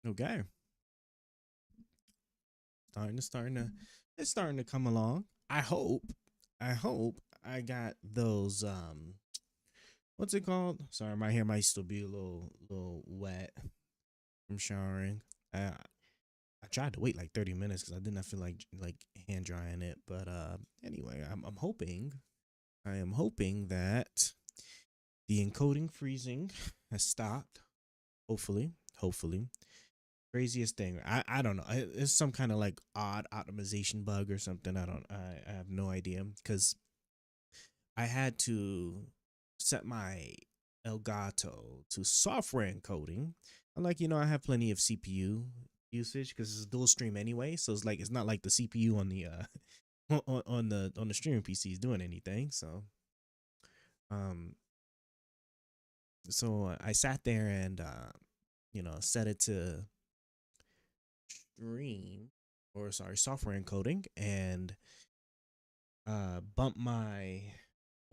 Okay. It's starting to come along. I hope I got those what's it called? Sorry, my hair might still be a little wet from showering. I tried to wait like 30 minutes because I did not feel like hand drying it. But anyway, I am hoping that the encoding freezing has stopped. Hopefully. Craziest thing. I don't know. It's some kind of like odd optimization bug or something. I have no idea because I had to set my Elgato to software encoding. And like, I have plenty of CPU usage because it's dual stream anyway. So it's like it's not like the CPU on the on the streaming PC is doing anything. Um so I sat there and set it to stream or sorry, software encoding and bump my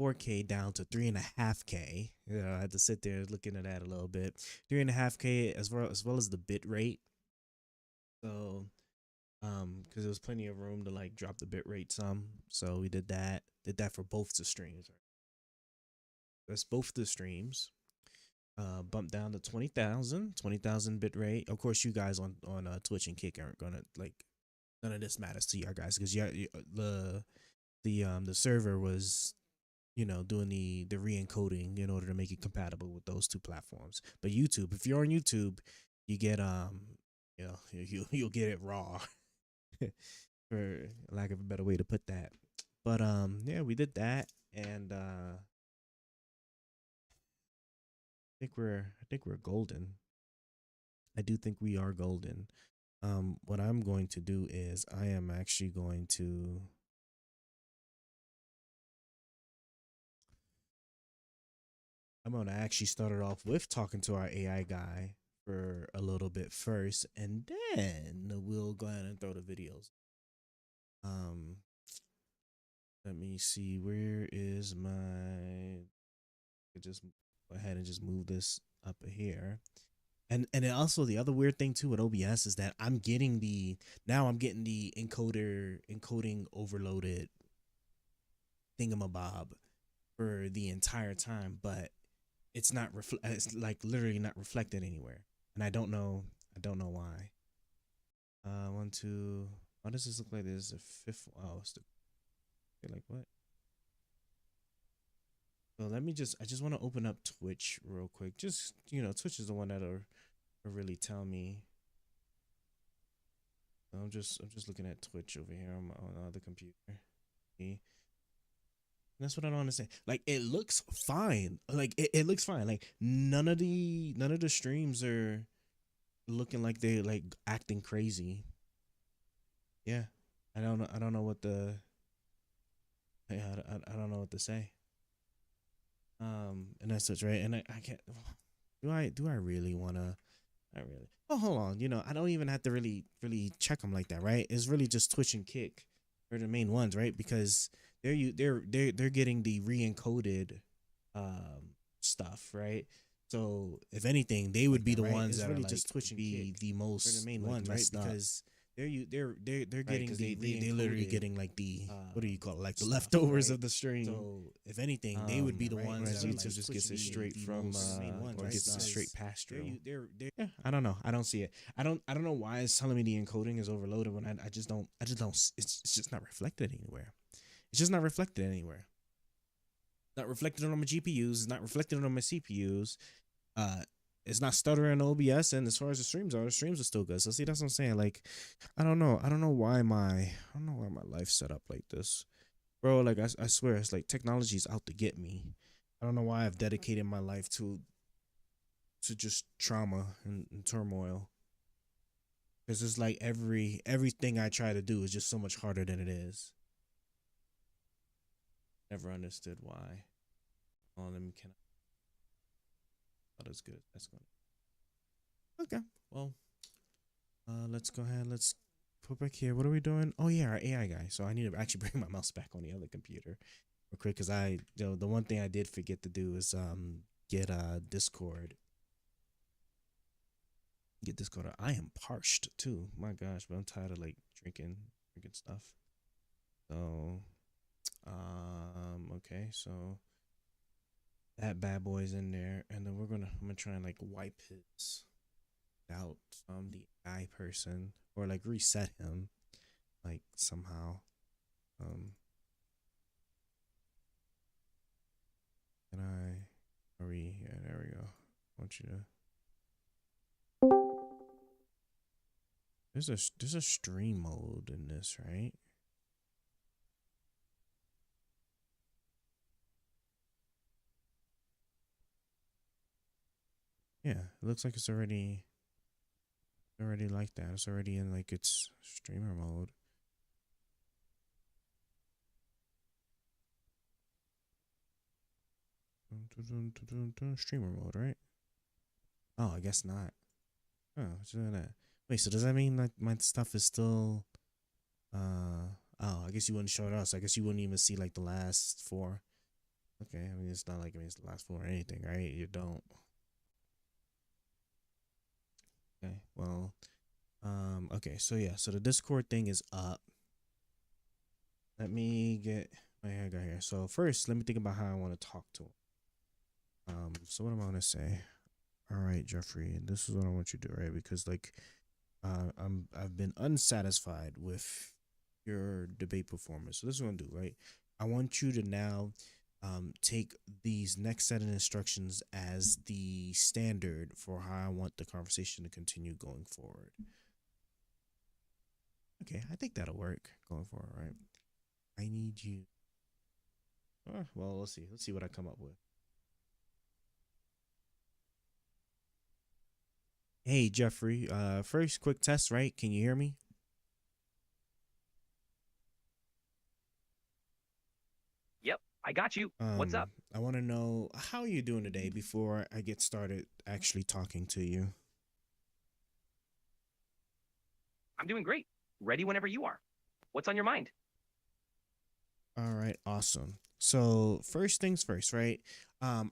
4K down to 3.5K. I had to sit there looking at that a little bit. 3.5K as well as the bit rate. So because there was plenty of room to like drop the bit rate some. So we did that. Did that for both the streams. That's both the streams. Bumped down to 20,000 bit rate. Of course, you guys on Twitch and Kick aren't gonna like none of this matters to you guys because the server was doing the re-encoding in order to make it compatible with those two platforms. But YouTube, if you're on YouTube, you get you'll get it raw for lack of a better way to put that. But yeah, we did that and I think we're golden. I do think we are golden. What I'm going to do is I am actually going to I'm going to actually start it off with talking to our AI guy for a little bit first, and then we'll go ahead and throw the videos. Um, let me see. Where is my? I just go ahead and just move this up here. And then also the other weird thing too with OBS is that I'm getting the encoding overloaded thingamabob for the entire time, but it's like literally not reflected anywhere, and I don't know why. One, two. Why does this look like there's a fifth? Oh, it's the like what? So I just want to open up Twitch real quick. Just Twitch is the one that'll really tell me. I'm just looking at Twitch over here on the other computer. See? That's what I don't understand. Like it looks fine. Like it looks fine. Like none of the streams are looking like they like acting crazy. Yeah. I don't know what the yeah, I don't know what to say. And that's such right. And I can't do I really wanna I really oh hold on, I don't even have to really check them like that, right? It's really just Twitch and Kick are the main ones, right? Because they're getting the re-encoded stuff, right? So if anything, they would be the ones that really just Twitch and be Kick the most the main ones, right? Because they're getting they literally getting like the what do you call it, like the leftovers of the stream. So if anything, they would be the ones whereas that YouTube like just gets it straight from main ones, or right? gets it Because straight past through. yeah, I don't know. I don't see it. I don't know why it's telling me the encoding is overloaded when I just don't it's just not reflected anywhere. It's just not reflected anywhere. Not reflected on my GPUs. It's not reflected on my CPUs. Uh, it's not stuttering OBS, and as far as the streams are still good. So see, that's what I'm saying. Like, I don't know. I don't know why my life's set up like this, bro. Like, I swear, it's like technology's out to get me. I don't know why I've dedicated my life to just trauma and turmoil. Because it's like everything I try to do is just so much harder than it is. Never understood why. Oh, let me can. Oh, that's good. That's good. Okay. Well, let's go ahead. Let's put back here. What are we doing? Oh yeah, our AI guy. So I need to actually bring my mouse back on the other computer real quick because the one thing I did forget to do is get Get this quarter. I am parched too. My gosh, but I'm tired of like drinking stuff. So, okay, so that bad boy's in there, and then I'm gonna try and like wipe his out from the AI person, or like reset him, like somehow. Um, can I? Are we? Yeah, there we go. I want you to. There's a stream mode in this, right? Yeah, it looks like it's already like that. It's already in like its streamer mode. Streamer mode, right? Oh, I guess not. Oh, it's doing that. Wait, so does that mean like my stuff is still oh, I guess you wouldn't show it us. I guess you wouldn't even see like the last four. Okay, I mean it's not like it's the last four or anything, right? You don't. Okay, well, okay, so yeah, so the Discord thing is up. Let me get my hair guy here. So first, let me think about how I want to talk to him. So what am I gonna say? All right, Jeffrey, this is what I want you to do, right? Because like, I've been unsatisfied with your debate performance. So this is what I'm gonna do, right? I want you to now, take these next set of instructions as the standard for how I want the conversation to continue going forward. Okay, I think that'll work going forward, right? I need you. Well, let's see. Let's see what I come up with. Hey, Jeffrey. First quick test, right? Can you hear me? Yep, I got you. What's up? I want to know how you doing today before I get started actually talking to you. I'm doing great. Ready whenever you are. What's on your mind? All right, awesome. So first things first, right?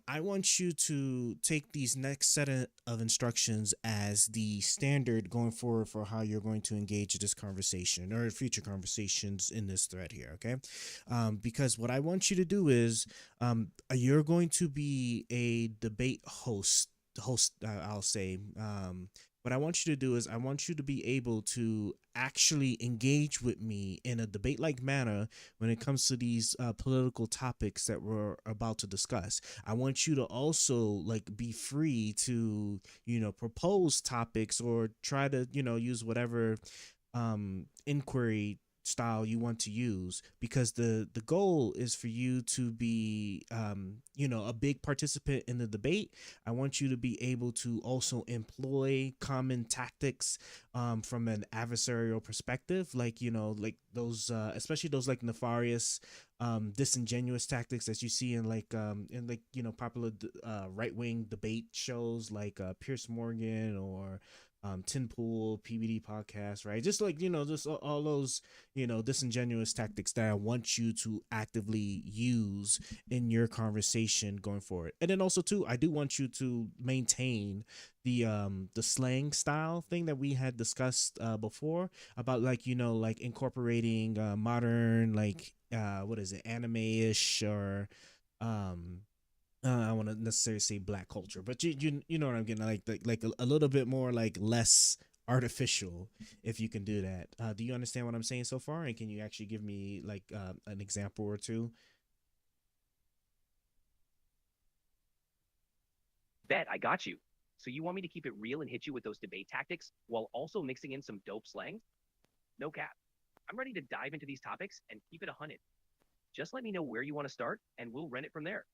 I want you to take these next set of instructions as the standard going forward for how you're going to engage this conversation or future conversations in this thread here, okay? Because what I want you to do is, you're going to be a debate host, I'll say. What I want you to do is I want you to be able to actually engage with me in a debate like manner when it comes to these political topics that we're about to discuss. I want you to also like be free to, propose topics or try to, use whatever inquiry style you want to use, because the goal is for you to be, a big participant in the debate. I want you to be able to also employ common tactics, from an adversarial perspective, like, like those, especially those like nefarious, disingenuous tactics that you see in like, popular right-wing debate shows like Pierce Morgan or Tin Pool PBD podcast, right? Just like, just all those, disingenuous tactics that I want you to actively use in your conversation going forward. And then also too, I do want you to maintain the slang style thing that we had discussed before, about like, like incorporating modern, like, what is it, anime-ish, or um I don't want to necessarily say black culture, but you know what I'm getting, like a little bit more like less artificial, if you can do that. Do you understand what I'm saying so far? And can you actually give me like an example or two? Bet I got you. So you want me to keep it real and hit you with those debate tactics while also mixing in some dope slang? No cap. I'm ready to dive into these topics and keep it 100. Just let me know where you want to start and we'll rent it from there.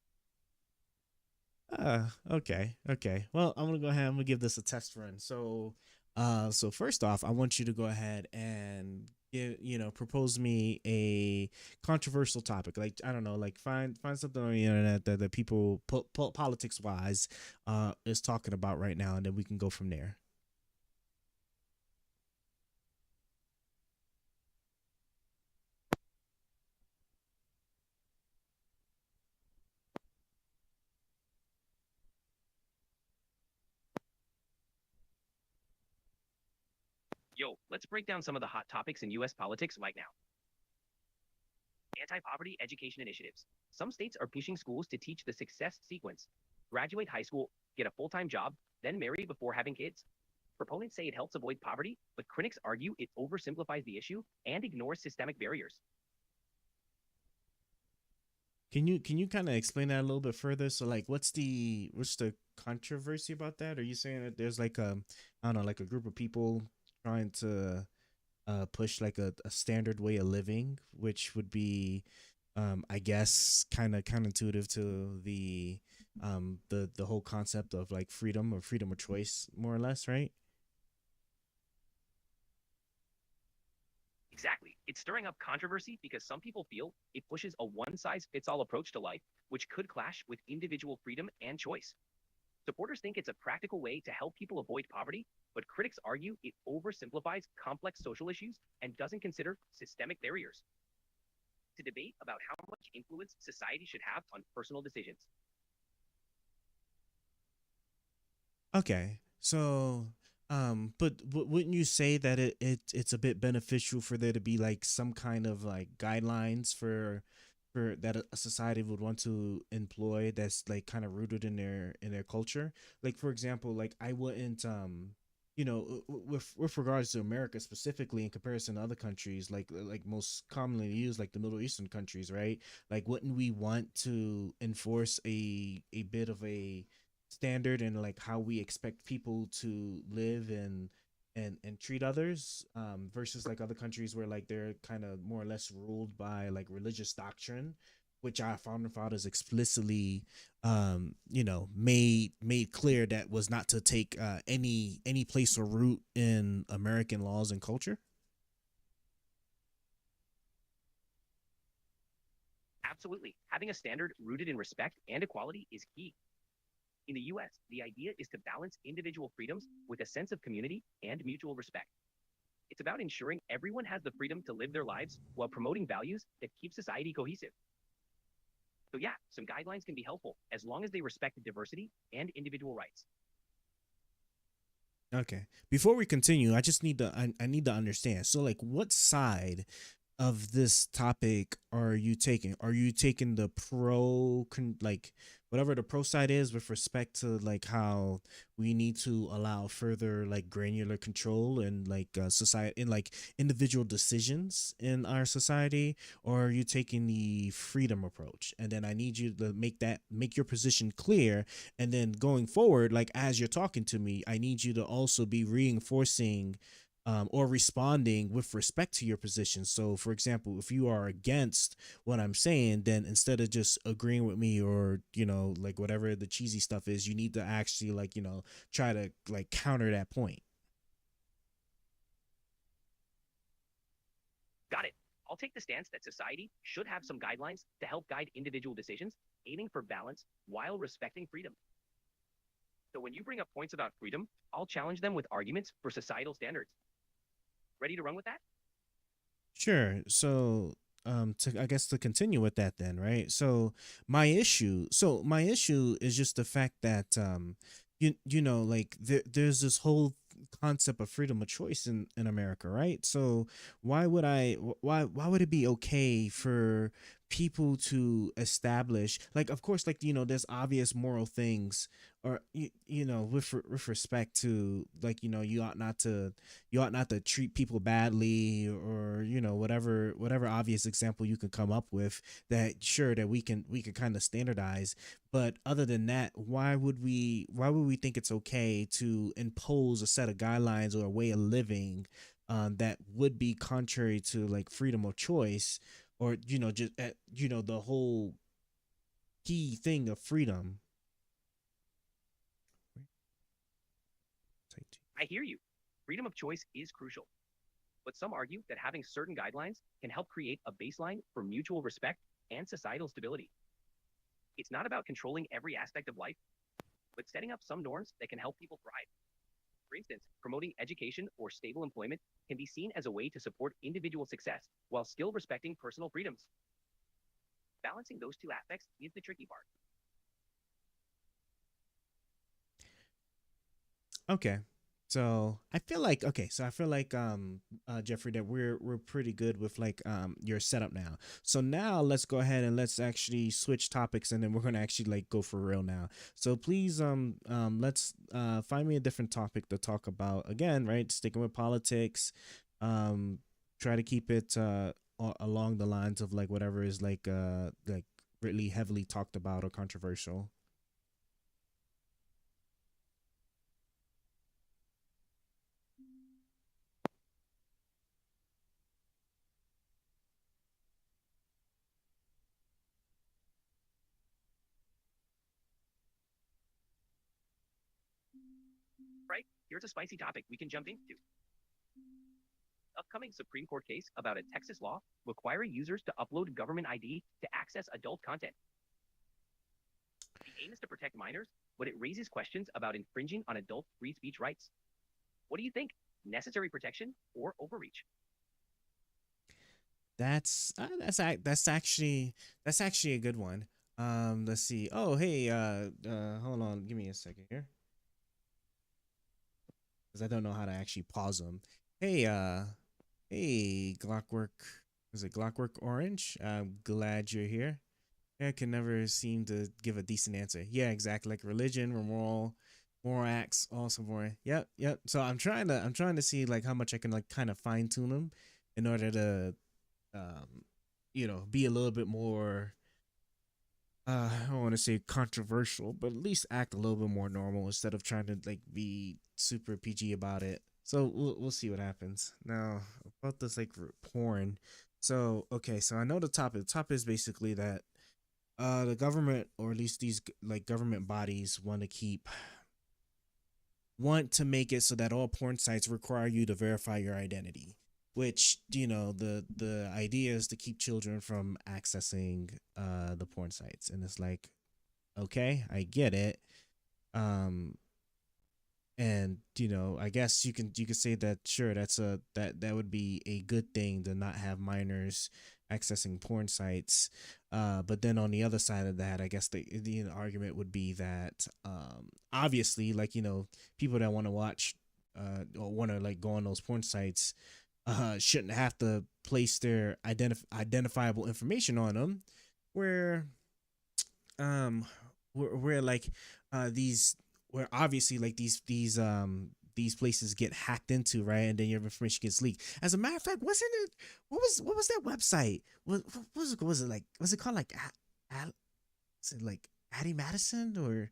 Okay, okay. Well, I'm gonna go ahead. I'm gonna give this a test run. So first off, I want you to go ahead and propose me a controversial topic. Like, I don't know, like find something on the internet that people politics wise, is talking about right now, and then we can go from there. Yo, let's break down some of the hot topics in US politics right now. Anti-poverty education initiatives. Some states are pushing schools to teach the success sequence. Graduate high school, get a full-time job, then marry before having kids. Proponents say it helps avoid poverty, but critics argue it oversimplifies the issue and ignores systemic barriers. Can you kind of explain that a little bit further? So like what's the controversy about that? Are you saying that there's like I don't know, like a group of people trying to push like a standard way of living, which would be I guess kind of intuitive to the whole concept of like freedom or freedom of choice, more or less, right? Exactly. It's stirring up controversy because some people feel it pushes a one-size-fits-all approach to life, which could clash with individual freedom and choice. Supporters think it's a practical way to help people avoid poverty, but critics argue it oversimplifies complex social issues and doesn't consider systemic barriers. To debate about how much influence society should have on personal decisions. Okay. So, but wouldn't you say that it's a bit beneficial for there to be like some kind of like guidelines for that a society would want to employ that's like kind of rooted in their culture? Like for example, like I wouldn't with regards to America specifically in comparison to other countries like most commonly used like the Middle Eastern countries, right? Like wouldn't we want to enforce a bit of a standard and like how we expect people to live and treat others versus like other countries where like they're kind of more or less ruled by like religious doctrine, which our founding fathers explicitly made clear that was not to take any place or root in American laws and culture. Absolutely. Having a standard rooted in respect and equality is key. In the US, the idea is to balance individual freedoms with a sense of community and mutual respect. It's about ensuring everyone has the freedom to live their lives while promoting values that keep society cohesive. So, yeah, some guidelines can be helpful as long as they respect diversity and individual rights. Okay, before we continue, I just I need to understand, so like what side of this topic are you taking? Are you taking the like whatever the pro side is with respect to like how we need to allow further like granular control and like society in like individual decisions in our society, or are you taking the freedom approach? And then I need you to make your position clear, and then going forward, like as you're talking to me, I need you to also be reinforcing or responding with respect to your position. So, for example, if you are against what I'm saying, then instead of just agreeing with me or, like whatever the cheesy stuff is, you need to actually, like, try to like counter that point. Got it. I'll take the stance that society should have some guidelines to help guide individual decisions, aiming for balance while respecting freedom. So when you bring up points about freedom, I'll challenge them with arguments for societal standards. Ready to run with that? Sure. So, I guess to continue with that, then, right? So, my issue is just the fact that, like there's this whole concept of freedom of choice in America, right? So, why would it be okay for people to establish, like, of course, like, there's obvious moral things, or with respect to, like, you ought not to treat people badly, or whatever obvious example you can come up with, that sure that we can kind of standardize. But other than that, why would we think it's okay to impose a set of guidelines or a way of living that would be contrary to like freedom of choice, or just the whole key thing of freedom. I hear you. Freedom of choice is crucial, but some argue that having certain guidelines can help create a baseline for mutual respect and societal stability. It's not about controlling every aspect of life, but setting up some norms that can help people thrive. For instance, promoting education or stable employment can be seen as a way to support individual success while still respecting personal freedoms. Balancing those two aspects is the tricky part. Okay. So I feel like okay, so I feel like Jeffrey, that we're pretty good with like your setup now. So now let's go ahead and let's actually switch topics, and then we're gonna actually like go for real now. So please let's find me a different topic to talk about again, right? Sticking with politics. Um Try to keep it along the lines of like whatever is like really heavily talked about or controversial. Right? Here's a spicy topic we can jump into. Upcoming Supreme Court case about a Texas law requiring users to upload government ID to access adult content. The aim is to protect minors, but it raises questions about infringing on adult free speech rights. What do you think? Necessary protection or overreach? That's actually a good one. Let's see. Oh, hey, hold on, give me a second here, because I don't know how to actually pause them. Hey, hey, Clockwork. Is it Clockwork Orange? I'm glad you're here. I can never seem to give a decent answer. Yeah, exactly. Like religion, or moral acts, also more. Yep, yep. So I'm trying to see like how much I can like kind of fine tune them in order to um be a little bit more I don't want to say controversial, but at least act a little bit more normal instead of trying to like be super PG about it. So we'll see what happens. Now about this like porn. So okay, so I know the topic. The topic is basically that the government, or at least these like government bodies, want to make it so that all porn sites require you to verify your identity, which the idea is to keep children from accessing the porn sites. And it's like, okay, I get it. um and I guess you could say that, sure, that would be a good thing to not have minors accessing porn sites. But then on the other side of that, I guess the argument would be that obviously, like, people that want to watch or want to like go on those porn sites shouldn't have to place their identifiable information on them, where um where like these where obviously like these places get hacked into, right? And then your information gets leaked. As a matter of fact, wasn't it, what was that website? What was it like? Was it called like is it like Addie Madison? Or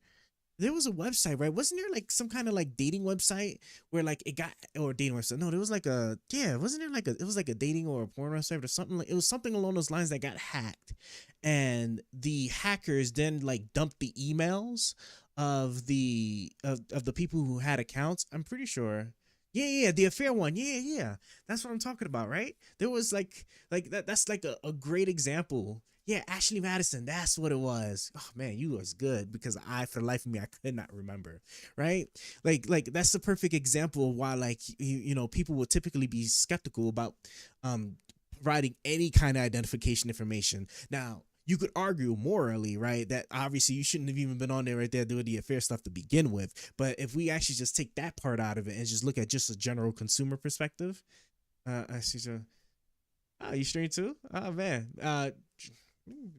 there was a website, right? Wasn't there like some kind of like dating website where like it got, or dating website? No, there was like a, yeah, wasn't there like a, it was like a dating or a porn website or something, like it was something along those lines that got hacked, and the hackers then like dumped the emails of the people who had accounts. I'm pretty sure. Yeah, yeah, the affair one. Yeah, yeah. That's what I'm talking about, right? There was like that's like a great example. Yeah, Ashley Madison, that's what it was. Oh man, you was good, because for the life of me, I could not remember. Right? Like that's the perfect example of why, like, people would typically be skeptical about um providing any kind of identification information. Now, you could argue morally, right, that obviously you shouldn't have even been on there right there doing the affair stuff to begin with. But if we actually just take that part out of it and just look at just a general consumer perspective, I see. So, oh, you stream too? Oh man, let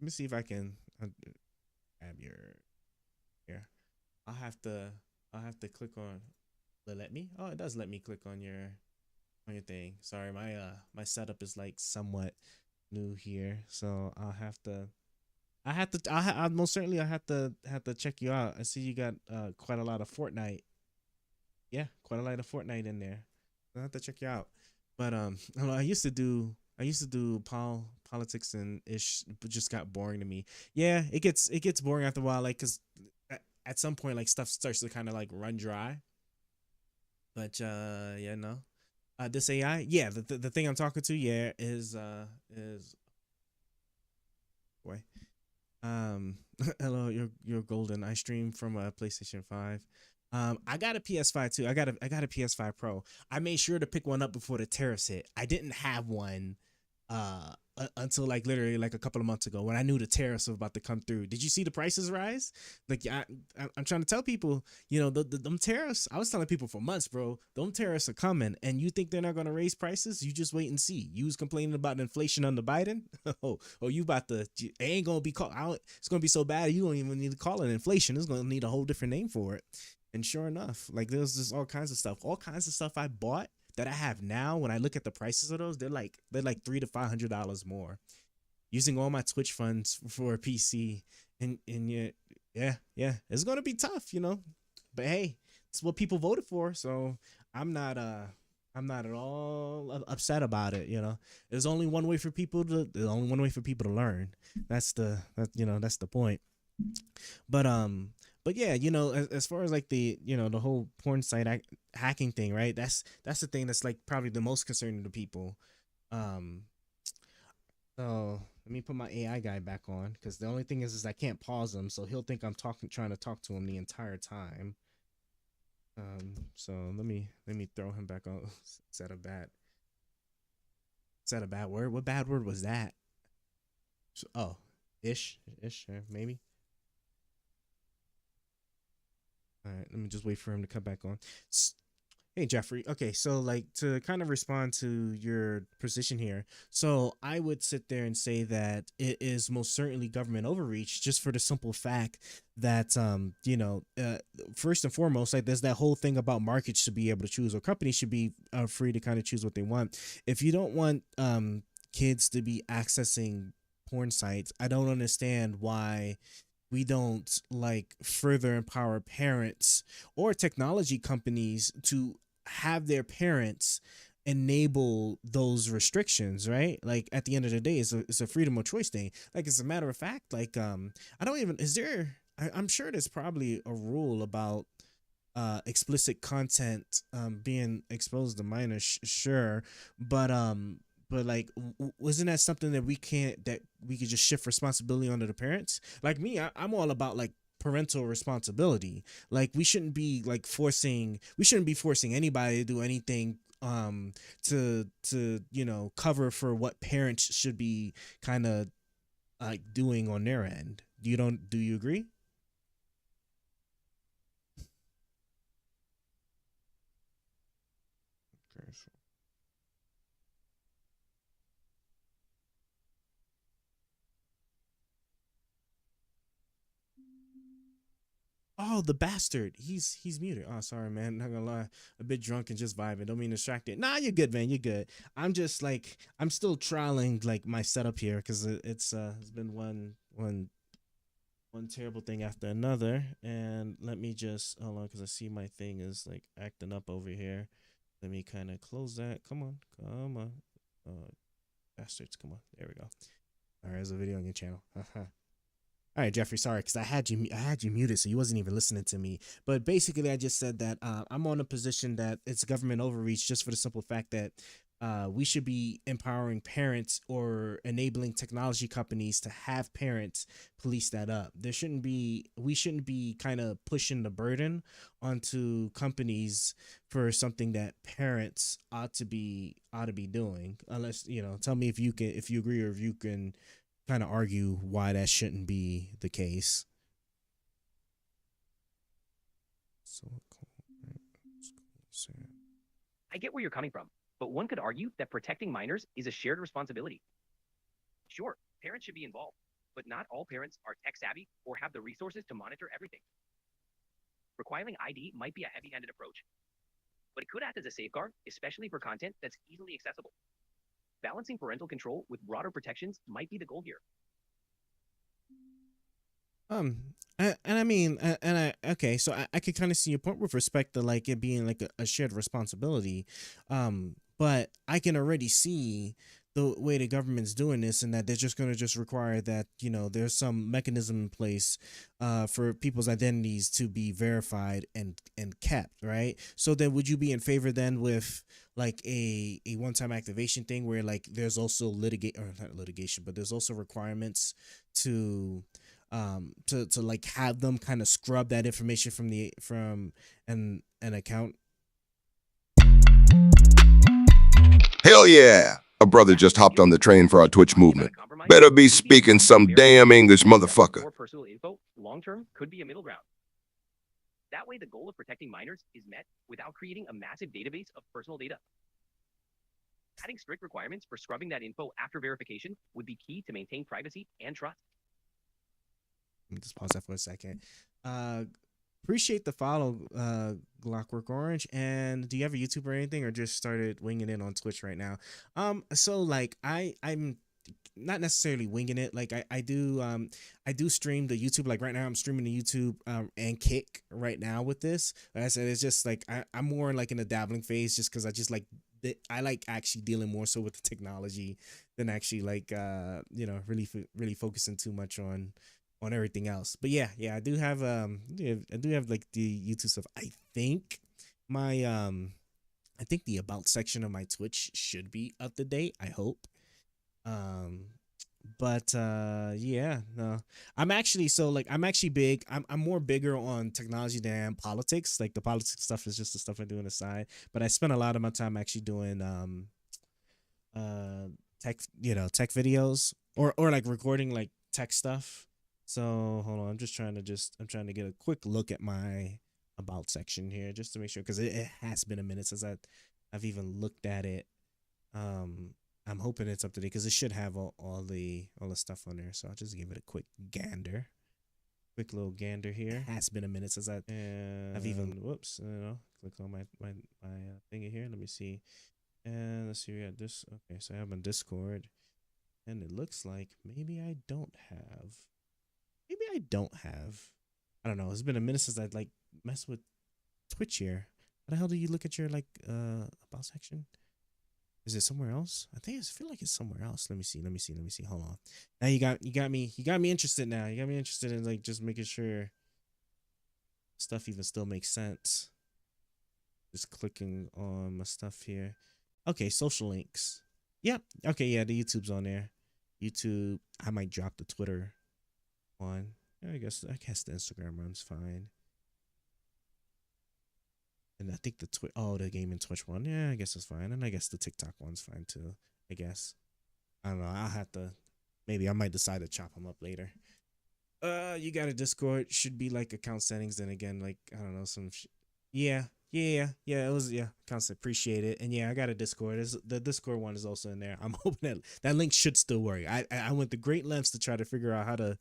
me see if I can grab your here. I'll have to I'll have to click on. Will it let me? Oh, it does let me click on your thing. Sorry, my setup is like somewhat new here, so I most certainly I have to check you out. I see you got quite a lot of Fortnite. Yeah, quite a lot of Fortnite in there. I have to check you out. But I used to do politics and ish, but just got boring to me. Yeah, it gets boring after a while, like, cuz at some point like stuff starts to kind of like run dry. But yeah, no. This AI, yeah, the thing I'm talking to, yeah, is boy. Hello, you're golden. I stream from a PlayStation 5. I got a PS5 too. I got a PS5 Pro. I made sure to pick one up before the tariffs hit. I didn't have one until like literally like a couple of months ago when I knew the tariffs were about to come through. Did you see the prices rise? Like I'm trying to tell people, you know, them tariffs. I was telling people for months, bro. Them tariffs are coming, and you think they're not gonna raise prices? You just wait and see. You was complaining about inflation under Biden. Oh, you about to? It ain't gonna be called. It's gonna be so bad you don't even need to call it inflation. It's gonna need a whole different name for it. And sure enough, like there's just all kinds of stuff I bought that I have now. When I look at the prices of those, they're like $300 to $500 more. Using all my Twitch funds for a PC, and yeah, it's gonna be tough, you know. But hey, it's what people voted for, so I'm not at all upset about it. You know, there's only one way for people to learn. That's the point. But but yeah, you know, as far as like the whole porn site hacking thing, right? That's the thing that's like probably the most concerning to people. Um, so let me put my AI guy back on because the only thing is I can't pause him, so he'll think I'm trying to talk to him the entire time. So let me throw him back on. Is that a bad word? What bad word was that? Oh, ish, maybe. All right, let me just wait for him to come back on. Hey Jeffrey. Okay, so like to kind of respond to your position here. So I would sit there and say that it is most certainly government overreach just for the simple fact that first and foremost, like there's that whole thing about markets should be able to choose, or companies should be free to kind of choose what they want. If you don't want kids to be accessing porn sites, I don't understand why we don't like further empower parents or technology companies to have their parents enable those restrictions, right? Like at the end of the day, it's a freedom of choice thing. Like as a matter of fact, like I don't even is there I'm sure there's probably a rule about explicit content being exposed to minors, sure, but like wasn't that something that we could just shift responsibility onto the parents? Like me, I'm all about like parental responsibility. Like we shouldn't be forcing anybody to do anything to cover for what parents should be kind of like doing on their end. Do you agree? Okay, so oh, the bastard. He's muted. Oh, sorry, man. Not gonna lie. A bit drunk and just vibing. Don't mean distracted. Nah, you're good, man. You're good. I'm just like I'm still trialing like my setup here because it's been one terrible thing after another. And let me just hold on because I see my thing is like acting up over here. Let me kind of close that. Come on. Bastards. Come on. There we go. All right, there's a video on your channel. All right, Jeffrey. Sorry, because I had you muted, so you wasn't even listening to me. But basically, I just said that I'm on a position that it's government overreach, just for the simple fact that we should be empowering parents or enabling technology companies to have parents police that up. We shouldn't be kind of pushing the burden onto companies for something that parents ought to be doing. Unless tell me if you agree or if you can kind of argue why that shouldn't be the case. So I get where you're coming from, but one could argue that protecting minors is a shared responsibility. Sure, parents should be involved, but not all parents are tech savvy or have the resources to monitor everything. Requiring ID might be a heavy-handed approach, but it could act as a safeguard, especially for content that's easily accessible. Balancing parental control with broader protections might be the goal here. And I mean, okay, so I could kind of see your point with respect to like it being like a shared responsibility, but I can already see the way the government's doing this, and that they're just going to just require that there's some mechanism in place for people's identities to be verified and kept, right? So then would you be in favor then with like a one-time activation thing where like there's also not litigation, but there's also requirements to to like have them kind of scrub that information from an account? Hell yeah. A brother just hopped on the train for our Twitch movement. Better be speaking some damn English, motherfucker. More personal info, long term, could be a middle ground. That way, the goal of protecting minors is met without creating a massive database of personal data. Adding strict requirements for scrubbing that info after verification would be key to maintain privacy and trust. Let me just pause that for a second. Appreciate the follow, Glockwork Orange. And do you have a YouTube or anything, or just started winging it on Twitch right now? So like I'm not necessarily winging it. Like I do stream the YouTube. Like right now I'm streaming the YouTube and Kick right now with this. Like I said, it's just like I'm more like in a dabbling phase, just because I just like I like actually dealing more so with the technology than actually like really focusing too much on everything else. But yeah, I do have like the YouTube stuff. I think my I think the about section of my Twitch should be up to date. I hope. But yeah, no. I'm actually big. I'm more bigger on technology than politics. Like the politics stuff is just the stuff I do on the side. But I spend a lot of my time actually doing tech videos or like recording like tech stuff. So hold on, I'm trying to get a quick look at my about section here just to make sure, because it has been a minute since I've even looked at it. I'm hoping it's up to date, because it should have all the stuff on there. So I'll just give it a quick little gander here. It has been a minute since I've even click on my thingy here. Let me see, and let's see, we got this. Okay, so I have on Discord, and it looks like maybe I don't have. I don't know. It's been a minute since I like messed with Twitch here. How the hell do you look at your like about section? Is it somewhere else? I feel like it's somewhere else. Let me see. Hold on. Now you got me interested now. You got me interested in like just making sure stuff even still makes sense. Just clicking on my stuff here. Okay, social links. Yep. Okay, yeah, the YouTube's on there. YouTube. I might drop the Twitter one. Yeah, I guess the Instagram runs fine. And I think the gaming Twitch one, yeah, I guess it's fine. And I guess the TikTok one's fine too, I guess. I don't know. I'll have to, maybe I might decide to chop them up later. You got a Discord, should be like account settings. Then again, like, I don't know, yeah, it was, accounts, appreciate it. And yeah, I got a Discord. The Discord one is also in there. I'm hoping that link should still work. I went to great lengths to try to figure out how to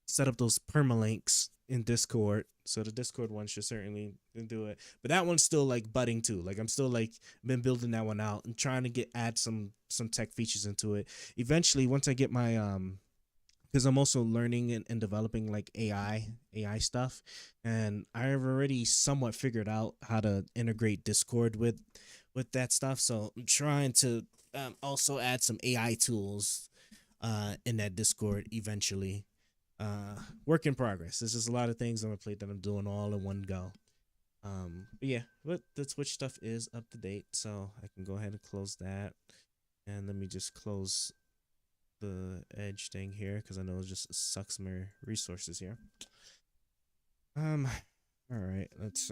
set up those permalinks in Discord, so the Discord one should certainly do it. But that one's still like budding too. Like I'm still like been building that one out and trying to add some tech features into it. Eventually, once I get my because I'm also learning and developing like AI stuff, and I've already somewhat figured out how to integrate Discord with that stuff. So I'm trying to also add some AI tools in that Discord eventually. Work in progress. There's just a lot of things on my plate that I'm doing all in one go. But yeah, but the Twitch stuff is up to date, so I can go ahead and close that. And let me just close the Edge thing here, because I know it just sucks my resources here. All right, let's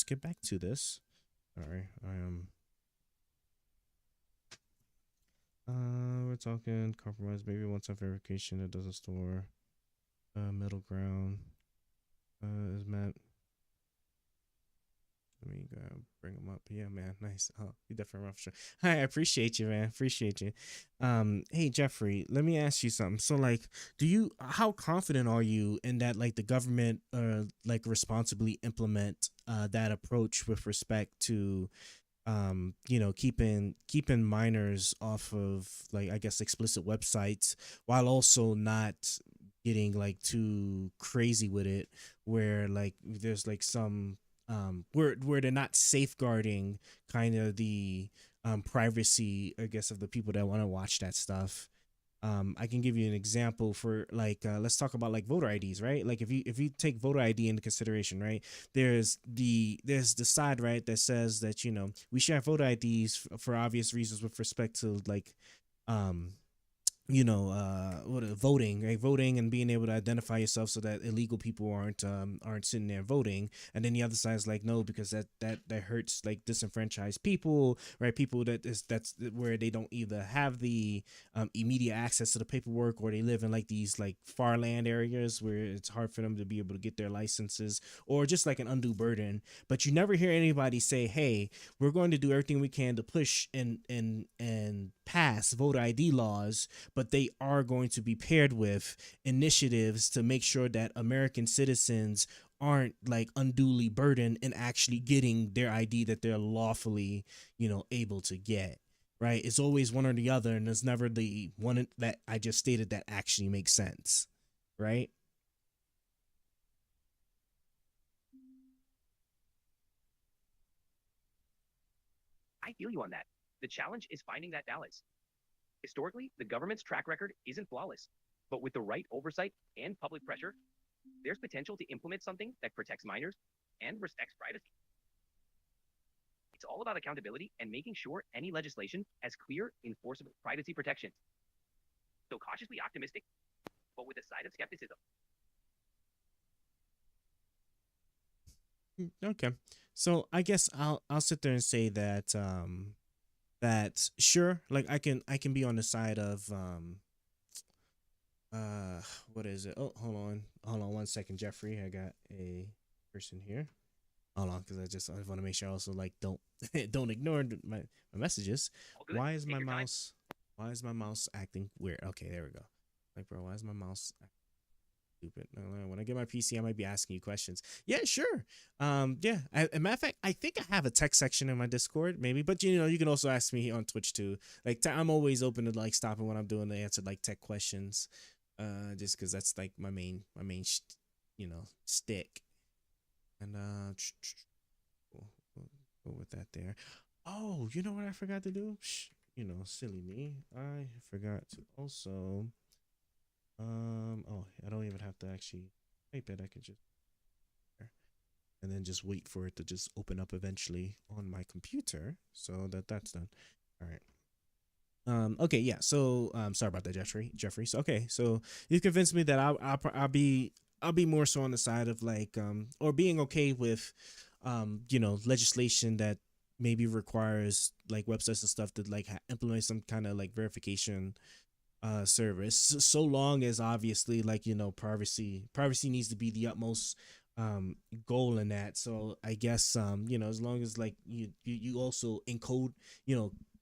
get back to this. Sorry, we're talking compromise. Maybe one-time verification that doesn't store. Middle ground is meant. Let me bring them up. Yeah, man, nice. Oh, you definitely rough. Hi, I appreciate you, man. Appreciate you. Hey Jeffrey, let me ask you something. So, like, how confident are you in that, like, the government, like, responsibly implement that approach with respect to, keeping minors off of, like, I guess, explicit websites, while also not getting like too crazy with it, where like there's like some where they're not safeguarding kind of the privacy, I guess, of the people that want to watch that stuff. I can give you an example for like let's talk about like voter IDs, right? Like if you take voter ID into consideration, right? There's the side, right, that says that we should have voter IDs for obvious reasons with respect to like voting, right? Voting and being able to identify yourself so that illegal people aren't sitting there voting. And then the other side is like, no, because that hurts like disenfranchised people, right? People that's where they don't either have the immediate access to the paperwork, or they live in like these like far land areas where it's hard for them to be able to get their licenses, or just like an undue burden. But you never hear anybody say, hey, we're going to do everything we can to push and pass voter ID laws, but they are going to be paired with initiatives to make sure that American citizens aren't like unduly burdened in actually getting their ID that they're lawfully, able to get. Right? It's always one or the other, and it's never the one that I just stated that actually makes sense. Right? I feel you on that. The challenge is finding that balance. Historically, the government's track record isn't flawless, but with the right oversight and public pressure, there's potential to implement something that protects minors and respects privacy. It's all about accountability and making sure any legislation has clear, enforceable privacy protections. So cautiously optimistic, but with a side of skepticism. Okay. So I guess I'll sit there and say that that sure, like I can be on the side of what is it? Oh, hold on 1 second, Jeffrey. I got a person here. Hold on, because I want to make sure I also like don't don't ignore my messages. All good. Why is Take my your time. mouse acting weird? Okay, there we go. Like, bro, why is my mouse stupid? When I get my PC, I might be asking you questions. Yeah, sure. Yeah. As a matter of fact, I think I have a text section in my Discord, maybe. But you can also ask me on Twitch too. Like, I'm always open to like stopping what I'm doing to answer like tech questions. Just because that's like my main stick. And we'll go with that there. Oh, you know what I forgot to do? Silly me. I forgot to also. Oh, I don't even have to actually type it. I could just and then just wait for it to just open up eventually on my computer, so that's done. All right. Okay. Yeah. So sorry about that, Jeffrey. So okay. So you've convinced me that I'll be more so on the side of like or being okay with legislation that maybe requires like websites and stuff to like implement some kind of like verification service, so long as obviously like privacy needs to be the utmost goal in that. So I guess as long as like you also encode,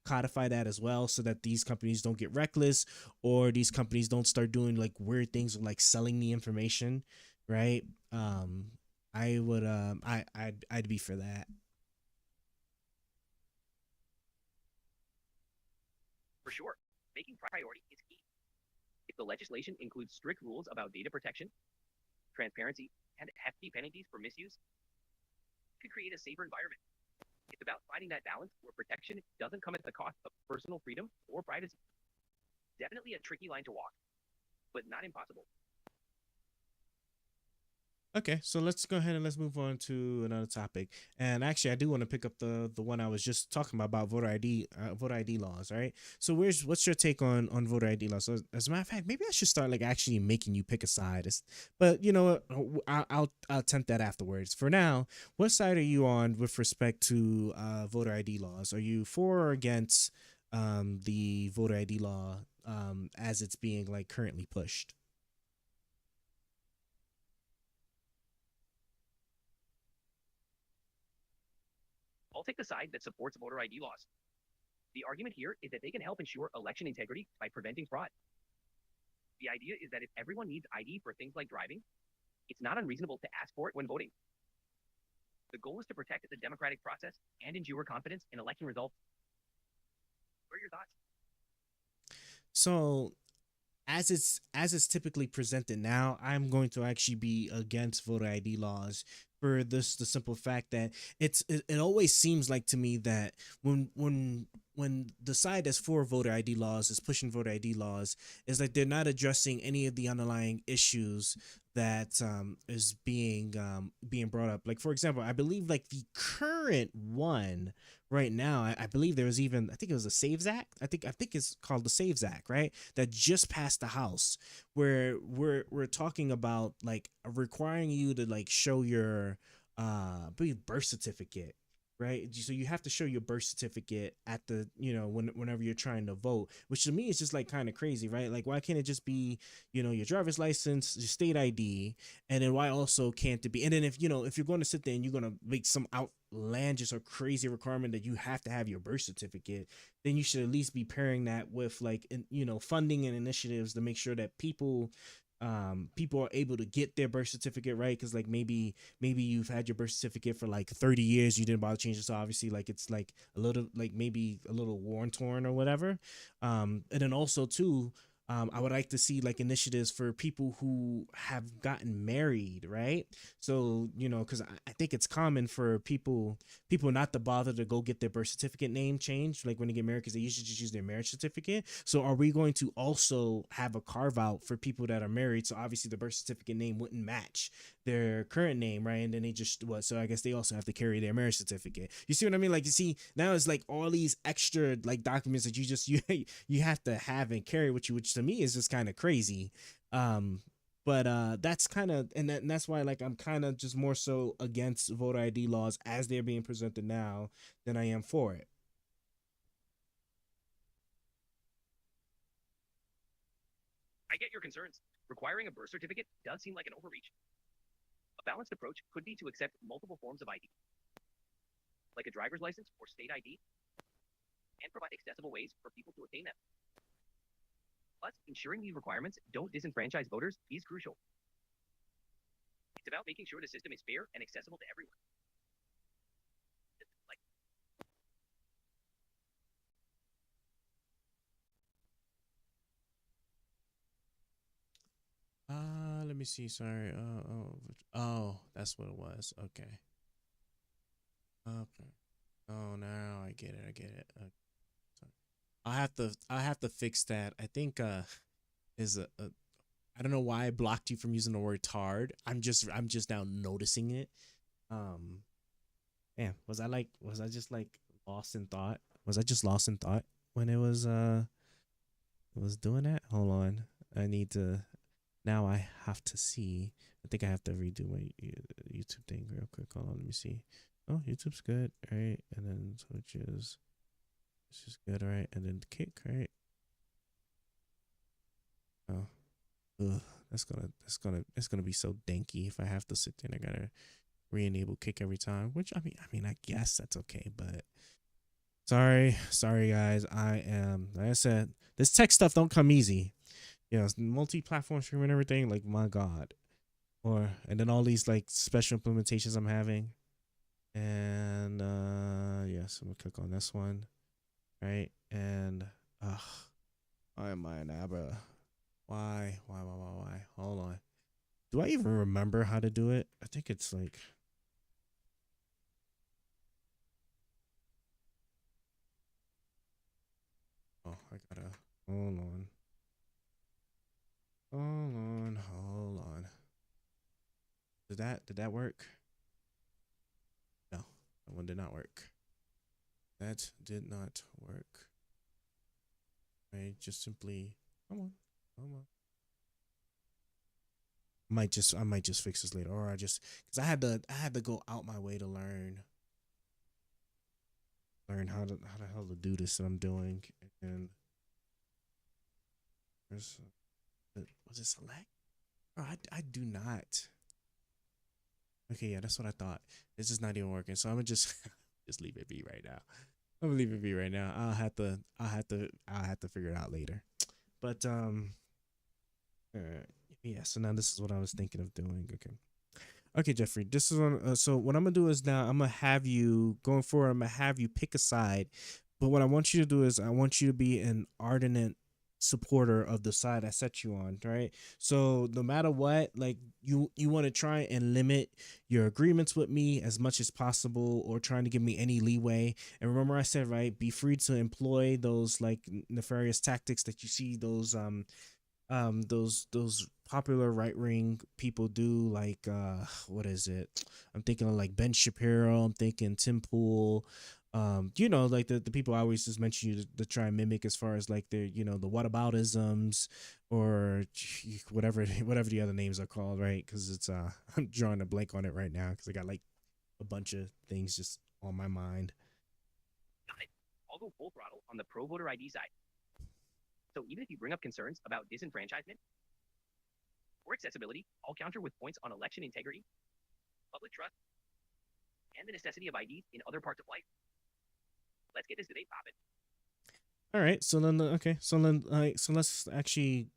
codify that as well, so that these companies don't get reckless, or these companies don't start doing like weird things like selling the information, right? I would I'd be for that. For sure, making priority is key. If the legislation includes strict rules about data protection, transparency, and hefty penalties for misuse, it could create a safer environment. It's about finding that balance where protection doesn't come at the cost of personal freedom or privacy. Definitely a tricky line to walk, but not impossible. Okay, so let's go ahead and let's move on to another topic. And actually, I do want to pick up the one I was just talking about voter ID laws. Right. So what's your take on voter ID laws? So as a matter of fact, maybe I should start like actually making you pick a side. But you know what? I'll attempt that afterwards. For now, what side are you on with respect to voter ID laws? Are you for or against the voter ID law as it's being like currently pushed? I'll take the side that supports voter ID laws. The argument here is that they can help ensure election integrity by preventing fraud. The idea is that if everyone needs ID for things like driving, it's not unreasonable to ask for it when voting. The goal is to protect the democratic process and ensure confidence in election results. What are your thoughts? So as it's typically presented now, I'm going to actually be against voter ID laws for this the simple fact that it always seems like to me that when the side that's for voter ID laws is pushing voter ID laws, is like they're not addressing any of the underlying issues that is being brought up. Like for example, I believe like the current one right now, I believe there was even, I think it was a Saves Act. I think it's called the Saves Act, right? That just passed the House, where we're talking about like requiring you to like show your birth certificate, right? So you have to show your birth certificate at the, whenever you're trying to vote, which to me is just like kind of crazy, right? Like why can't it just be, your driver's license, your state ID, and then why also can't it be? And then if you're going to sit there and you're going to make some outlandish or crazy requirement that you have to have your birth certificate, then you should at least be pairing that with like funding and initiatives to make sure that people are able to get their birth certificate, right? Because like maybe you've had your birth certificate for like 30 years, you didn't bother changing, so obviously like it's like a little, like maybe a little worn torn or whatever. And then also too, I would like to see like initiatives for people who have gotten married, right? So because I think it's common for people not to bother to go get their birth certificate name changed, like when they get married, because they usually just use their marriage certificate. So are we going to also have a carve out for people that are married? So obviously the birth certificate name wouldn't match their current name, right? And then they just so I guess they also have to carry their marriage certificate. You see what I mean? Like you see now it's like all these extra like documents that you have to have and carry with you, which to me is just kind of crazy. But that's kind of and that's why like I'm kind of just more so against voter ID laws as they're being presented now than I am for it. I get your concerns. Requiring a birth certificate does seem like an overreach. A balanced approach could be to accept multiple forms of ID, like a driver's license or state ID, and provide accessible ways for people to attain them. Plus, ensuring these requirements don't disenfranchise voters is crucial. It's about making sure the system is fair and accessible to everyone. Like, Let me see. Sorry. Oh, that's what it was. Okay. Okay. Oh, now I get it. I get it. Sorry. I have to fix that. I think is a I don't know why I blocked you from using the word tard. I'm just now noticing it. Um, Man, was I just like lost in thought? Was I just lost in thought when it was doing that? Hold on. I need to now I have to see. I think I have to redo my YouTube thing real quick. Hold on, let me see. Oh, YouTube's good, right? And then switches. This is good, right? And then kick, right? Oh, ugh, that's gonna be so danky if I have to sit there and I gotta re-enable kick every time. Which I mean, I guess that's okay, but sorry guys. I am, like I said, this tech stuff don't come easy. It's multi-platform streaming and everything. Like my God, and then all these like special implementations I'm having, and yes, I'm gonna click on this one, right? And why am I an Abra? Why? Hold on. Do I even remember how to do it? I think it's like. Oh, I gotta hold on. Hold on. Did that work? No, that one did not work. That did not work. I just simply come on. I might just fix this later, or because I had to go out my way to learn how the hell to do this that I'm doing, and there's was it select? Oh, I do not. Okay, yeah, that's what I thought. It's just not even working. So I'm gonna just just leave it be right now. I'm gonna leave it be right now. I'll have to figure it out later. But yeah. So now this is what I was thinking of doing. Okay, Jeffrey. This is on. So what I'm gonna do is now I'm gonna have you going forward. I'm gonna have you pick a side. But what I want you to do is I want you to be an ardent supporter of the side I set you on, right? So no matter what, like you want to try and limit your agreements with me as much as possible, or trying to give me any leeway. And remember I said, right, be free to employ those like nefarious tactics that you see those popular right wing people do, like what is it? I'm thinking of like Ben Shapiro. I'm thinking Tim Pool. Like the people I always just mention you to try and mimic as far as like the the whataboutisms or whatever the other names are called, right? Because it's I'm drawing a blank on it right now because I got like a bunch of things just on my mind. Got it. I'll go full throttle on the pro voter ID side. So even if you bring up concerns about disenfranchisement or accessibility, I'll counter with points on election integrity, public trust, and the necessity of IDs in other parts of life. Let's get this debate popping. All right, so then so let's actually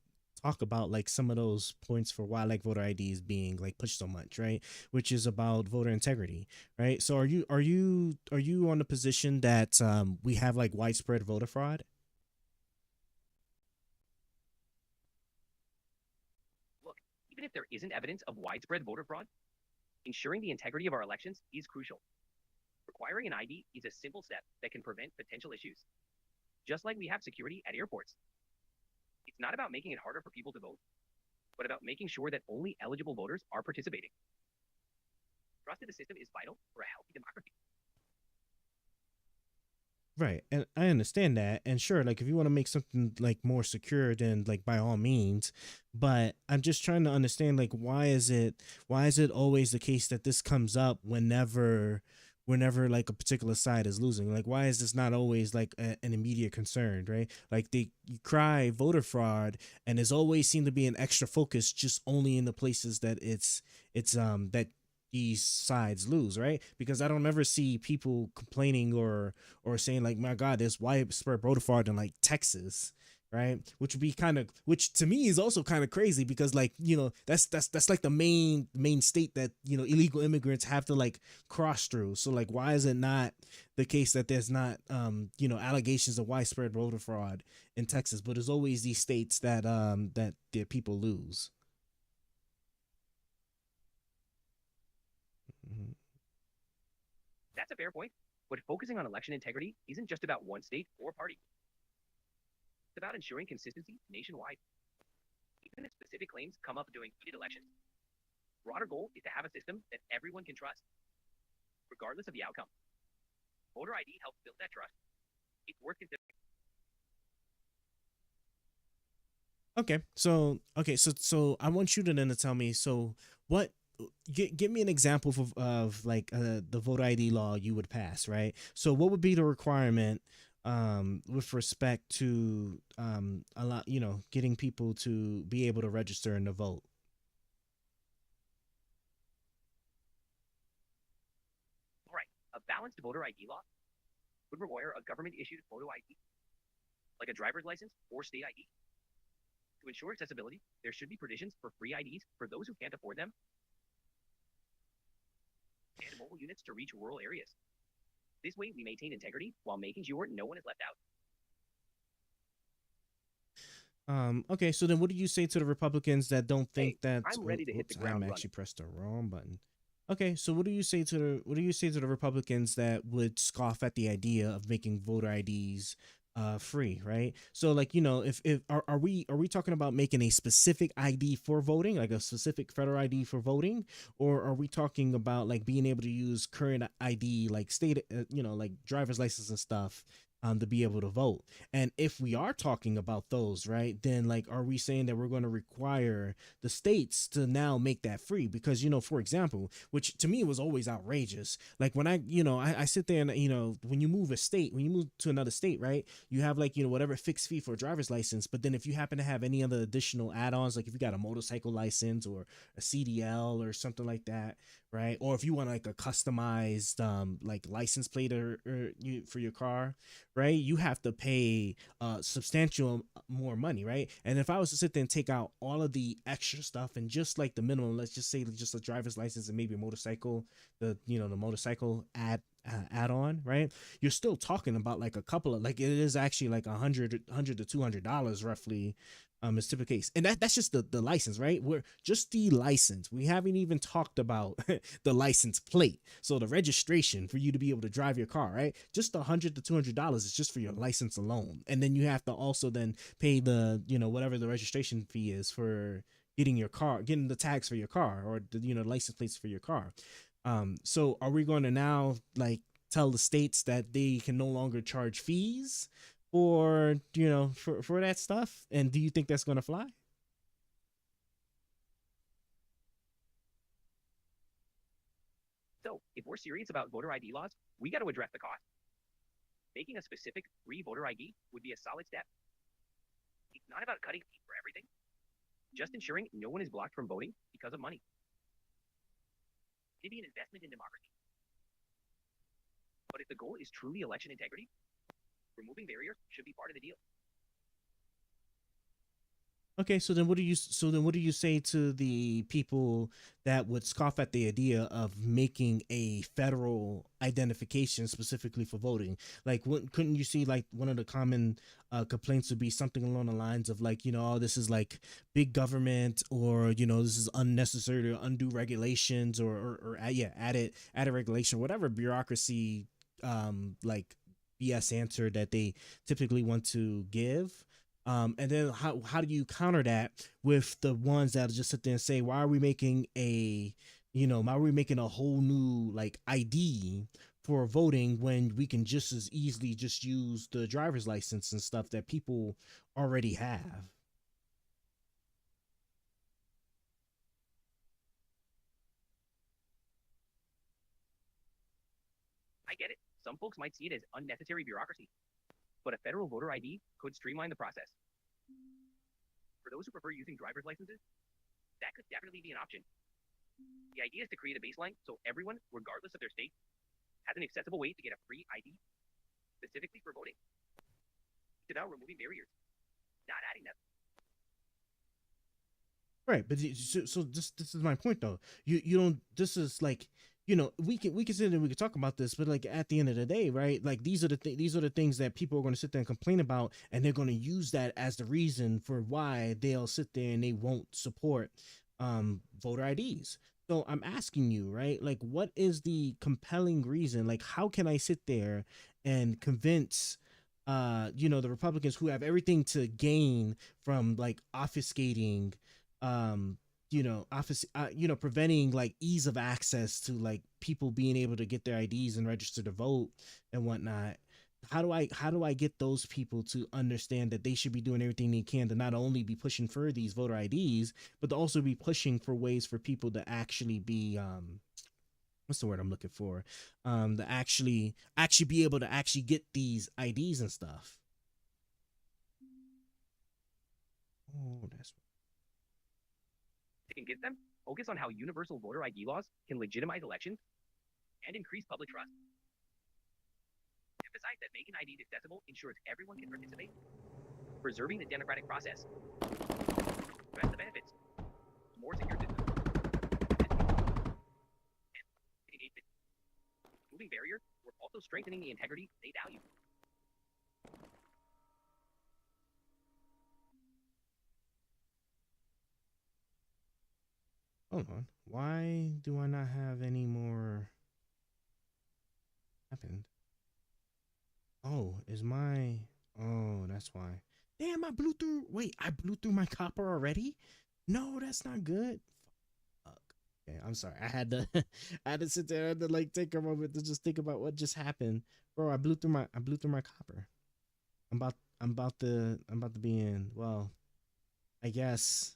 talk about like some of those points for why like voter ID is being like pushed so much, right? Which is about voter integrity, right? So are you on the position that we have like widespread voter fraud? Look, even if there isn't evidence of widespread voter fraud, ensuring the integrity of our elections is crucial. Requiring an ID is a simple step that can prevent potential issues, just like we have security at airports. It's not about making it harder for people to vote, but about making sure that only eligible voters are participating. Trust in the system is vital for a healthy democracy. Right, and I understand that, and sure, like if you want to make something like more secure, then like by all means. But I'm just trying to understand like why is it always the case that this comes up whenever like a particular side is losing? Like why is this not always like an immediate concern, right? Like you cry voter fraud, and there's always seem to be an extra focus just only in the places that it's that these sides lose, right? Because I don't ever see people complaining or saying like, my God, there's widespread voter fraud in like Texas, right? Which would be which to me is also kind of crazy because like that's like the main state that illegal immigrants have to like cross through. So like, why is it not the case that there's not allegations of widespread voter fraud in Texas, but there's always these states that their people lose? Mhm. That's a fair point, but focusing on election integrity isn't just about one state or party. It's about ensuring consistency nationwide, even if specific claims come up during heated elections. Broader goal is to have a system that everyone can trust, regardless of the outcome. Voter ID helps build that trust. It's worth considering. So I want you to then to tell me, so what give me an example of like the voter ID law you would pass, right? So what would be the requirement with respect to a lot, getting people to be able to register and to vote? All right, a balanced voter ID law would require a government-issued photo ID, like a driver's license or state ID. To ensure accessibility, there should be provisions for free IDs for those who can't afford them, and mobile units to reach rural areas. This way, we maintain integrity while making sure no one is left out. Okay, so then what do you say to the Republicans that don't think Hey, that I'm ready to hit the ground I'm running. actually pressed the wrong button. Okay, so what do you say to the Republicans that would scoff at the idea of making voter IDs free, right? So like, if are we talking about making a specific ID for voting, like a specific federal ID for voting, or are we talking about like being able to use current ID like state like driver's license and stuff to be able to vote? And if we are talking about those, right, then like, are we saying that we're going to require the states to now make that free? Because for example, which to me was always outrageous, like when I sit there and when you move to another state, right, you have like whatever fixed fee for a driver's license, but then if you happen to have any other additional add-ons, like if you got a motorcycle license or a CDL or something like that, right, or if you want like a customized like license plate for your car, right, you have to pay substantial more money, right? And if I was to sit there and take out all of the extra stuff and just like the minimum, let's just say just a driver's license and maybe a motorcycle, the motorcycle add-on, right, you're still talking about like a couple of, like, it is actually like $100 to $200 roughly, is typical case. And that's just the license, right? We're just the license. We haven't even talked about the license plate. So the registration for you to be able to drive your car, right? Just $100 to $200 is just for your license alone. And then you have to also then pay the, whatever the registration fee is for getting your car, getting the tags for your car, or the license plates for your car. So are we going to now like tell the states that they can no longer charge fees for for that stuff? And do you think that's going to fly? So, if we're serious about voter ID laws, we got to address the cost. Making a specific free voter ID would be a solid step. It's not about cutting fees for everything, just ensuring no one is blocked from voting because of money. It'd be an investment in democracy. But if the goal is truly election integrity, removing barriers should be part of the deal. Okay, so then what do you say to the people that would scoff at the idea of making a federal identification specifically for voting? Like, couldn't you see like one of the common complaints would be something along the lines of like, oh, this is like big government, or this is unnecessary or undue regulations, or yeah, added regulation, whatever bureaucracy like BS answer that they typically want to give. And then how do you counter that with the ones that just sit there and say, why are we making a whole new like ID for voting when we can just as easily just use the driver's license and stuff that people already have? I get it. Some folks might see it as unnecessary bureaucracy, but a federal voter ID could streamline the process. For those who prefer using driver's licenses, that could definitely be an option. The idea is to create a baseline so everyone, regardless of their state, has an accessible way to get a free ID specifically for voting. It's about removing barriers, not adding them. Right, but so this is my point though. You don't. This is like, we can sit and we can talk about this, but like at the end of the day, right? Like these are the things that people are going to sit there and complain about, and they're going to use that as the reason for why they'll sit there and they won't support voter IDs. So I'm asking you, right? Like, what is the compelling reason? Like, how can I sit there and convince the Republicans, who have everything to gain from like obfuscating preventing like ease of access to like people being able to get their IDs and register to vote and whatnot? How do I get those people to understand that they should be doing everything they can to not only be pushing for these voter IDs, but to also be pushing for ways for people to actually be what's the word I'm looking for? To actually be able to actually get these IDs and stuff. Oh, that's Can get them, focus on how universal voter ID laws can legitimize elections and increase public trust. Emphasize that making IDs accessible ensures everyone can participate, preserving the democratic process. Stress the benefits. More secure systems. Moving barriers, we're also strengthening the integrity they value. Hold on. Why do I not have any more happened? Oh, oh, that's why. Damn, I blew through my copper already? No, that's not good. Fuck. Okay, I'm sorry. I had to sit there and like take a moment to just think about what just happened. Bro, I blew through my copper. I'm about to be in. Well, I guess.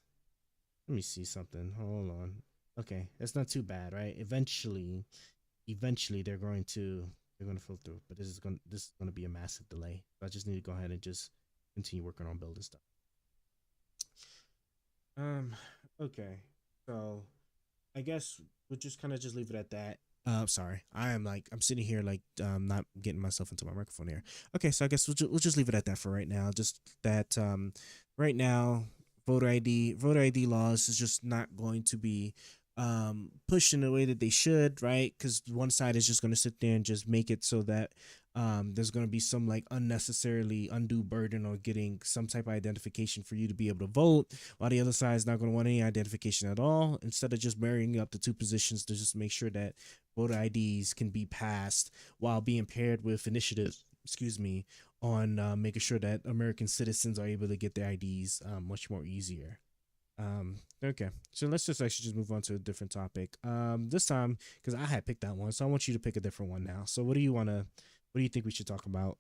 Let me see something. Hold on. Okay, that's not too bad, right? Eventually they're going to fill through, but this is going to be a massive delay. So I just need to go ahead and just continue working on building stuff. Okay. So I guess we'll just kind of just leave it at that. Sorry. I'm sitting here like not getting myself into my microphone here. Okay, so I guess we'll just leave it at that for right now. Just that right now voter ID laws is just not going to be pushed in the way that they should, right? Because one side is just going to sit there and just make it so that there's going to be some like unnecessarily undue burden on getting some type of identification for you to be able to vote, while the other side is not going to want any identification at all. Instead of just marrying up the two positions to just make sure that voter IDs can be passed while being paired with initiatives, on making sure that American citizens are able to get their IDs much more easier. Okay, so let's just actually just move on to a different topic. This time because I had picked that one, so I want you to pick a different one now. So what do you wanna? What do you think we should talk about?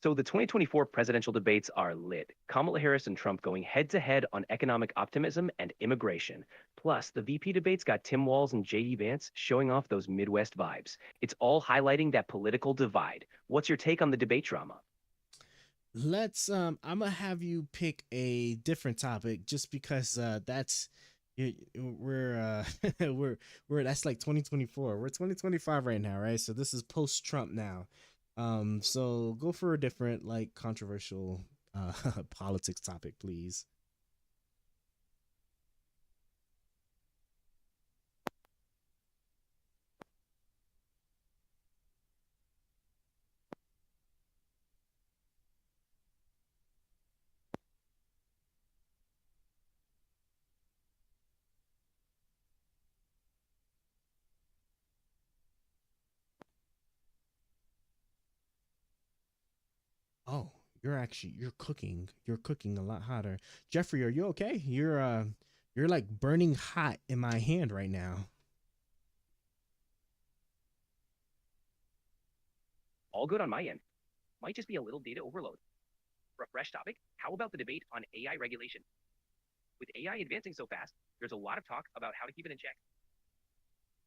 So the 2024 presidential debates are lit. Kamala Harris and Trump going head to head on economic optimism and immigration. Plus, the VP debates got Tim Walz and JD Vance showing off those Midwest vibes. It's all highlighting that political divide. What's your take on the debate drama? Let's I'm gonna have you pick a different topic just because that's we're we're that's like 2024. We're 2025 right now, right? So this is post Trump now. So go for a different like controversial politics topic, please. Oh, you're cooking. You're cooking a lot hotter. Jeffrey, are you okay? You're like burning hot in my hand right now. All good on my end. Might just be a little data overload. For a fresh topic, how about the debate on AI regulation? With AI advancing so fast, there's a lot of talk about how to keep it in check.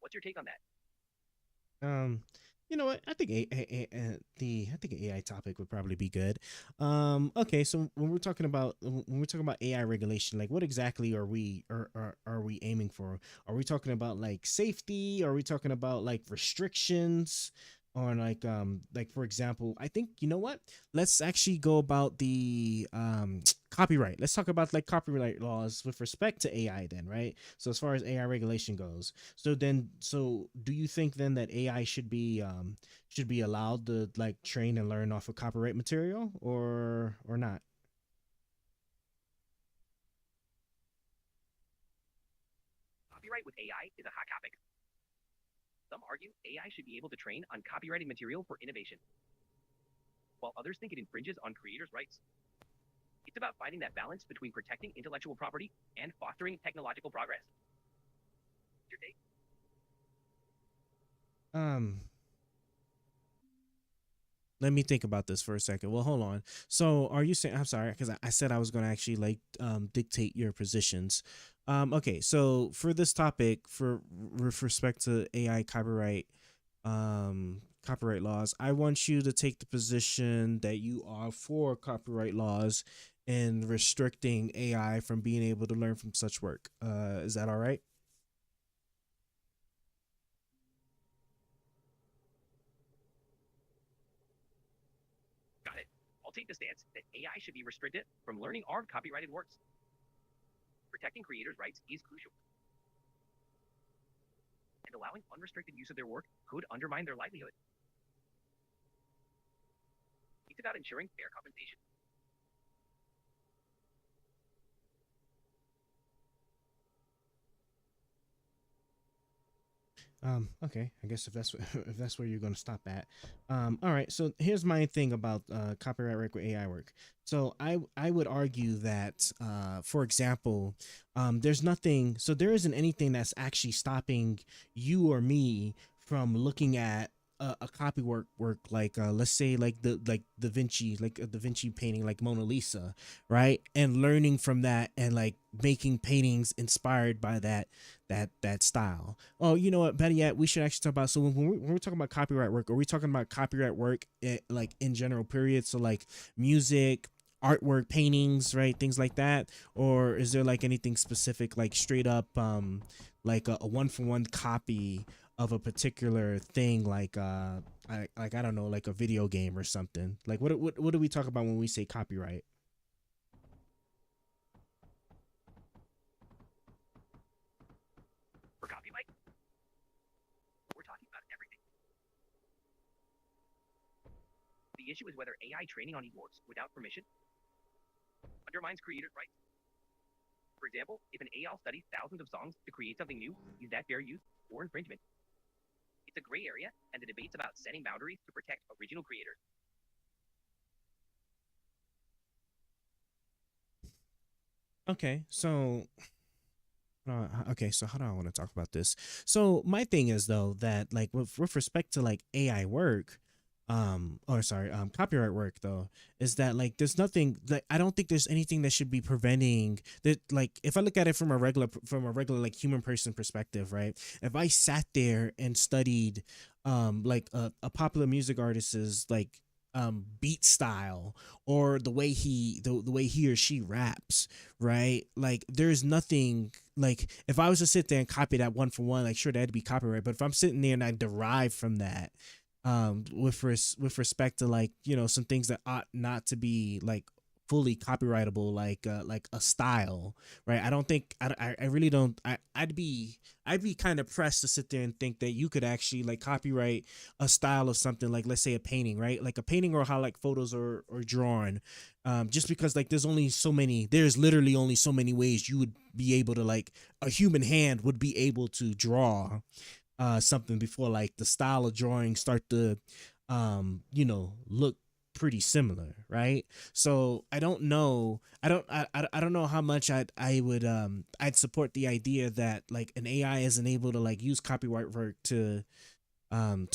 What's your take on that? Um, you know what? I think I think an AI topic would probably be good. Okay, so when we're talking about AI regulation, like what exactly are we aiming for? Are we talking about like safety? Are we talking about like restrictions? Or like for example, I think you know what? Let's actually go about the copyright. Let's talk about like copyright laws with respect to AI then, right? So as far as AI regulation goes, so do you think then that AI should be allowed to like train and learn off of copyright material or not? Copyright with AI is a hot topic. Some argue AI should be able to train on copyrighted material for innovation, while others think it infringes on creators' rights. It's about finding that balance between protecting intellectual property and fostering technological progress. Your take? Um, Let me think about this for a second. Well, hold on. So, are you saying? I'm sorry, because I said I was going to actually like dictate your positions. Okay, so for this topic, for with respect to AI copyright laws, I want you to take the position that you are for copyright laws and restricting AI from being able to learn from such work. Is that all right? Got it. I'll take the stance that AI should be restricted from learning our copyrighted works. Protecting creators' rights is crucial, and allowing unrestricted use of their work could undermine their livelihood. It's about ensuring fair compensation. Okay, I guess if that's if that's where you're gonna stop at. All right. So here's my thing about copyright work with AI work. So I would argue that for example, there's nothing. So there isn't anything that's actually stopping you or me from looking at a copy work like let's say like Da Vinci, like a Da Vinci painting like Mona Lisa, right? And learning from that and like making paintings inspired by that style. Oh, you know what? Better yet, we should actually talk about. So when we're talking about copyright work, are we talking about copyright work like in general? Period. So like music, artwork, paintings, right? Things like that, or is there like anything specific, like straight up, like a one for one copy of a particular thing, like I don't know, like a video game or something. Like what do we talk about when we say copyright? For copyright, we're talking about everything. The issue is whether AI training on eWorks without permission undermines creators' rights. For example, if an AI studies thousands of songs to create something new, is that fair use or infringement? It's a gray area, and the debate's about setting boundaries to protect original creators. Okay, so okay, so how do I want to talk about this? So my thing is though that like with respect to like AI work, or sorry, copyright work though, is that like there's nothing like I don't think there's anything that should be preventing that. Like if I look at it from a regular like human person perspective, right? If I sat there and studied like a popular music artist's like beat style or the way he or she raps, right? Like there's nothing like if I was to sit there and copy that one for one, like sure that'd be copyright. But if I'm sitting there and I derive from that, with respect to like some things that ought not to be like fully copyrightable, like a style, right? I don't think I really don't. I'd be kind of pressed to sit there and think that you could actually like copyright a style of something, like let's say a painting, right? Like a painting or how like photos are drawn, just because like there's literally only so many ways you would be able to like a human hand would be able to draw something before like the style of drawing start to look pretty similar, right? So I don't know, I don't know how much I would I'd support the idea that like an AI isn't able to like use copyright work to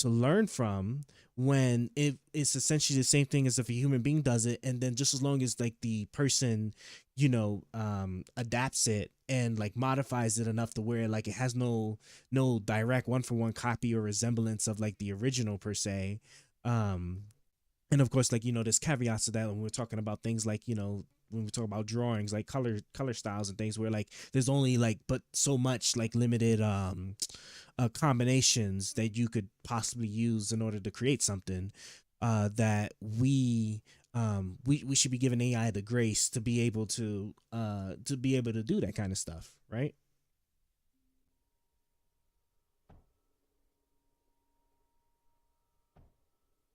learn from, when it's essentially the same thing as if a human being does it, and then just as long as like the person adapts it and like modifies it enough to where like it has no direct one for one copy or resemblance of like the original per se. And of course, like there's caveats to that when we're talking about things like when we talk about drawings, like color styles and things, where like there's only like but so much like limited combinations that you could possibly use in order to create something, that we should be giving AI the grace to be able to do that kind of stuff, right?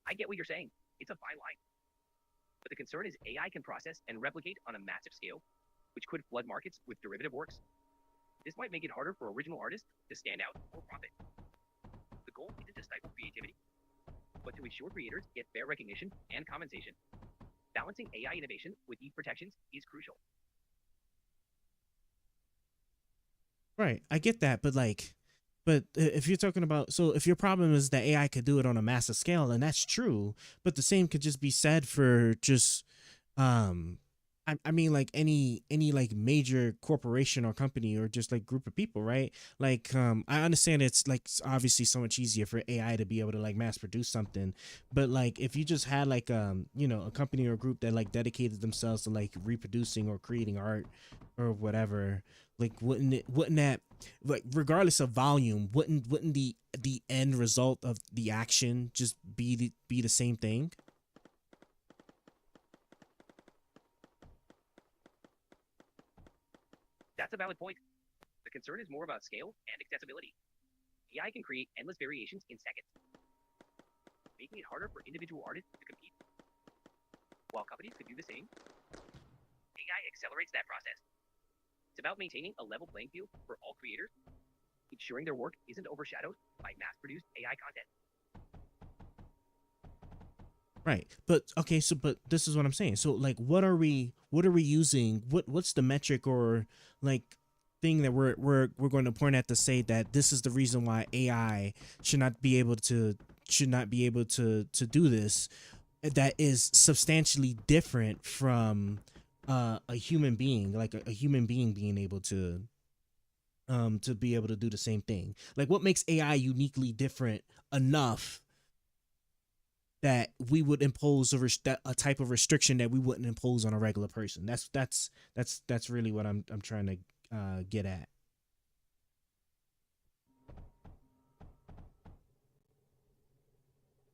I get what you're saying. It's a fine line. But the concern is AI can process and replicate on a massive scale, which could flood markets with derivative works. This might make it harder for original artists to stand out or profit. The goal isn't to stifle creativity, but to ensure creators get fair recognition and compensation. Balancing AI innovation with these protections is crucial. Right, I get that, but like, but if you're talking about, so if your problem is that AI could do it on a massive scale, and that's true, but the same could just be said for just, um, I mean, like any like major corporation or company or just like group of people, right? Like, I understand it's like obviously so much easier for AI to be able to like mass produce something, but like if you just had like a company or a group that like dedicated themselves to like reproducing or creating art or whatever, like wouldn't that, like regardless of volume, wouldn't the end result of the action just be the same thing? That's a valid point. The concern is more about scale and accessibility. AI can create endless variations in seconds, making it harder for individual artists to compete. While companies could do the same, AI accelerates that process. It's about maintaining a level playing field for all creators, ensuring their work isn't overshadowed by mass-produced AI content. Right. But okay, so but this is what I'm saying. So like what are we using? What's the metric or like thing that we're going to point at to say that this is the reason why AI should not be able to do this, that is substantially different from a human being, like a human being being able to be able to do the same thing. Like what makes AI uniquely different enough that we would impose a type of restriction that we wouldn't impose on a regular person. That's really what I'm trying to get at.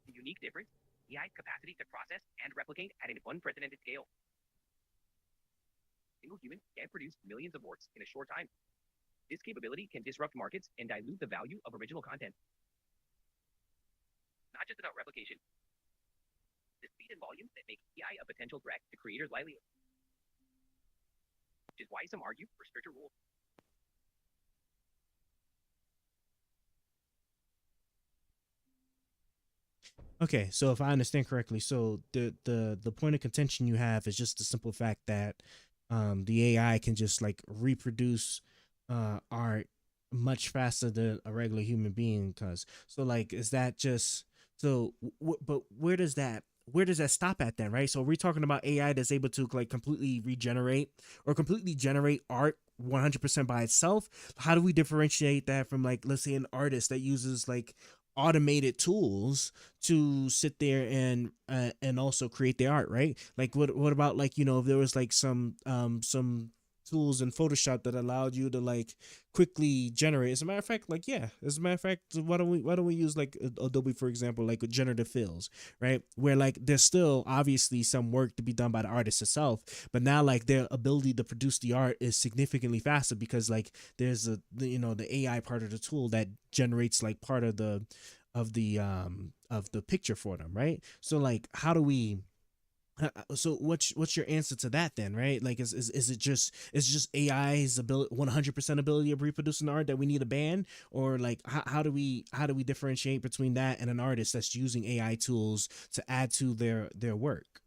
The unique difference: AI's capacity to process and replicate at an unprecedented scale. A single human can produce millions of works in a short time. This capability can disrupt markets and dilute the value of original content. Not just about replication, the speed and volume that make AI a potential threat to creators' livelihoods. is why some argue for stricter rules. Okay, so if I understand correctly, so the point of contention you have is just the simple fact that the AI can just like reproduce art much faster than a regular human being does. So like is that just so but where does that stop at then, right? So we're talking about AI that's able to like completely regenerate or completely generate art 100% by itself. How do we differentiate that from like let's say an artist that uses like automated tools to sit there and also create the art, right? Like what about like if there was like some tools in Photoshop that allowed you to like quickly generate. As a matter of fact, like yeah, as a matter of fact, why don't we use like Adobe for example, like with generative fills, right? Where like there's still obviously some work to be done by the artist itself, but now like their ability to produce the art is significantly faster because like there's the AI part of the tool that generates like part of the picture for them, right? So like how do we so what's your answer to that then, right? Like is it just AI's ability 100% ability of reproducing art that we need a ban, or like how do we differentiate between that and an artist that's using AI tools to add to their work?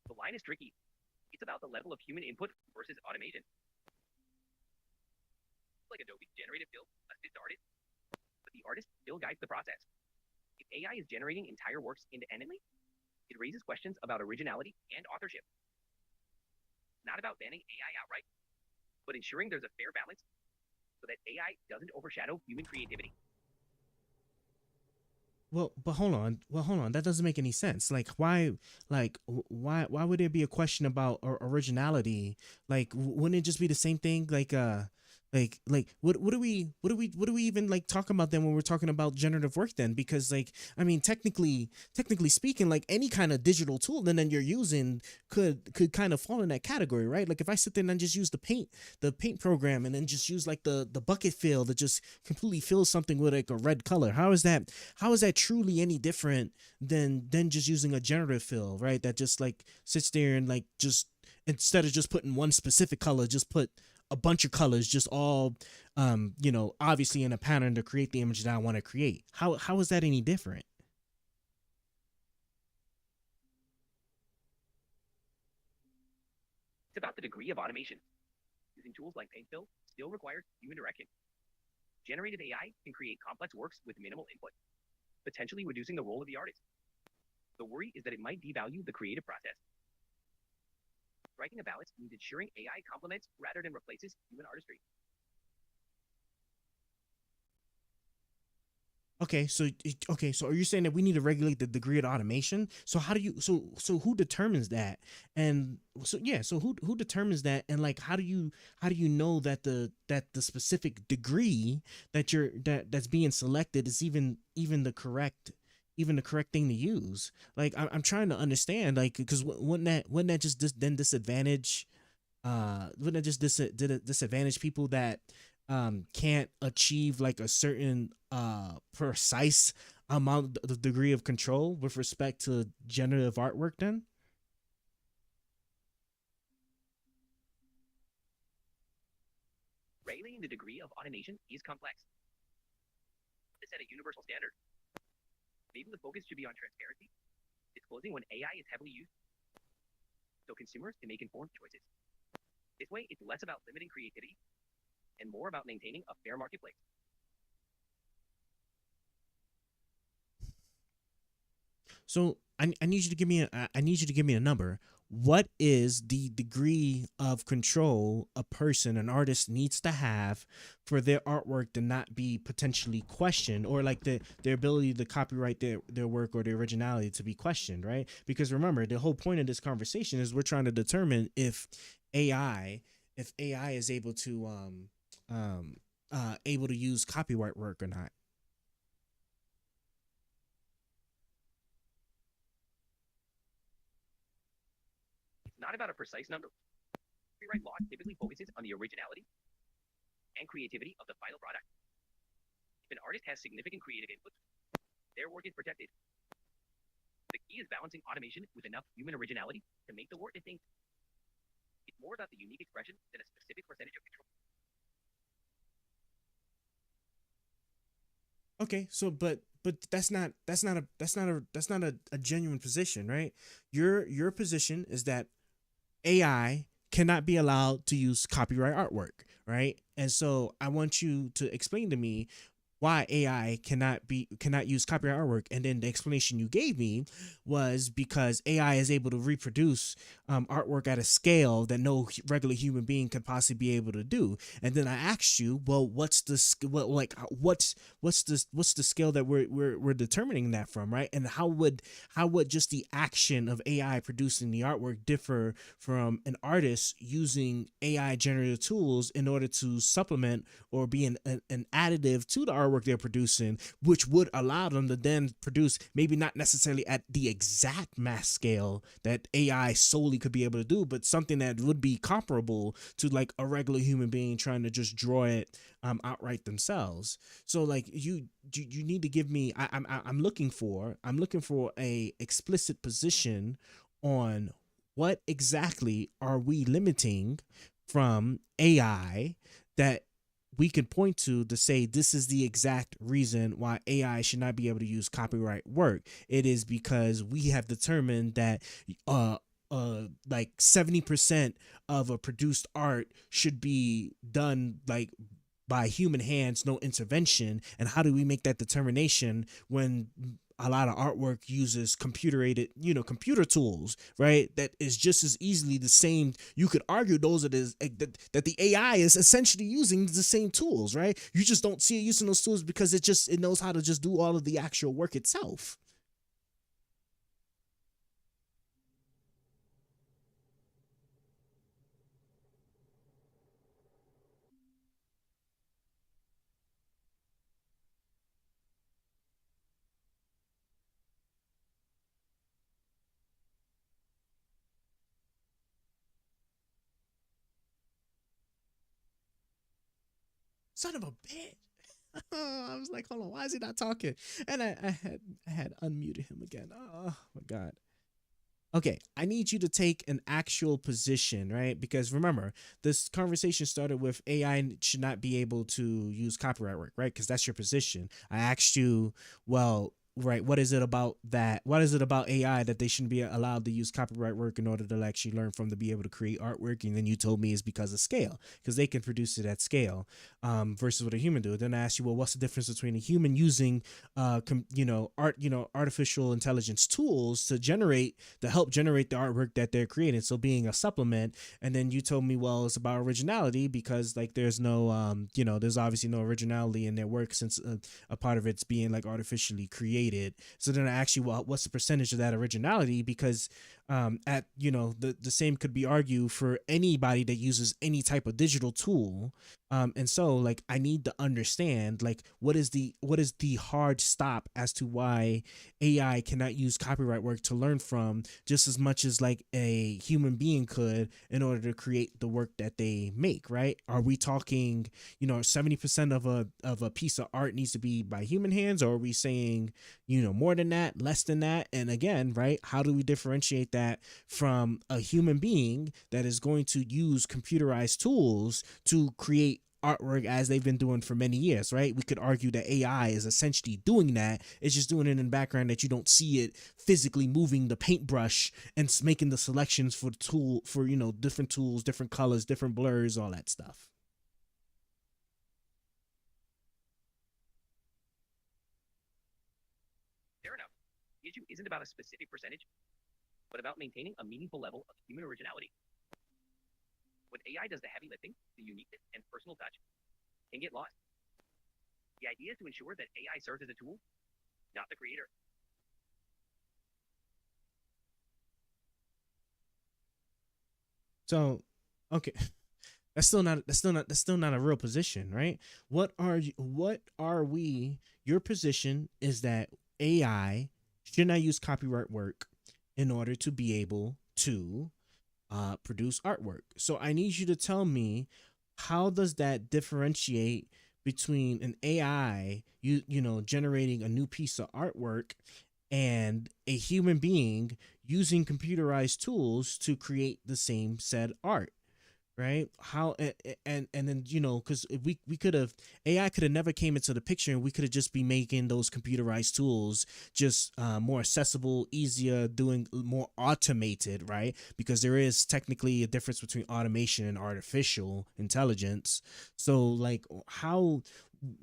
The line is tricky. It's about the level of human input versus automation. Like Adobe generated fill assists artists, but the artist still guides the process. If AI is generating entire works independently, it raises questions about originality and authorship. Not about banning AI outright, but ensuring there's a fair balance so that AI doesn't overshadow human creativity. Well, but hold on. Well, hold on. That doesn't make any sense. Like, why? Like, why would there be a question about originality? Like, wouldn't it just be the same thing? Like, what do we even like talk about then when we're talking about generative work then? Because like, I mean, technically speaking, like any kind of digital tool then you're using could kind of fall in that category, right? Like, if I sit there and just use the paint program and then just use like the bucket fill that just completely fills something with like a red color, how is that truly any different than just using a generative fill, right? That just like sits there and like just instead of just putting one specific color, just put a bunch of colors, just all obviously in a pattern to create the image that I want to create. How is that any different? It's about the degree of automation. Using tools like Paintfill still requires human direction. Generative AI can create complex works with minimal input, potentially reducing the role of the artist. The worry is that it might devalue the creative process. Striking a balance means ensuring AI complements rather than replaces human artistry. Okay, so are you saying that we need to regulate the degree of automation? So how do you so who determines that? And so yeah, so who determines that, and like how do you know that the specific degree that's being selected is even the correct thing to use? Like I'm trying to understand, like, because wouldn't that just then disadvantage wouldn't that just disadvantage people that can't achieve like a certain precise amount the degree of control with respect to generative artwork then? Regulating the degree of automation is complex. To set a universal standard, maybe the focus should be on transparency, disclosing when AI is heavily used, so consumers can make informed choices. This way, it's less about limiting creativity and more about maintaining a fair marketplace. So I need you to give me a number. What is the degree of control a person, an artist, needs to have for their artwork to not be potentially questioned, or like their ability to copyright their work or their originality to be questioned, right? Because remember, the whole point of this conversation is we're trying to determine AI if AI is um able to use copyright work or not. It's not about a precise number. Copyright law typically focuses on the originality and creativity of the final product. If an artist has significant creative input, their work is protected. The key is key is balancing automation with enough human originality to make the work it thinks. It's more about the unique expression than a specific percentage of control. Okay, so but that's not a genuine position, right? Your position is that AI cannot be allowed to use copyright artwork, right? And so I want you to explain to me why AI cannot use copyright artwork. And then the explanation you gave me was because AI is able to reproduce artwork at a scale that no regular human being could possibly be able to do. And then I asked you, well, what's the scale that we're determining that from, right? And how would just the action of AI producing the artwork differ from an artist using AI generative tools in order to supplement or be an additive to the artwork they're producing, which would allow them to then produce maybe not necessarily at the exact mass scale that AI solely could be able to do, but something that would be comparable to like a regular human being trying to just draw it outright themselves. So like you need to give me I'm looking for a explicit position on what exactly are we limiting from AI that we can point to say this is the exact reason why AI should not be able to use copyright work. It is because we have determined that like 70% of a produced art should be done like by human hands, no intervention. And how do we make that determination when a lot of artwork uses computer tools, right? That is just as easily the same. You could argue those are that the AI is essentially using the same tools, right? You just don't see it using those tools because it knows how to just do all of the actual work itself. Son of a bitch. I was like, hold on, why is he not talking? And I had unmuted him again. Oh my god. Okay, I need you to take an actual position, right? Because remember, this conversation started with AI should not be able to use copyright work, right? Because that's your position. I asked you, well, right, what is it about that? What is it about AI that they shouldn't be allowed to use copyright work in order to actually learn from to be able to create artwork? And then you told me it's because of scale, because they can produce it at scale versus what a human do. Then I asked you, well, what's the difference between a human using, artificial intelligence tools to help generate the artwork that they're creating, so being a supplement. And then you told me, well, it's about originality because like there's no there's obviously no originality in their work since a part of it's being like artificially created. So then I asked you, well, what's the percentage of that originality? Because at the same could be argued for anybody that uses any type of digital tool. And so like I need to understand like what is the hard stop as to why AI cannot use copyright work to learn from just as much as like a human being could in order to create the work that they make, right? Are we talking 70% of a piece of art needs to be by human hands, or are we saying more than that, less than that? And again, right, how do we differentiate that from a human being that is going to use computerized tools to create artwork as they've been doing for many years, right? We could argue that AI is essentially doing that. It's just doing it in the background that you don't see it physically moving the paintbrush and making the selections for the tool for different tools, different colors, different blurs, all that stuff. Fair enough. The issue isn't about a specific percentage, but about maintaining a meaningful level of human originality. When AI does the heavy lifting, the uniqueness and personal touch can get lost. The idea is to ensure that AI serves as a tool, not the creator. So, okay. That's still not a real position, right? What are we your position is that AI should not use copyright work in order to be able to produce artwork. So I need you to tell me, how does that differentiate between an AI generating a new piece of artwork and a human being using computerized tools to create the same said art, right? How and then, you know, because we could have, AI could have never came into the picture, and we could have just be making those computerized tools just more accessible, easier, doing more automated, right? Because there is technically a difference between automation and artificial intelligence. So like, how,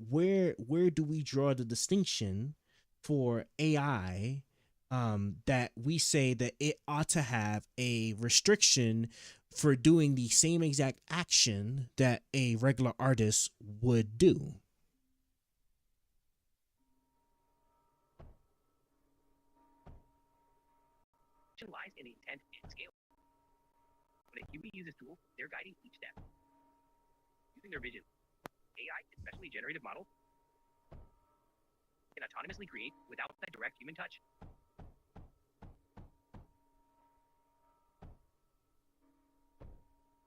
where do we draw the distinction for AI, that we say that it ought to have a restriction for doing the same exact action that a regular artist would do? Lies in the intent and scale. When a human uses tools, they're guiding each step, using their vision. AI, especially generative models, can autonomously create without that direct human touch.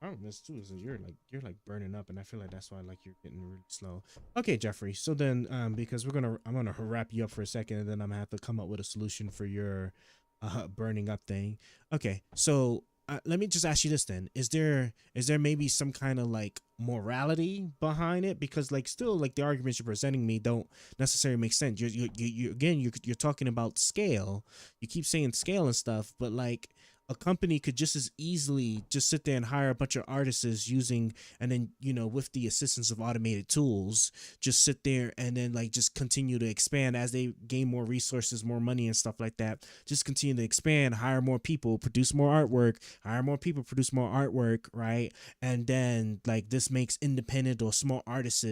Problem is too is that you're like burning up, and I feel like that's why like you're getting really slow. Okay, Jeffrey. So then, because I'm gonna wrap you up for a second, and then I'm gonna have to come up with a solution for your burning up thing. Okay, so let me just ask you this then: is there maybe some kind of like morality behind it? Because like still like the arguments you're presenting me don't necessarily make sense. You again you're talking about scale. You keep saying scale and stuff, but like a company could just as easily just sit there and hire a bunch of artists using, and then, you know, with the assistance of automated tools, just sit there and then like just continue to expand as they gain more resources, more money and stuff like that. Just continue to expand, hire more people, produce more artwork, hire more people, produce more artwork, right? And then like this makes independent or small artists,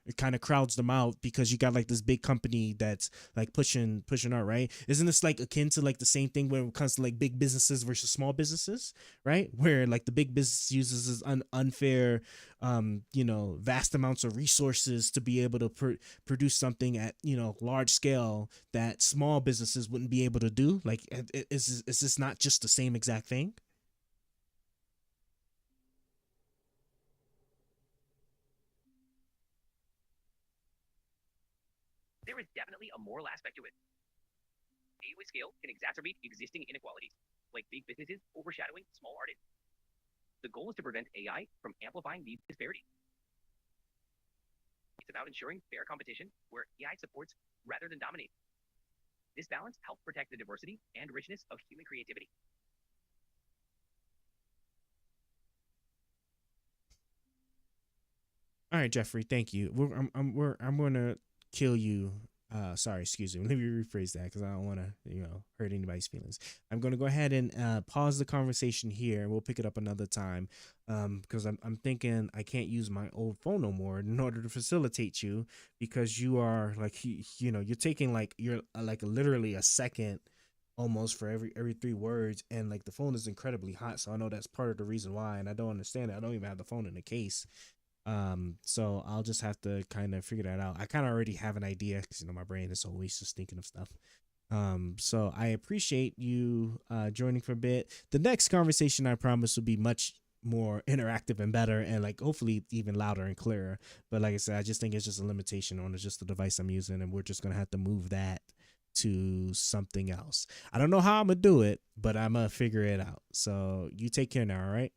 it kind of crowds them out because you got like this big company that's like pushing art, right? Isn't this like akin to like the same thing when it comes to like big businesses versus small businesses, right? Where like the big business uses this unfair, you know, vast amounts of resources to be able to produce something at, you know, large scale that small businesses wouldn't be able to do. Like, is this not just the same exact thing? There is definitely a moral aspect to it. AI with scale can exacerbate existing inequalities, like big businesses overshadowing small artists. The goal is to prevent AI from amplifying these disparities. It's about ensuring fair competition where AI supports rather than dominates. This balance helps protect the diversity and richness of human creativity. All right, Jeffrey, thank you. I'm gonna kill you. Sorry, excuse me. Let me rephrase that because I don't want to, you know, hurt anybody's feelings. I'm gonna go ahead and pause the conversation here, and we'll pick it up another time. Because I'm thinking I can't use my old phone no more in order to facilitate you, because you are like, you know, you're taking like, you're like literally a second almost for every 3 words, and like the phone is incredibly hot, so I know that's part of the reason why, and I don't understand it. I don't even have the phone in the case. So I'll just have to kind of figure that out. I kind of already have an idea because, you know, my brain is always just thinking of stuff. So I appreciate you joining for a bit. The next conversation, I promise, will be much more interactive and better, and like hopefully even louder and clearer. But like I said, I just think it's just a limitation on just the device I'm using, and we're just gonna have to move that to something else. I don't know how I'm gonna do it, but I'm gonna figure it out. So you take care now, all right?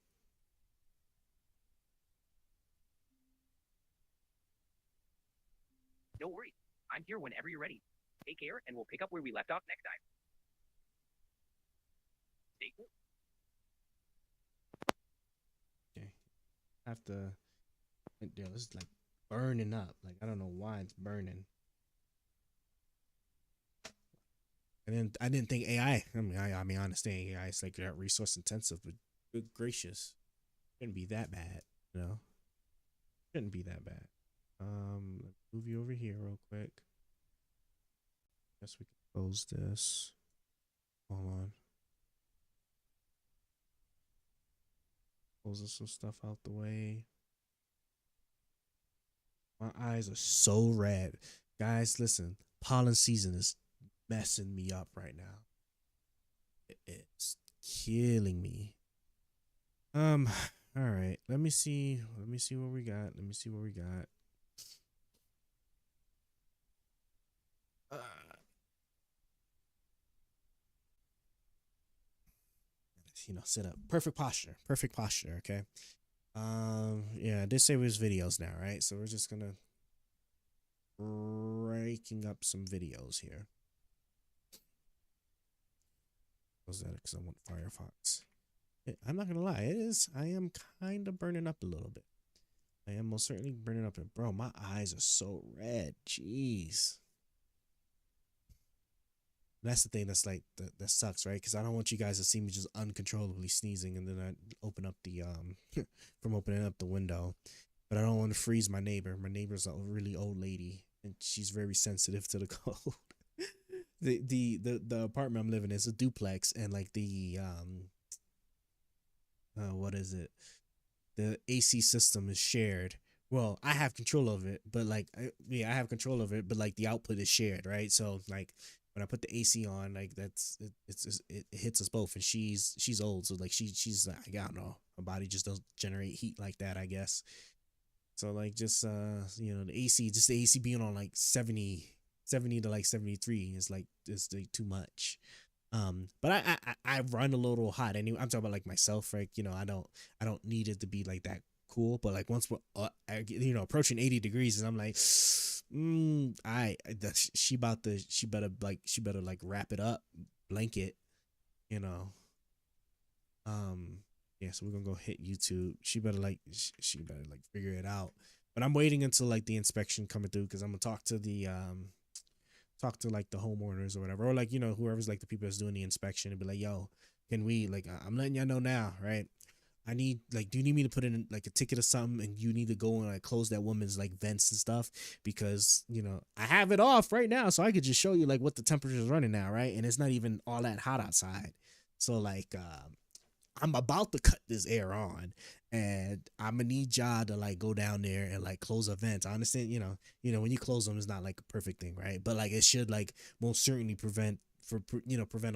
No worries. I'm here whenever you're ready. Take care, and we'll pick up where we left off next time. Stay cool. Okay. I have to. Yeah, this is like burning up. Like I don't know why it's burning. And then I didn't think AI. I mean, I understand AI is like resource intensive, but good gracious, shouldn't be that bad. You know, shouldn't be that bad. Let's move you over here real quick. Guess we can close this. Hold on. Closing some stuff out the way. My eyes are so red. Guys, listen, pollen season is messing me up right now. It's killing me. All right. Let me see. Let me see what we got. Let me see what we got. Uh, sit up. Perfect posture. Okay. Yeah, I did say it was videos now, right? So we're just gonna breaking up some videos here. Was that because I want Firefox? I'm not gonna lie, I am kind of burning up a little bit. I am most certainly burning up, and bro, my eyes are so red. Jeez. That's the thing that's like that sucks, right? Because I don't want you guys to see me just uncontrollably sneezing, and then I open up the from opening up the window. But I don't want to freeze my neighbor. My neighbor's a really old lady, and she's very sensitive to the cold. the apartment I'm living in is a duplex, and like the what is it? The AC system is shared. Well, I have control of it, but like I have control of it, but like the output is shared, right? So like when I put the AC on, like it hits us both, and she's old, so like she's like, I don't know, her body just doesn't generate heat like that, I guess. So like just the AC being on like 70 to like 73 is like too much. But I run a little hot anyway. I'm talking about like myself, right? I don't need it to be like that cool, but like once we're approaching 80 degrees, and I'm like, she better like wrap it up, blanket, yeah. So we're gonna go hit YouTube. She better like figure it out. But I'm waiting until like the inspection coming through, because I'm gonna talk to like the homeowners or whatever, or like whoever's like the people that's doing the inspection, and be like, yo, can we like I'm letting y'all know now, right? I need like, do you need me to put in like a ticket or something, and you need to go and like close that woman's like vents and stuff, because I have it off right now, so I could just show you like what the temperature is running now, right? And it's not even all that hot outside. So like I'm about to cut this air on, and I'm gonna need y'all to like go down there and like close a vent. I understand, when you close them, it's not like a perfect thing, right? But like it should like most certainly prevent a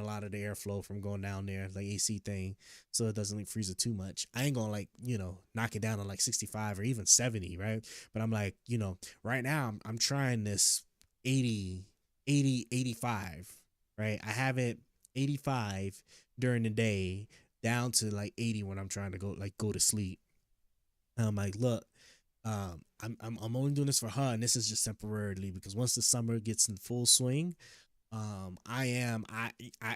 lot of the airflow from going down there, like AC thing, so it doesn't like freeze it too much. I ain't gonna like knock it down to like 65 or even 70, right? But I'm like, right now I'm trying this 80 85, right? I have it 85 during the day, down to like 80 when I'm trying to go to sleep. And I'm like, look, I'm only doing this for her, and this is just temporarily, because once the summer gets in full swing, I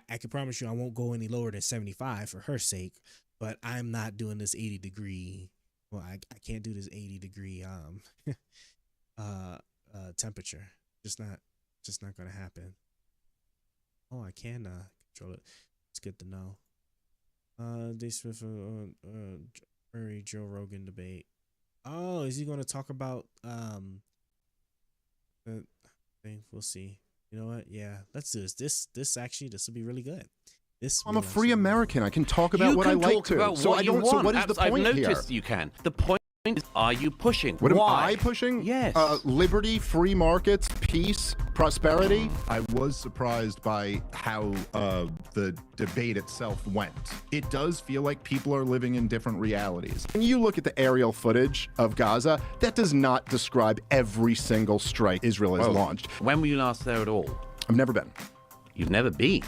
can promise you I won't go any lower than 75 for her sake, but I'm not doing this 80 degree. Well, I can't do this 80 degree temperature. Just not gonna happen. Oh, I can control it. It's good to know. This with Joe Rogan debate. Oh, is he going to talk about the thing? We'll see. You know what? Yeah, let's do this. This will be really good. I'm a free American. I can talk about what I like to. So I don't. So what is the point here? I've noticed you can. The point is, are you pushing? What am I pushing? Yes. Liberty, free markets, peace, prosperity. I was surprised by how the debate itself went. It does feel like people are living in different realities. When you look at the aerial footage of Gaza, that does not describe every single strike Israel has launched. When were you last there at all? I've never been. You've never been?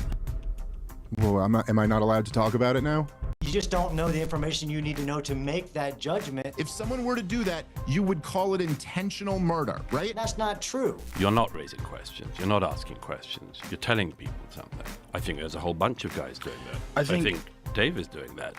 Well, am I not allowed to talk about it now? You just don't know the information you need to know to make that judgment. If someone were to do that, you would call it intentional murder, right? That's not true. You're not raising questions. You're not asking questions. You're telling people something. I think there's a whole bunch of guys doing that. I think Dave is doing that.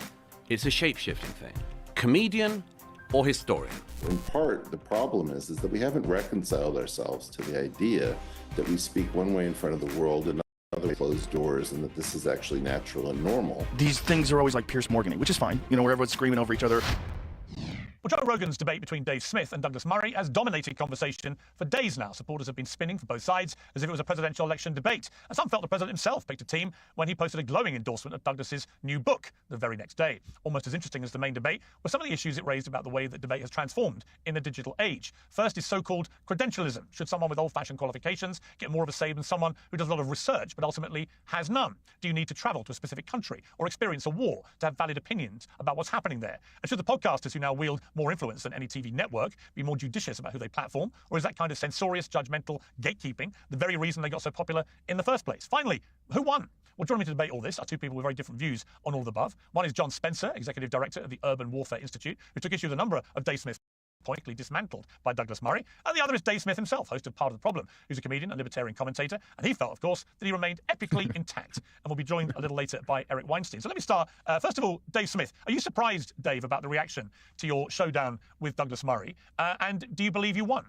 It's a shape-shifting thing. Comedian or historian? In part, the problem is that we haven't reconciled ourselves to the idea that we speak one way in front of the world and other closed doors, and that this is actually natural and normal. These things are always like Pierce Morgan, which is fine, where everyone's screaming over each other. Well, Joe Rogan's debate between Dave Smith and Douglas Murray has dominated conversation for days now. Supporters have been spinning for both sides as if it was a presidential election debate. And some felt the president himself picked a team when he posted a glowing endorsement of Douglas's new book the very next day. Almost as interesting as the main debate were some of the issues it raised about the way that debate has transformed in the digital age. First is so-called credentialism. Should someone with old-fashioned qualifications get more of a say than someone who does a lot of research but ultimately has none? Do you need to travel to a specific country or experience a war to have valid opinions about what's happening there? And should the podcasters who now wield more influence than any TV network, be more judicious about who they platform? Or is that kind of censorious, judgmental gatekeeping the very reason they got so popular in the first place? Finally, who won? Well, joining me to debate all this are two people with very different views on all the above. One is John Spencer, Executive Director of the Urban Warfare Institute, who took issue with a number of Dave Smith's pointedly dismantled by Douglas Murray. And the other is Dave Smith himself, host of Part of the Problem, who's a comedian and libertarian commentator. And he felt, of course, that he remained epically intact and will be joined a little later by Eric Weinstein. So let me start. First of all, Dave Smith, are you surprised, Dave, about the reaction to your showdown with Douglas Murray? And do you believe you won?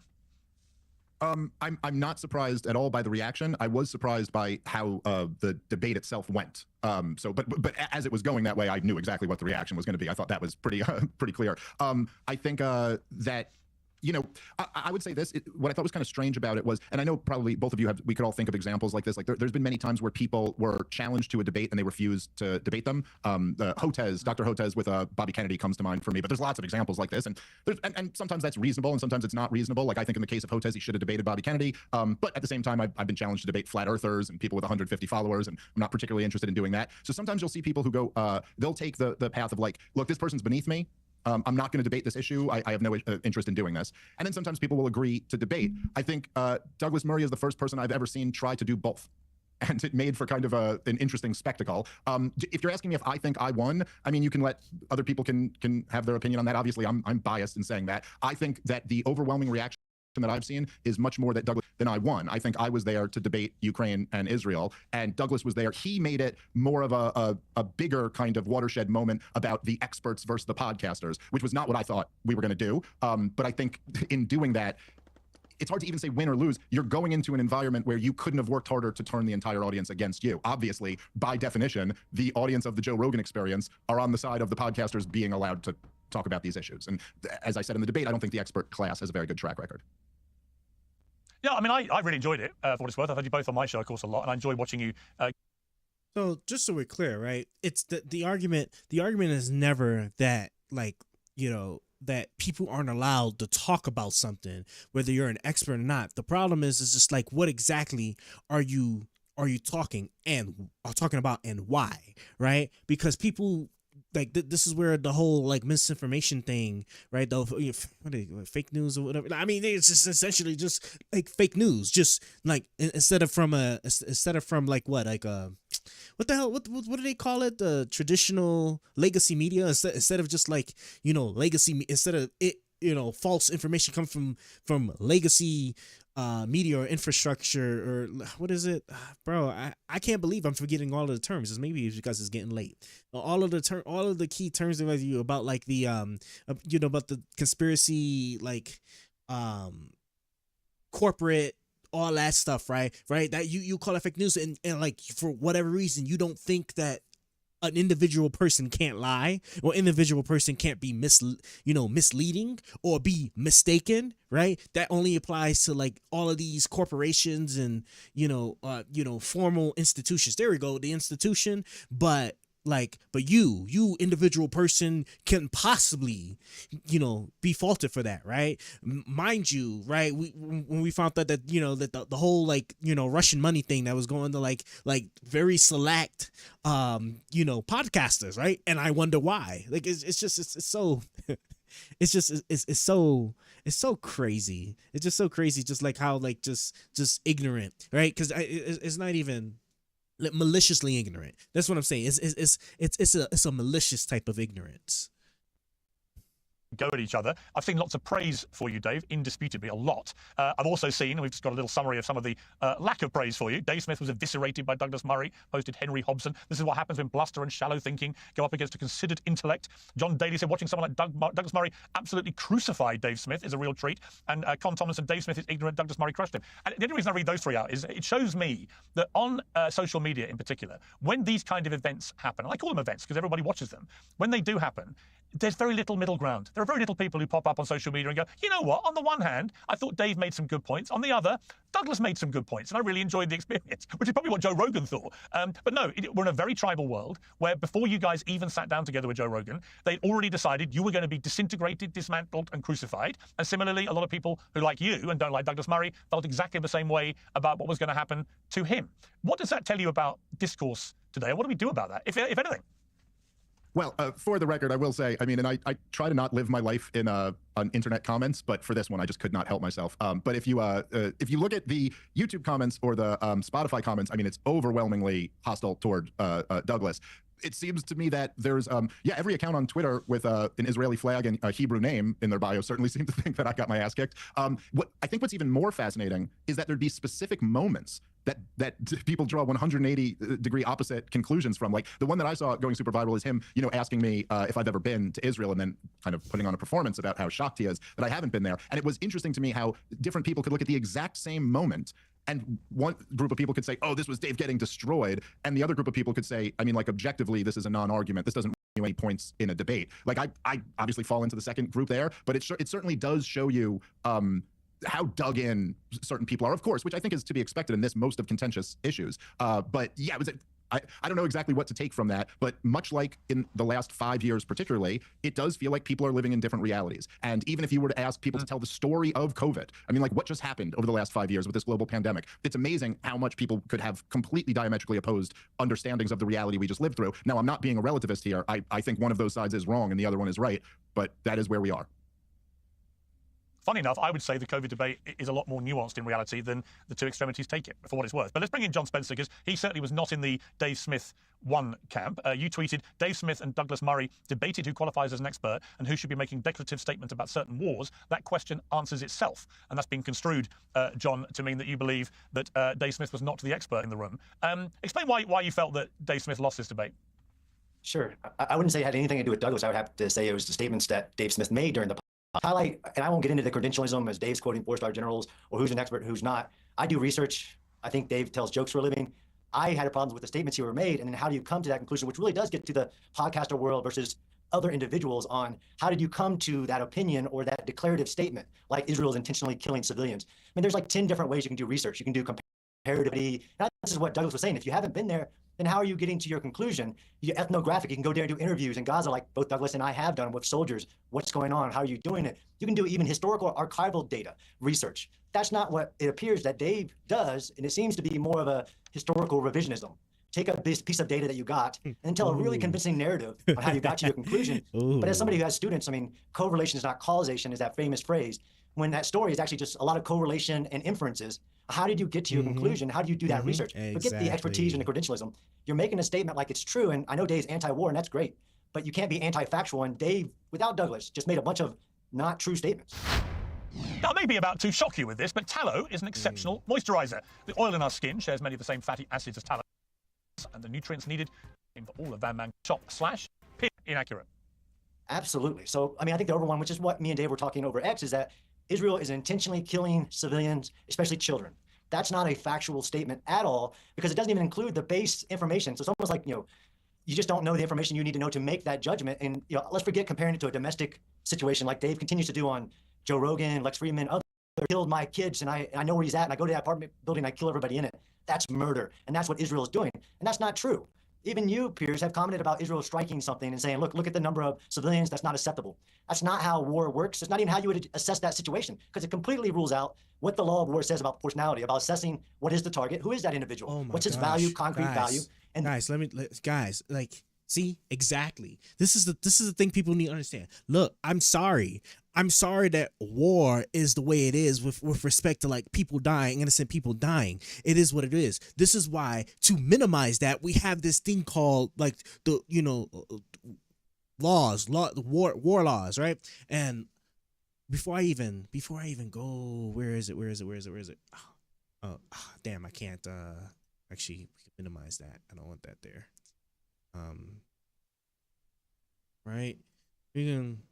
I'm not surprised at all by the reaction. I was surprised by how the debate itself went. But as it was going that way, I knew exactly what the reaction was going to be. I thought that was pretty pretty clear. I think that, you know, I would say this, what I thought was kind of strange about it was, and I know probably both of you we could all think of examples like this. Like there's been many times where people were challenged to a debate and they refused to debate them. Dr. Hotez with Bobby Kennedy comes to mind for me, but there's lots of examples like this. And sometimes that's reasonable and sometimes it's not reasonable. Like I think in the case of Hotez, he should have debated Bobby Kennedy. But at the same time, I've been challenged to debate flat earthers and people with 150 followers, and I'm not particularly interested in doing that. So sometimes you'll see people who go, they'll take the path of like, look, this person's beneath me. I'm not going to debate this issue. I have no interest in doing this. And then sometimes people will agree to debate. I think Douglas Murray is the first person I've ever seen try to do both. And it made for kind of an interesting spectacle. If you're asking me if I think I won, I mean, you can let other people can have their opinion on that. Obviously, I'm biased in saying that. I think that the overwhelming reaction that I've seen is much more that Douglas than I won. I think I was there to debate Ukraine and Israel, and Douglas was there. He made it more of a bigger kind of watershed moment about the experts versus the podcasters, which was not what I thought we were going to do. But I think in doing that, it's hard to even say win or lose. You're going into an environment where you couldn't have worked harder to turn the entire audience against you. Obviously, by definition, the audience of the Joe Rogan Experience are on the side of the podcasters being allowed to talk about these issues. And as I said in the debate, I don't think the expert class has a very good track record. Yeah, I mean, I really enjoyed it, for what it's worth. I've had you both on my show, of course, a lot, and I enjoy watching you. So just so we're clear, right? It's the argument is never that, like, you know, that people aren't allowed to talk about something, whether you're an expert or not. The problem is just like, what exactly are you talking about and why, right? Because people, like, this is where the whole like misinformation thing, right? The fake news or whatever. I mean, it's just essentially just like fake news, just like instead of from like what the hell, what do they call it? The traditional legacy media, instead of just like, you know, legacy, instead of it, you know, false information come from legacy media or infrastructure, or what is it, bro? I can't believe I'm forgetting all of the terms. Maybe it's because it's getting late. All of the key terms about like the you know, about the conspiracy, like corporate, all that stuff, right? That you call it fake news, and like for whatever reason you don't think that an individual person can't lie, or individual person can't be misleading or be mistaken, right? That only applies to like all of these corporations and formal institutions. There we go, the institution, but you individual person can possibly, be faulted for that, right? Mind you, right? When we found out that the whole Russian money thing that was going to like very select podcasters, right? And I wonder why. Like it's so it's so crazy. It's just so crazy, just like how just ignorant, right? Because it's not even maliciously ignorant. That's what I'm saying. It's a malicious type of ignorance. Go at each other. I've seen lots of praise for you, Dave, indisputably, a lot. I've also seen, and we've just got a little summary of some of the lack of praise for you. Dave Smith was eviscerated by Douglas Murray, posted Henry Hobson. This is what happens when bluster and shallow thinking go up against a considered intellect. John Daly said watching someone like Douglas Murray absolutely crucify Dave Smith is a real treat. And Con Tomlinson, Dave Smith is ignorant, Douglas Murray crushed him. And the only reason I read those three out is it shows me that on social media in particular, when these kind of events happen, and I call them events because everybody watches them, when they do happen, there's very little middle ground. There are very little people who pop up on social media and go, you know what, on the one hand, I thought Dave made some good points. On the other, Douglas made some good points, and I really enjoyed the experience, which is probably what Joe Rogan thought. But no, we're in a very tribal world where before you guys even sat down together with Joe Rogan, they'd already decided you were going to be disintegrated, dismantled, and crucified. And similarly, a lot of people who like you and don't like Douglas Murray felt exactly the same way about what was going to happen to him. What does that tell you about discourse today? What do we do about that, if anything? Well, for the record, I will say, I mean, and I try to not live my life in on internet comments, but for this one, I just could not help myself. But if you look at the YouTube comments or the Spotify comments, I mean, it's overwhelmingly hostile toward Douglas. It seems to me that there's every account on Twitter with an Israeli flag and a Hebrew name in their bio certainly seem to think that I got my ass kicked. What's even more fascinating is that there'd be specific moments that people draw 180-degree opposite conclusions from. Like the one that I saw going super viral is him, asking me if I've ever been to Israel and then kind of putting on a performance about how shocked he is that I haven't been there. And it was interesting to me how different people could look at the exact same moment, and one group of people could say, oh, this was Dave getting destroyed. And the other group of people could say, I mean, like objectively, this is a non-argument. This doesn't win you any points in a debate. Like I obviously fall into the second group there, but it certainly does show you how dug in certain people are, of course, which I think is to be expected in this most of contentious issues. But yeah, I don't know exactly what to take from that, but much like in the last 5 years particularly, it does feel like people are living in different realities. And even if you were to ask people to tell the story of COVID, I mean, like what just happened over the last 5 years with this global pandemic, it's amazing how much people could have completely diametrically opposed understandings of the reality we just lived through. Now, I'm not being a relativist here. I think one of those sides is wrong and the other one is right, but that is where we are. Funny enough, I would say the COVID debate is a lot more nuanced in reality than the two extremities take it, for what it's worth. But let's bring in John Spencer, because he certainly was not in the Dave Smith 1 camp. You tweeted, Dave Smith and Douglas Murray debated who qualifies as an expert and who should be making declarative statements about certain wars. That question answers itself. And that's been construed, John, to mean that you believe that Dave Smith was not the expert in the room. Explain why you felt that Dave Smith lost this debate. Sure. I wouldn't say it had anything to do with Douglas. I would have to say it was the statements that Dave Smith made during the highlight, and I won't get into the credentialism as Dave's quoting four-star generals or who's an expert, who's not. I do research. I think Dave tells jokes for a living. I had a problem with the statements he were made, and then how do you come to that conclusion, which really does get to the podcaster world versus other individuals on how did you come to that opinion or that declarative statement, like Israel is intentionally killing civilians. I mean, there's like 10 different ways you can do research. You can do comparativity. This is what Douglas was saying. If you haven't been there, then how are you getting to your conclusion? You ethnographic, you can go there and do interviews in Gaza, like both Douglas and I have done with soldiers. What's going on? How are you doing it? You can do even historical archival data research. That's not what it appears that Dave does, and it seems to be more of a historical revisionism. Take a piece of data that you got and tell a really convincing narrative on how you got to your conclusion. But as somebody who has students, I mean, correlation is not causation is that famous phrase. When that story is actually just a lot of correlation and inferences, how did you get to your conclusion? How do you do that research? Forget the expertise and the credentialism. You're making a statement like it's true, and I know Dave's anti-war, and that's great, but you can't be anti-factual, and Dave, without Douglas, just made a bunch of not true statements. Now, I may be about to shock you with this, but tallow is an exceptional moisturizer. The oil in our skin shares many of the same fatty acids as tallow, and the nutrients needed for all of Van Man shop / inaccurate. Absolutely. So, I mean, I think the overall one, which is what me and Dave were talking over X, is that Israel is intentionally killing civilians, especially children. That's not a factual statement at all, because it doesn't even include the base information. So it's almost like, you just don't know the information you need to know to make that judgment. And, let's forget comparing it to a domestic situation like Dave continues to do on Joe Rogan, Lex Friedman, others. Killed my kids, and I know where he's at, and I go to that apartment building, I kill everybody in it. That's murder, and that's what Israel is doing. And that's not true. Even you, peers, have commented about Israel striking something and saying, look at the number of civilians, that's not acceptable. That's not how war works. It's not even how you would assess that situation, because it completely rules out what the law of war says about proportionality, about assessing what is the target, who is that individual, what's his value, concrete value. And guys, like, see, exactly. This is the thing people need to understand. Look, I'm sorry that war is the way it is with respect to like people dying, innocent people dying. It is what it is. This is why, to minimize that, we have this thing called like the war laws, right? And before I even go, where is it? Oh, damn, I can't actually minimize that. I don't want that there. Right? We can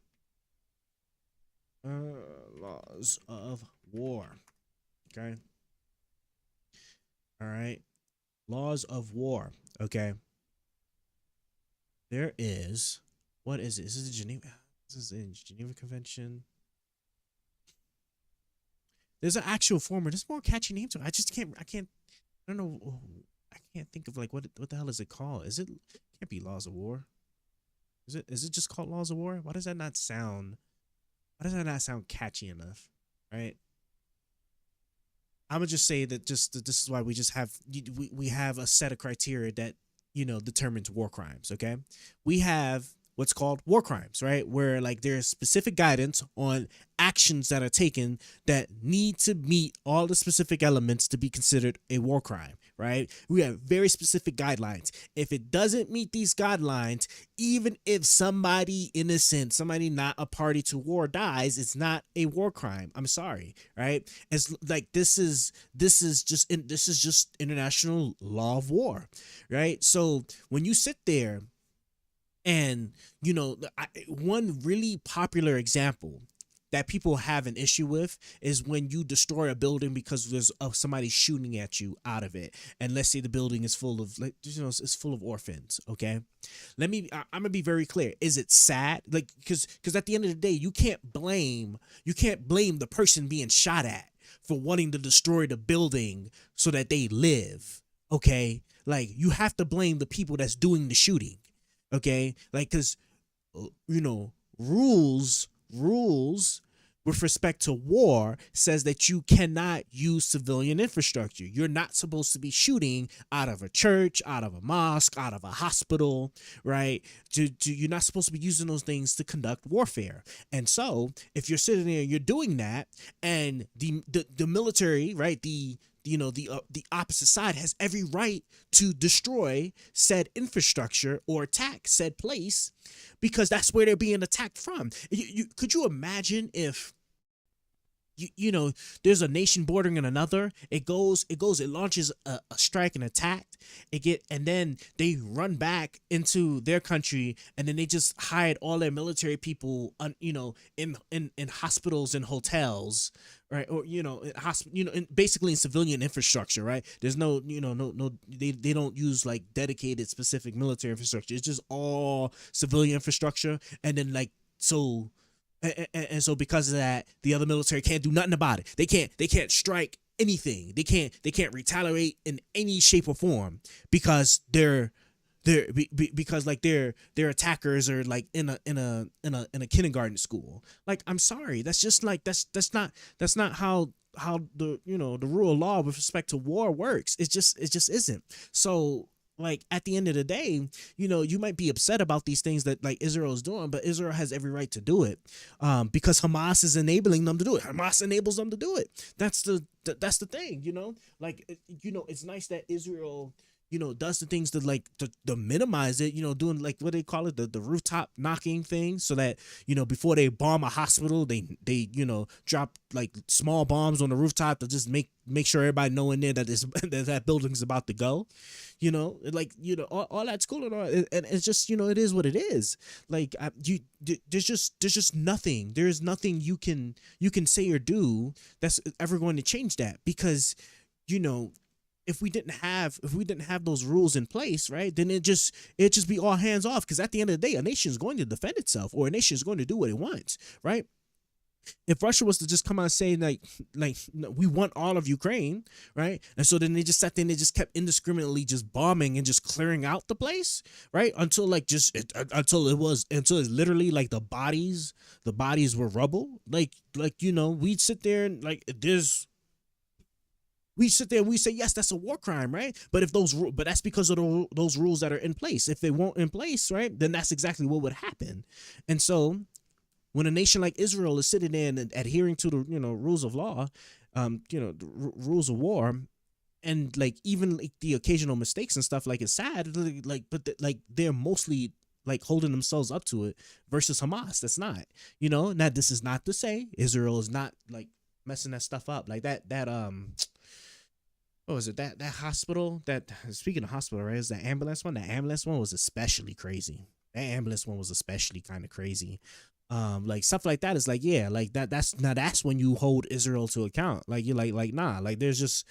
laws of war. Okay. All right. Laws of war. Okay. There is, what is it? Is this Geneva? This is in Geneva Convention. There's an actual form. There's more catchy name to it. I don't know. I can't think of like what the hell is it called? It can't be laws of war. Is it just called laws of war? Why does that not sound catchy enough? Right? I'm gonna just say that this is why we just have we have a set of criteria that determines war crimes. Okay, we have what's called war crimes, right? Where like there's specific guidance on actions that are taken that need to meet all the specific elements to be considered a war crime, right? We have very specific guidelines. If it doesn't meet these guidelines, even if somebody innocent, somebody not a party to war dies, it's not a war crime. I'm sorry, right? It's like this is just international law of war, right? So when you sit there and, one really popular example that people have an issue with is when you destroy a building because there's somebody shooting at you out of it. And let's say the building is full of, it's full of orphans. Okay. I'm going to be very clear. Is it sad? Like, because at the end of the day, you can't blame the person being shot at for wanting to destroy the building so that they live. Okay. Like, you have to blame the people that's doing the shooting. Okay, like, because rules with respect to war says that you cannot use civilian infrastructure. You're not supposed to be shooting out of a church, out of a mosque, out of a hospital, right? You're not supposed to be using those things to conduct warfare. And so if you're sitting there and you're doing that, and the military, right, the opposite side has every right to destroy said infrastructure or attack said place because that's where they're being attacked from. Could you imagine if there's a nation bordering on another, it launches a strike and attack, and then they run back into their country, and then they just hide all their military people in hospitals and hotels, right? Or basically in civilian infrastructure, right? There's no they don't use like dedicated specific military infrastructure. It's just all civilian infrastructure, and then like so. And so because of that, the other military can't do nothing about it. They can't strike anything. They can't retaliate in any shape or form because because their attackers are like in a kindergarten school. Like, I'm sorry, that's just like that's not how the the rule of law with respect to war works. It just isn't. So, like, at the end of the day, you might be upset about these things that like Israel is doing, but Israel has every right to do it, because Hamas is enabling them to do it. Hamas enables them to do it. That's the thing, like, it's nice that Israel, does the things to like to minimize it, doing like what they call it, the rooftop knocking thing, so that, before they bomb a hospital, they drop like small bombs on the rooftop to just make sure everybody know in there that that building's about to go, all that's cool and all, and it's just, it is what it is. Like, there's just nothing. There's nothing you can say or do that's ever going to change that, because if we didn't have those rules in place, right, then it'd just be all hands off, because at the end of the day, a nation is going to defend itself, or a nation is going to do what it wants, right? If Russia was to just come out and say like no, we want all of Ukraine, right, and so then they just sat there and they just kept indiscriminately just bombing and just clearing out the place, right, until it's literally like the bodies were rubble, like we'd sit there and like we sit there and we say, yes, that's a war crime, right? But but that's because of those rules that are in place. If they weren't in place, right, then that's exactly what would happen. And so when a nation like Israel is sitting there and adhering to the rules of law, the rules of war, and like even like the occasional mistakes and stuff, like, it's sad, like, but they're mostly like holding themselves up to it, versus Hamas. That's not, now this is not to say Israel is not like messing that stuff up, like that what was it, that hospital, that, speaking of hospital, right, is the ambulance one. The ambulance one was especially crazy. That ambulance one was especially kind of crazy. Like, stuff like that is like, yeah, like that's when you hold Israel to account. Like, you're like nah, like there's just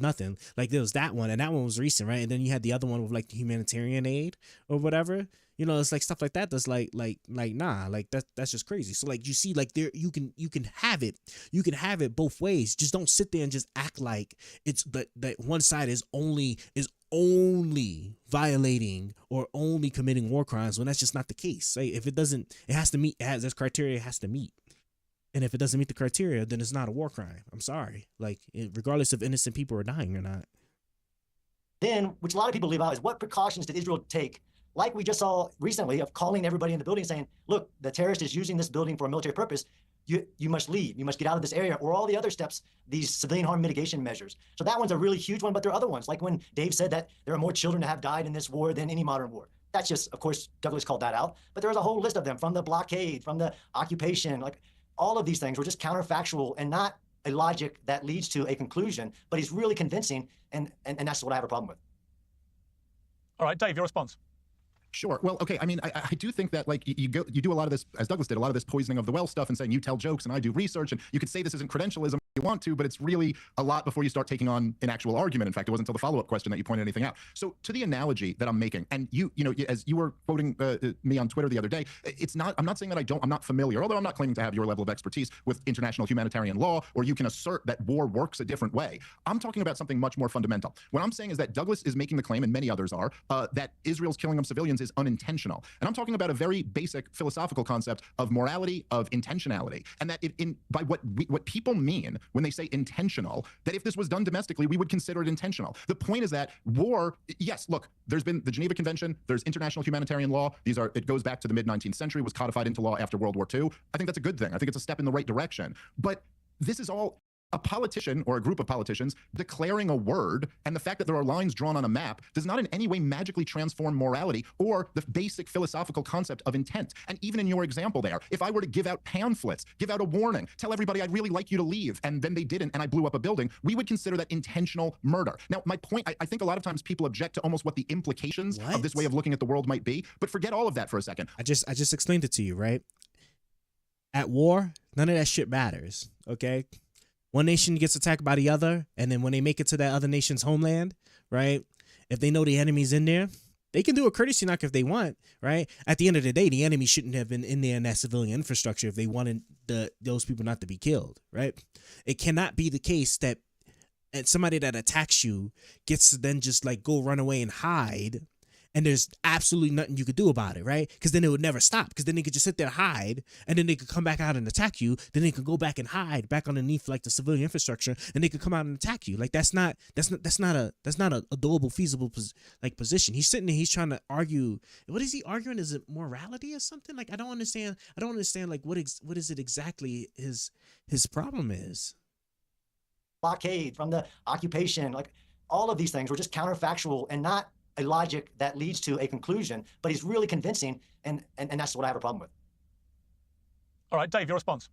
nothing. Like, there was that one, and that one was recent, right? And then you had the other one with like the humanitarian aid or whatever. It's like stuff like that that's like nah, like that's just crazy. So like, you see, like, there you can have it both ways. Just don't sit there and just act like it's that one side is only violating or only committing war crimes, when that's just not the case. Right? If it doesn't, it has to meet, this criteria it has to meet. And if it doesn't meet the criteria, then it's not a war crime. I'm sorry. Like, regardless if innocent people are dying or not. Then, which a lot of people leave out, is what precautions did Israel take, like we just saw recently, of calling everybody in the building saying, look, the terrorist is using this building for a military purpose. You must leave. You must get out of this area, or all the other steps, these civilian harm mitigation measures. So that one's a really huge one, but there are other ones, like when Dave said that there are more children that have died in this war than any modern war. That's just, of course, Douglas called that out, but there's a whole list of them, from the blockade, from the occupation, like all of these things were just counterfactual and not a logic that leads to a conclusion, but he's really convincing, and that's what I have a problem with. All right, Dave, your response. Sure. Well, okay. I mean, I do think that, like, you do a lot of this, as Douglas did, a lot of this poisoning of the well stuff and saying you tell jokes and I do research, and you could say this isn't credentialism if you want to, but it's really a lot before you start taking on an actual argument. In fact, it wasn't until the follow-up question that you pointed anything out. So to the analogy that I'm making, and you know, as you were quoting me on Twitter the other day, it's not, I'm not saying that I'm not familiar, although I'm not claiming to have your level of expertise with international humanitarian law, or you can assert that war works a different way. I'm talking about something much more fundamental. What I'm saying is that Douglas is making the claim, and many others are, that Israel's killing of civilians is unintentional. And I'm talking about a very basic philosophical concept of morality, of intentionality, and that by what people mean when they say intentional, that if this was done domestically, we would consider it intentional. The point is that war, yes, look, there's been the Geneva Convention, there's international humanitarian law. It goes back to the mid-19th century, was codified into law after World War II. I think that's a good thing. I think it's a step in the right direction. But this is all a politician or a group of politicians declaring a word, and the fact that there are lines drawn on a map does not in any way magically transform morality or the basic philosophical concept of intent. And even in your example there, if I were to give out pamphlets, give out a warning, tell everybody I'd really like you to leave, and then they didn't, and I blew up a building, we would consider that intentional murder. Now, my point, I think a lot of times people object to almost what the implications of this way of looking at the world might be, but forget all of that for a second. I just explained it to you, right? At war, none of that shit matters, okay? One nation gets attacked by the other, and then when they make it to that other nation's homeland, right, if they know the enemy's in there, they can do a courtesy knock if they want, right? At the end of the day, the enemy shouldn't have been in there in that civilian infrastructure if they wanted those people not to be killed, right? It cannot be the case that somebody that attacks you gets to then just like go run away and hide, and there's absolutely nothing you could do about it, right? Because then it would never stop. Because then they could just sit there, hide, and then they could come back out and attack you. Then they could go back and hide back underneath like the civilian infrastructure, and they could come out and attack you. Like that's not a doable, feasible position. He's sitting there, he's trying to argue. What is he arguing? Is it morality or something? Like I don't understand. Like what is it exactly his problem is? Blockade, from the occupation, like all of these things were just counterfactual and not a logic that leads to a conclusion, but he's really convincing, and that's what I have a problem with. All right, Dave, your response.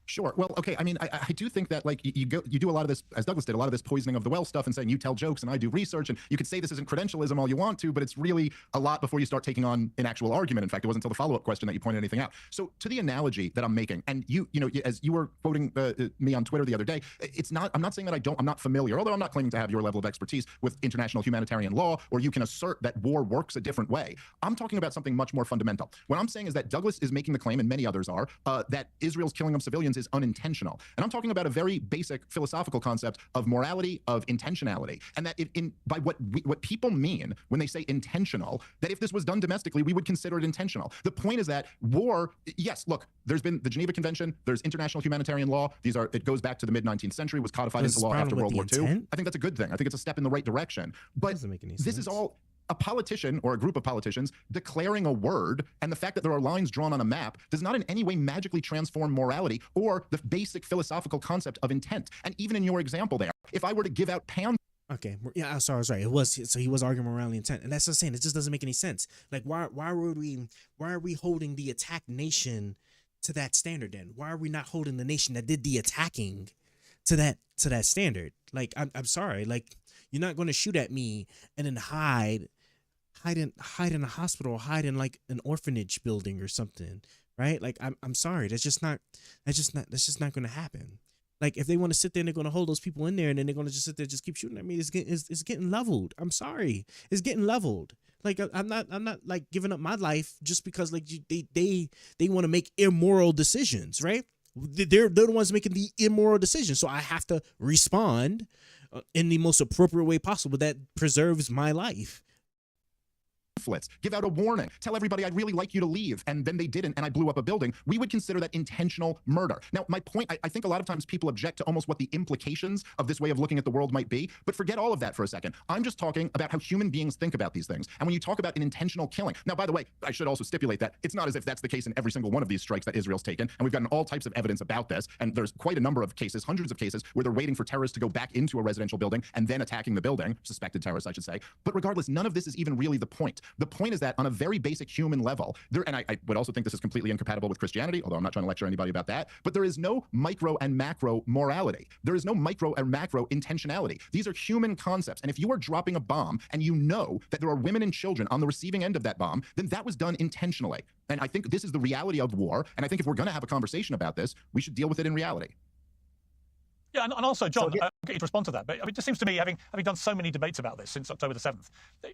Sure. Well, okay. I mean, I do think that, like, you do a lot of this, as Douglas did, a lot of this poisoning of the well stuff and saying you tell jokes and I do research, and you could say this isn't credentialism all you want to, but it's really a lot before you start taking on an actual argument. In fact, it wasn't until the follow-up question that you pointed anything out. So to the analogy that I'm making, and you know, as you were quoting me on Twitter the other day, it's not, I'm not saying that I'm not familiar, although I'm not claiming to have your level of expertise with international humanitarian law, or you can assert that war works a different way. I'm talking about something much more fundamental. What I'm saying is that Douglas is making the claim, and many others are, that Israel's killing of civilians is unintentional. And I'm talking about a very basic philosophical concept of morality, of intentionality, and that by what people mean when they say intentional, that if this was done domestically, we would consider it intentional. The point is that war, yes, look, there's been the Geneva Convention, there's international humanitarian law. It goes back to the mid-19th century, was codified into law after World War II. I think that's a good thing. I think it's a step in the right direction. But this is all a politician or a group of politicians declaring a word, and the fact that there are lines drawn on a map does not in any way magically transform morality or the basic philosophical concept of intent. And even in your example there, if I were to give out Okay, yeah, I was sorry. He was arguing morality intent, and that's what I'm saying. It just doesn't make any sense. Like, why are we holding the attacked nation to that standard then? Why are we not holding the nation that did the attacking to that standard? Like, I'm sorry. Like, you're not going to shoot at me and then hide in a hospital, hide in like an orphanage building or something, right? Like, I'm sorry. That's just not going to happen. Like, if they want to sit there and they're going to hold those people in there and then they're going to just sit there, just keep shooting at me, it's getting leveled. I'm sorry. It's getting leveled. Like, I'm not like giving up my life just because like they want to make immoral decisions, right? They're the ones making the immoral decision. So I have to respond in the most appropriate way possible that preserves my life. pamphlets, give out a warning, tell everybody I'd really like you to leave, and then they didn't, and I blew up a building, we would consider that intentional murder. Now, my point, I think a lot of times people object to almost what the implications of this way of looking at the world might be, but forget all of that for a second. I'm just talking about how human beings think about these things. And when you talk about an intentional killing, now, by the way, I should also stipulate that it's not as if that's the case in every single one of these strikes that Israel's taken, and we've gotten all types of evidence about this, and there's quite a number of cases, hundreds of cases, where they're waiting for terrorists to go back into a residential building and then attacking the building, suspected terrorists, I should say. But regardless, none of this is even really the point. The point is that on a very basic human level, and I would also think this is completely incompatible with Christianity, although I'm not trying to lecture anybody about that, but there is no micro and macro morality. There is no micro and macro intentionality. These are human concepts. And if you are dropping a bomb and you know that there are women and children on the receiving end of that bomb, then that was done intentionally. And I think this is the reality of war. And I think if we're going to have a conversation about this, we should deal with it in reality. Yeah, and also, John, I'll get you to respond to that. But I mean, it just seems to me, having done so many debates about this since October the 7th,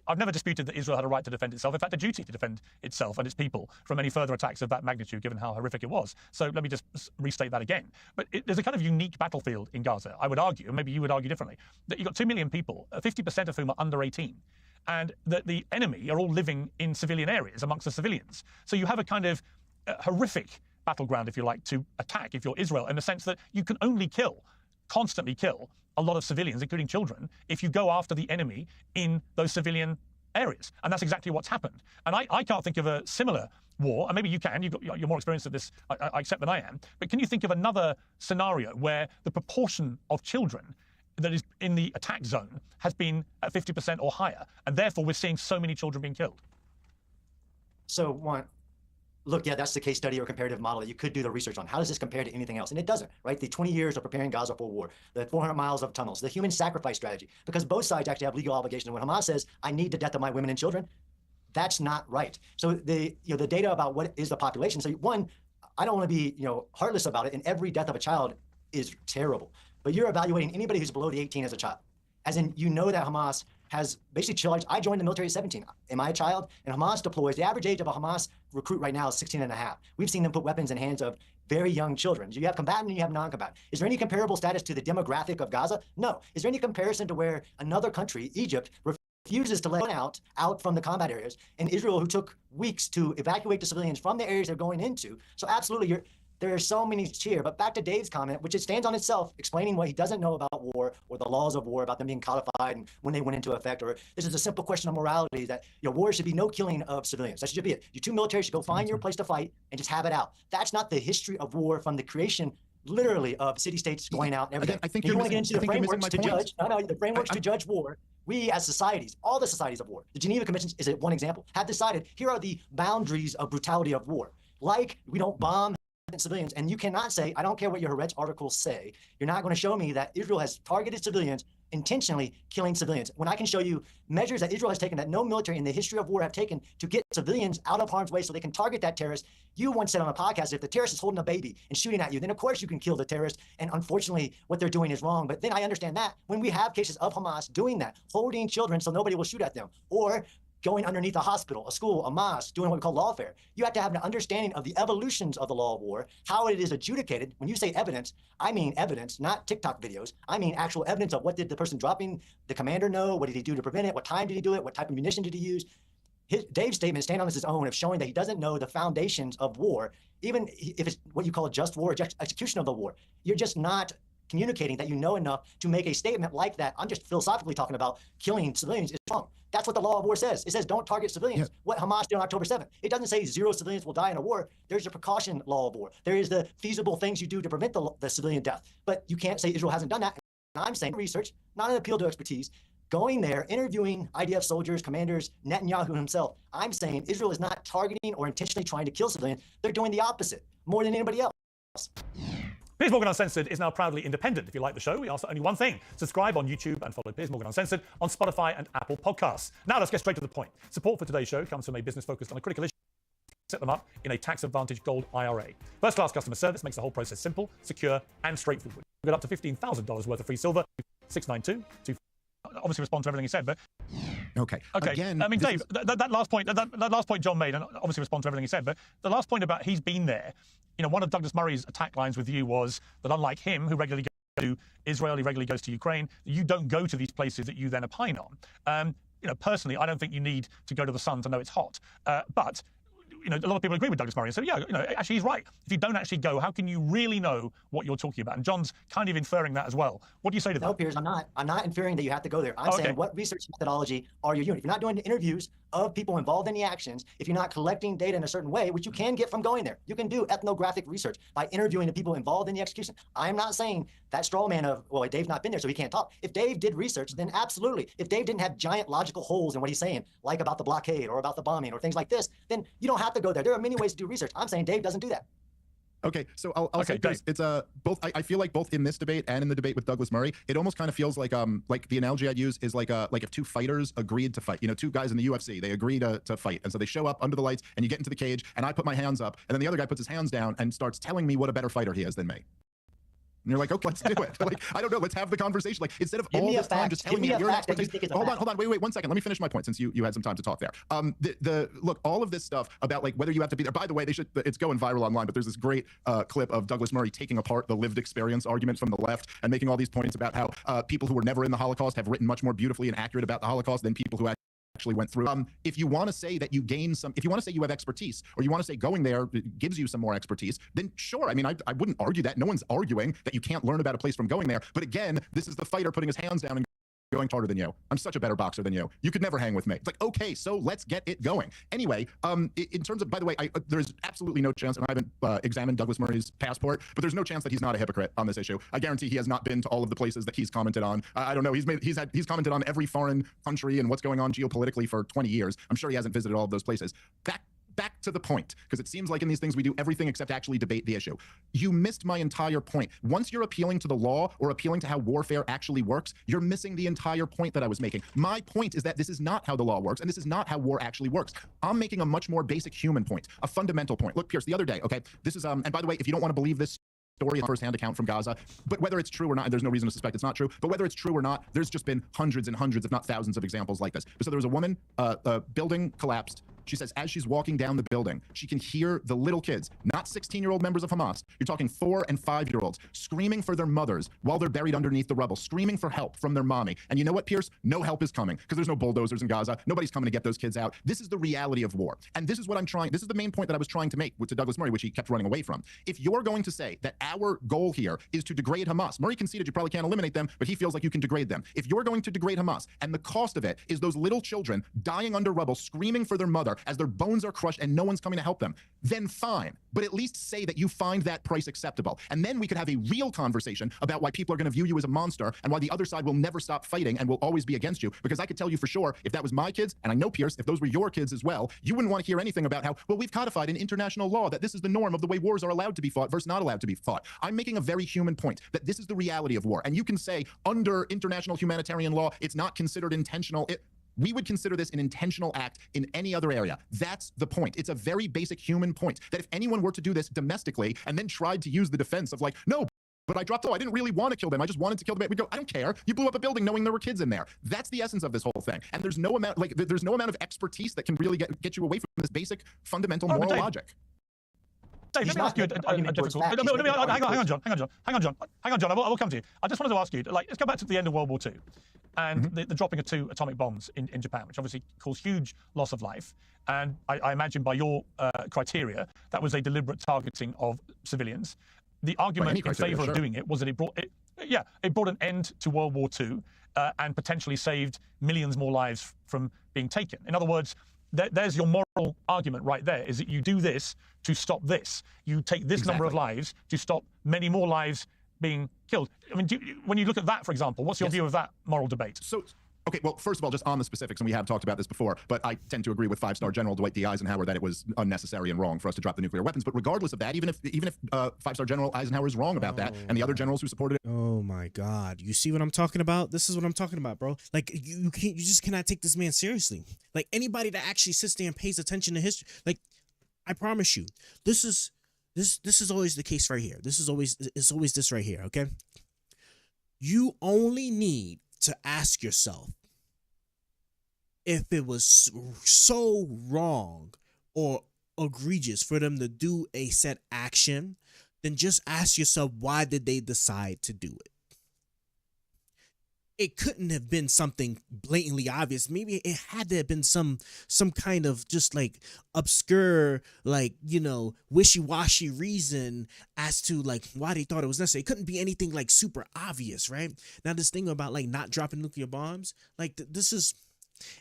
I've never disputed that Israel had a right to defend itself, in fact, a duty to defend itself and its people from any further attacks of that magnitude, given how horrific it was. So let me just restate that again. But there's a kind of unique battlefield in Gaza, I would argue, and maybe you would argue differently, that you've got 2 million people, 50% of whom are under 18. And that the enemy are all living in civilian areas amongst the civilians. So you have a kind of horrific battleground, if you like, to attack if you're Israel, in the sense that you can only constantly kill a lot of civilians, including children, if you go after the enemy in those civilian areas. And that's exactly what's happened. And I can't think of a similar war, and maybe you can, you're more experienced at this, I accept, than I am, but can you think of another scenario where the proportion of children that is in the attack zone has been at 50% or higher, and therefore we're seeing so many children being killed? So look, yeah, that's the case study or comparative model that you could do the research on. How does this compare to anything else? And it doesn't, right? The 20 years of preparing Gaza for war, the 400 miles of tunnels, the human sacrifice strategy, because both sides actually have legal obligations. When Hamas says, I need the death of my women and children, that's not right. So the data about what is the population. So one, I don't want to be heartless about it, and every death of a child is terrible. But you're evaluating anybody who's below the 18 as a child. As in, that Hamas has basically children. I joined the military at 17. Am I a child? And Hamas deploys. The average age of a Hamas recruit right now is 16 and a half. We've seen them put weapons in hands of very young children. You have combatant and you have non-combatant. Is there any comparable status to the demographic of Gaza? No. Is there any comparison to where another country, Egypt, refuses to let out from the combat areas, and Israel, who took weeks to evacuate the civilians from the areas they're going into? So absolutely, there are so many here. But back to Dave's comment, which it stands on itself, explaining what he doesn't know about war or the laws of war, about them being codified and when they went into effect. Or this is a simple question of morality, that war should be no killing of civilians. That should be it. You two military should go find your place to fight and just have it out. That's not the history of war from the creation, literally, of city-states going out and everything. I think you want to missing, get into the frameworks to point. judge. No, the frameworks to judge war. We as societies, all the societies of war, the Geneva Conventions is one example, have decided here are the boundaries of brutality of war. Like, we don't bomb civilians, and you cannot say, I don't care what your Haaretz articles say, you're not going to show me that Israel has targeted civilians, intentionally killing civilians, when I can show you measures that Israel has taken that no military in the history of war have taken to get civilians out of harm's way so they can target that terrorist. You once said on a podcast, if the terrorist is holding a baby and shooting at you, then of course you can kill the terrorist, and unfortunately what they're doing is wrong. But then I understand that when we have cases of Hamas doing that, holding children so nobody will shoot at them, or going underneath a hospital, a school, a mosque, doing what we call lawfare. You have to have an understanding of the evolutions of the law of war, how it is adjudicated. When you say evidence, I mean evidence, not TikTok videos. I mean actual evidence of what did the person dropping the commander know, what did he do to prevent it, what time did he do it, what type of munition did he use. Dave's statement stand on his own of showing that he doesn't know the foundations of war, even if it's what you call a just war, execution of the war. You're just not communicating that you know enough to make a statement like that. I'm just philosophically talking about killing civilians is wrong. That's what the law of war says. It says don't target civilians. Yeah. What Hamas did on October 7th. It doesn't say 0 civilians will die in a war. There's a precaution law of war. There is the feasible things you do to prevent the civilian death. But you can't say Israel hasn't done that. And I'm saying research, not an appeal to expertise, going there, interviewing IDF soldiers, commanders, Netanyahu himself. I'm saying Israel is not targeting or intentionally trying to kill civilians. They're doing the opposite more than anybody else. Piers Morgan Uncensored is now proudly independent. If you like the show, we ask only one thing. Subscribe on YouTube and follow Piers Morgan Uncensored on Spotify and Apple Podcasts. Now let's get straight to the point. Support for today's show comes from a business focused on a critical issue. Set them up in a tax-advantaged gold IRA. First-class customer service makes the whole process simple, secure, and straightforward. Get up to $15,000 worth of free silver. 692. Obviously respond to everything he said, but okay. Again, I mean, Dave, that last point John made, and obviously respond to everything he said, but the last point about he's been there. One of Douglas Murray's attack lines with you was that unlike him, who regularly goes to Israel, he regularly goes to Ukraine, you don't go to these places that you then opine on. personally, I don't think you need to go to the sun to know it's hot. But a lot of people agree with Douglas Murray. So yeah, actually he's right. If you don't actually go, how can you really know what you're talking about? And John's kind of inferring that as well. What do you say to that? No, Piers, I'm not inferring that you have to go there. I'm saying, what research methodology are you using? If you're not doing interviews of people involved in the actions, if you're not collecting data in a certain way, which you can get from going there, you can do ethnographic research by interviewing the people involved in the execution. I'm not saying that straw man of, well, Dave's not been there, so he can't talk. If Dave did research, then absolutely. If Dave didn't have giant logical holes in what he's saying, like about the blockade or about the bombing or things like this, then you don't have to go there. There are many ways to do research. I'm saying Dave doesn't do that. Okay, so I'll say this. It's both. I feel like both in this debate and in the debate with Douglas Murray, it almost kind of feels like the analogy I'd use is like if two fighters agreed to fight. Two guys in the UFC, they agree to fight, and so they show up under the lights, and you get into the cage, and I put my hands up, and then the other guy puts his hands down and starts telling me what a better fighter he is than me. And you're like, okay, let's do it. Like, I don't know, let's have the conversation. Like, instead of all this time just telling me you're an expert. Hold on, wait one second. Let me finish my point since you had some time to talk there. Look, all of this stuff about like whether you have to be there. By the way, it's going viral online, but there's this great clip of Douglas Murray taking apart the lived experience argument from the left and making all these points about how people who were never in the Holocaust have written much more beautifully and accurate about the Holocaust than people who actually went through. If you want to say that you gain some, if you want to say you have expertise, or you want to say going there gives you some more expertise, then sure. I mean, I wouldn't argue that. No one's arguing that you can't learn about a place from going there. But again, this is the fighter putting his hands down and going harder than you. I'm such a better boxer than you. You could never hang with me. It's like, okay, so let's get it going. Anyway, in terms of, by the way, there's absolutely no chance, and I haven't examined Douglas Murray's passport, but there's no chance that he's not a hypocrite on this issue. I guarantee he has not been to all of the places that he's commented on. I don't know. He's commented on every foreign country and what's going on geopolitically for 20 years. I'm sure he hasn't visited all of those places. Back to the point, because it seems like in these things we do everything except actually debate the issue. You missed my entire point. Once you're appealing to the law or appealing to how warfare actually works, you're missing the entire point that I was making. My point is that this is not how the law works, and this is not how war actually works. I'm making a much more basic human point, a fundamental point. Look, Pierce, the other day, okay, this is, and by the way, if you don't want to believe this story on first-hand account from Gaza, but whether it's true or not, there's no reason to suspect it's not true, but whether it's true or not, there's just been hundreds and hundreds, if not thousands of examples like this. So there was a woman, a building collapsed. She says as she's walking down the building, she can hear the little kids, not 16-year-old members of Hamas. You're talking 4- and 5-year-olds screaming for their mothers while they're buried underneath the rubble, screaming for help from their mommy. And you know what, Pierce? No help is coming because there's no bulldozers in Gaza. Nobody's coming to get those kids out. This is the reality of war. And this is what this is the main point that I was trying to make to Douglas Murray, which he kept running away from. If you're going to say that our goal here is to degrade Hamas, Murray conceded you probably can't eliminate them, but he feels like you can degrade them. If you're going to degrade Hamas and the cost of it is those little children dying under rubble, screaming for their mother as their bones are crushed and no one's coming to help them, then fine. But at least say that you find that price acceptable. And then we could have a real conversation about why people are going to view you as a monster and why the other side will never stop fighting and will always be against you. Because I could tell you for sure, if that was my kids, and I know, Pierce, if those were your kids as well, you wouldn't want to hear anything about how, well, we've codified in international law that this is the norm of the way wars are allowed to be fought versus not allowed to be fought. I'm making a very human point that this is the reality of war. And you can say under international humanitarian law, it's not considered intentional. We would consider this an intentional act in any other area. That's the point. It's a very basic human point that if anyone were to do this domestically and then tried to use the defense of like, no, but I dropped, I didn't really want to kill them. I just wanted to kill them. We go, I don't care. You blew up a building knowing there were kids in there. That's the essence of this whole thing. And there's no amount, there's no amount of expertise that can really get you away from this basic fundamental moral logic. Dave, let me ask you a difficult. Hang on, John. I will come to you. I just wanted to ask you, let's go back to the end of World War II and the dropping of 2 atomic bombs in Japan, which obviously caused huge loss of life. And I imagine by your criteria, that was a deliberate targeting of civilians. The argument in favor of doing it was that it brought an end to World War II and potentially saved millions more lives from being taken. In other words, there's your moral argument right there, is that you do this to stop this. You take this number of lives to stop many more lives being killed. I mean, when you look at that, for example, what's your view of that moral debate? So, okay, well, first of all, just on the specifics, and we have talked about this before, but I tend to agree with 5-star General Dwight D. Eisenhower that it was unnecessary and wrong for us to drop the nuclear weapons. But regardless of that, even if 5-star General Eisenhower is wrong about that, and the other generals who supported it. Oh my God! You see what I'm talking about? This is what I'm talking about, bro. Like you just cannot take this man seriously. Like anybody that actually sits there and pays attention to history, like I promise you, this is always the case right here. It's always this right here. Okay, you only need to ask yourself if it was so wrong or egregious for them to do a set action, then just ask yourself, why did they decide to do it? it couldn't have been something blatantly obvious. Maybe it had to have been some kind of just like obscure, like, you know, wishy-washy reason as to like why they thought it was necessary. It couldn't be anything like super obvious, right? Now this thing about like not dropping nuclear bombs, like this is,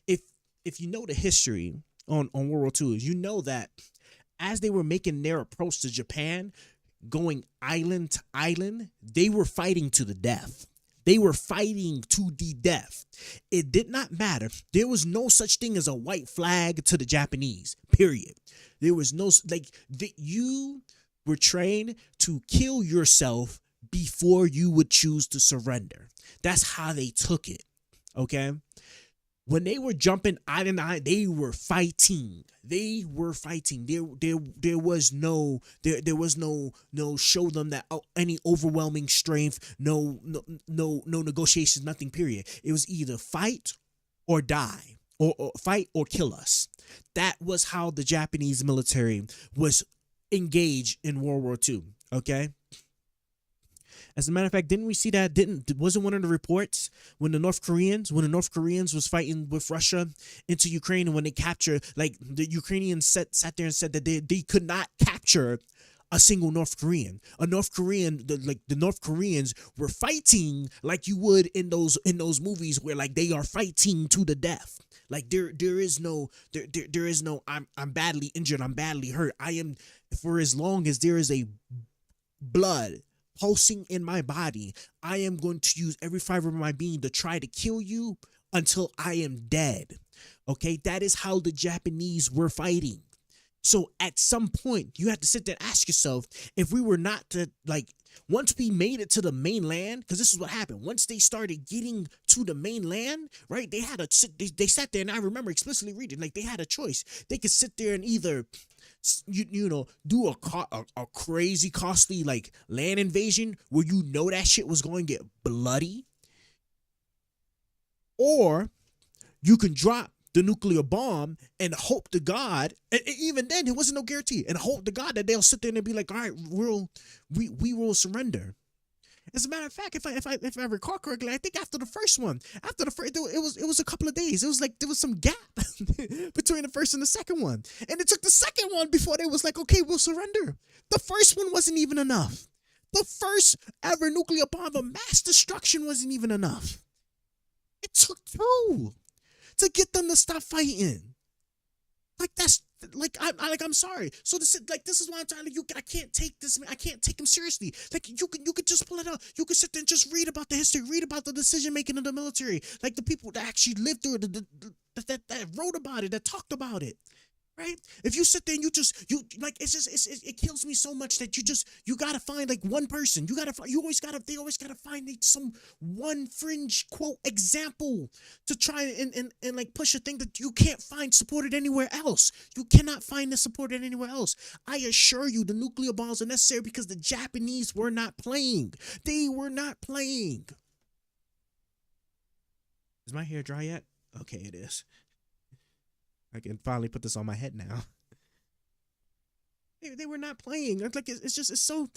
if you know the history on World War II, you know that as they were making their approach to Japan, going island to island, they were fighting to the death. They were fighting to the death. It did not matter. There was no such thing as a white flag to the Japanese, period. There was no, you were trained to kill yourself before you would choose to surrender. That's how they took it, okay? When they were jumping island to island, they were fighting. They were fighting. There was no show them that any overwhelming strength, no negotiations, nothing, period. It was either fight or die, or fight or kill us. That was how the Japanese military was engaged in World War II, okay? As a matter of fact, didn't we see that? Wasn't one of the reports when the North Koreans was fighting with Russia into Ukraine, and when they captured, like the Ukrainians sat there and said that they could not capture a single North Korean. The North Koreans were fighting like you would in those movies where like they are fighting to the death. Like there is no I'm badly injured, I'm badly hurt. I am, for as long as there is a blood pulsing in my body, I am going to use every fiber of my being to try to kill you until I am dead. Okay, that is how the Japanese were fighting. So at some point, you have to sit there and ask yourself, if we were not to, like, once we made it to the mainland, because this is what happened. Once they started getting to the mainland, right, they sat there, and I remember explicitly reading, like, they had a choice. They could sit there and either do a crazy costly like land invasion where you know that shit was going to get bloody, or you can drop the nuclear bomb and hope to God, and even then it wasn't no guarantee, and hope to God that they'll sit there and be like, all right, we will surrender. As a matter of fact, if I recall correctly, I think after the first, it was a couple of days. It was like there was some gap between the first and the second one, and it took the second one before they was like, okay, we'll surrender. The first one wasn't even enough. The first ever nuclear bomb of mass destruction wasn't even enough. It took two to get them to stop fighting. Like that's like I'm sorry. So this is why I'm telling you, I can't take this. I can't take him seriously. Like you could just pull it out. You could sit there and just read about the history, read about the decision making of the military, like the people that actually lived through it, that wrote about it, that talked about it. Right? If you sit there and it kills me so much that you gotta find like one person. They always gotta find some one fringe quote example to try and like push a thing that you can't find supported anywhere else. You cannot find this supported anywhere else. I assure you, the nuclear bombs are necessary because the Japanese were not playing. They were not playing. Is my hair dry yet? Okay, it is. I can finally put this on my head now. They were not playing. Like it's so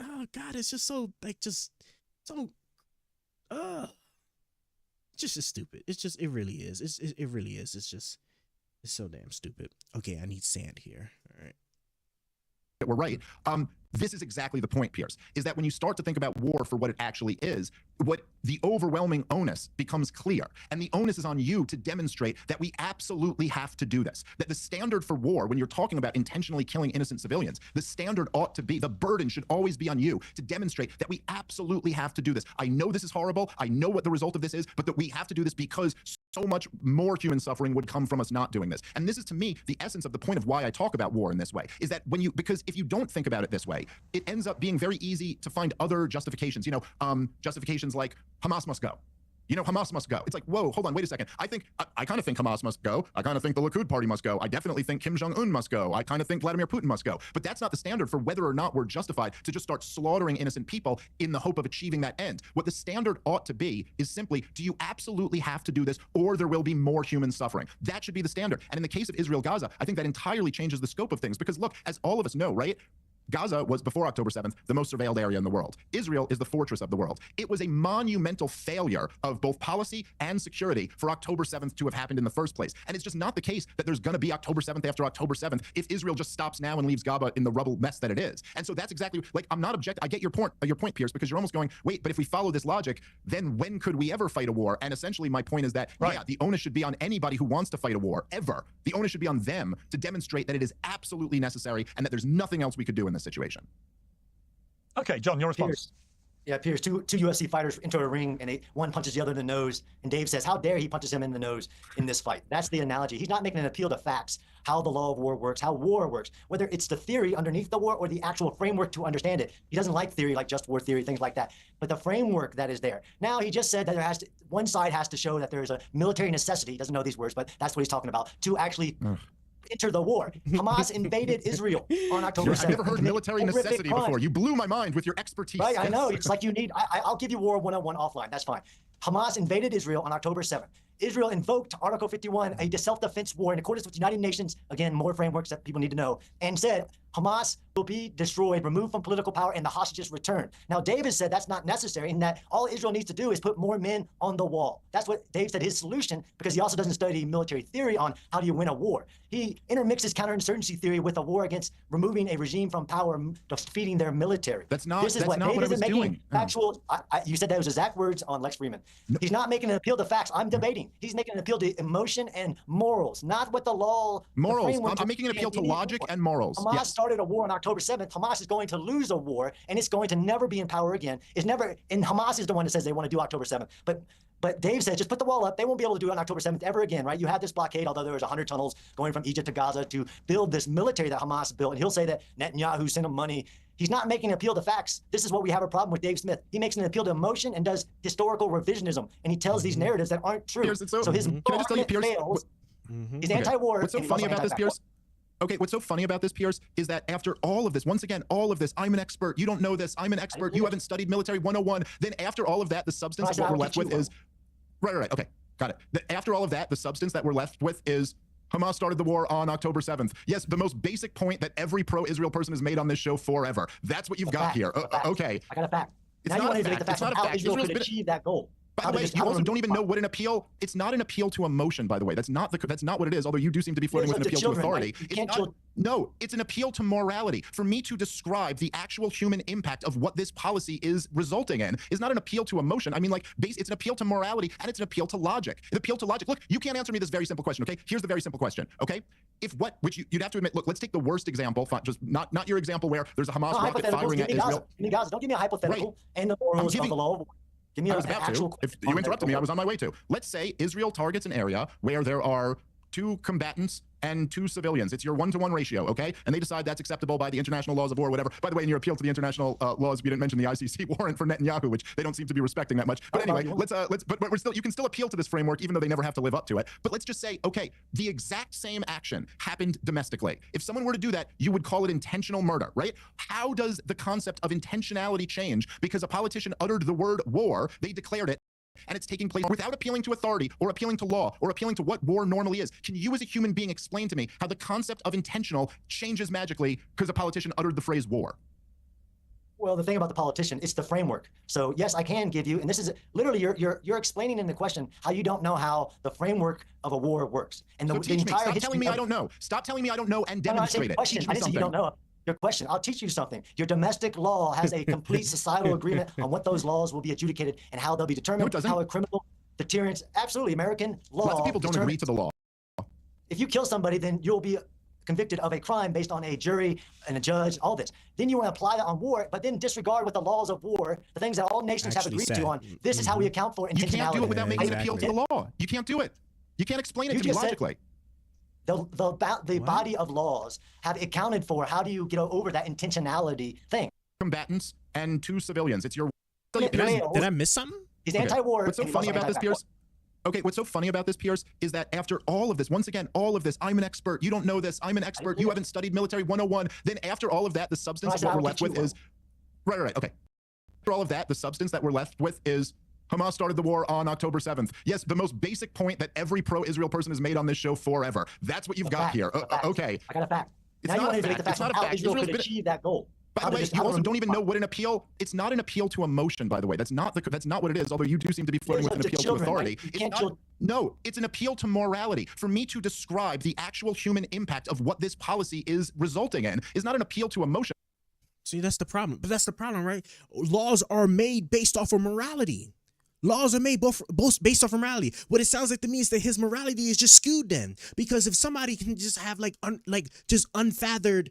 oh God, it's just so like just so just stupid. It really is. It really is. It's so damn stupid. Okay, I need sand here. All right. We're right. This is exactly the point, Pierce, is that when you start to think about war for what it actually is, what the overwhelming onus becomes clear. And the onus is on you to demonstrate that we absolutely have to do this. That the standard for war, when you're talking about intentionally killing innocent civilians, the standard ought to be, the burden should always be on you to demonstrate that we absolutely have to do this. I know this is horrible. I know what the result of this is, but that we have to do this because so much more human suffering would come from us not doing this. And this is, to me, the essence of the point of why I talk about war in this way, is that because if you don't think about it this way, it ends up being very easy to find other justifications, justifications like Hamas must go. Hamas must go. It's like, whoa, hold on, wait a second. I kind of think Hamas must go. I kind of think the Likud party must go. I definitely think Kim Jong-un must go. I kind of think Vladimir Putin must go. But that's not the standard for whether or not we're justified to just start slaughtering innocent people in the hope of achieving that end. What the standard ought to be is simply, do you absolutely have to do this, or there will be more human suffering? That should be the standard. And in the case of Israel-Gaza, I think that entirely changes the scope of things, because look, as all of us know, right? Gaza was, before October 7th, the most surveilled area in the world. Israel is the fortress of the world. It was a monumental failure of both policy and security for October 7th to have happened in the first place. And it's just not the case that there's going to be October 7th after October 7th if Israel just stops now and leaves Gaza in the rubble mess that it is. And so that's exactly, like, I'm not objecting. I get your point, Pierce, because you're almost going, wait, but if we follow this logic, then when could we ever fight a war? And essentially my point is that, yeah, the onus should be on anybody who wants to fight a war, ever. The onus should be on them to demonstrate that it is absolutely necessary and that there's nothing else we could do in this situation. Okay, John, your response. Pierce. Yeah, Pierce, two UFC fighters enter a ring and one punches the other in the nose, and Dave says, how dare he punches him in the nose in this fight? That's the analogy. He's not making an appeal to facts, how the law of war works, how war works, whether it's the theory underneath the war or the actual framework to understand it. He doesn't like theory like just war theory, things like that, but the framework that is there. Now, he just said that there has to, one side has to show that there is a military necessity, he doesn't know these words, but that's what he's talking about, to actually enter the war. Hamas invaded Israel on October 7th. I've never heard military necessity before. You blew my mind with your expertise. Right, I know. It's like you need, I'll give you War 101 offline. That's fine. Hamas invaded Israel on October 7th. Israel invoked Article 51, a self-defense war in accordance with the United Nations, again, more frameworks that people need to know, and said Hamas will be destroyed, removed from political power, and the hostages returned. Now, David said that's not necessary, and that all Israel needs to do is put more men on the wall. That's what Dave said his solution, because he also doesn't study military theory on how do you win a war. He intermixes counterinsurgency theory with a war against removing a regime from power, defeating their military. That's not, this is what I was doing. Factual, you said those exact words on Lex Freeman. No. He's not making an appeal to facts. I'm debating. He's making an appeal to emotion and morals, not what the law. Morals. I'm making an appeal to logic and morals. Hamas started a war on October 7th. Hamas is going to lose a war, and it's going to never be in power again. It's never, and Hamas is the one that says they want to do October 7th. But Dave said, just put the wall up. They won't be able to do it on October 7th ever again, right? You had this blockade, although there was 100 tunnels going from Egypt to Gaza to build this military that Hamas built. And he'll say that Netanyahu sent him money. He's not making an appeal to facts. This is what we have a problem with Dave Smith. He makes an appeal to emotion and does historical revisionism. And he tells these narratives that aren't true. Pierce, so his can I just tell you, Pierce? fails. He's anti-war. What's so funny about this, Pierce? Okay, what's so funny about this, Pierce, is that after all of this, once again, all of this, I'm an expert, you don't know this, I'm an expert, you haven't studied military 101, then after all of that, the substance of what we're left with is, right, okay, got it. After all of that, the substance that we're left with is Hamas started the war on October 7th. Yes, the most basic point that every pro-Israel person has made on this show forever. That's what you've got here. Okay. I got a fact. It's not a fact. It's not a fact. Israel could achieve that goal. By the way, you also don't even know what an appeal. It's not an appeal to emotion, by the way. That's not what it is. Although you do seem to be flirting with an appeal to authority. Right? No, it's an appeal to morality. For me to describe the actual human impact of what this policy is resulting in is not an appeal to emotion. I mean, like, it's an appeal to morality and it's an appeal to logic. An appeal to logic. Look, you can't answer me this very simple question. Okay, here's the very simple question. Okay, which you'd have to admit. Look, let's take the worst example. Just not your example where there's a Hamas rocket firing at Israel. Give me Gaza. Don't give me a hypothetical and the morals of the law. Give me I was about to. If you interrupted me, I was on my way to. Let's say Israel targets an area where there are 2 combatants and 2 civilians. It's your 1-to-1 ratio, okay? And they decide that's acceptable by the international laws of war, whatever. By the way, in your appeal to the international laws, you didn't mention the ICC warrant for Netanyahu, which they don't seem to be respecting that much. But anyway, but we're still, you can still appeal to this framework, even though they never have to live up to it. But let's just say, okay, the exact same action happened domestically. If someone were to do that, you would call it intentional murder, right? How does the concept of intentionality change? Because a politician uttered the word war, they declared it, and it's taking place without appealing to authority or appealing to law or appealing to what war normally is. Can you as a human being explain to me how the concept of intentional changes magically because a politician uttered the phrase war? Well, the thing about the politician, it's the framework. So yes, I can give you, and this is literally you're explaining in the question how you don't know how the framework of a war works. And the entire Stop telling me I don't know. Stop telling me I don't know and demonstrate it. I didn't say you don't know. Your question, I'll teach you something. Your domestic law has a complete societal agreement on what those laws will be adjudicated and how they'll be determined. No, it doesn't. How a criminal deterrence, absolutely, American law. Lots of people don't agree to the law. If you kill somebody, then you'll be convicted of a crime based on a jury and a judge, all this. Then you want to apply that on war, but then disregard what the laws of war, the things that all nations have agreed to on. This is how we account for intentionality. You can't do it without making an appeal to the law. You can't do it. You can't explain it to me logically. The body of laws have accounted for how do you get over that intentionality thing. Combatants and 2 civilians. It's your. Did I miss something? He's anti-war. What's so funny about this, Pierce? Okay, what's so funny about this, Pierce, is that after all of this, once again, all of this, I'm an expert, you don't know this, I'm an expert, you haven't studied military 101, then after all of that, the substance of what we're left with is. Right, okay. After all of that, the substance that we're left with is Hamas started the war on October 7th. Yes, the most basic point that every pro-Israel person has made on this show forever. That's what you've got here. Okay. I got a fact. It's not a fact. It's not a fact. Israel could achieve that goal. By the way, you also don't even know what an appeal. It's not an appeal to emotion, by the way. That's not what it is. Although you do seem to be flirting with an appeal to authority. No, it's an appeal to morality. For me to describe the actual human impact of what this policy is resulting in is not an appeal to emotion. See, that's the problem. But that's the problem, right? Laws are made based off of morality. Laws are made both based off of morality. What it sounds like to me is that his morality is just skewed then, because if somebody can just have just unfathered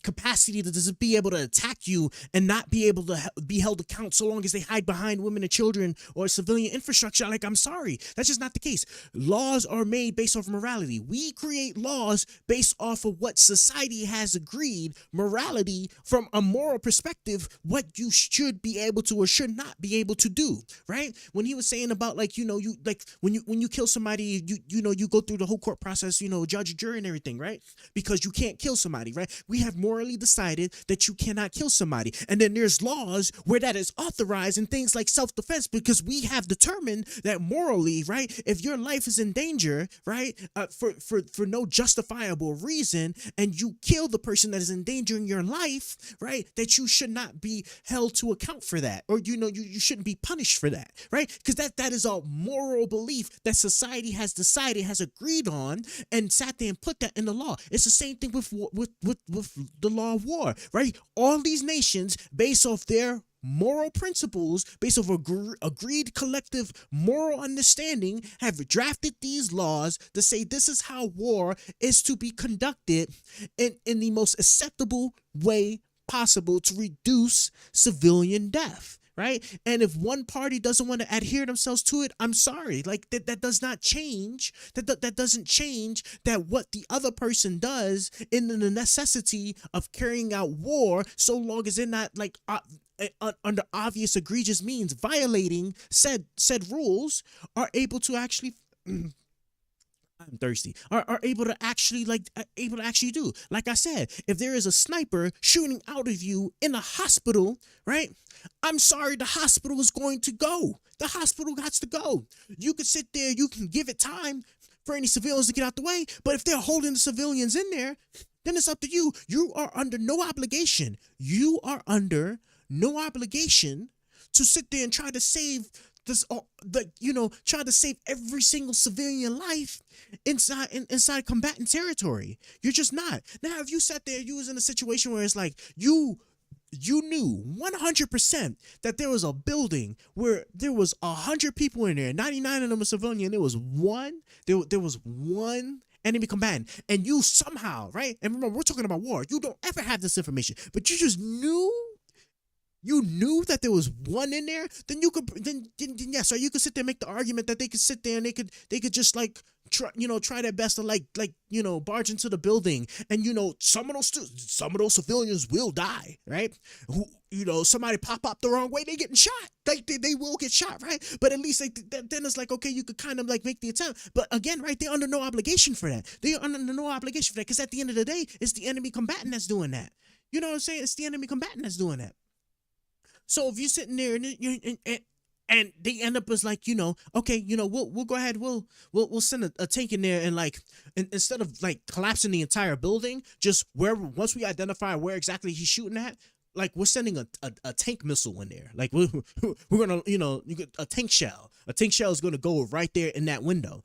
capacity to just be able to attack you and not be able to be held account so long as they hide behind women and children or civilian infrastructure, I'm sorry, that's just not the case. Laws are made based off of morality. We create laws based off of what society has agreed, morality from a moral perspective, what you should be able to or should not be able to do, right? When he was saying about when you kill somebody, you go through the whole court process, judge, jury, and everything, right? Because you can't kill somebody, right? We have morally decided that you cannot kill somebody, and then there's laws where that is authorized in things like self-defense, because we have determined that morally, right, if your life is in danger, right, for no justifiable reason, and you kill the person that is endangering your life, right, that you should not be held to account for that, or you shouldn't be punished for that. Right? Because that is a moral belief that society has decided, has agreed on, and sat there and put that in the law. It's the same thing with the law of war, right? All these nations, based off their moral principles, based off agreed collective moral understanding, have drafted these laws to say this is how war is to be conducted in the most acceptable way possible to reduce civilian death. Right? And if one party doesn't want to adhere themselves to it, I'm sorry. That does not change. That doesn't change that what the other person does in the necessity of carrying out war, so long as they're not under obvious egregious means violating said rules, are able to actually I'm thirsty. Are able to actually do. Like I said, if there is a sniper shooting out of you in a hospital, right? I'm sorry, the hospital is going to go. The hospital got to go. You could sit there, you can give it time for any civilians to get out the way, but if they're holding the civilians in there, then it's up to you. You are under no obligation. You are under no obligation to sit there and try to save try to save every single civilian life inside combatant territory. You're just not. Now, if you sat there, you was in a situation where it's like you knew 100% that there was a building where there was 100 people in there, 99 of them were civilian. There was one enemy combatant, and you somehow, right? And remember, we're talking about war. You don't ever have this information, but you just knew. You knew that there was one in there, then you could, yes, or you could sit there and make the argument that they could sit there and they could just try their best to barge into the building, and some of those civilians will die, right? Somebody pop up the wrong way, they getting shot. They will get shot, right? But at least then it's like, okay, you could kind of make the attempt. But again, right, they're under no obligation for that. They're under no obligation for that, because at the end of the day, it's the enemy combatant that's doing that. You know what I'm saying? It's the enemy combatant that's doing that. So if you're sitting there and they end up as okay, we'll go ahead, we'll send a tank in there, and instead of collapsing the entire building, just once we identify where exactly he's shooting at, we're sending a tank missile in there. We're gonna, a tank shell. A tank shell is gonna go right there in that window.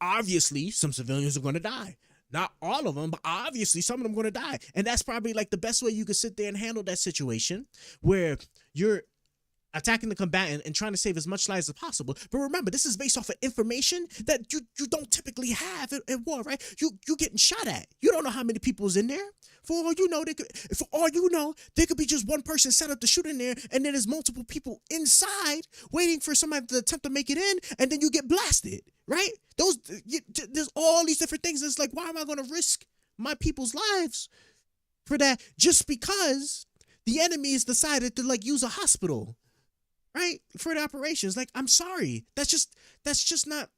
Obviously, some civilians are gonna die. Not all of them, but obviously some of them are going to die. And that's probably the best way you could sit there and handle that situation, where you're attacking the combatant and trying to save as much lives as possible. But remember, this is based off of information that you don't typically have in war, right? You're getting shot at. You don't know how many people's in there. For all you know, there could be just one person set up to shoot in there, and then there's multiple people inside waiting for somebody to attempt to make it in, and then you get blasted, right? There's all these different things. It's like, why am I going to risk my people's lives for that just because the enemy has decided to use a hospital, right, for the operations? I'm sorry, that's just not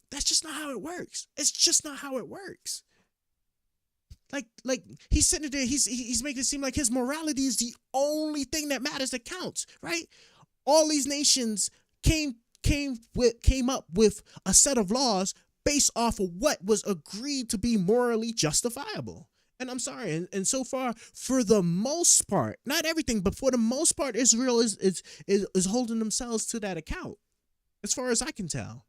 how it works. It's just not how it works. He's sitting there, he's making it seem like his morality is the only thing that matters, that counts, right? All these nations came up with a set of laws based off of what was agreed to be morally justifiable. And I'm sorry, and so far, for the most part, not everything, but for the most part, Israel is holding themselves to that account, as far as I can tell.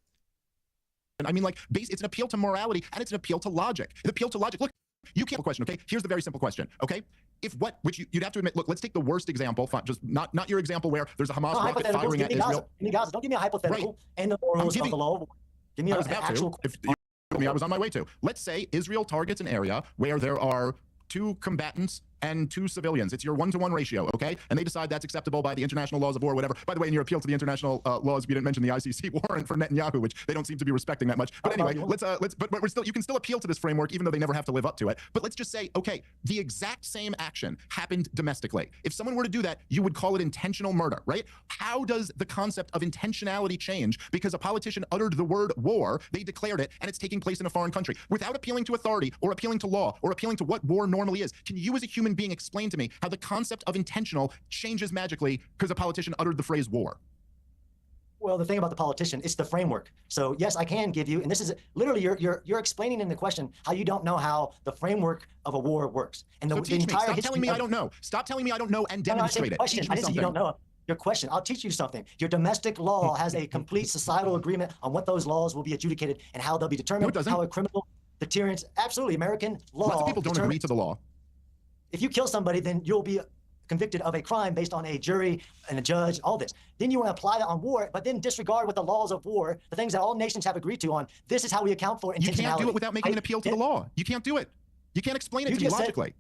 I mean, like, it's an appeal to morality, and it's an appeal to logic. An appeal to logic. Look, you can't. Question, okay? Here's the very simple question, okay? If what, which you'd have to admit. Look, let's take the worst example. Just not your example where there's a Hamas rocket firing at Israel. Give me Gaza. Don't give me a hypothetical. Right. And the rules of the law. Give me an actual. If you told me, I was on my way to. Let's say Israel targets an area where there are 2 combatants and 2 civilians. It's your 1-to-1 ratio, okay? And they decide that's acceptable by the international laws of war, whatever. By the way, in your appeal to the international laws, we didn't mention the ICC warrant for Netanyahu, which they don't seem to be respecting that much. But anyway, but we're still, you can still appeal to this framework, even though they never have to live up to it. But let's just say, okay, the exact same action happened domestically. If someone were to do that, you would call it intentional murder, right? How does the concept of intentionality change because a politician uttered the word war, they declared it, and it's taking place in a foreign country? Without appealing to authority or appealing to law or appealing to what war normally is, can you as a human being explain to me how the concept of intentional changes magically because a politician uttered the phrase war? Well, the thing about the politician, it's the framework. So yes, I can give you, and this is literally you're explaining in the question how you don't know how the framework of a war works. And the entire Stop telling me I don't know. Stop telling me I don't know and demonstrate it. I didn't say you don't know. Your question, I'll teach you something. Your domestic law has a complete societal agreement on what those laws will be adjudicated and how they'll be determined. No, it doesn't. How a criminal deterrence, absolutely, American law. Lots of people don't agree to the law. If you kill somebody, then you'll be convicted of a crime based on a jury and a judge, all this. Then you want to apply that on war, but then disregard what the laws of war, the things that all nations have agreed to on. This is how we account for intentionality. You can't do it without making an appeal to the law. You can't do it. You can't explain it to me logically.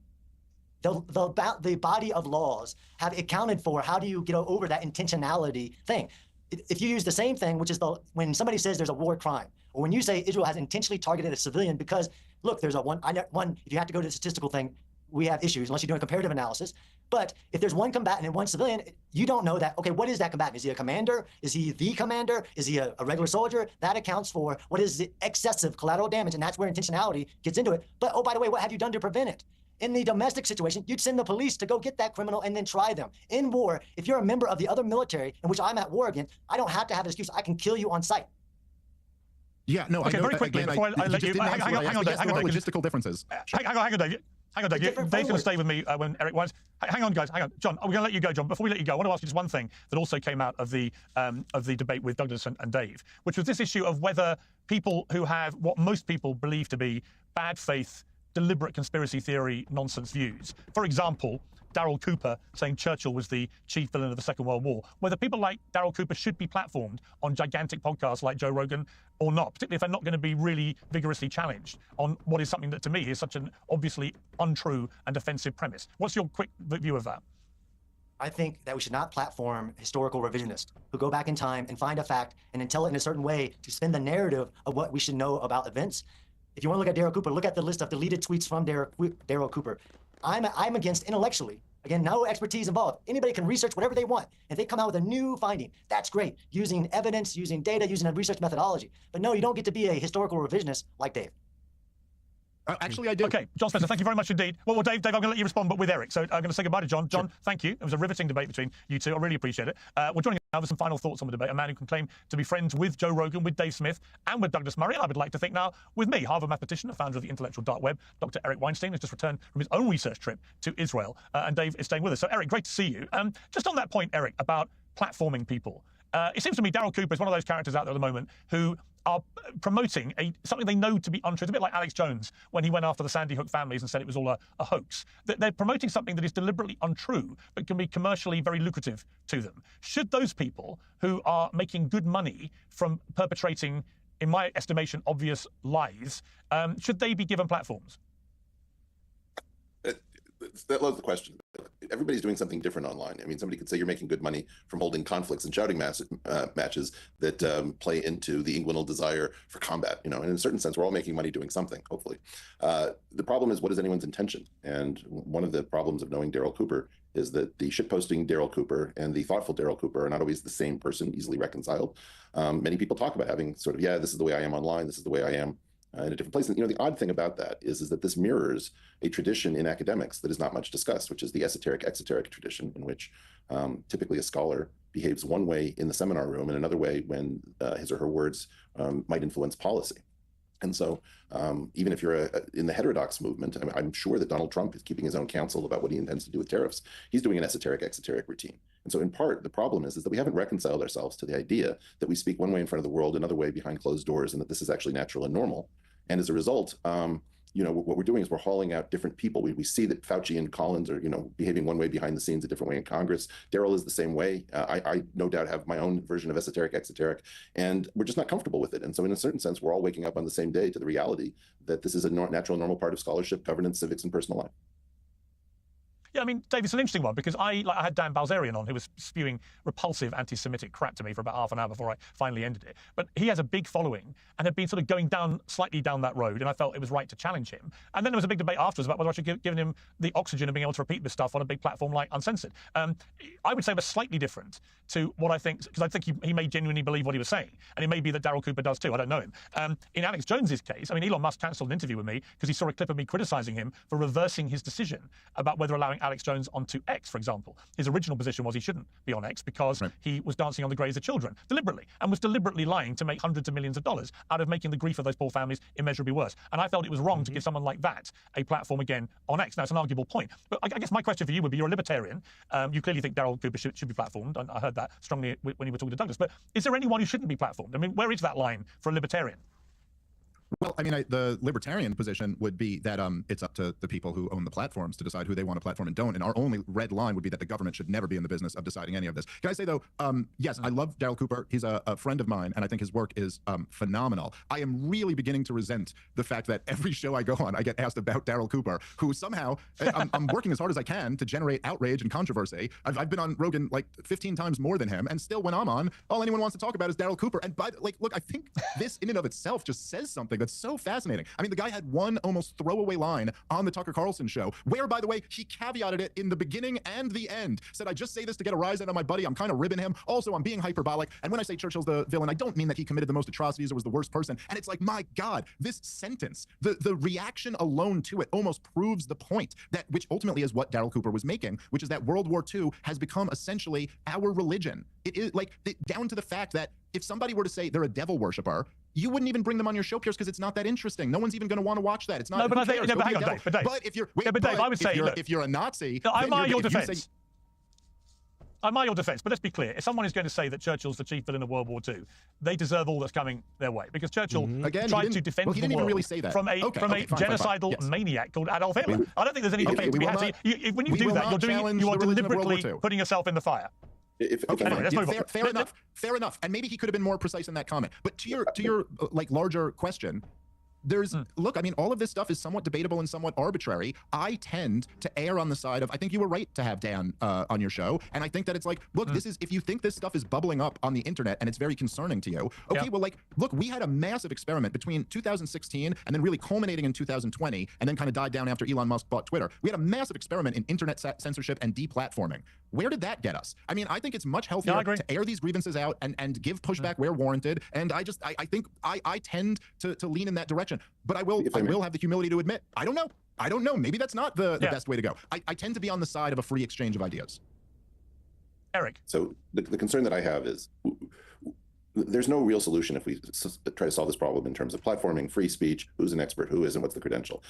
The body of laws have accounted for how do you get over that intentionality thing. If you use the same thing, which is when somebody says there's a war crime, or when you say Israel has intentionally targeted a civilian because, look, there's if you have to go to the statistical thing, we have issues unless you're doing comparative analysis. But if there's one combatant and one civilian, you don't know that, okay, what is that combatant? Is he a commander? Is he the commander? Is he a regular soldier? That accounts for what is the excessive collateral damage, and that's where intentionality gets into it. But, oh, by the way, what have you done to prevent it? In the domestic situation, you'd send the police to go get that criminal and then try them. In war, if you're a member of the other military in which I'm at war against, I don't have to have an excuse. I can kill you on sight. Yeah, no, okay, I know, very quickly, again, before I let you, hang on, there are logistical differences. Hang on, David. Hang on, Dave. Dave's going to stay with me when Eric wants. Hang on, guys. Hang on, John. We're going to let you go, John. Before we let you go, I want to ask you just one thing that also came out of the debate with Douglas and Dave, which was this issue of whether people who have what most people believe to be bad faith, deliberate conspiracy theory nonsense views. For example, Darryl Cooper saying Churchill was the chief villain of the Second World War, whether people like Darryl Cooper should be platformed on gigantic podcasts like Joe Rogan or not, particularly if they're not going to be really vigorously challenged on what is something that to me is such an obviously untrue and offensive premise. What's your quick view of that? I think that we should not platform historical revisionists who go back in time and find a fact and then tell it in a certain way to spin the narrative of what we should know about events. If you want to look at Darryl Cooper, look at the list of deleted tweets from Darryl Cooper. I'm against intellectually. Again, no expertise involved. Anybody can research whatever they want. If they come out with a new finding, that's great. Using evidence, using data, using a research methodology. But no, you don't get to be a historical revisionist like Dave. Actually, I do. Okay, John Spencer, thank you very much indeed. Well, Dave, I'm going to let you respond, but with Eric. So I'm going to say goodbye to John. John, thank you. It was a riveting debate between you two. I really appreciate it. We're joining now with some final thoughts on the debate. A man who can claim to be friends with Joe Rogan, with Dave Smith, and with Douglas Murray. I would like to think now with me, Harvard mathematician, the founder of the intellectual dark web, Dr. Eric Weinstein, has just returned from his own research trip to Israel. And Dave is staying with us. So, Eric, great to see you. Just on that point, Eric, about platforming people. It seems to me Darryl Cooper is one of those characters out there at the moment who are promoting something they know to be untrue. It's a bit like Alex Jones when he went after the Sandy Hook families and said it was all a hoax. They're promoting something that is deliberately untrue but can be commercially very lucrative to them. Should those people who are making good money from perpetrating, in my estimation, obvious lies, should they be given platforms? That was the question. Everybody's doing something different online. I mean, somebody could say you're making good money from holding conflicts and shouting matches that play into the inguinal desire for combat. You know, and in a certain sense, we're all making money doing something, hopefully. The problem is, what is anyone's intention? And one of the problems of knowing Darryl Cooper is that the shitposting Darryl Cooper and the thoughtful Darryl Cooper are not always the same person, easily reconciled. Many people talk about having sort of, yeah, this is the way I am online, this is the way I am in a different place. And, you know, the odd thing about that is that this mirrors a tradition in academics that is not much discussed, which is the esoteric-exoteric tradition, in which typically a scholar behaves one way in the seminar room and another way when his or her words might influence policy. And so even if you're in the heterodox movement, I'm sure that Donald Trump is keeping his own counsel about what he intends to do with tariffs. He's doing an esoteric, exoteric routine. And so in part, the problem is that we haven't reconciled ourselves to the idea that we speak one way in front of the world, another way behind closed doors, and that this is actually natural and normal. And as a result, what we're doing is we're hauling out different people. We see that Fauci and Collins are, behaving one way behind the scenes, a different way in Congress. Darrell is the same way. I no doubt have my own version of esoteric, exoteric, and we're just not comfortable with it. And so in a certain sense, we're all waking up on the same day to the reality that this is a natural, normal part of scholarship, governance, civics, and personal life. Yeah, I mean, Dave, it's an interesting one because I had Dan Balzerian on, who was spewing repulsive anti-Semitic crap to me for about half an hour before I finally ended it. But he has a big following and had been sort of going slightly down that road, and I felt it was right to challenge him. And then there was a big debate afterwards about whether I should give him the oxygen of being able to repeat this stuff on a big platform like Uncensored. I would say it was slightly different to what I think, because I think he may genuinely believe what he was saying, and it may be that Darrell Cooper does too. I don't know him. In Alex Jones's case, I mean, Elon Musk cancelled an interview with me because he saw a clip of me criticizing him for reversing his decision about whether allowing Alex Jones onto X, for example. His original position was he shouldn't be on X because he was dancing on the graves of children deliberately, and was deliberately lying to make hundreds of millions of dollars out of making the grief of those poor families immeasurably worse. And I felt it was wrong to give someone like that a platform again on X. Now, it's an arguable point. But I guess my question for you would be, you're a libertarian. You clearly think Darrell Cooper should be platformed. I heard that strongly when you were talking to Douglas. But is there anyone who shouldn't be platformed? I mean, where is that line for a libertarian? Well, I mean, the libertarian position would be that it's up to the people who own the platforms to decide who they want to platform and don't. And our only red line would be that the government should never be in the business of deciding any of this. Can I say, though, yes, I love Darrell Cooper. He's a friend of mine, and I think his work is phenomenal. I am really beginning to resent the fact that every show I go on, I get asked about Darrell Cooper, who somehow, I'm working as hard as I can to generate outrage and controversy. I've been on Rogan like 15 times more than him, and still when I'm on, all anyone wants to talk about is Darrell Cooper. And look, I think this in and of itself just says something that's so fascinating. I mean, the guy had one almost throwaway line on the Tucker Carlson show, where, by the way, he caveated it in the beginning and the end. Said, I just say this to get a rise out of my buddy. I'm kind of ribbing him. Also, I'm being hyperbolic. And when I say Churchill's the villain, I don't mean that he committed the most atrocities or was the worst person. And it's like, my God, this sentence, the reaction alone to it almost proves the point, that which ultimately is what Darrell Cooper was making, which is that World War II has become essentially our religion. It is like down to the fact that if somebody were to say they're a devil worshiper, you wouldn't even bring them on your show, Pierce, because it's not that interesting. No one's even going to want to watch that. It's not. No, but I think. No, but hang on, Dave. But if you're, Dave, I would say, if you're a Nazi, I'm at your defense. I'm at your defense, but let's be clear. If someone is going to say that Churchill's the chief villain of World War II, they deserve all that's coming their way, because Churchill tried to defend the world really say that. from a genocidal maniac called Adolf Hitler. I don't think there's any debate to be had. When you do that, you are deliberately putting yourself in the fire. Fair enough. And maybe he could have been more precise in that comment. But to your like larger question, there's look, I mean, all of this stuff is somewhat debatable and somewhat arbitrary. I tend to err on the side of, I think you were right to have Dan on your show, and I think that it's like, look, this is, if you think this stuff is bubbling up on the internet and it's very concerning to you, okay, well, like, look, we had a massive experiment between 2016 and then really culminating in 2020, and then kind of died down after Elon Musk bought Twitter. We had a massive experiment in internet censorship and deplatforming. Where did that get us? I mean, I think it's much healthier to air these grievances out and give pushback where warranted. And I think I tend to lean in that direction. But I will have the humility to admit, I don't know. Maybe that's not the best way to go. I tend to be on the side of a free exchange of ideas. Eric. So the concern that I have is there's no real solution if we try to solve this problem in terms of platforming, free speech, who's an expert, who isn't, what's the credential.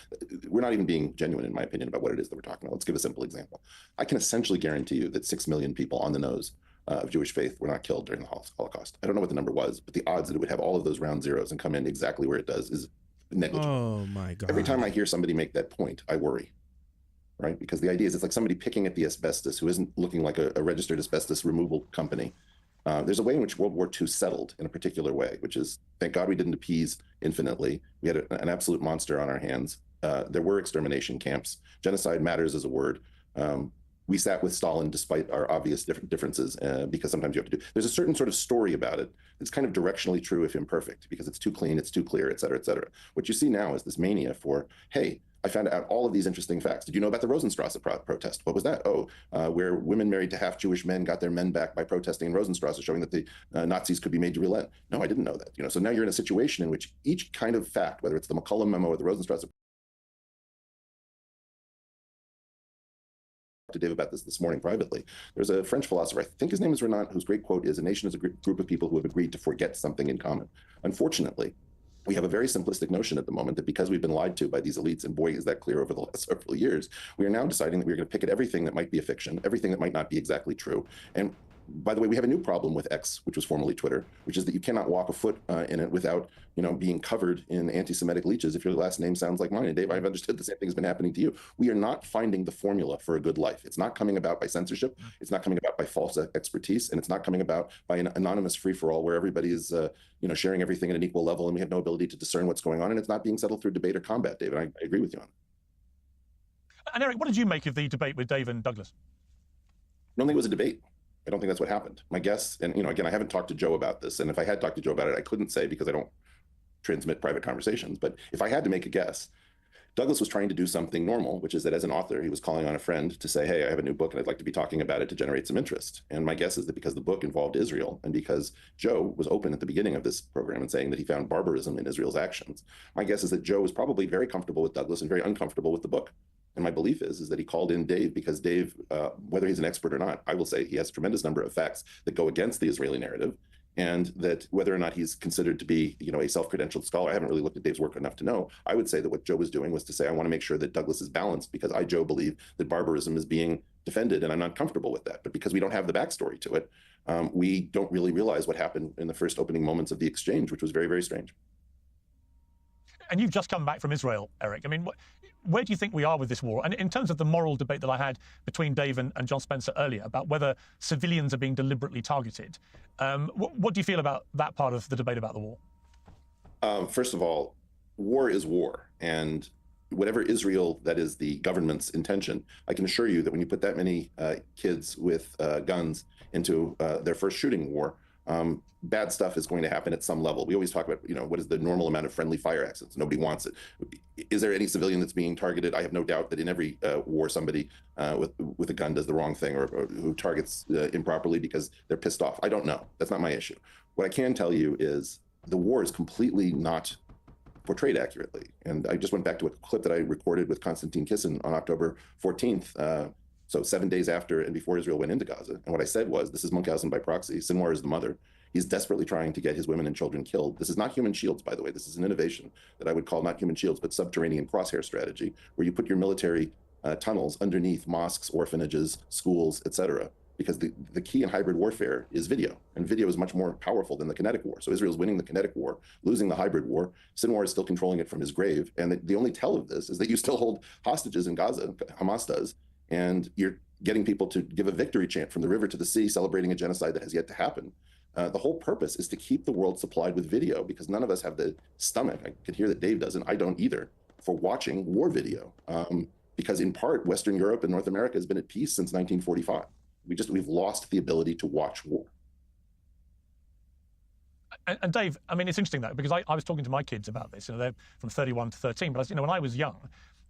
We're not even being genuine, in my opinion, about what it is that we're talking about. Let's give a simple example. I can essentially guarantee you that 6 million people on the nose of Jewish faith were not killed during the Holocaust. I don't know what the number was, but the odds that it would have all of those round zeros and come in exactly where it does is negligible. Oh my God. Every time I hear somebody make that point, I worry. Right? Because the idea is it's like somebody picking at the asbestos who isn't looking like a registered asbestos removal company. There's a way in which World War II settled in a particular way, which is, thank God we didn't appease infinitely. We had an absolute monster on our hands. There were extermination camps. Genocide matters as a word. We sat with Stalin despite our obvious differences, because sometimes you have to do. There's a certain sort of story about it. It's kind of directionally true if imperfect, because it's too clean, it's too clear, et cetera, et cetera. What you see now is this mania for, hey, I found out all of these interesting facts. Did you know about the Rosenstrasse protest? What was that? Oh, where women married to half Jewish men got their men back by protesting in Rosenstrasse, showing that the Nazis could be made to relent. No, I didn't know that. So now you're in a situation in which each kind of fact, whether it's the McCullum memo or the Rosenstrasse, to Dave about this morning privately. There's a French philosopher, I think his name is Renan, whose great quote is, "A nation is a group of people who have agreed to forget something in common." Unfortunately, We have a very simplistic notion at the moment that because we've been lied to by these elites, and boy, is that clear over the last several years, we are now deciding that we're going to pick at everything that might be a fiction, everything that might not be exactly true. And by the way, we have a new problem with X, which was formerly Twitter, which is that you cannot walk a foot in it without, being covered in anti-Semitic leeches if your last name sounds like mine. And Dave, I've understood the same thing has been happening to you. We are not finding the formula for a good life. It's not coming about by censorship. It's not coming about by false expertise, and it's not coming about by an anonymous free-for-all where everybody is, sharing everything at an equal level, and we have no ability to discern what's going on, and it's not being settled through debate or combat, David. I agree with you on that. And Eric, what did you make of the debate with Dave and Douglas? I don't think it was a debate. I don't think that's what happened. My guess, and again, I haven't talked to Joe about this, and if I had talked to Joe about it, I couldn't say because I don't transmit private conversations. But if I had to make a guess, Douglas was trying to do something normal, which is that as an author, he was calling on a friend to say, hey, I have a new book and I'd like to be talking about it to generate some interest. And my guess is that because the book involved Israel and because Joe was open at the beginning of this program and saying that he found barbarism in Israel's actions, my guess is that Joe was probably very comfortable with Douglas and very uncomfortable with the book. And my belief is that he called in Dave because Dave, whether he's an expert or not, I will say he has a tremendous number of facts that go against the Israeli narrative, and that whether or not he's considered to be, a self-credentialed scholar, I haven't really looked at Dave's work enough to know. I would say that what Joe was doing was to say, I want to make sure that Douglas is balanced because I, Joe, believe that barbarism is being defended, and I'm not comfortable with that. But because we don't have the backstory to it, we don't really realize what happened in the first opening moments of the exchange, which was very, very strange. And you've just come back from Israel, Eric. I mean, where do you think we are with this war? And in terms of the moral debate that I had between Dave and John Spencer earlier about whether civilians are being deliberately targeted, what do you feel about that part of the debate about the war? First of all, war is war. And whatever Israel, that is the government's intention, I can assure you that when you put that many kids with guns into their first shooting war, bad stuff is going to happen at some level. We always talk about, what is the normal amount of friendly fire accidents? Nobody wants it. Is there any civilian that's being targeted? I have no doubt that in every war, somebody with a gun does the wrong thing or who targets improperly because they're pissed off. I don't know. That's not my issue. What I can tell you is the war is completely not portrayed accurately. And I just went back to a clip that I recorded with Konstantin Kisin on October 14th. So 7 days after and before Israel went into Gaza. And what I said was, this is Munchausen by proxy. Sinwar is the mother. He's desperately trying to get his women and children killed. This is not human shields, by the way. This is an innovation that I would call not human shields, but subterranean crosshair strategy, where you put your military tunnels underneath mosques, orphanages, schools, etc. Because the key in hybrid warfare is video, and video is much more powerful than the kinetic war. So Israel's winning the kinetic war, losing the hybrid war. Sinwar is still controlling it from his grave. And the only tell of this is that you still hold hostages in Gaza, Hamas does, and you're getting people to give a victory chant from the river to the sea, celebrating a genocide that has yet to happen. The whole purpose is to keep the world supplied with video because none of us have the stomach, I could hear that Dave doesn't, I don't either, for watching war video. Because in part, Western Europe and North America has been at peace since 1945. We've lost the ability to watch war. And Dave, I mean, it's interesting though, because I was talking to my kids about this, they're from 31 to 13, but when I was young,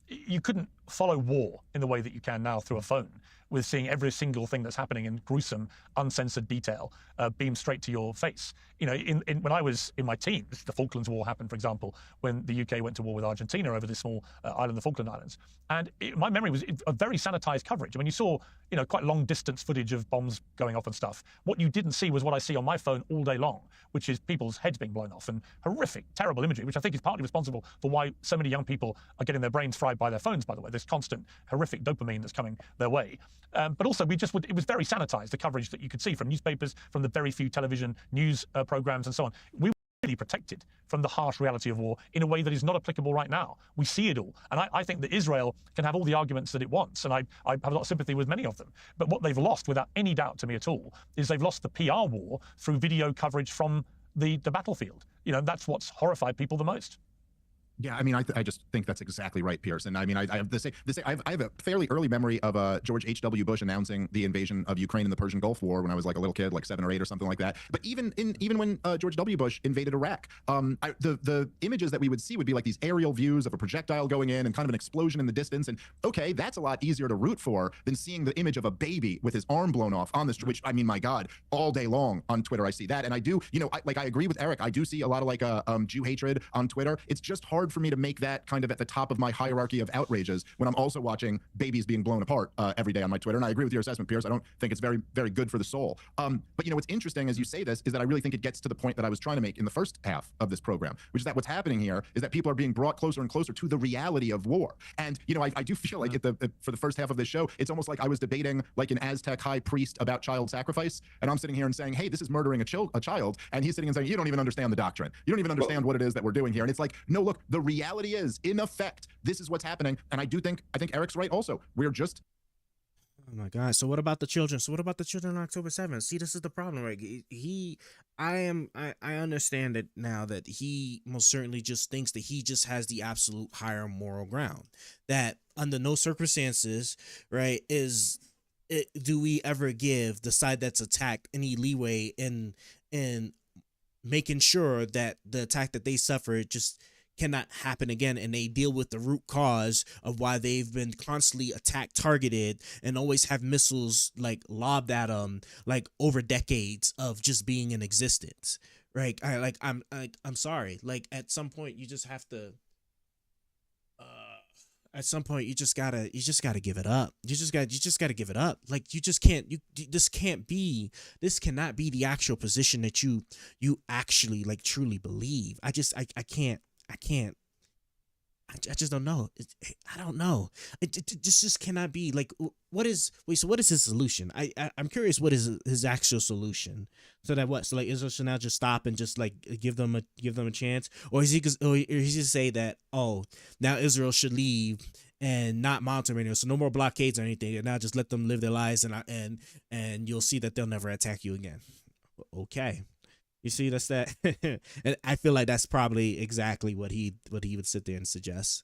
you couldn't follow war in the way that you can now through a phone, with seeing every single thing that's happening in gruesome, uncensored detail beamed straight to your face. When I was in my teens, the Falklands War happened, for example, when the UK went to war with Argentina over this small island, the Falkland Islands. And my memory was a very sanitized coverage. I mean, you saw, quite long distance footage of bombs going off and stuff. What you didn't see was what I see on my phone all day long, which is people's heads being blown off and horrific, terrible imagery, which I think is partly responsible for why so many young people are getting their brains fried by their phones, by the way, this constant horrific dopamine that's coming their way. But also, it was very sanitized, the coverage that you could see from newspapers, from the very few television news programs and so on. We were really protected from the harsh reality of war in a way that is not applicable right now. We see it all. And I think that Israel can have all the arguments that it wants, and I have a lot of sympathy with many of them. But what they've lost, without any doubt to me at all, is they've lost the PR war through video coverage from the battlefield. That's what's horrified people the most. Yeah, I mean, I just think that's exactly right, Pearson. I mean, I have I have a fairly early memory of George H.W. Bush announcing the invasion of Ukraine in the Persian Gulf War when I was like a little kid, like 7 or 8 or something like that. But even when George W. Bush invaded Iraq, the images that we would see would be like these aerial views of a projectile going in and kind of an explosion in the distance. And okay, that's a lot easier to root for than seeing the image of a baby with his arm blown off on the street, which, I mean, my God, all day long on Twitter I see that. And I do, I agree with Eric. I do see a lot of Jew hatred on Twitter. It's just hard hard for me to make that kind of at the top of my hierarchy of outrages when I'm also watching babies being blown apart every day on my Twitter. And I agree with your assessment, Pierce. I don't think it's very, very good for the soul. But what's interesting as you say this is that I really think it gets to the point that I was trying to make in the first half of this program, which is that what's happening here is that people are being brought closer and closer to the reality of war. And, I do feel like for the first half of this show, it's almost like I was debating like an Aztec high priest about child sacrifice. And I'm sitting here and saying, hey, this is murdering a child. And he's sitting and saying, you don't even understand the doctrine. You don't even understand what it is that we're doing here. And it's like, no, look, the reality is, in effect, this is what's happening. And I think Eric's right also. We're just... Oh my God. So what about the children? So what about the children on October 7th? See, this is the problem, right? I understand it now that he most certainly just thinks that he just has the absolute higher moral ground. That under no circumstances, right, do we ever give the side that's attacked any leeway in making sure that the attack that they suffered just cannot happen again, and they deal with the root cause of why they've been constantly attacked, targeted, and always have missiles like lobbed at them like over decades of just being in existence, right? I'm sorry, like at some point you just have to at some point you just gotta give it up. You just gotta give it up. Like you just can't, this cannot be the actual position that you actually like truly believe. I just don't know. I don't know. It just cannot be. Like, so what is his solution? I'm curious, what is his actual solution? So that what? So like Israel should now just stop and just like give them a chance? Or is he just say that, oh, now Israel should leave and not monitor anymore, so no more blockades or anything, and now just let them live their lives, and you'll see that they'll never attack you again. Okay. You see, that's that. And I feel like that's probably exactly what he would sit there and suggest.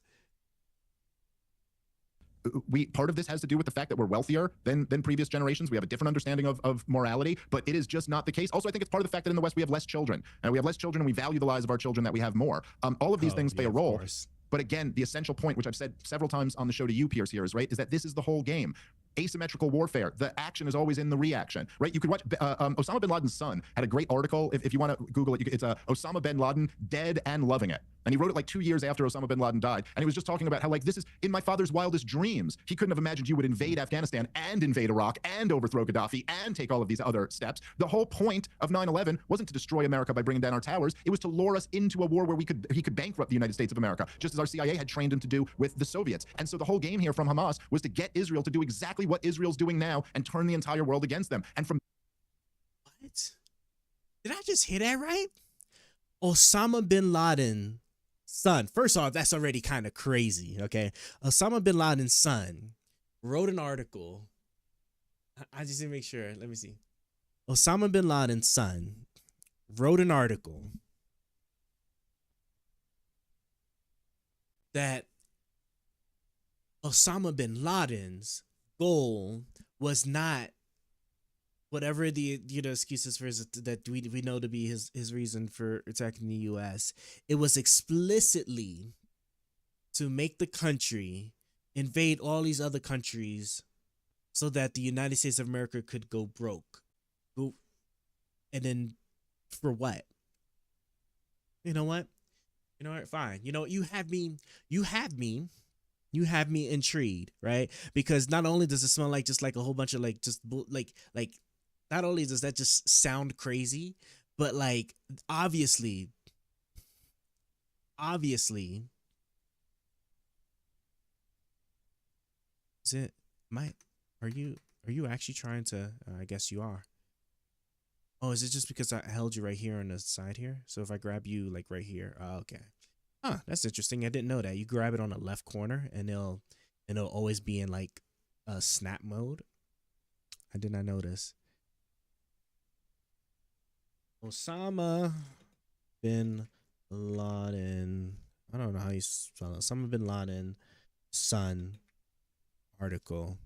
Part of this has to do with the fact that we're wealthier than previous generations. We have a different understanding of morality, but it is just not the case. Also, I think it's part of the fact that in the West we have less children, and we value the lives of our children, that we have more. All of these things play a role. But again, the essential point, which I've said several times on the show to you, Pierce, here is that this is the whole game. Asymmetrical warfare. The action is always in the reaction, right? You could watch Osama bin Laden's son had a great article. If you want to Google it, it's Osama bin Laden, Dead and Loving It. And he wrote it like 2 years after Osama bin Laden died. And he was just talking about how like this is in my father's wildest dreams. He couldn't have imagined you would invade Afghanistan and invade Iraq and overthrow Gaddafi and take all of these other steps. The whole point of 9/11 wasn't to destroy America by bringing down our towers. It was to lure us into a war where he could bankrupt the United States of America, just as our CIA had trained him to do with the Soviets. And so the whole game here from Hamas was to get Israel to do exactly what Israel's doing now and turn the entire world against them. And from what? Did I just hear that right? Osama bin Laden's son. First off, that's already kind of crazy, okay? Osama bin Laden's son wrote an article. I just need to make sure. Let me see. Osama bin Laden's son wrote an article that Osama bin Laden's goal was not whatever the excuses for that we know to be his reason for attacking the U.S. It was explicitly to make the country invade all these other countries so that the United States of America could go broke. And then for what? You know what? Fine. You have me intrigued, right? Because not only does it smell like just like a whole bunch of like just like not only does that just sound crazy, but like obviously is it are you actually trying to I guess you are. Oh, is it just because I held you right here on the side here? So if I grab you like right here, okay. Huh, that's interesting. I didn't know that. You grab it on the left corner and it'll always be in like a snap mode. I did not notice. Osama bin Laden. I don't know how you spell it. Osama bin Laden son article.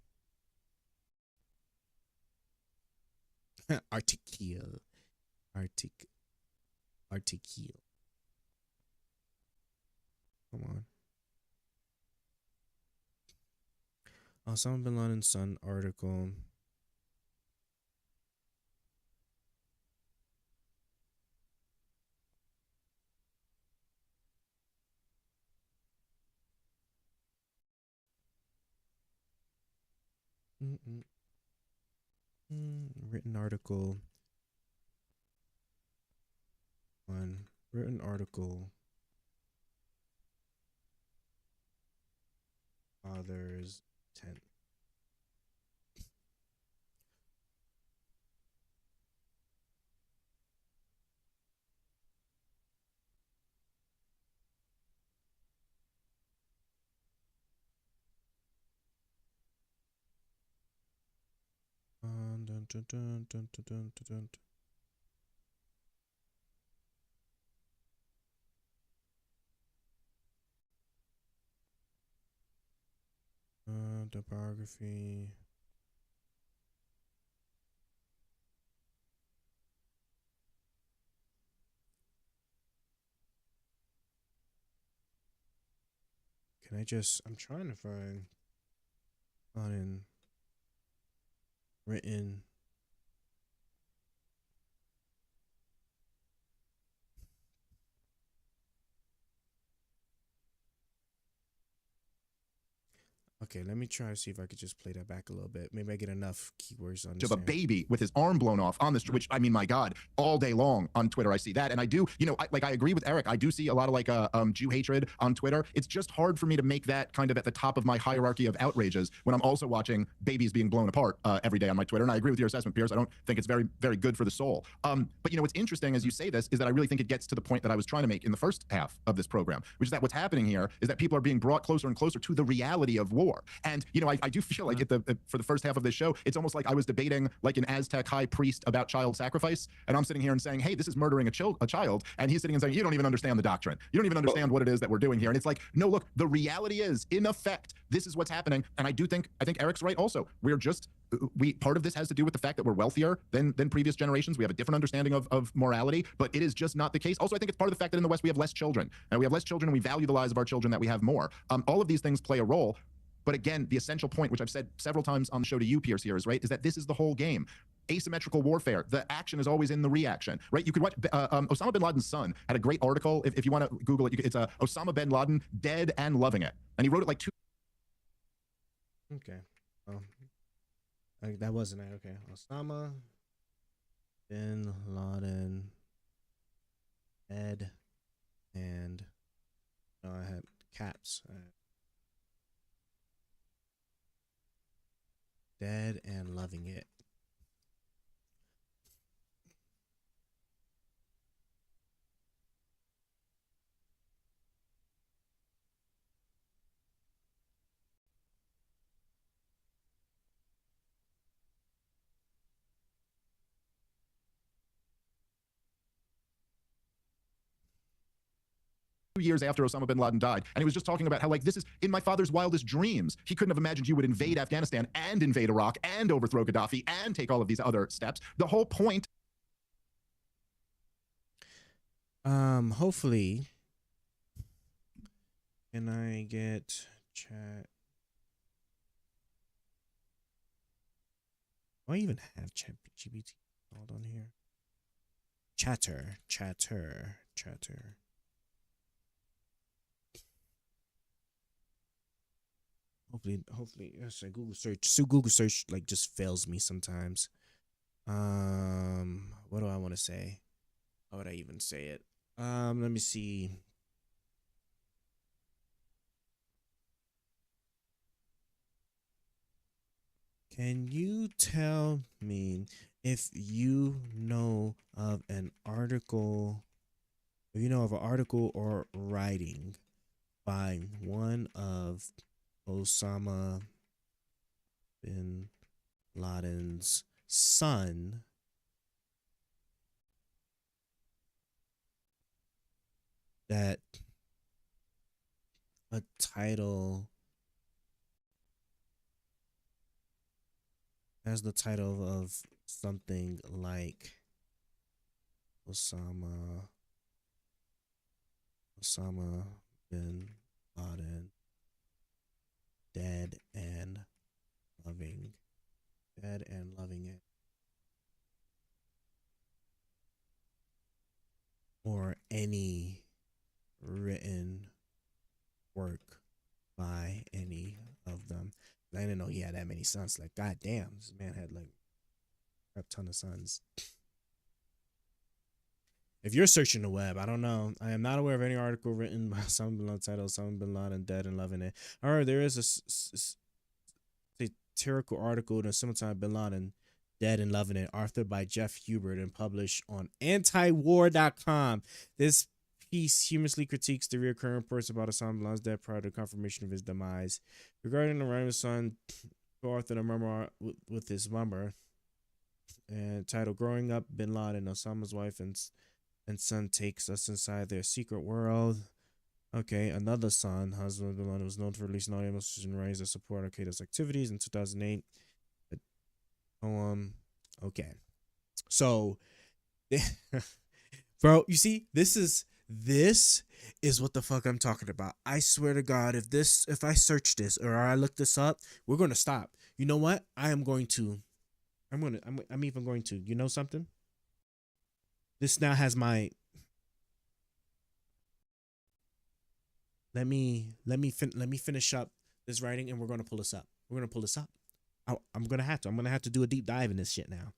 Article. Come on. Osama bin Laden's son article. Written article. One written article. Father's tent. Dun, dun, dun, dun, dun, dun, dun, dun. Topography. Can I just, I'm trying to find on in written. Okay, let me try to see if I could just play that back a little bit. Maybe I get enough keywords on of a baby with his arm blown off on the street, which, I mean, my God, all day long on Twitter I see that. And I do, you know, I agree with Eric. I do see a lot of like Jew hatred on Twitter. It's just hard for me to make that kind of at the top of my hierarchy of outrages when I'm also watching babies being blown apart every day on my Twitter. And I agree with your assessment, Pierce. I don't think it's very, very good for the soul. But, you know, what's interesting as you say this is that I really think it gets to the point that I was trying to make in the first half of this program, which is that what's happening here is that people are being brought closer and closer to the reality of war. And, you know, I do feel like for the first half of this show, it's almost like I was debating like an Aztec high priest about child sacrifice. And I'm sitting here and saying, hey, this is murdering a child. And he's sitting and saying, you don't even understand the doctrine. You don't even understand what it is that we're doing here. And it's like, no, look, the reality is, in effect, this is what's happening. And I think Eric's right also. Part of this has to do with the fact that we're wealthier than previous generations. We have a different understanding of morality, but it is just not the case. Also, I think it's part of the fact that in the West, we have less children. And we have less children and we value the lives of our children that we have more. All of these things play a role. But again, the essential point, which I've said several times on the show to you, Pierce, here is that this is the whole game. Asymmetrical warfare. The action is always in the reaction, right? You could watch Osama bin Laden's son had a great article. If you want to Google it, it's Osama bin Laden, Dead and Loving It. And he wrote it like 2. Okay. That wasn't it. Okay. Osama bin Laden, Dead, and I had caps. Dead and Loving It. Years after Osama bin Laden died, and he was just talking about how, like, this is in my father's wildest dreams. He couldn't have imagined you would invade Afghanistan and invade Iraq and overthrow Gaddafi and take all of these other steps. The whole point. Hopefully, can I get chat? Do I even have chat GPT called on here? Chatter. Hopefully, yes, Google search. So Google search like just fails me sometimes. What do I want to say? How would I even say it? Let me see. Can you tell me if you know of an article, or writing by one of Osama bin Laden's son that a title has the title of something like Osama bin Laden, Dead and Loving It, or any written work by any of them. I didn't know he had that many sons. Like, goddamn, this man had like a ton of sons. If you're searching the web, I don't know. I am not aware of any article written by Osama bin Laden titled Osama bin Laden dead and loving it. However, there is a satirical article in a similar time, Bin Laden dead and loving it, authored by Jeff Hubert and published on antiwar.com. This piece humorously critiques the recurring reports about Osama bin Laden's death prior to confirmation of his demise. Regarding the writer's son, co-authored a memoir with his mother, titled Growing Up Bin Laden, Osama's wife and son takes us inside their secret world. Okay, another son, husband bin Laden, was known for releasing audio messages and writings that support Al-Qaeda's activities in 2008. The poem. Okay. So, bro, you see, this is what the fuck I'm talking about. I swear to God, if I search this or I look this up, we're gonna stop. You know what? I'm even going to, you know something? This now has my. Let me finish up this writing, and we're gonna pull this up. I'm gonna have to do a deep dive in this shit now.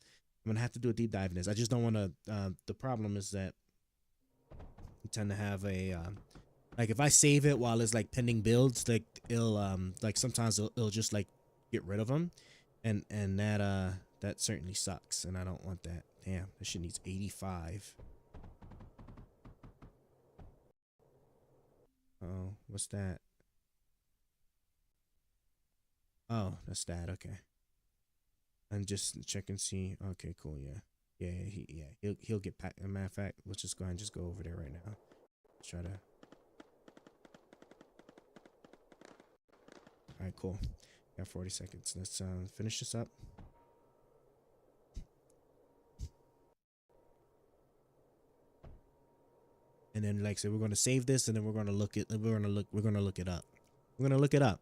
I'm gonna have to do a deep dive in this. I just don't want to. The problem is that I tend to have a like if I save it while it's like pending builds, like it'll like sometimes it'll just like get rid of them, and that certainly sucks, and I don't want that. Damn, this shit needs 85. Oh, what's that? Oh, that's that. Okay. And just check and see. Okay, cool. He'll get back. As a matter of fact, let's just go ahead and just go over there right now. Let's try to. All right, cool. Got 40 seconds. Let's finish this up. And then, like I said, we're gonna save this, and then we're gonna look it up. We're gonna look it up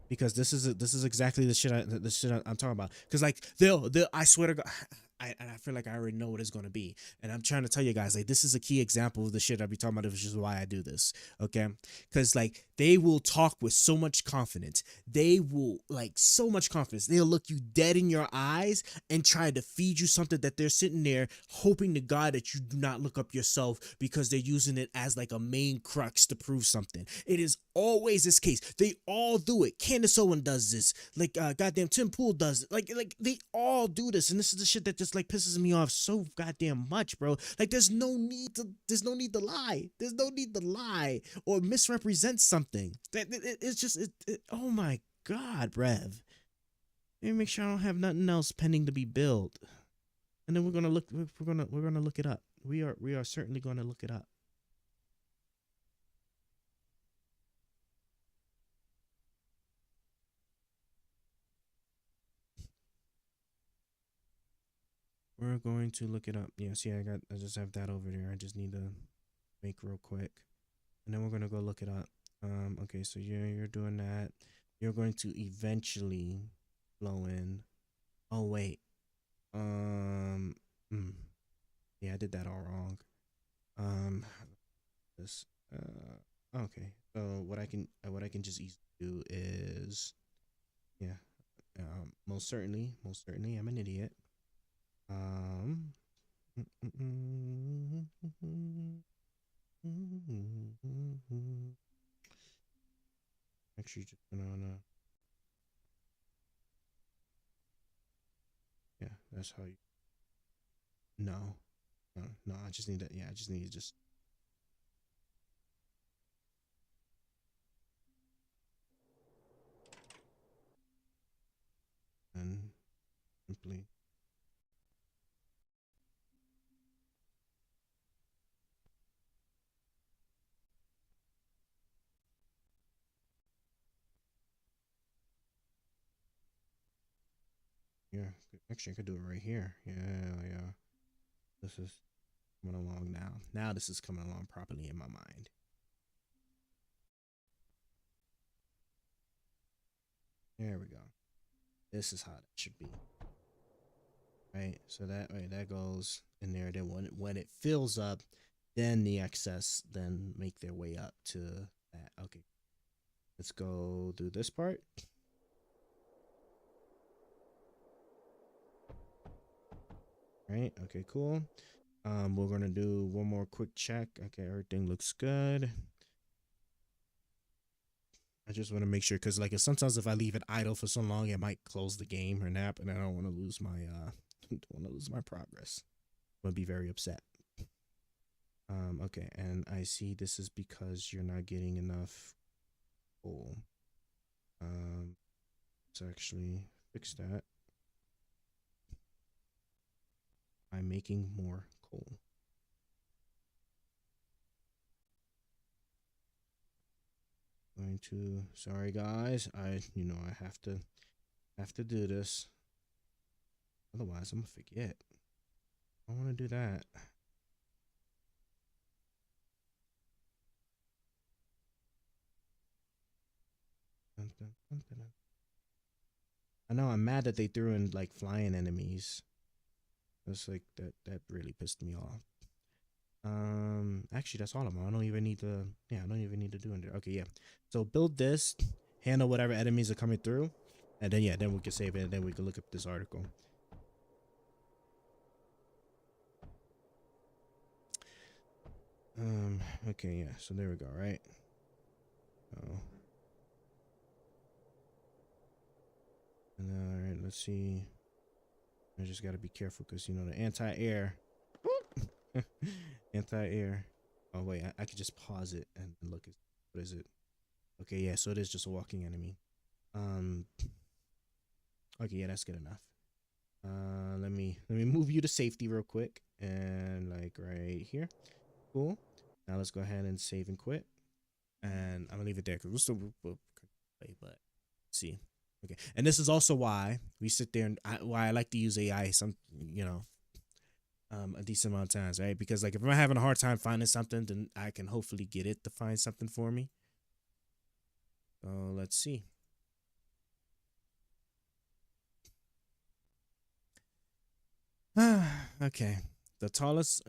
because this is exactly the shit I'm talking about. Because like they'll I swear to God, I feel like I already know what it's gonna be, and I'm trying to tell you guys like this is a key example of the shit I'll be talking about, which is why I do this. Okay, because like they will talk with so much confidence. They'll look you dead in your eyes and try to feed you something that they're sitting there hoping to God that you do not look up yourself because they're using it as like a main crux to prove something. It is always this case. They all do it. Candace Owen does this. Like goddamn Tim Pool does it. Like they all do this, and this is the shit that just like pisses me off so goddamn much, bro. Like there's no need to lie. There's no need to lie or misrepresent something. It's just oh my God, Brev. Let me make sure I don't have nothing else pending to be built. And then we're gonna look it up. We are certainly gonna look it up. We're going to look it up. Yeah, see, I just have that over there. I just need to make real quick. And then we're gonna go look it up. Okay, so you're doing that. You're going to eventually flow in. Oh wait. Yeah, I did that all wrong. Okay. So what I can just easily do is, yeah. Most certainly, I'm an idiot. Actually, just gonna yeah, that's how you. No, I just need that. Yeah, I just need to just. And simply. Yeah, actually, I could do it right here. Yeah. This is coming along now. Now this is coming along properly in my mind. There we go. This is how that should be. Right, so that way that goes in there. Then when it fills up, then the excess then make their way up to that. Okay, let's go do this part. Right. Okay, cool. We're gonna do one more quick check. Okay, everything looks good. I just want to make sure, because like sometimes if I leave it idle for so long, it might close the game or nap, and I don't want to lose my don't want to lose my progress. I'm gonna be very upset. Okay, and I see this is because you're not getting enough coal. Let's actually fix that by making more coal. Going to, sorry guys, I have to do this, otherwise I'm gonna forget. I want to do that. I know, I'm mad that they threw in like flying enemies. That's like that really pissed me off. Actually that's all of them. I don't even need to, yeah, I don't even need to do it. Okay, yeah. So build this, handle whatever enemies are coming through, and then yeah, then we can save it, and then we can look up this article. Okay, yeah, so there we go, right? Oh. And all right, let's see. I just gotta be careful because you know the anti-air. Anti-air. Oh wait, I could just pause it and look at what is it? Okay, yeah, so it is just a walking enemy. Okay, yeah, that's good enough. Let me move you to safety real quick, and like right here. Cool. Now let's go ahead and save and quit, and I'm gonna leave it there because we'll still play, but let's see. Okay, and this is also why we sit there and why I like to use AI some, you know, a decent amount of times, right? Because like if I'm having a hard time finding something, then I can hopefully get it to find something for me. So let's see. Okay, the tallest,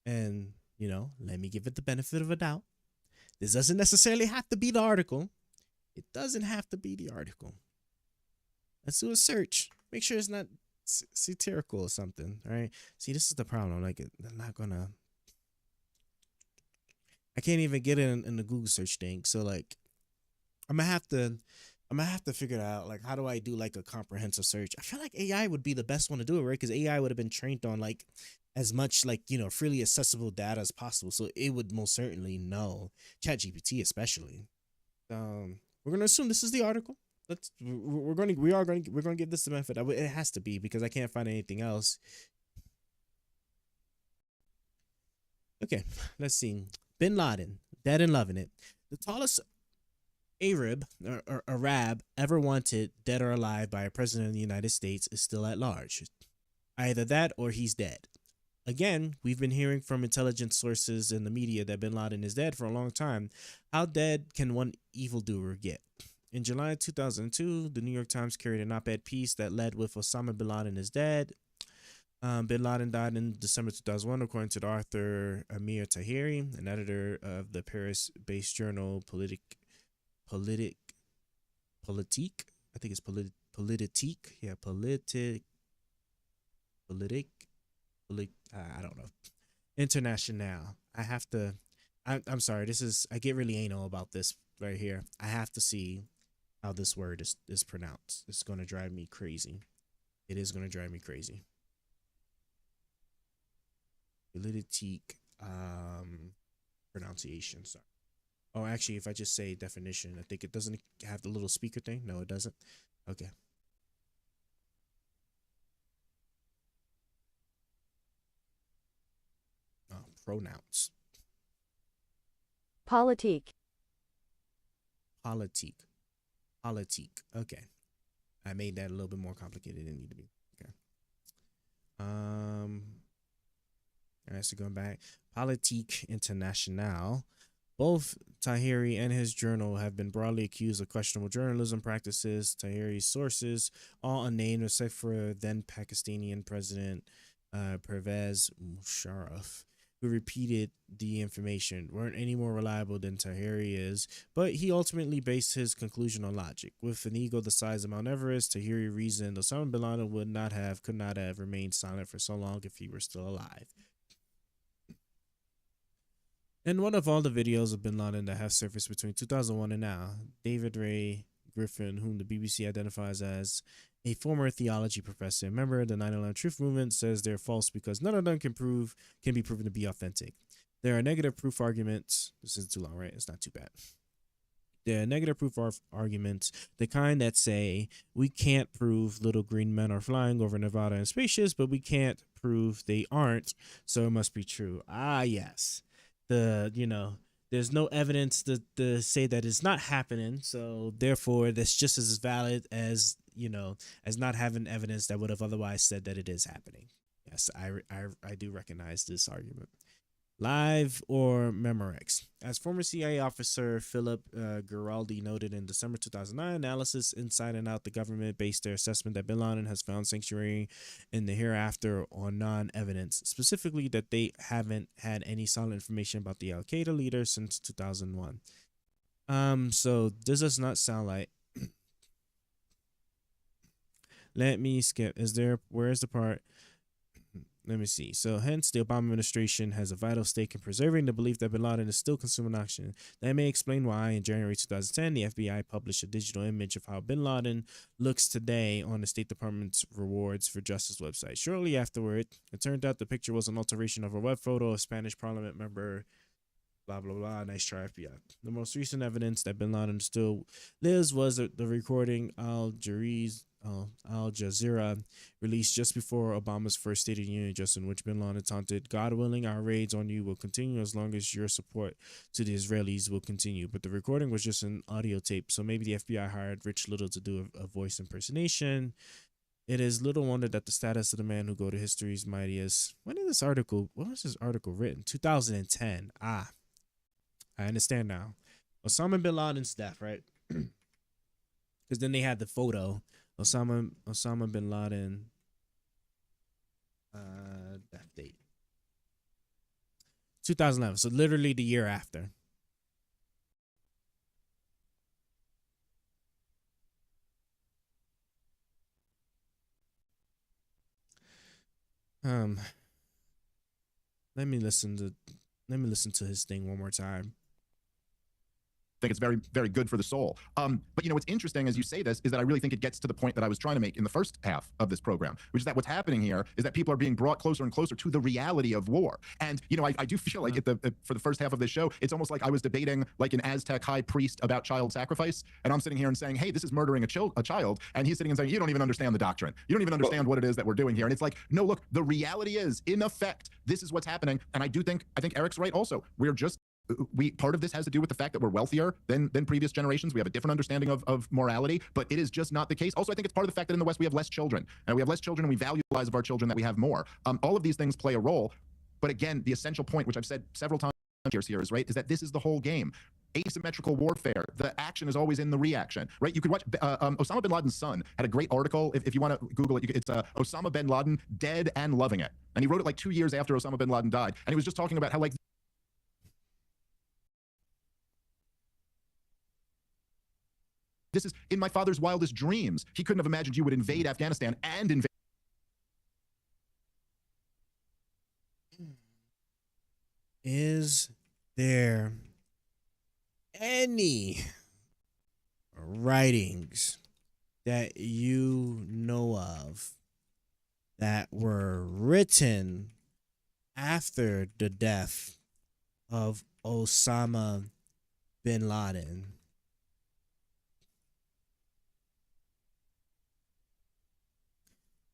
and you know, let me give it the benefit of a doubt. This doesn't necessarily have to be the article. It doesn't have to be the article. Let's do a search. Make sure it's not satirical or something. All right. See, this is the problem. Like, I'm not gonna. I can't even get it in the Google search thing. So like, I'm gonna have to figure it out. Like, how do I do like a comprehensive search? I feel like AI would be the best one to do it, right? Because AI would have been trained on like as much like, you know, freely accessible data as possible. So it would most certainly know, ChatGPT especially. We're gonna assume this is the article. We're gonna give this the benefit. It has to be because I can't find anything else. Okay, let's see. Bin Laden, dead and loving it. The tallest Arab or Arab ever wanted, dead or alive, by a president of the United States is still at large. Either that or he's dead. Again, we've been hearing from intelligence sources in the media that bin Laden is dead for a long time. How dead can one evildoer get? In July 2002, the New York Times carried an op-ed piece that led with Osama bin Laden is dead. Bin Laden died in December 2001, according to the author Amir Tahiri, an editor of the Paris-based journal Politique. I think it's Politique. Yeah, Politique. I don't know. International. I'm sorry. I get really anal about this right here. I have to see how this word is pronounced. It's going to drive me crazy. It is going to drive me crazy. Politique, pronunciation. Sorry. Oh, actually, if I just say definition, I think it doesn't have the little speaker thing. No, it doesn't. Okay. Pronouns. Politique. Politique. Politique. Okay. I made that a little bit more complicated than it needed to be. Okay. All right, so going back. Politique International. Both Tahiri and his journal have been broadly accused of questionable journalism practices. Tahiri's sources, all unnamed except for then Pakistani President Pervez Musharraf, who repeated the information weren't any more reliable than Tahiri is, but he ultimately based his conclusion on logic. With an ego the size of Mount Everest, Tahiri reasoned Osama bin Laden could not have remained silent for so long if he were still alive. In one of all the videos of bin Laden that have surfaced between 2001 and now, David Ray Griffin, whom the BBC identifies as a former theology professor and member of the 9/11 Truth Movement, says they're false because none of them can be proven to be authentic. There are negative proof arguments. This isn't too long, right? It's not too bad. There are negative proof arguments, the kind that say we can't prove little green men are flying over Nevada in spaceships, but we can't prove they aren't, so it must be true. Ah, yes. There's no evidence to say that it's not happening, so therefore that's just as valid as as not having evidence that would have otherwise said that it is happening. Yes, I do recognize this argument. Live or Memorex. As former CIA officer Philip Giraldi noted in December 2009, Analysis Inside and Out, the government based their assessment that bin Laden has found sanctuary in the hereafter on non-evidence, specifically that they haven't had any solid information about the Al-Qaeda leader since 2001. So this does not sound like. Let me skip. Where's the part? Let me see. So hence, the Obama administration has a vital stake in preserving the belief that bin Laden is still consuming oxygen. That may explain why in January 2010, the FBI published a digital image of how bin Laden looks today on the State Department's Rewards for Justice website. Shortly afterward, it turned out the picture was an alteration of a web photo of Spanish parliament member, blah, blah, blah. Nice try, FBI. The most recent evidence that bin Laden still lives was the recording Al Jazeera released just before Obama's first State of the Union address, in which bin Laden taunted, "God willing, our raids on you will continue as long as your support to the Israelis will continue." But the recording was just an audio tape, so maybe the FBI hired Rich Little to do a voice impersonation. It is little wonder that the status of the man who go to history's mightiest. When was this article written? 2010. I understand now. Osama bin Laden's death, right? Because then they had the photo. Osama bin Laden death date 2011, so literally the year after. Let me listen to his thing one more time. Think it's very, very good for the soul. But what's interesting as you say this is that I really think it gets to the point that I was trying to make in the first half of this program, which is that what's happening here is that people are being brought closer and closer to the reality of war. And I do feel like for the first half of this show, it's almost like I was debating like an Aztec high priest about child sacrifice, and I'm sitting here and saying, hey, this is murdering a child, and he's sitting and saying, you don't even understand the doctrine. You don't even understand what it is that we're doing here. And it's like, no, look, the reality is, in effect, this is what's happening. And I think Eric's right also. Part of this has to do with the fact that we're wealthier than previous generations. We have a different understanding of morality, but it is just not the case. Also, I think it's part of the fact that in the West we have less children, and we have less children, and we value the lives of our children that we have more. All of these things play a role, but again, the essential point, which I've said several times here is right, is that this is the whole game. Asymmetrical warfare. The action is always in the reaction, right? You could watch Osama bin Laden's son had a great article. If you want to Google it, it's Osama bin Laden dead and loving it, and he wrote it like 2 years after Osama bin Laden died, and he was just talking about how like. This is in my father's wildest dreams. He couldn't have imagined you would invade Afghanistan and invade. Is there any writings that you know of that were written after the death of Osama bin Laden?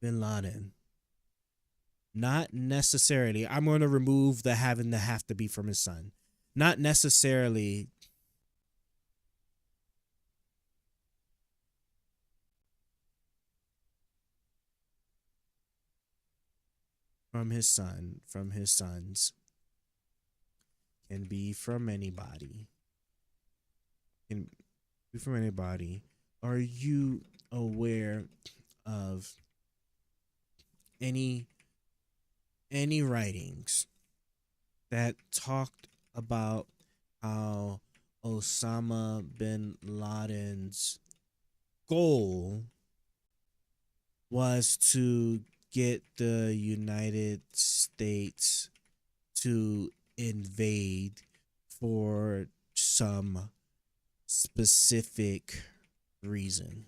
Bin Laden. Not necessarily. I'm going to remove the having to have to be from his son. Not necessarily. From his son, from his sons. Can be from anybody. Can be from anybody. Are you aware of any writings that talked about how Osama bin Laden's goal was to get the United States to invade for some specific reason.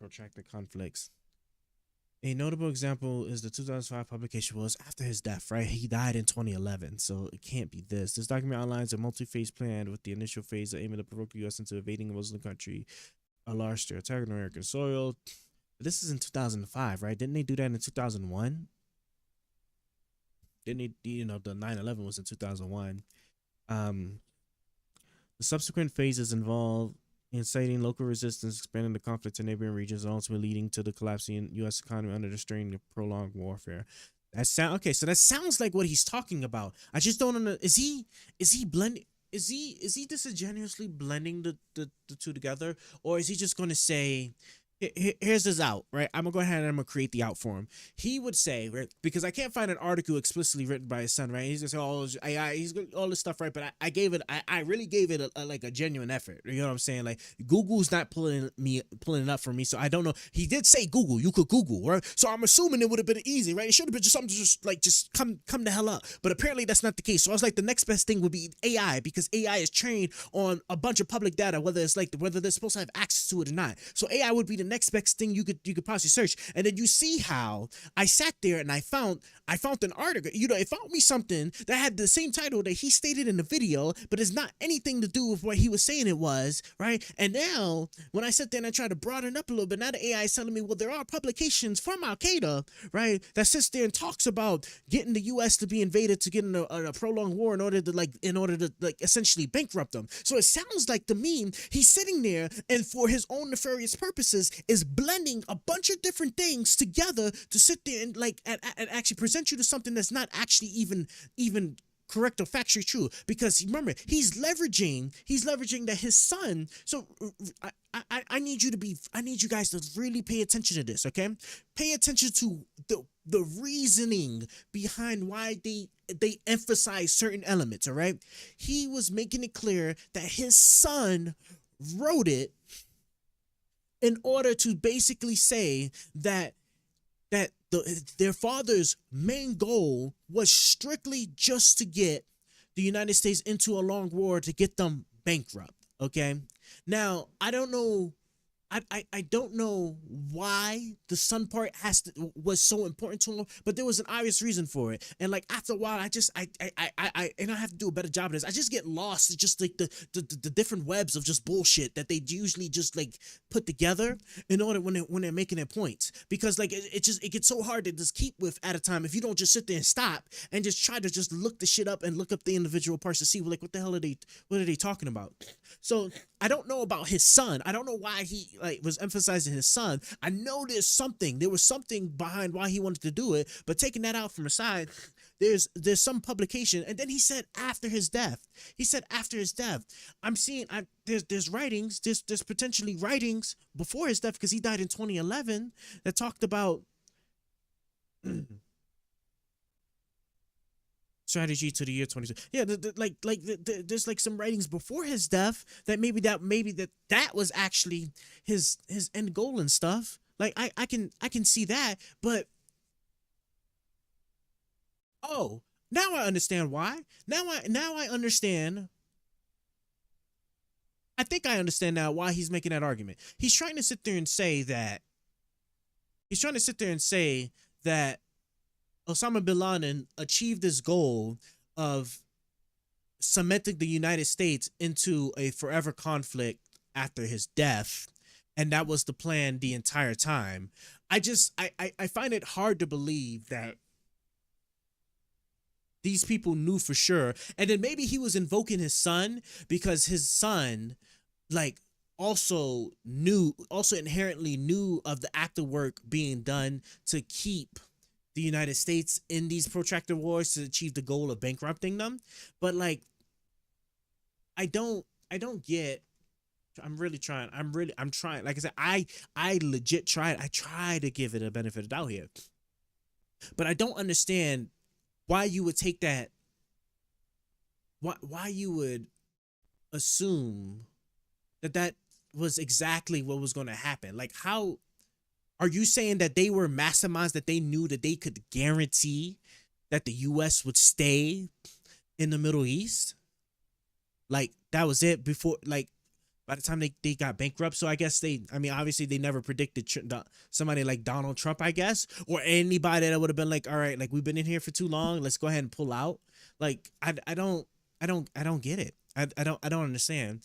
Protracted conflicts. A notable example is the 2005 publication was after his death, right? He died in 2011, so it can't be this. This document outlines a multi-phase plan with the initial phase aiming to provoke the U.S. into invading a Muslim country, a large-scale attack on American soil. This is in 2005, right? Didn't they do that in 2001? Didn't they, you know, the 9/11 was in 2001. The subsequent phases involve inciting local resistance, expanding the conflict to neighboring regions, and ultimately leading to the collapsing U.S. economy under the strain of prolonged warfare. Okay, so that sounds like what he's talking about. I just don't know. Is he blending? Is he disingenuously blending the two together, or is he just going to say, here's his out, right? I'm gonna go ahead and I'm gonna create the out for him. He would say, right, because I can't find an article explicitly written by his son, right? He's just all AI, he's got all this stuff, right? But I really gave it like a genuine effort. You know what I'm saying? Like Google's not pulling it up for me, so I don't know. He did say Google, you could Google, right? So I'm assuming it would have been easy, right? It should have been just something just come the hell up. But apparently that's not the case. So I was like, the next best thing would be AI, because AI is trained on a bunch of public data, whether they're supposed to have access to it or not. So AI would be the next best thing you could possibly search. And then you see how I sat there and I found an article. You know, it found me something that had the same title that he stated in the video, but it's not anything to do with what he was saying it was, right? And now when I sit there and I try to broaden up a little bit, now the AI is telling me, well, there are publications from Al Qaeda, right, that sits there and talks about getting the U.S. to be invaded, to get in a prolonged war in order to essentially bankrupt them. So it sounds like to me he's sitting there and for his own nefarious purposes is blending a bunch of different things together to sit there and and actually present you to something that's not actually even correct or factually true. Because remember, he's leveraging that his son. So I need you guys to really pay attention to this, okay? Pay attention to the reasoning behind why they emphasize certain elements, all right? He was making it clear that his son wrote it in order to basically say that their father's main goal was strictly just to get the United States into a long war to get them bankrupt. Okay. Now, I don't know. I don't know why the son part was so important to him, but there was an obvious reason for it. And like after a while, I have to do a better job of this. I just get lost. It's just like the different webs of just bullshit that they usually just like put together in order when they're making their points. Because like it gets so hard to just keep with at a time if you don't just sit there and stop and just try to just look the shit up and look up the individual parts to see like what the hell are they talking about. So I don't know about his son. I don't know why he was emphasizing his son. I know there was something behind why he wanted to do it, but taking that out from aside, there's some publication. And then he said after his death. I'm seeing there's writings, there's potentially writings before his death, because he died in 2011, that talked about strategy to the year 22. Yeah, there's like some writings before his death that maybe that was actually his end goal and stuff. Like I can see that, but oh, now I understand why. Now I understand. I think I understand now why he's making that argument. He's trying to sit there and say that Osama bin Laden achieved this goal of cementing the United States into a forever conflict after his death, and that was the plan the entire time. I find it hard to believe that these people knew for sure. And then maybe he was invoking his son because his son also inherently knew of the act of work being done to keep the United States in these protracted wars to achieve the goal of bankrupting them. But I don't I don't get. I'm really trying. I'm trying. Like I said, I legit tried. I try to give it a benefit of doubt here, but I don't understand why you would take that. Why you would assume that was exactly what was going to happen? Like, how are you saying that they were masterminds, that they knew that they could guarantee that the U.S. would stay in the Middle East? Like, that was it before, like, by the time they got bankrupt. So I guess obviously they never predicted somebody like Donald Trump, I guess, or anybody that would have been like, all right, like, we've been in here for too long, let's go ahead and pull out. Like, I don't get it. I don't understand.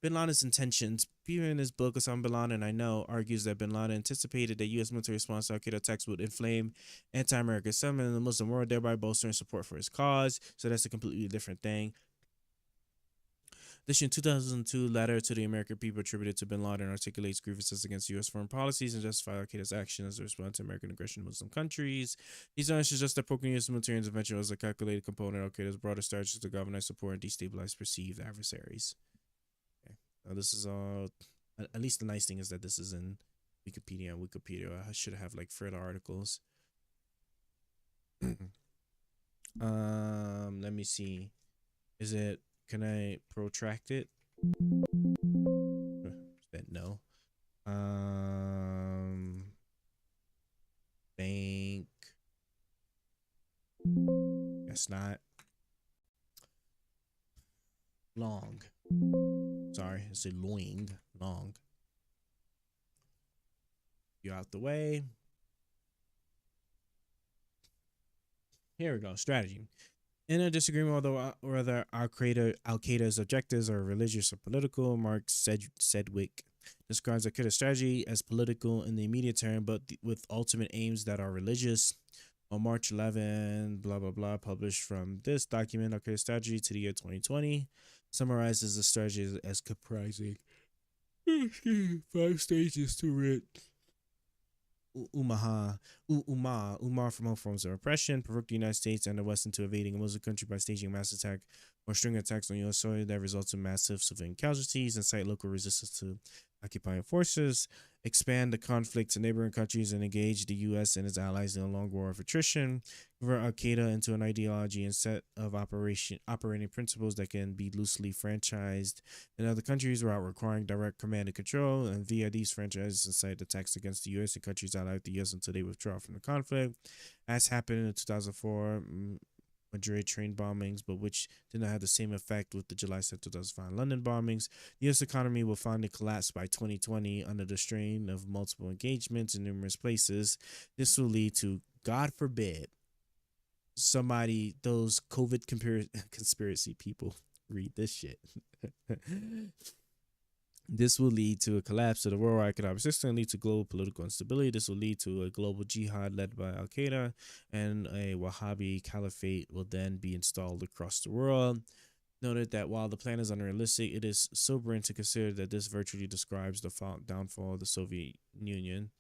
Bin Laden's intentions. Peter, in his book Osama Bin Laden, I Know, argues that Bin Laden anticipated that U.S. military response to Al-Qaeda attacks would inflame anti-American sentiment in the Muslim world, thereby bolstering support for his cause. So that's a completely different thing. This 2002 letter to the American people attributed to Bin Laden articulates grievances against U.S. foreign policies and justifies Al-Qaeda's action as a response to American aggression in Muslim countries. These arguments suggest that poking U.S. military intervention was a calculated component of Al-Qaeda's broader strategy to galvanize support and destabilize perceived adversaries. Okay. Now this is all. At least the nice thing is that this is in Wikipedia. And Wikipedia, I should have like further articles. Let me see. Is it? Can I protract it? That no. Bank. Guess not. Long. Sorry, I said loing. Long. You out the way. Here we go. Strategy. In a disagreement whether Al-Qaeda's objectives are religious or political, Mark Sedgwick describes Al-Qaeda's strategy as political in the immediate term, but with ultimate aims that are religious. On March 11, blah, blah, blah, published from this document, Al-Qaeda's strategy to the year 2020, summarizes the strategy as comprising 5 stages to it. Umar from all forms of oppression, provoke the United States and the West into invading a Muslim country by staging a mass attack or string attacks on U.S. soil that results in massive civilian casualties, incite local resistance to occupying forces, expand the conflict to neighboring countries and engage the U.S. and its allies in a long war of attrition, convert Al-Qaeda into an ideology and set of operating principles that can be loosely franchised in other countries without requiring direct command and control, and via these franchises incite attacks against the U.S. and countries allied with the U.S. until they withdraw from the conflict, as happened in the 2004 Madrid train bombings, but which did not have the same effect with the July 7, 2005 London bombings. The U.S. economy will finally collapse by 2020 under the strain of multiple engagements in numerous places. This will lead to, God forbid, those COVID conspiracy people read this shit. This will lead to a collapse of the world economic system, lead to global political instability. This will lead to a global jihad led by Al-Qaeda, and a Wahhabi caliphate will then be installed across the world. Noted that while the plan is unrealistic, it is sobering to consider that this virtually describes the downfall of the Soviet Union.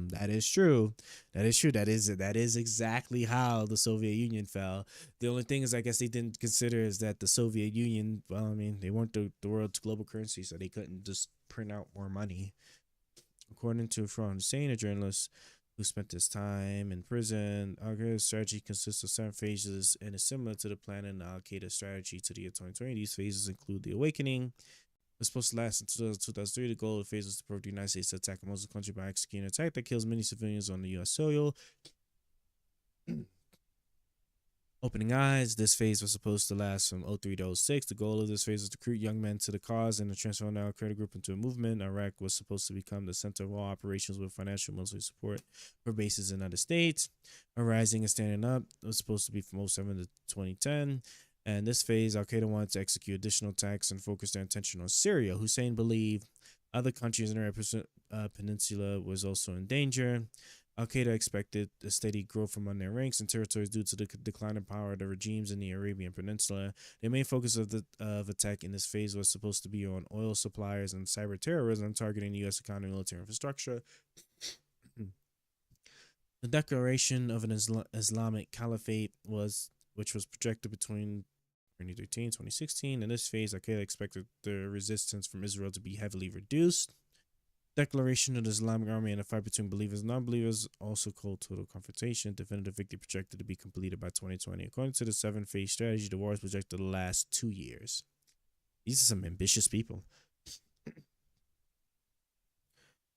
That is true. That is true. That is exactly how the Soviet Union fell. The only thing is, I guess they didn't consider is that the Soviet Union, well, I mean, they weren't the world's global currency, so they couldn't just print out more money. According to Farhan Hussein, a journalist who spent his time in prison, Al-Qaeda's strategy consists of 7 phases and is similar to the plan in the Al-Qaeda strategy to the year 2020. These phases include the awakening. It's supposed to last until 2003. The goal of the phase was to provoke the United States to attack a Muslim country by executing an attack that kills many civilians on the U.S. soil. Opening eyes. This phase was supposed to last from 03 to 06. The goal of this phase was to recruit young men to the cause and to transform the Al-Qaeda group into a movement. Iraq was supposed to become the center of all operations with financial military support for bases in other states. Arising and standing up was supposed to be from 07 to 2010. And this phase, Al-Qaeda wanted to execute additional attacks and focus their attention on Syria. Hussein believed other countries in the Arab Peninsula was also in danger. Al-Qaeda expected a steady growth among their ranks and territories due to the decline in power of the regimes in the Arabian Peninsula. The main focus of attack in this phase was supposed to be on oil suppliers and cyber terrorism, targeting the U.S. economy and military infrastructure. The declaration of an Islamic caliphate was which was projected between 2013 and 2016. In this phase, Al-Qaeda expected the resistance from Israel to be heavily reduced. Declaration of the Islamic Army and a fight between believers and non-believers also called total confrontation. Definitive victory projected to be completed by 2020. According to the 7-phase strategy, the war is projected to last 2 years. These are some ambitious people.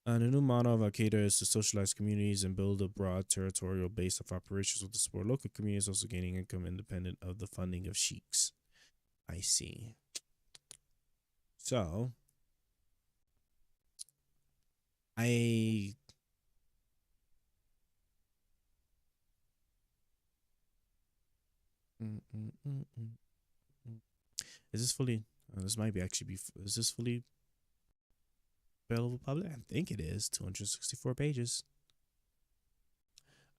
The new model of Al-Qaeda is to socialize communities and build a broad territorial base of operations with the support of local communities, also gaining income independent of the funding of sheiks. I see. So, is this fully? This might be actually be. Is this fully available public? I think it is. 264 pages.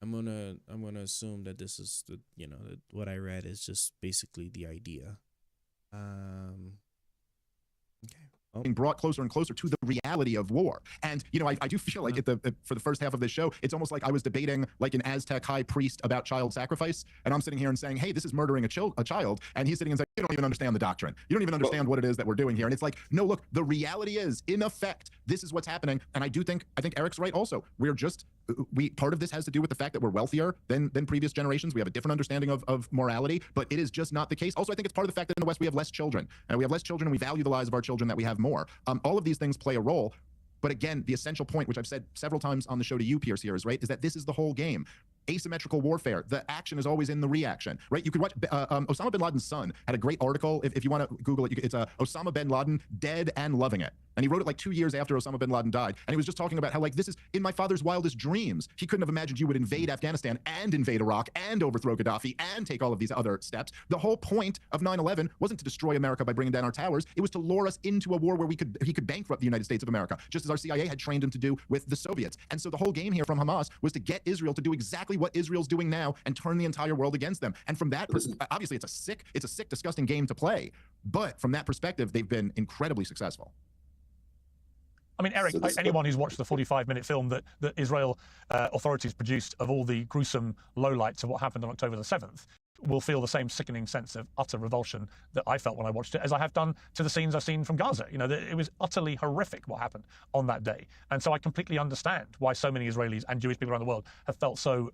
I'm gonna assume that this is the that what I read is just basically the idea. Okay. Being brought closer and closer to the reality of war. And, I do feel like for the first half of this show, it's almost like I was debating like an Aztec high priest about child sacrifice. And I'm sitting here and saying, hey, this is murdering a child. And he's sitting and saying, you don't even understand the doctrine. You don't even understand what it is that we're doing here. And it's like, no, look, the reality is, in effect, this is what's happening. And I think Eric's right also. Part of this has to do with the fact that we're wealthier than previous generations. We have a different understanding of morality, but it is just not the case. Also, I think it's part of the fact that in the West we have less children. And we have less children and we value the lives of our children that we have more. All of these things play a role. But again, the essential point, which I've said several times on the show to you, Pierce, here is that this is the whole game. Asymmetrical warfare. The action is always in the reaction, right? You could watch Osama bin Laden's son had a great article. If you want to Google it, it's Osama bin Laden, Dead and Loving It. And he wrote it like 2 years after Osama bin Laden died. And he was just talking about how like this is in my father's wildest dreams. He couldn't have imagined you would invade Afghanistan and invade Iraq and overthrow Gaddafi and take all of these other steps. The whole point of 9/11 wasn't to destroy America by bringing down our towers. It was to lure us into a war where he could bankrupt the United States of America, just as our CIA had trained him to do with the Soviets. And so the whole game here from Hamas was to get Israel to do exactly what Israel's doing now and turn the entire world against them. And from that, obviously, it's a sick, disgusting game to play. But from that perspective, they've been incredibly successful. I mean, Eric, anyone who's watched the 45-minute film that Israel authorities produced of all the gruesome lowlights of what happened on October the 7th will feel the same sickening sense of utter revulsion that I felt when I watched it, as I have done to the scenes I've seen from Gaza. It was utterly horrific what happened on that day. And so I completely understand why so many Israelis and Jewish people around the world have felt so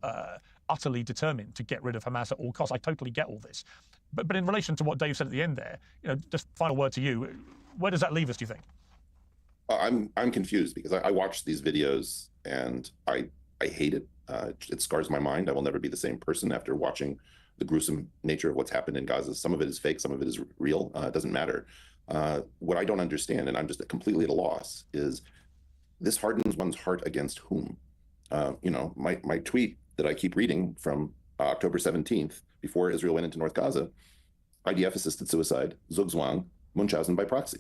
utterly determined to get rid of Hamas at all costs. I totally get all this. But in relation to what Dave said at the end there, just final word to you, where does that leave us, do you think? I'm confused because I watched these videos and I hate it. It scars my mind. I will never be the same person after watching the gruesome nature of what's happened in Gaza. Some of it is fake, some of it is real. It doesn't matter. What I don't understand, and I'm just completely at a loss, is this hardens one's heart against whom? My tweet that I keep reading from October 17th, before Israel went into North Gaza, IDF-assisted suicide, Zugzwang, Munchausen by proxy.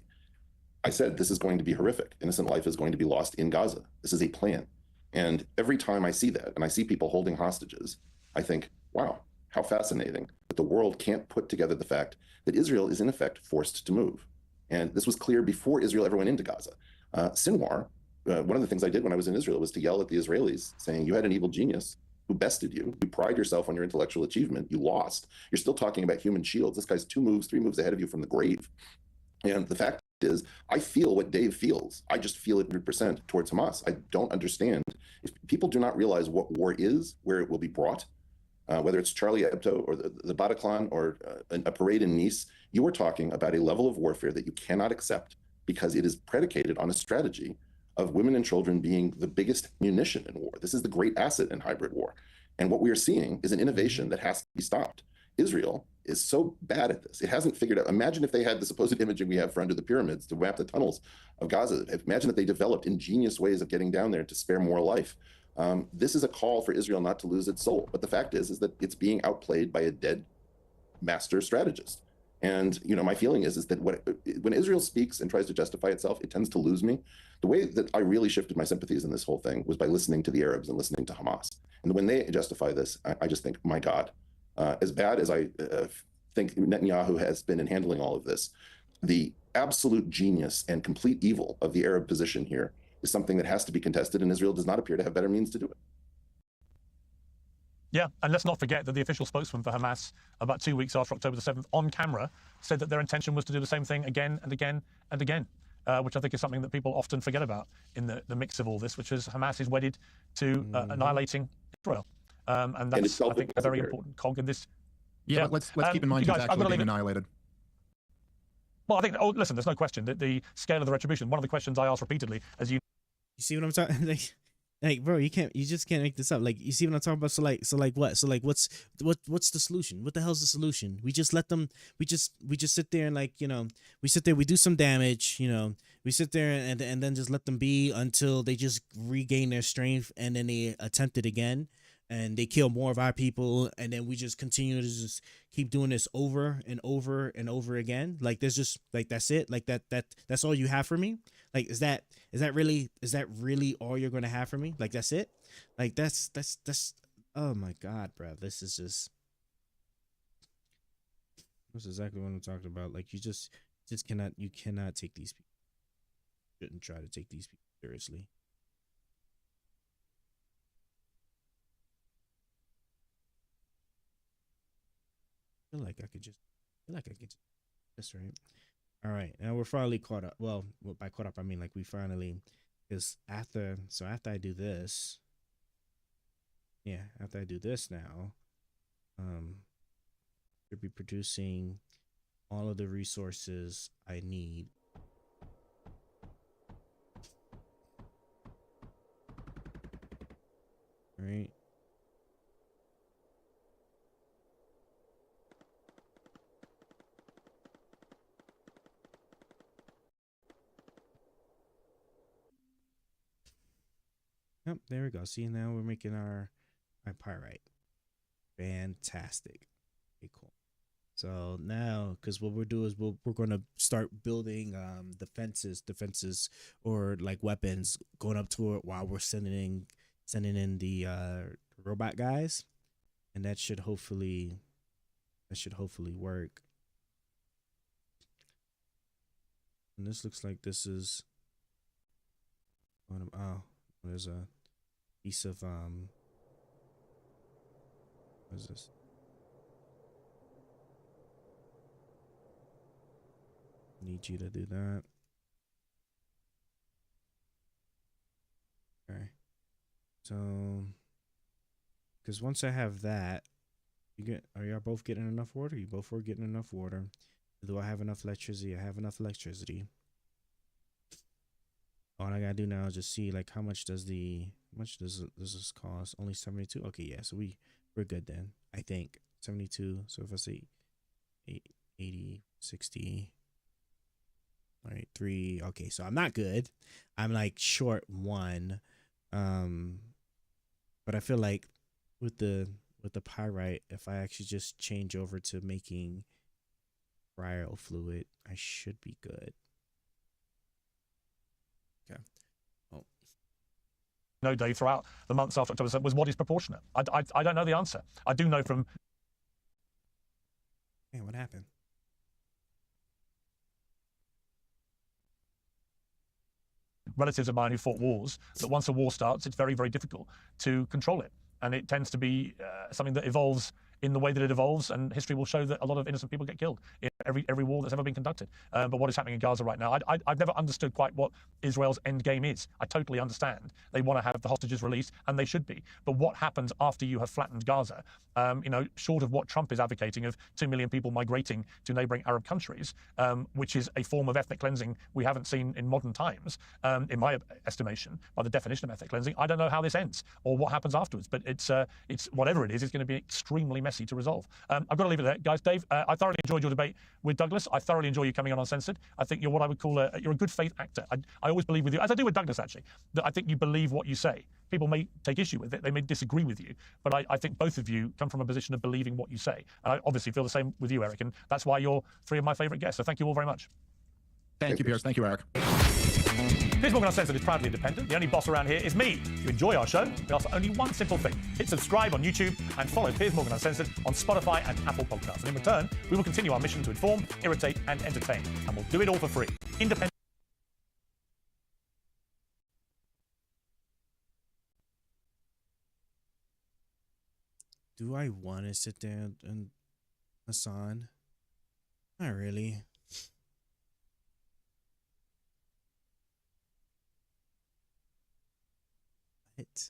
I said, this is going to be horrific. Innocent life is going to be lost in Gaza. This is a plan. And every time I see that, and I see people holding hostages, I think, wow, how fascinating that the world can't put together the fact that Israel is in effect forced to move. And this was clear before Israel ever went into Gaza. Sinwar, one of the things I did when I was in Israel was to yell at the Israelis saying, you had an evil genius who bested you. You pride yourself on your intellectual achievement. You lost. You're still talking about human shields. This guy's 2 moves, 3 moves ahead of you from the grave. And the fact is, I feel what Dave feels. I just feel it 100% towards Hamas. I don't understand. If people do not realize what war is, where it will be brought, whether it's Charlie Hebdo or the Bataclan or a parade in Nice, you are talking about a level of warfare that you cannot accept because it is predicated on a strategy of women and children being the biggest munition in war. This is the great asset in hybrid war. And what we are seeing is an innovation that has to be stopped. Israel is so bad at this. It hasn't figured out. Imagine if they had the supposed imaging we have for under the pyramids to map the tunnels of Gaza. Imagine that they developed ingenious ways of getting down there to spare more life. This is a call for Israel not to lose its soul. But the fact is that it's being outplayed by a dead master strategist. And my feeling is that when Israel speaks and tries to justify itself, it tends to lose me. The way that I really shifted my sympathies in this whole thing was by listening to the Arabs and listening to Hamas. And when they justify this, I just think, my God, as bad as I think Netanyahu has been in handling all of this, the absolute genius and complete evil of the Arab position here is something that has to be contested, and Israel does not appear to have better means to do it. Yeah, and let's not forget that the official spokesman for Hamas, about 2 weeks after October the 7th, on camera, said that their intention was to do the same thing again and again and again, which I think is something that people often forget about in the mix of all this, which is Hamas is wedded to annihilating Israel. And that's, I think, a very important cog in this. Yeah, but let's keep in mind who's actually being annihilated. Well, I think, listen, there's no question that the scale of the retribution, one of the questions I asked repeatedly, as you see what I'm talking like, bro, you just can't make this up. Like, you see what I'm talking about? So like what? So like, what's the solution? What the hell's the solution? We just let them, we just sit there and, like, you know, we sit there, we do some damage, you know, we sit there and then just let them be until they just regain their strength, and then they attempt it again and they kill more of our people, and then we just continue to just keep doing this over and over and over again. Like, there's just, like, that's it. Like, that's all you have for me. Like, is that really all you're gonna have for me? Like, that's it? Like, that's oh my God, bro. This is exactly what I'm talking about. Like, you cannot take these people. You shouldn't try to take these people seriously. I feel like I could just that's right. All right, now we're finally caught up. Well, by caught up, I mean, like, we finally, because after I do this, yeah, after I do this now, should be producing all of the resources I need. All right. Yep, there we go. See, now we're making our pyrite. Fantastic. Okay, cool. So now, because what we'll do is we're going to start building defenses or, like, weapons going up to it while we're sending in the robot guys, and that should hopefully work. And this looks like this is oh, there's a piece of what is this? Need you to do that. Okay. So, because once I have that, are y'all both getting enough water? You both are getting enough water. Do I have enough electricity? I have enough electricity. All I gotta do now is just see, like, how much does this cost? Only 72. Okay, yeah, so we're good then. I think 72. So if I say 80, 60. All right, 3. Okay, so I'm not good. I'm, like, short 1. But I feel like with the pyrite, if I actually just change over to making cryo fluid, I should be good. Okay. Oh. No, Dave, throughout the months after October was what is proportionate. I don't know the answer. I do know from. Hey, what happened? Relatives of mine who fought wars, that once a war starts, it's very, very difficult to control it. And it tends to be something that evolves in the way that it evolves, and history will show that a lot of innocent people get killed in every war that's ever been conducted. But what is happening in Gaza right now, I've never understood quite what Israel's end game is. I totally understand. They want to have the hostages released, and they should be. But what happens after you have flattened Gaza, short of what Trump is advocating of 2 million people migrating to neighboring Arab countries, which is a form of ethnic cleansing we haven't seen in modern times, in my estimation, by the definition of ethnic cleansing, I don't know how this ends or what happens afterwards. But it's whatever it is, it's going to be extremely messy to resolve. I've got to leave it there, guys. Dave, I thoroughly enjoyed your debate with Douglas. I thoroughly enjoy you coming on Uncensored. I think you're what I would call you're a good faith actor. I always believe with you, as I do with Douglas, actually, that I think you believe what you say. People may take issue with it, they may disagree with you, but I think both of you come from a position of believing what you say. And I obviously feel the same with you, Eric, and that's why you're 3 of my favorite guests. So thank you all very much. Thank you, Piers. Thank you, Eric. Piers Morgan Uncensored is proudly independent. The only boss around here is me. If you enjoy our show, we ask for only one simple thing. Hit subscribe on YouTube and follow Piers Morgan Uncensored on Spotify and Apple Podcasts. And in return, we will continue our mission to inform, irritate, and entertain. And we'll do it all for free. Independent. do I want to sit there and Hassan? Not really. What?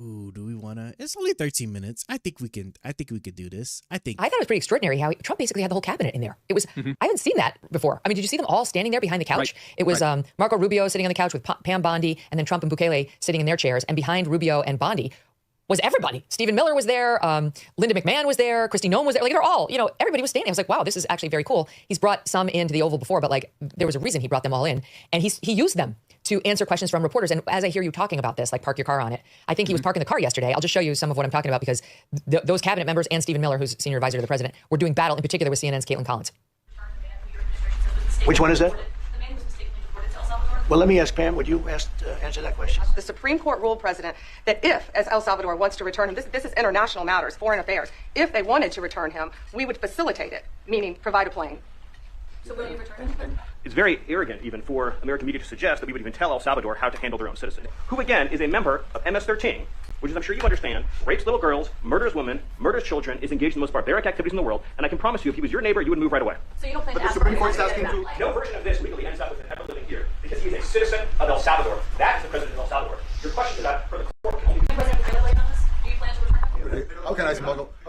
Ooh, do we wanna? It's only 13 minutes. I think we can. I think we could do this. I thought it was pretty extraordinary how Trump basically had the whole cabinet in there. It was. I haven't seen that before. I mean, did you see them all standing there behind the couch? Right. It was Marco Rubio sitting on the couch with Pam Bondi, and then Trump and Bukele sitting in their chairs, and behind Rubio and Bondi was everybody. Stephen Miller was there. Linda McMahon was there. Kristi Noem was there. Like, they're all, everybody was standing. I was like, wow, this is actually very cool. He's brought some into the Oval before, but like, there was a reason he brought them all in. And he used them to answer questions from reporters. And as I hear you talking about this, like park your car on it, I think he was parking the car yesterday. I'll just show you some of what I'm talking about because those cabinet members and Stephen Miller, who's senior advisor to the president, were doing battle in particular with CNN's Caitlin Collins. Which one is that? Well, let me ask Pam, would you answer that question? The Supreme Court ruled, President, that if, as El Salvador wants to return him, this is international matters, foreign affairs, if they wanted to return him, we would facilitate it, meaning provide a plane. So will you return him? It's very arrogant even for American media to suggest that we would even tell El Salvador how to handle their own citizens, who again is a member of MS-13, which is, I'm sure you understand, rapes little girls, murders women, murders children, is engaged in the most barbaric activities in the world, and I can promise you if he was your neighbor, you would move right away. So you don't plan to ask the Supreme Court's asking to... No version of this legally ends up with him ever living here, because he is a citizen of El Salvador. That is the president of El Salvador. Your question to that for the court can only be... How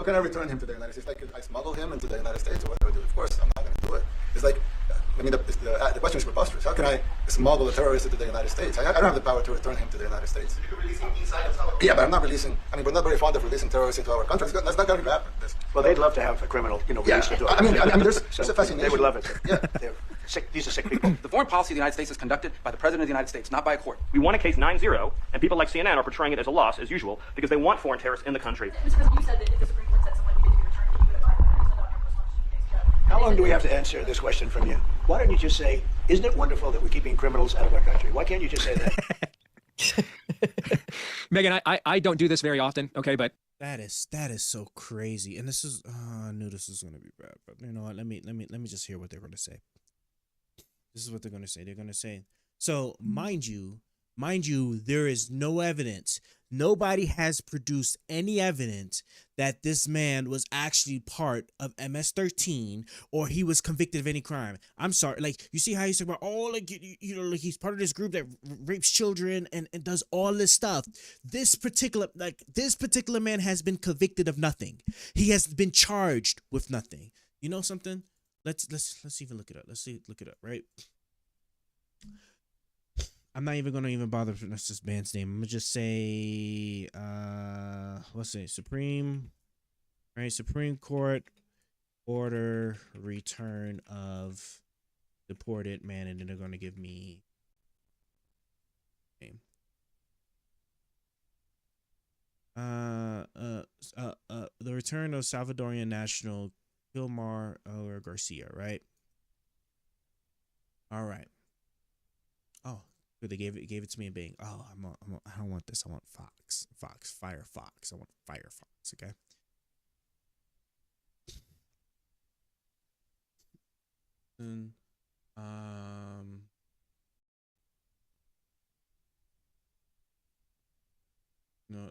can I return him to the United States? Like, I smuggle him into the United States or whatever I do? Of course, I'm not going to do it. It's like, I mean, the question is preposterous. How can I smuggle a terrorist into the United States? I don't have the power to return him to the United States. You can release him inside El Salvador. Yeah, but I'm not releasing. I mean, we're not very fond of releasing terrorists into our country. That's not going to happen. Well, they'd love to have a criminal, released into I mean, there's a fascination. They would love it. Yeah. These are sick people. The foreign policy of the United States is conducted by the President of the United States, not by a court. We won a case 9-0, and people like CNN are portraying it as a loss, as usual, because they want foreign terrorists in the country. Mr. President, you said that if the Supreme Court said someone needed to be returned, you would abide by that. How long do we have to answer this question from you? Why don't you just say, isn't it wonderful that we're keeping criminals out of our country? Why can't you just say that? Megan, I don't do this very often, okay, but that is so crazy. And this is I knew this was gonna be bad, but you know what? Let me just hear what they're gonna say. This is what they're gonna say. They're gonna say, so mind you, there is no evidence. Nobody has produced any evidence that this man was actually part of MS-13 or he was convicted of any crime. I'm sorry. Like, you see how he's talking about, like he's part of this group that rapes children and does all this stuff. This particular man has been convicted of nothing. He has been charged with nothing. You know something? Let's even look it up. Look it up, right? I'm not even gonna bother with this man's name. I'm gonna just say let's say Supreme Court order return of deported man, and then they're gonna give me name. The return of Salvadorian national Gilmar or Garcia, right? All right. Oh, they gave it to me in Bing. Oh, I don't want this. I want Firefox. I want Firefox. Okay. And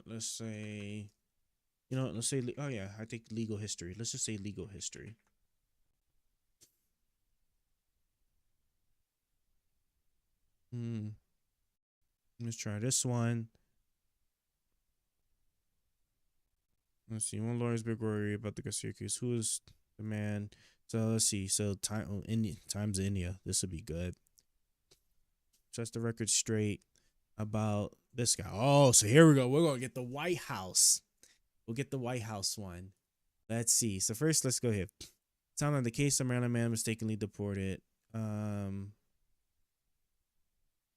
let's say, oh yeah, I think legal history. Let's just say legal history. Let's try this one. Let's see. One lawyer's big worry about the Garcia case. Who is the man? So let's see. So times India. This would be good. Set the record straight about this guy. Oh, so here we go. We're gonna get the White House. We'll get the White House one. Let's see. So first, let's go here. Time on the case of Maryland man mistakenly deported.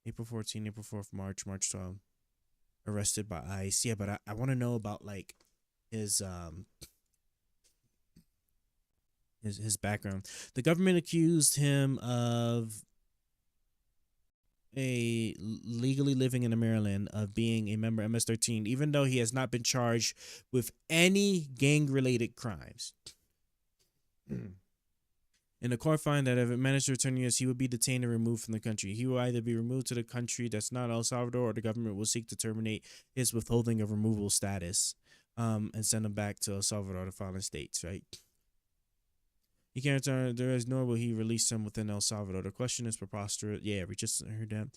April 14, April 4th, March 12th, arrested by ICE. Yeah, but I want to know about like his background. The government accused him of legally living in Maryland, of being a member of MS-13, even though he has not been charged with any gang-related crimes. In the court find that if it managed to return to U.S., he would be detained and removed from the country. He will either be removed to the country that's not El Salvador, or the government will seek to terminate his withholding of removal status, and send him back to El Salvador, the foreign states, right? He can't return there is nor will he release him within El Salvador. The question is preposterous. Yeah, we just heard that.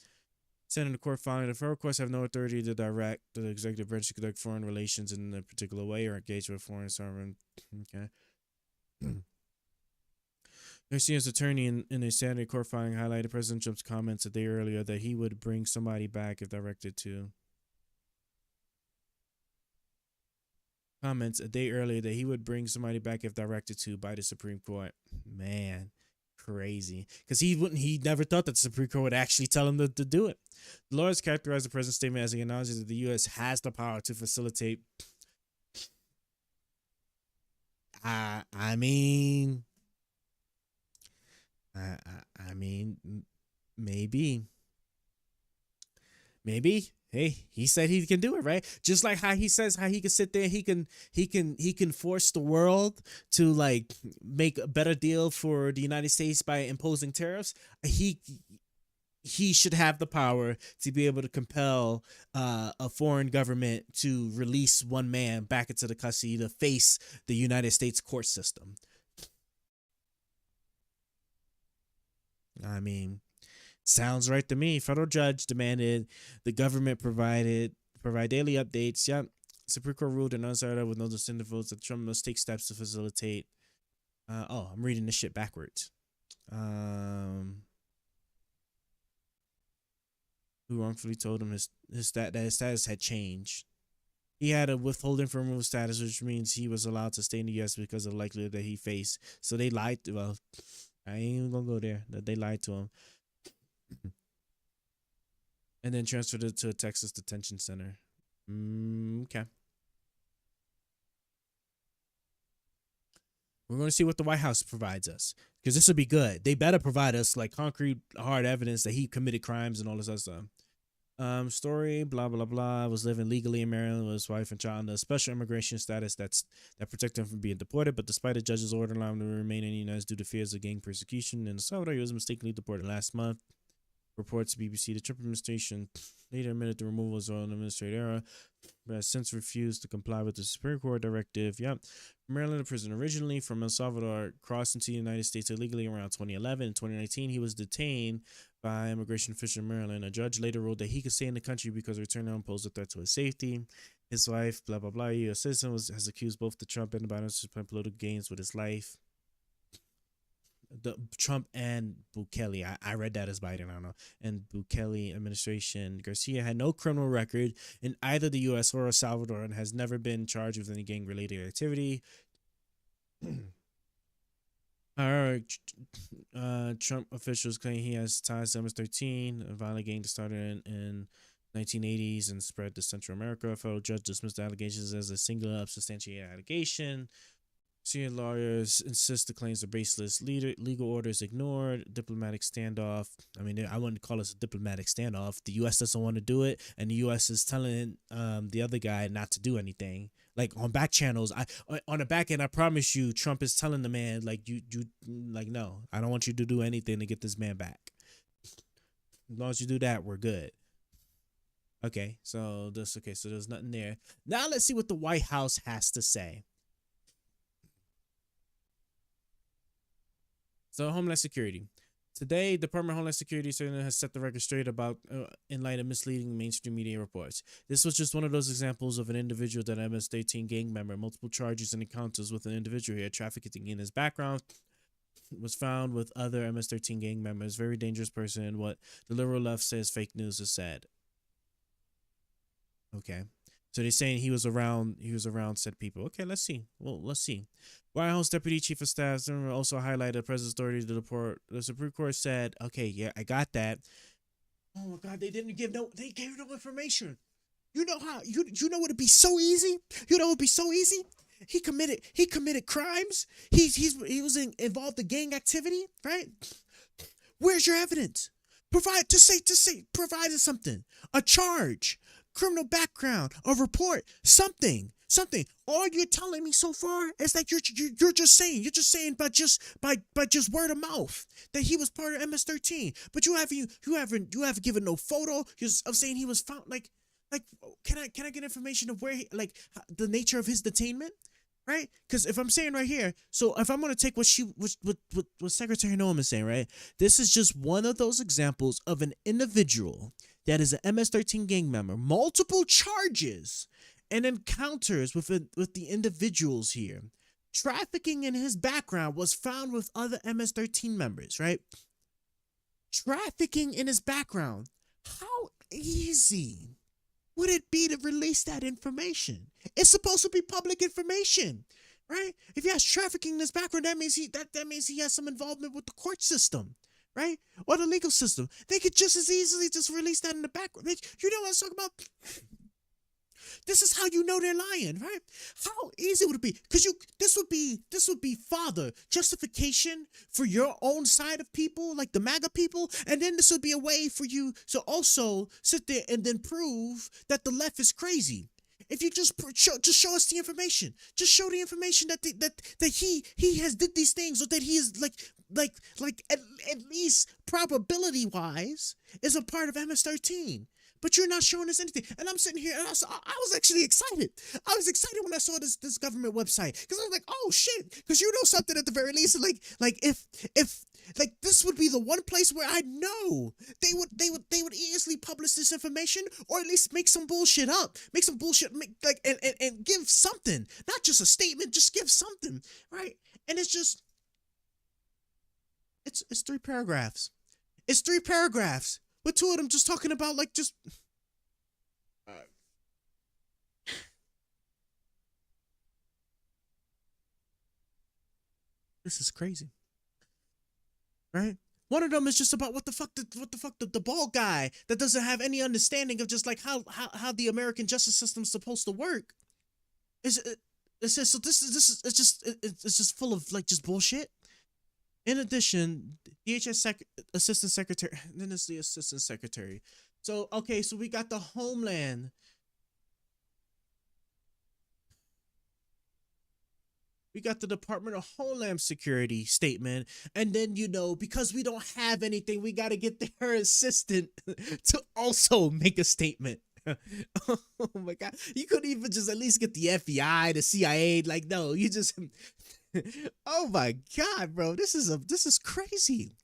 Said in the court filing, the federal courts have no authority to direct the executive branch to conduct foreign relations in a particular way or engage with foreign sovereign. Okay. Garcia's attorney in a Saturday court filing highlighted President Trump's comments a day earlier that he would bring somebody back if directed to. Comments a day earlier that he would bring somebody back if directed to by the Supreme Court. Man, crazy. Because he never thought that the Supreme Court would actually tell him to do it. The lawyers characterized the president's statement as he acknowledges that the U.S. has the power to facilitate. I mean, maybe. Hey, he said he can do it, right? Just like how he says how he can sit there, he can force the world to like make a better deal for the United States by imposing tariffs. He should have the power to be able to compel a foreign government to release one man back into the custody to face the United States court system. I mean, sounds right to me. Federal judge demanded the government provide daily updates. Yep. Supreme Court ruled in undecided with no dissenting votes that Trump must take steps to facilitate. I'm reading this shit backwards. Who wrongfully told him his status had changed. He had a withholding from removal status, which means he was allowed to stay in the U.S. because of the likelihood that he faced. So they lied. Well, I ain't even gonna go there. That they lied to him. And then transferred it to a Texas detention center. Okay. We're going to see what the White House provides us, because this would be good. They better provide us like concrete, hard evidence that he committed crimes and all this other stuff. Story, blah, blah, blah. Was living legally in Maryland with his wife and child under a special immigration status that protected him from being deported. But despite the judge's order allowing him to remain in the United States due to fears of gang persecution in El Salvador, he was mistakenly deported last month. Reports to BBC, the Trump administration later admitted the removal was on administrative error, but has since refused to comply with the Supreme Court directive. Yep. Maryland, a prisoner originally from El Salvador, crossed into the United States illegally around 2011. In 2019, he was detained by immigration officials in Maryland. A judge later ruled that he could stay in the country because returning home posed a threat to his safety. His wife, blah, blah, blah, U.S. citizen, has accused both the Trump and the Biden to play political games with his life. The Trump and Bukele, I read that as Biden, I don't know, and Bukele administration. Garcia had no criminal record in either the U.S. or El Salvador and has never been charged with any gang-related activity. Trump officials claim he has ties to MS-13, a violent gang that started in 1980s and spread to Central America. A federal judge dismissed the allegations as a singular unsubstantiated allegation. Senior lawyers insist the claims are baseless. Legal orders ignored. Diplomatic standoff. I mean, I wouldn't call this a diplomatic standoff. The U.S. doesn't want to do it, and the U.S. is telling the other guy not to do anything. Like on back channels, on the back end, I promise you, Trump is telling the man like you like no, I don't want you to do anything to get this man back. As long as you do that, we're good. Okay, so there's nothing there. Now let's see what the White House has to say. So Homeland Security. Today, Department of Homeland Security has set the record straight about in light of misleading mainstream media reports. This was just one of those examples of an individual that MS-13 gang member, multiple charges and encounters with an individual who had trafficking in his background, was found with other MS-13 gang members. Very dangerous person, and what the liberal left says fake news is said. Okay. So they're saying he was around said people. Okay, let's see. Well, let's see. White House Deputy Chief of Staff also highlighted the president's authority to deport. The Supreme Court said, okay, yeah, I got that. Oh my God, they gave no information. You know how, you know what would be so easy? You know what would be so easy? He committed crimes. He was involved in gang activity, right? Where's your evidence? Provide us something. A charge. criminal background, a report, something. All you're telling me so far is that you're just saying by just word of mouth that he was part of MS-13, but you haven't given no photo of saying he was found. Like, can I get information of where the nature of his detainment? Right? Because if I'm saying right here, so if I'm gonna take what Secretary Noam is saying, right? This is just one of those examples of an individual that is an MS-13 gang member, multiple charges and encounters with the individuals here. Trafficking in his background was found with other MS-13 members, right? Trafficking in his background. How easy would it be to release that information? It's supposed to be public information, right? If he has trafficking in his background, that means he has some involvement with the court system, right? Or the legal system. They could just as easily just release that in the background. You know what I'm talking about? This is how you know they're lying, right? How easy would it be? Because this would be father justification for your own side of people, like the MAGA people, and then this would be a way for you to also sit there and then prove that the left is crazy. If you just show us the information, just show the information that he has did these things, or that he is at least probability wise is a part of MS-13. But you're not showing us anything. And I'm sitting here, and I was actually excited. I was excited when I saw this government website, because I was like, oh shit, because you know something at the very least. Like if this would be the one place where I know they would easily publish this information, or at least make some bullshit up, and give something, not just a statement, just give something, right? And it's just it's 3 paragraphs. It's 3 paragraphs. With 2 of them just talking about this is crazy, right? One of them is just about what the fuck the bald guy that doesn't have any understanding of just like how the American justice system's supposed to work. It's just full of like just bullshit. In addition, DHS Assistant Secretary, then it's the Assistant Secretary. So, okay, so we got the Homeland. We got the Department of Homeland Security statement. And then, because we don't have anything, we got to get their assistant to also make a statement. Oh my God. You couldn't even just at least get the FBI, the CIA. Like, no, you just... Oh my God, bro. This is crazy.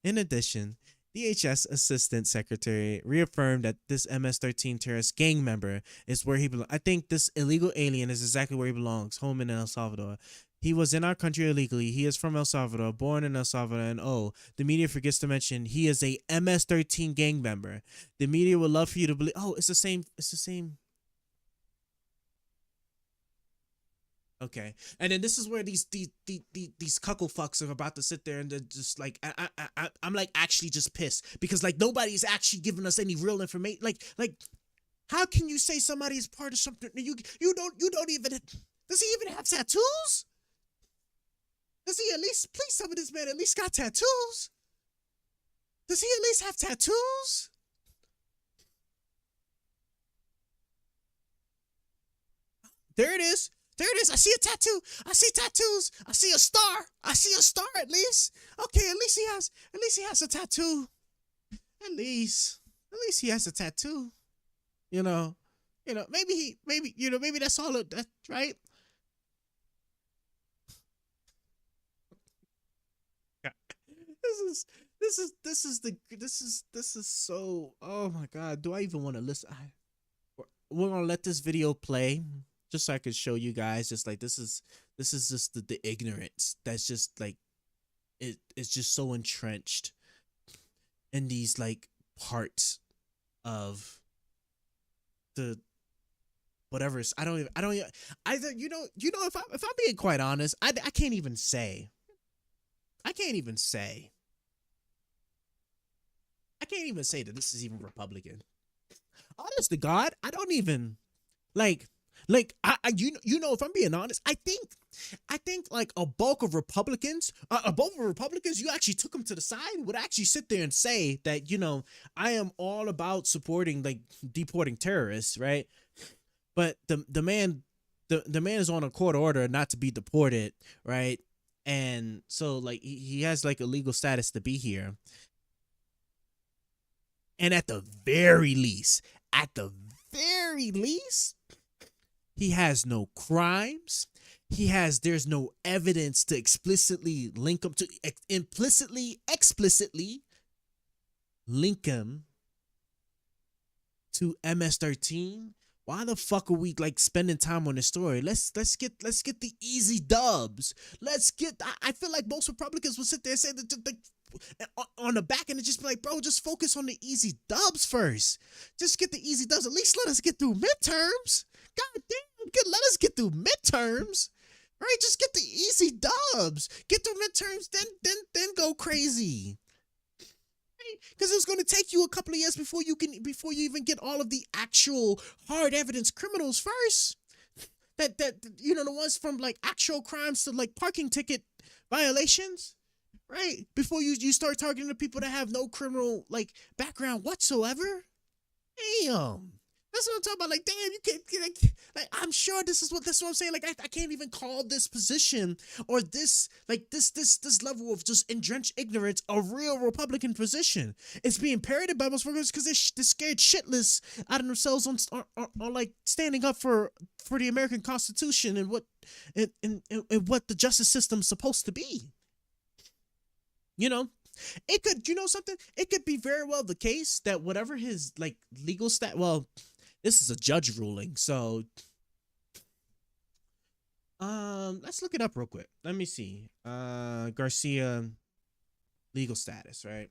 In addition, DHS Assistant Secretary reaffirmed that this MS-13 terrorist gang member is where he belongs. I think this illegal alien is exactly where he belongs, home in El Salvador. He was in our country illegally. He is from El Salvador, born in El Salvador, and the media forgets to mention he is a MS-13 gang member. The media would love for you to believe, it's the same. Okay, and then this is where these cuckle fucks are about to sit there and they're just like, I'm like actually just pissed because like nobody's actually giving us any real information. Like, how can you say somebody is part of something? You don't even. Does he even have tattoos? Does he at least? Please, some of this man at least got tattoos. Does he at least have tattoos? There it is. There it is. I see a tattoo. I see tattoos. I see a star. I see a star at least. Okay, at least he has a tattoo. At least he has a tattoo. Maybe that's all of that, right? This is so, oh my God. Do I even want to listen? We're gonna let this video play. Just so I could show you guys, just like this is just the ignorance that's just like it's just so entrenched in these like parts of the whatever. I don't even either. If I'm being quite honest, I can't even say. I can't even say that this is even Republican. Honest to God, I don't even like Like if I'm being honest, I think like a bulk of Republicans, you actually took them to the side, would actually sit there and say that, I am all about supporting like deporting terrorists, right? But the man is on a court order not to be deported, right? And so like he has like a legal status to be here. And at the very least, he has no crimes. There's no evidence to explicitly link him to explicitly link him to MS-13. Why the fuck are we like spending time on this story? Let's get the easy dubs. I feel like most Republicans will sit there and say that on the back end and just be like, bro, just focus on the easy dubs first. Just get the easy dubs. At least let us get through midterms. God damn, let us get through midterms. Right? Just get the easy dubs. Get through midterms, then go crazy. Because it's going to take you a couple of years before you even get all of the actual hard evidence criminals first. That the ones from like actual crimes to like parking ticket violations, right? Before you start targeting the people that have no criminal like background whatsoever. Damn. That's what I'm talking about. Like, damn, you can't like I'm sure that's what I'm saying. Like, I can't even call this position or this level of just entrenched ignorance a real Republican position. It's being parroted by most Republicans because they're scared shitless out of themselves on like standing up for the American Constitution and what the justice system's supposed to be. It could, something? It could be very well the case that whatever his like legal this is a judge ruling, so let's look it up real quick. Let me see. Garcia legal status, right?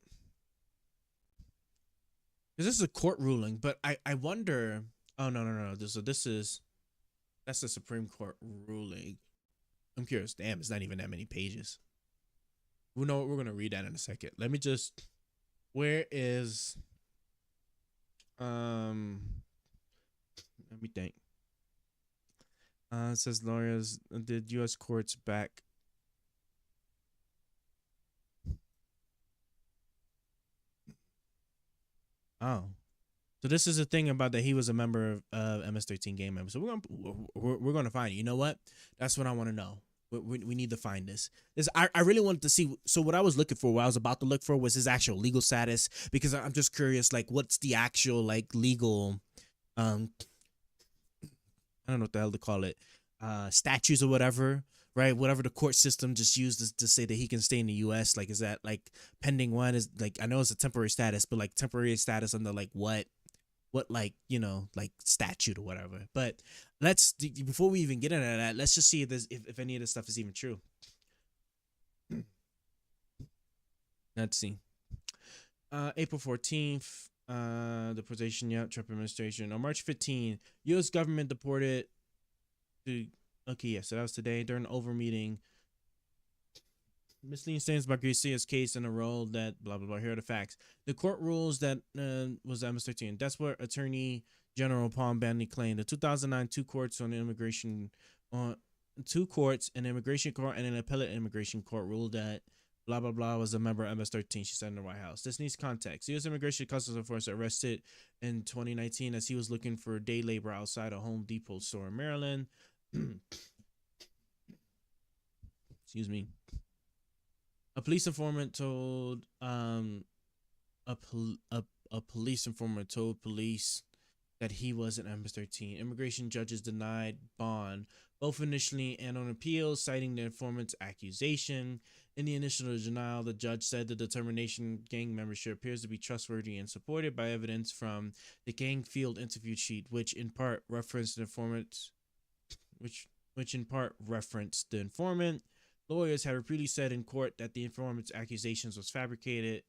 Because this is a court ruling, but I wonder. Oh no. That's the Supreme Court ruling. I'm curious. Damn, it's not even that many pages. We're gonna read that in a second. Let me just. Where is? Let me think. It says lawyers did U.S. courts back. Oh, so this is a thing about that he was a member of MS-13 gang member. So we're gonna find it. You know what? That's what I want to know. We need to find this. I really wanted to see. So what I was looking for, what I was about to look for, was his actual legal status, because I'm just curious, like, what's the actual like legal, I don't know what the hell to call it, statutes or whatever, right? Whatever the court system just uses to say that he can stay in the U.S. Like, is that like pending one? Is like, I know it's a temporary status, but like temporary status under like what like, like statute or whatever. But before we even get into that, let's just see if any of this stuff is even true. Let's see. April 14th. Deportation, Trump administration. On March 15, U.S. government deported to. Okay, yes, so that was today during an over meeting. Misleading statements about Garcia's case in a role that blah blah blah. Here are the facts. The court rules that was MS-13. That's what Attorney General Palm Bandy claimed. The 2009 two courts, an immigration court and an appellate immigration court ruled that blah, blah, blah was a member of MS-13, she said in the White House. This needs context. U.S. Immigration Customs Enforcement arrested in 2019 as he was looking for day labor outside a Home Depot store in Maryland. Excuse me. A police informant told police that he was an MS-13. Immigration judges denied bond, both initially and on appeal, citing the informant's accusation. In the initial denial, the judge said the determination gang membership appears to be trustworthy and supported by evidence from the gang field interview sheet, which in part referenced the informant. Lawyers had repeatedly said in court that the informant's accusations was fabricated.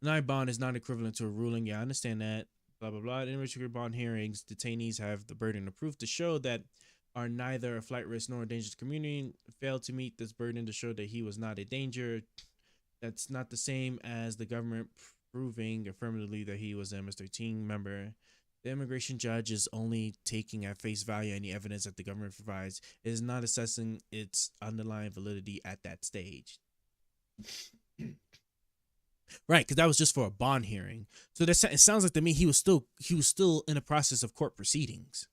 Denied bond is not equivalent to a ruling. Yeah, I understand that. Blah, blah, blah. In immigration bond hearings, detainees have the burden of proof to show that are neither a flight risk nor a danger to the community. Failed to meet this burden to show that he was not a danger. That's not the same as the government proving affirmatively that he was an MS-13 member. The immigration judge is only taking at face value any evidence that the government provides. It is not assessing its underlying validity at that stage. Right, because that was just for a bond hearing. So it sounds like to me he was still in the process of court proceedings.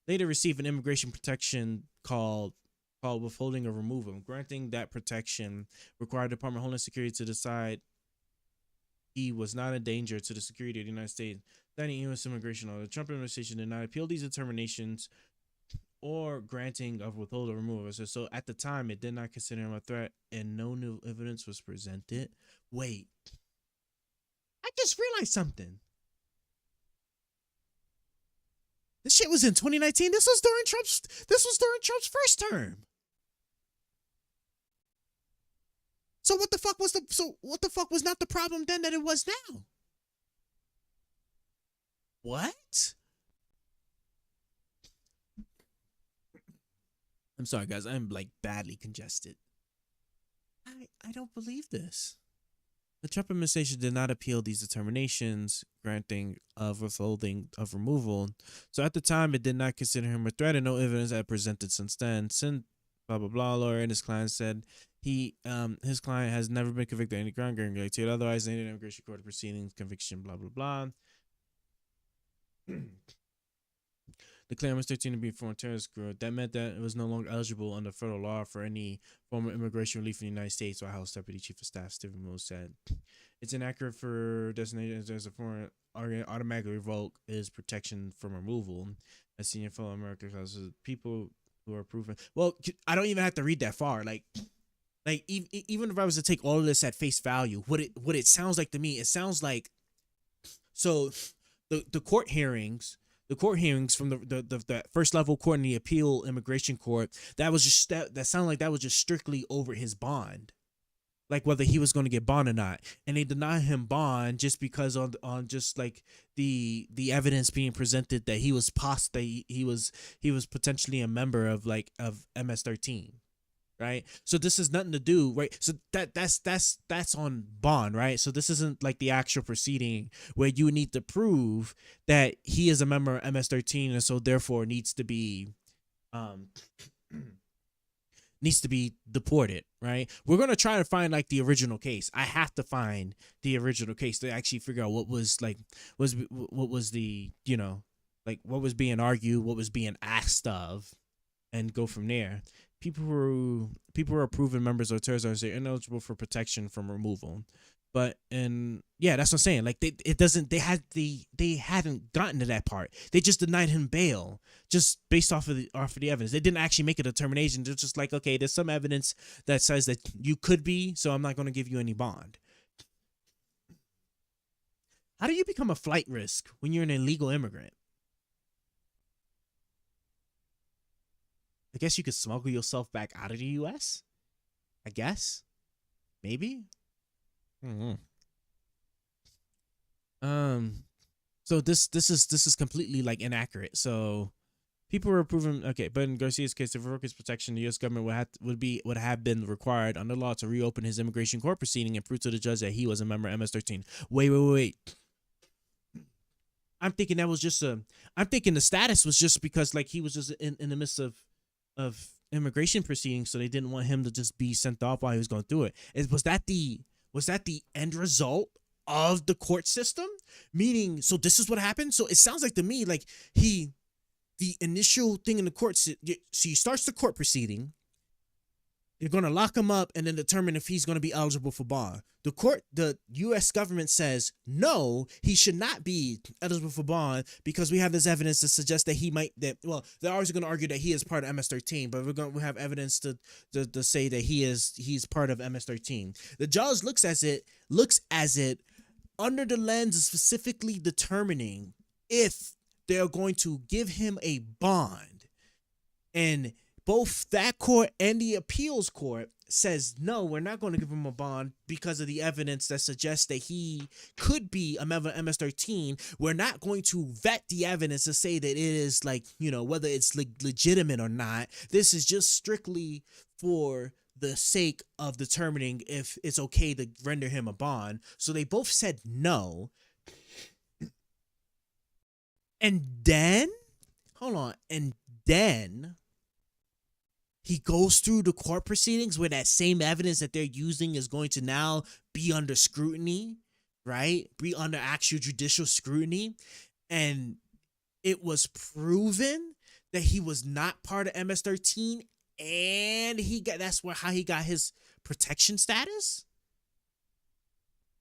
Later received an immigration protection called withholding or removal. Granting that protection required the Department of Homeland Security to decide he was not a danger to the security of the United States. That U.S. immigration law. The Trump administration did not appeal these determinations or granting of withhold or removal. So at the time, it did not consider him a threat, and no new evidence was presented. Wait, I just realized something. This shit was in 2019. This was during Trump's first term. So what the fuck was not the problem then that it was now? What? I'm sorry, guys. I'm like badly congested. I don't believe this. The Trump administration did not appeal these determinations, granting of withholding of removal. So at the time, it did not consider him a threat, and no evidence had presented since then. Since blah blah blah, lawyer and his client said his client has never been convicted of any crime guaranteed. Otherwise, any immigration court proceedings, conviction, blah blah blah. Declared MS-13 to be a foreign terrorist group. That meant that it was no longer eligible under federal law for any form of immigration relief in the United States, White House Deputy Chief of Staff Stephen Mills said. It's inaccurate for designations as a foreign automatically revoke is protection from removal. As senior fellow American causes people who are proven. Well, I don't even have to read that far. Like even if I was to take all of this at face value, what it sounds like to me, it sounds like so the court hearings from the first level court and the appeal immigration court, that was just that sounded like that was just strictly over his bond, like whether he was going to get bond or not, and they denied him bond just because on just like the evidence being presented that he was potentially a member of MS-13. Right, so this has nothing to do, right? So that's on bond, right? So this isn't like the actual proceeding where you need to prove that he is a member of MS-13 and so therefore needs to be deported, right? We're gonna try to find like the original case. I have to find the original case to actually figure out what was the what was being argued, what was being asked of, and go from there. People who are proven members of terrorist organizations are ineligible for protection from removal. But that's what I'm saying. Like they hadn't gotten to that part. They just denied him bail just based off of the evidence. They didn't actually make a determination. They're just like, okay, there's some evidence that says that you could be, so I'm not going to give you any bond. How do you become a flight risk when you're an illegal immigrant? I guess you could smuggle yourself back out of the U.S. I guess, maybe. So this is completely like inaccurate. So people were proven okay, but in Garcia's case, to revoke his protection, the U.S. government would have been required under law to reopen his immigration court proceeding and prove to the judge that he was a member of MS-13. Wait. I'm thinking I'm thinking the status was just because like he was just in the midst of immigration proceedings, so they didn't want him to just be sent off while he was going through it. Was that the end result of the court system? Meaning, so this is what happened. So it sounds like to me like the initial thing in the court. So he starts the court proceeding. They're going to lock him up and then determine if he's going to be eligible for bond. The U.S. government says, no, he should not be eligible for bond because we have this evidence to suggest that they're always going to argue that he is part of MS-13, but we have evidence to say that he's part of MS-13. The judge looks at it under the lens of specifically determining if they're going to give him a bond. And both that court and the appeals court says, no, we're not going to give him a bond because of the evidence that suggests that he could be a member of MS-13. We're not going to vet the evidence to say that it is whether it's legitimate or not. This is just strictly for the sake of determining if it's okay to render him a bond. So they both said no. And then, hold on, and then he goes through the court proceedings where that same evidence that they're using is going to now be under scrutiny, right? Be under actual judicial scrutiny. And it was proven that he was not part of MS-13, and how he got his protection status.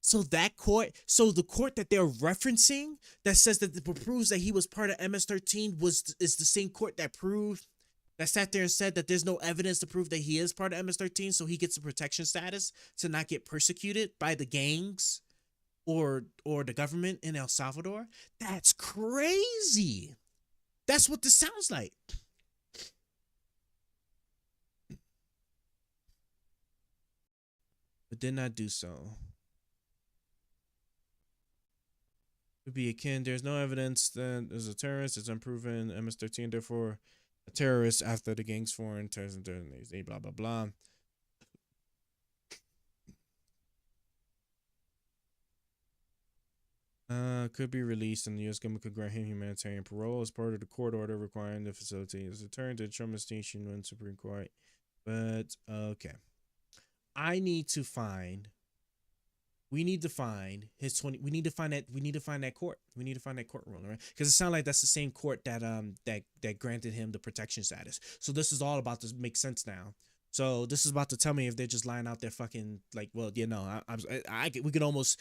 So the court that they're referencing that says that proves that he was part of MS-13 is the same court that sat there and said that there's no evidence to prove that he is part of MS-13, so he gets a protection status to not get persecuted by the gangs or the government in El Salvador. That's crazy. That's what this sounds like. But did not do so. Would be akin. There's no evidence that is a terrorist. It's unproven. MS-13, therefore, a terrorist after the gang's foreign terrorism, blah blah blah. Could be released, and the U.S. government could grant him humanitarian parole as part of the court order requiring the facility his return to the Trump station when Supreme Court. But okay, we need to find his 20. We need to find that court. We need to find that court ruling, right? Because it sounds like that's the same court that that granted him the protection status. So this is all about to make sense now. So this is about to tell me if they're just lying out there fucking like, well, you know, we can almost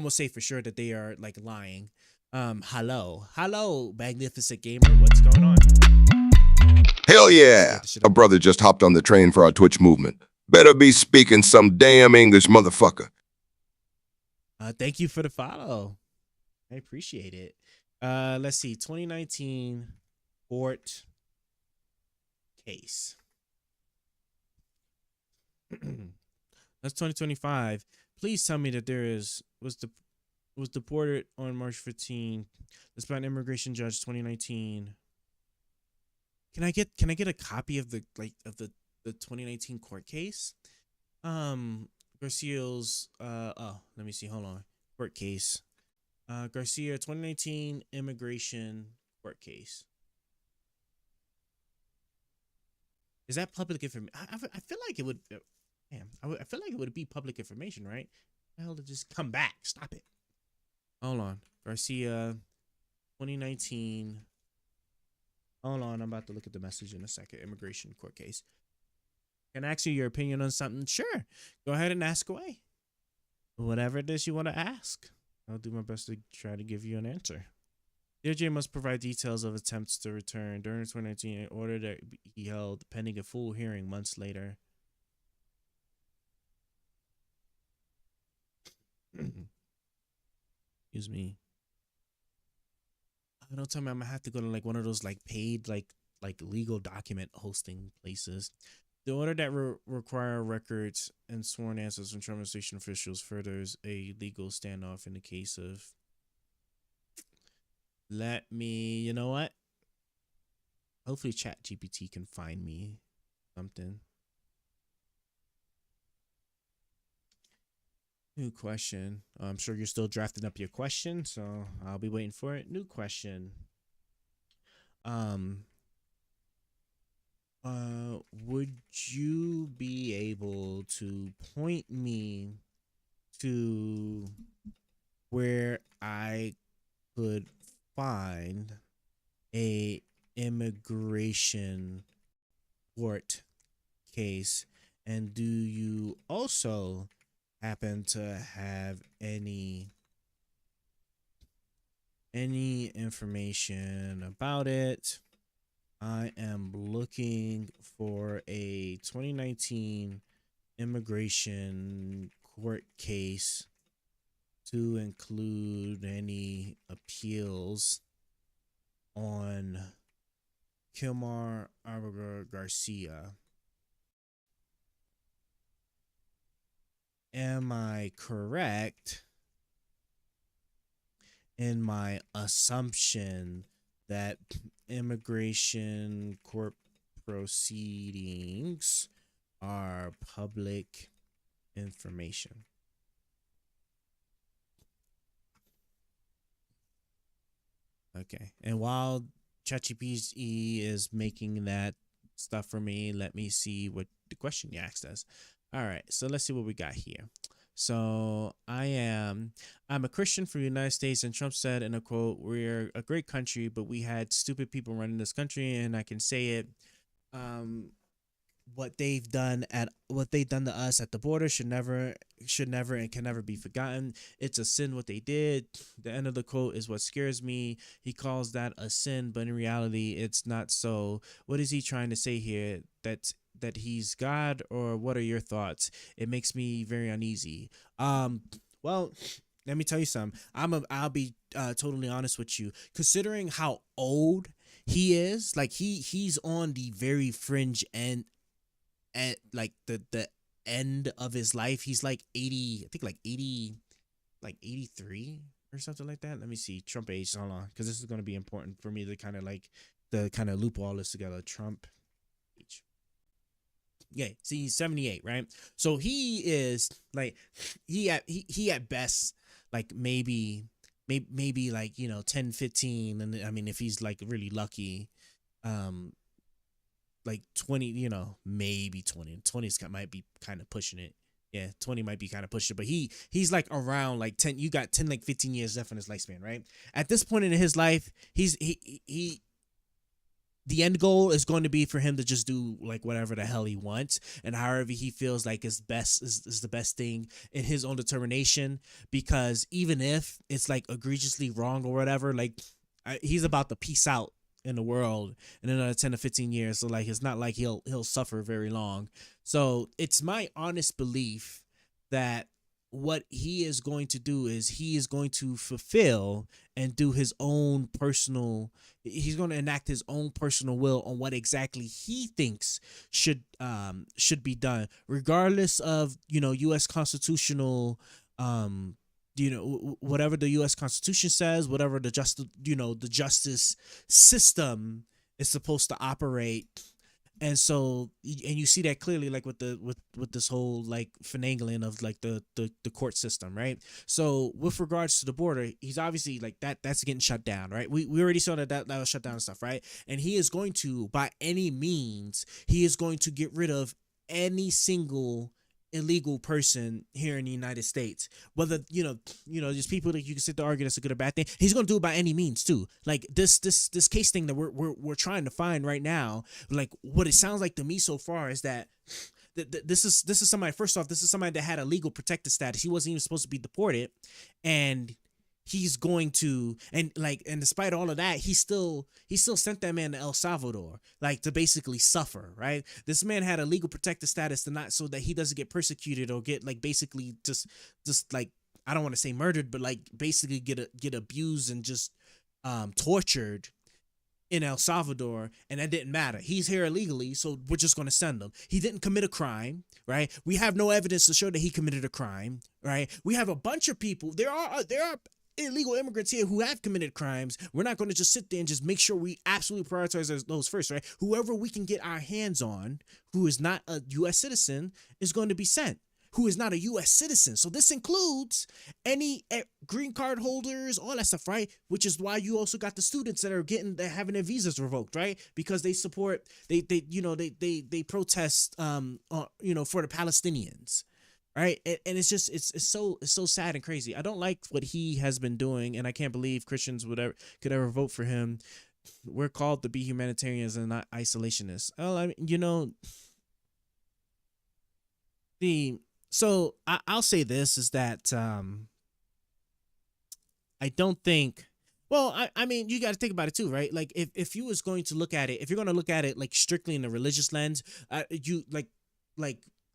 say for sure that they are like lying. Hello, magnificent gamer, what's going on? Hell yeah! A brother just hopped on the train for our Twitch movement. Better be speaking some damn English, motherfucker. Thank you for the follow. I appreciate it. Let's see, 2019 court case. That's 2025. Please tell me that was deported on March 15. Despite an immigration judge 2019. Can I get a copy of the 2019 court case? Garcia's let me see, hold on. Court case. Garcia 2019 immigration court case. Is that public information? I feel like it would. I feel like it would be public information, right? The hell to just come back. Stop it. Hold on. Garcia 2019. Hold on. I'm about to look at the message in a second. Immigration court case. Can I ask you your opinion on something? Sure. Go ahead and ask away. Whatever it is you want to ask. I'll do my best to try to give you an answer. DOJ must provide details of attempts to return during 2019 in order that he held pending a full hearing months later. Excuse me. Don't tell me I'm gonna have to go to like one of those like paid like legal document hosting places. The order that require records and sworn answers from Trump administration officials furthers a legal standoff in the case of. Let me, you know what? Hopefully ChatGPT can find me something. New question. I'm sure you're still drafting up your question, so I'll be waiting for it. New question. Would you be able to point me to where I could find a immigration court case, and do you also happen to have any information about it? I am looking for a 2019 immigration court case to include any appeals on Kilmar Arbor Garcia. Am I correct in my assumption that immigration court proceedings are public information? Okay. And while ChatGPT is making that stuff for me, let me see what the question you asked us. All right. So let's see what we got here. So I'm a Christian from the United States, and Trump said in a quote, "We're a great country, but we had stupid people running this country," and I can say it. What they've done to us at the border should never and can never be forgotten. It's a sin what they did. The end of the quote is what scares me. He calls that a sin, but in reality it's not so. What is he trying to say here? That he's God, or what are your thoughts? It makes me very uneasy. Well, let me tell you something. I'll be totally honest with you. Considering how old he is, like he's on the very fringe end, at like the end of his life. He's like 80, I think like 80, like 83 or something like that. Let me see Trump age. Hold on, because this is going to be important for me to kind of loop all this together. Trump age. Yeah, see, he's 78, right? So he is like he at best like maybe like 10, 15, and I mean if he's like really lucky, like 20, maybe 20. 20 might be kind of pushing it. Yeah, 20 might be kind of pushing it, but he's like around like 10. You got 10 like 15 years left in his lifespan, right? At this point in his life, he the end goal is going to be for him to just do like whatever the hell he wants, and however he feels like is the best thing in his own determination, because even if it's like egregiously wrong or whatever, like he's about to peace out in the world in another 10 to 15 years. So like it's not like he'll suffer very long. So it's my honest belief that what he is going to do is he is going to fulfill and do his own personal, he's going to enact his own personal will on what exactly he thinks should be done, regardless of US constitutional whatever the U.S. Constitution says, whatever the justice system is supposed to operate. And so, and you see that clearly, like with this whole like finagling of like the court system, right? So with regards to the border, he's obviously like that's getting shut down, right? We already saw that was shut down and stuff, right? And he is going to, by any means, he is going to get rid of any single illegal person here in the United States, whether just people that you can sit there argue that's a good or bad thing. He's going to do it by any means too. Like this case thing that we're trying to find right now, like what it sounds like to me so far is that this is somebody, first off, this is somebody that had a legal protected status. He wasn't even supposed to be deported, and he's going to, and despite all of that, he still sent that man to El Salvador, like to basically suffer, right? This man had a legal protected status so that he doesn't get persecuted or get like basically just like, I don't want to say murdered, but like basically get abused and just tortured in El Salvador, and that didn't matter. He's here illegally, so we're just going to send him. He didn't commit a crime, right? We have no evidence to show that he committed a crime, right? We have a bunch of people. There are illegal immigrants here who have committed crimes. We're not going to just sit there and just make sure we absolutely prioritize those first, right? Whoever we can get our hands on who is not a U.S. citizen is going to be sent, who is not a U.S. citizen. So this includes any green card holders, all that stuff, right? Which is why you also got the students that are having their visas revoked, right? Because they support, they protest, for the Palestinians. Right. And it's just it's so sad and crazy. I don't like what he has been doing, and I can't believe Christians could ever vote for him. We're called to be humanitarians and not isolationists. Well, I mean, I'll say this is that I don't think. Well, I mean, you got to think about it too, right? Like if you was going to look at it, if you're going to look at it like strictly in a religious lens, you like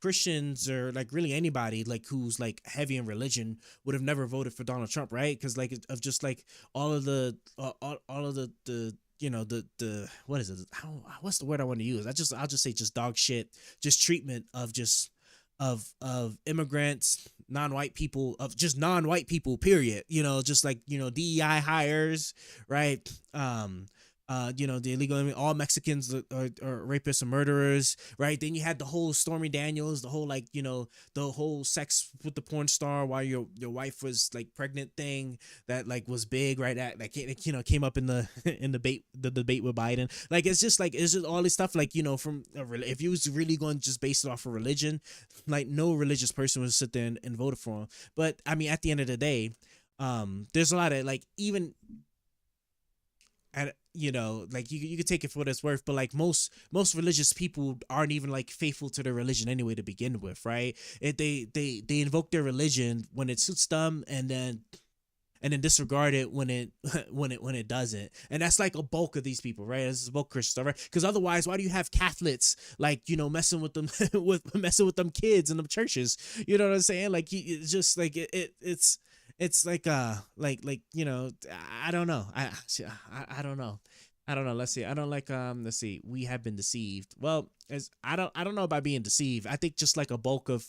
Christians or like really anybody like who's like heavy in religion would have never voted for Donald Trump, right? Because like of just like all of the what is it? What's the word I want to use? I'll just say just dog shit, just treatment of immigrants, non-white people, period. Just like DEI hires, right? the illegal, all Mexicans are rapists and murderers, right? Then you had the whole Stormy Daniels, the whole the whole sex with the porn star while your wife was like pregnant thing that like was big, right? That came up in the the debate with Biden. Like it's just all this stuff like from if you was really going to just base it off of religion, like no religious person would sit there and vote for him. But I mean, at the end of the day, there's a lot of like even. And like you could take it for what it's worth, but like most religious people aren't even like faithful to their religion anyway to begin with, right? They invoke their religion when it suits them, and then disregard it when it doesn't. And that's like a bulk of these people, right? This is a bulk of Christians, right? Because otherwise, why do you have Catholics like messing with them messing with them kids in the churches? You know what I'm saying? Like it's just like it's like I don't know. I don't know. Let's see. I don't like let's see. We have been deceived. Well, I don't know about being deceived. I think just like a bulk of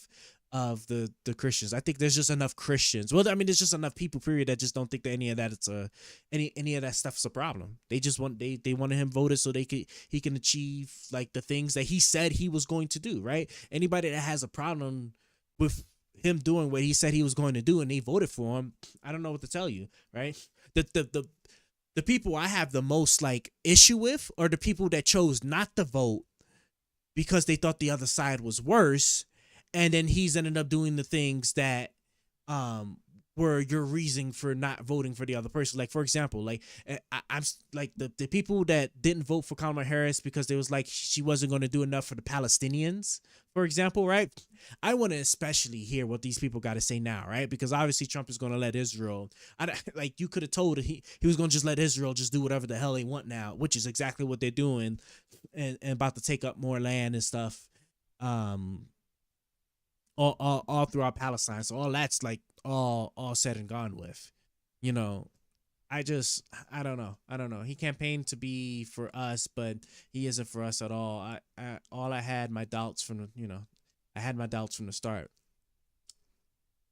the Christians. I think there's just enough Christians. Well, I mean, there's just enough people, period, that just don't think that any of that any of that stuff's a problem. They just they wanted him voted so he can achieve like the things that he said he was going to do, right? Anybody that has a problem with him doing what he said he was going to do and they voted for him, I don't know what to tell you, right? The people I have the most like issue with are the people that chose not to vote because they thought the other side was worse, and then he's ended up doing the things that were your reason for not voting for the other person. Like, for example, like I'm like the people that didn't vote for Kamala Harris because they was like she wasn't going to do enough for the Palestinians, for example, right? I want to especially hear what these people got to say now, right? Because obviously Trump is going to let Israel, like you could have told he was going to just let Israel just do whatever the hell they want now, which is exactly what they're doing, and about to take up more land and stuff, all throughout Palestine. So all that's like all said and gone with, I don't know. He campaigned to be for us, but he isn't for us at all. I had my doubts from the start.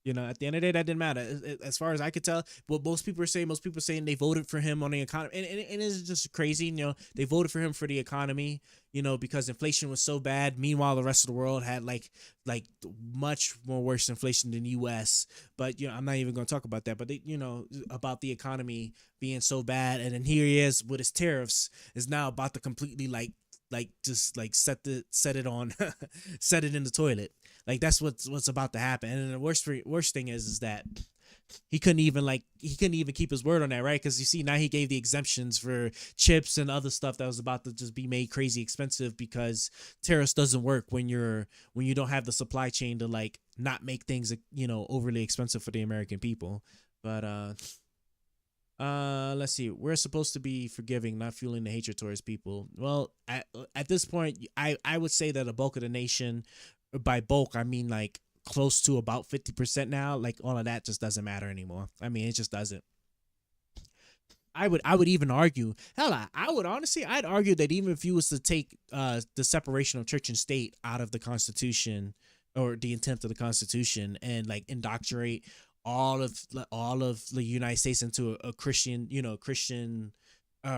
At the end of the day, that didn't matter. As far as I could tell, what most people are saying they voted for him on the economy. And it's just crazy. They voted for him for the economy, because inflation was so bad. Meanwhile, the rest of the world had like much more worse inflation than the U.S. But, I'm not even going to talk about that. But, about the economy being so bad. And then here he is with his tariffs is now about to completely just set it on, set it in the toilet. Like that's what's about to happen. And then the worst thing is that he couldn't even keep his word on that, right? Because you see now he gave the exemptions for chips and other stuff that was about to just be made crazy expensive because tariffs doesn't work when you don't have the supply chain to like not make things overly expensive for the American people. But let's see. We're supposed to be forgiving, not fueling the hatred towards people. Well, at this point, I would say that a bulk of the nation, by bulk, I mean like close to about 50% now. Like all of that just doesn't matter anymore. I mean, it just doesn't. I would even argue, I'd argue that even if you was to take the separation of church and state out of the Constitution, or the intent of the Constitution, and like indoctrinate all of the United States into a Christian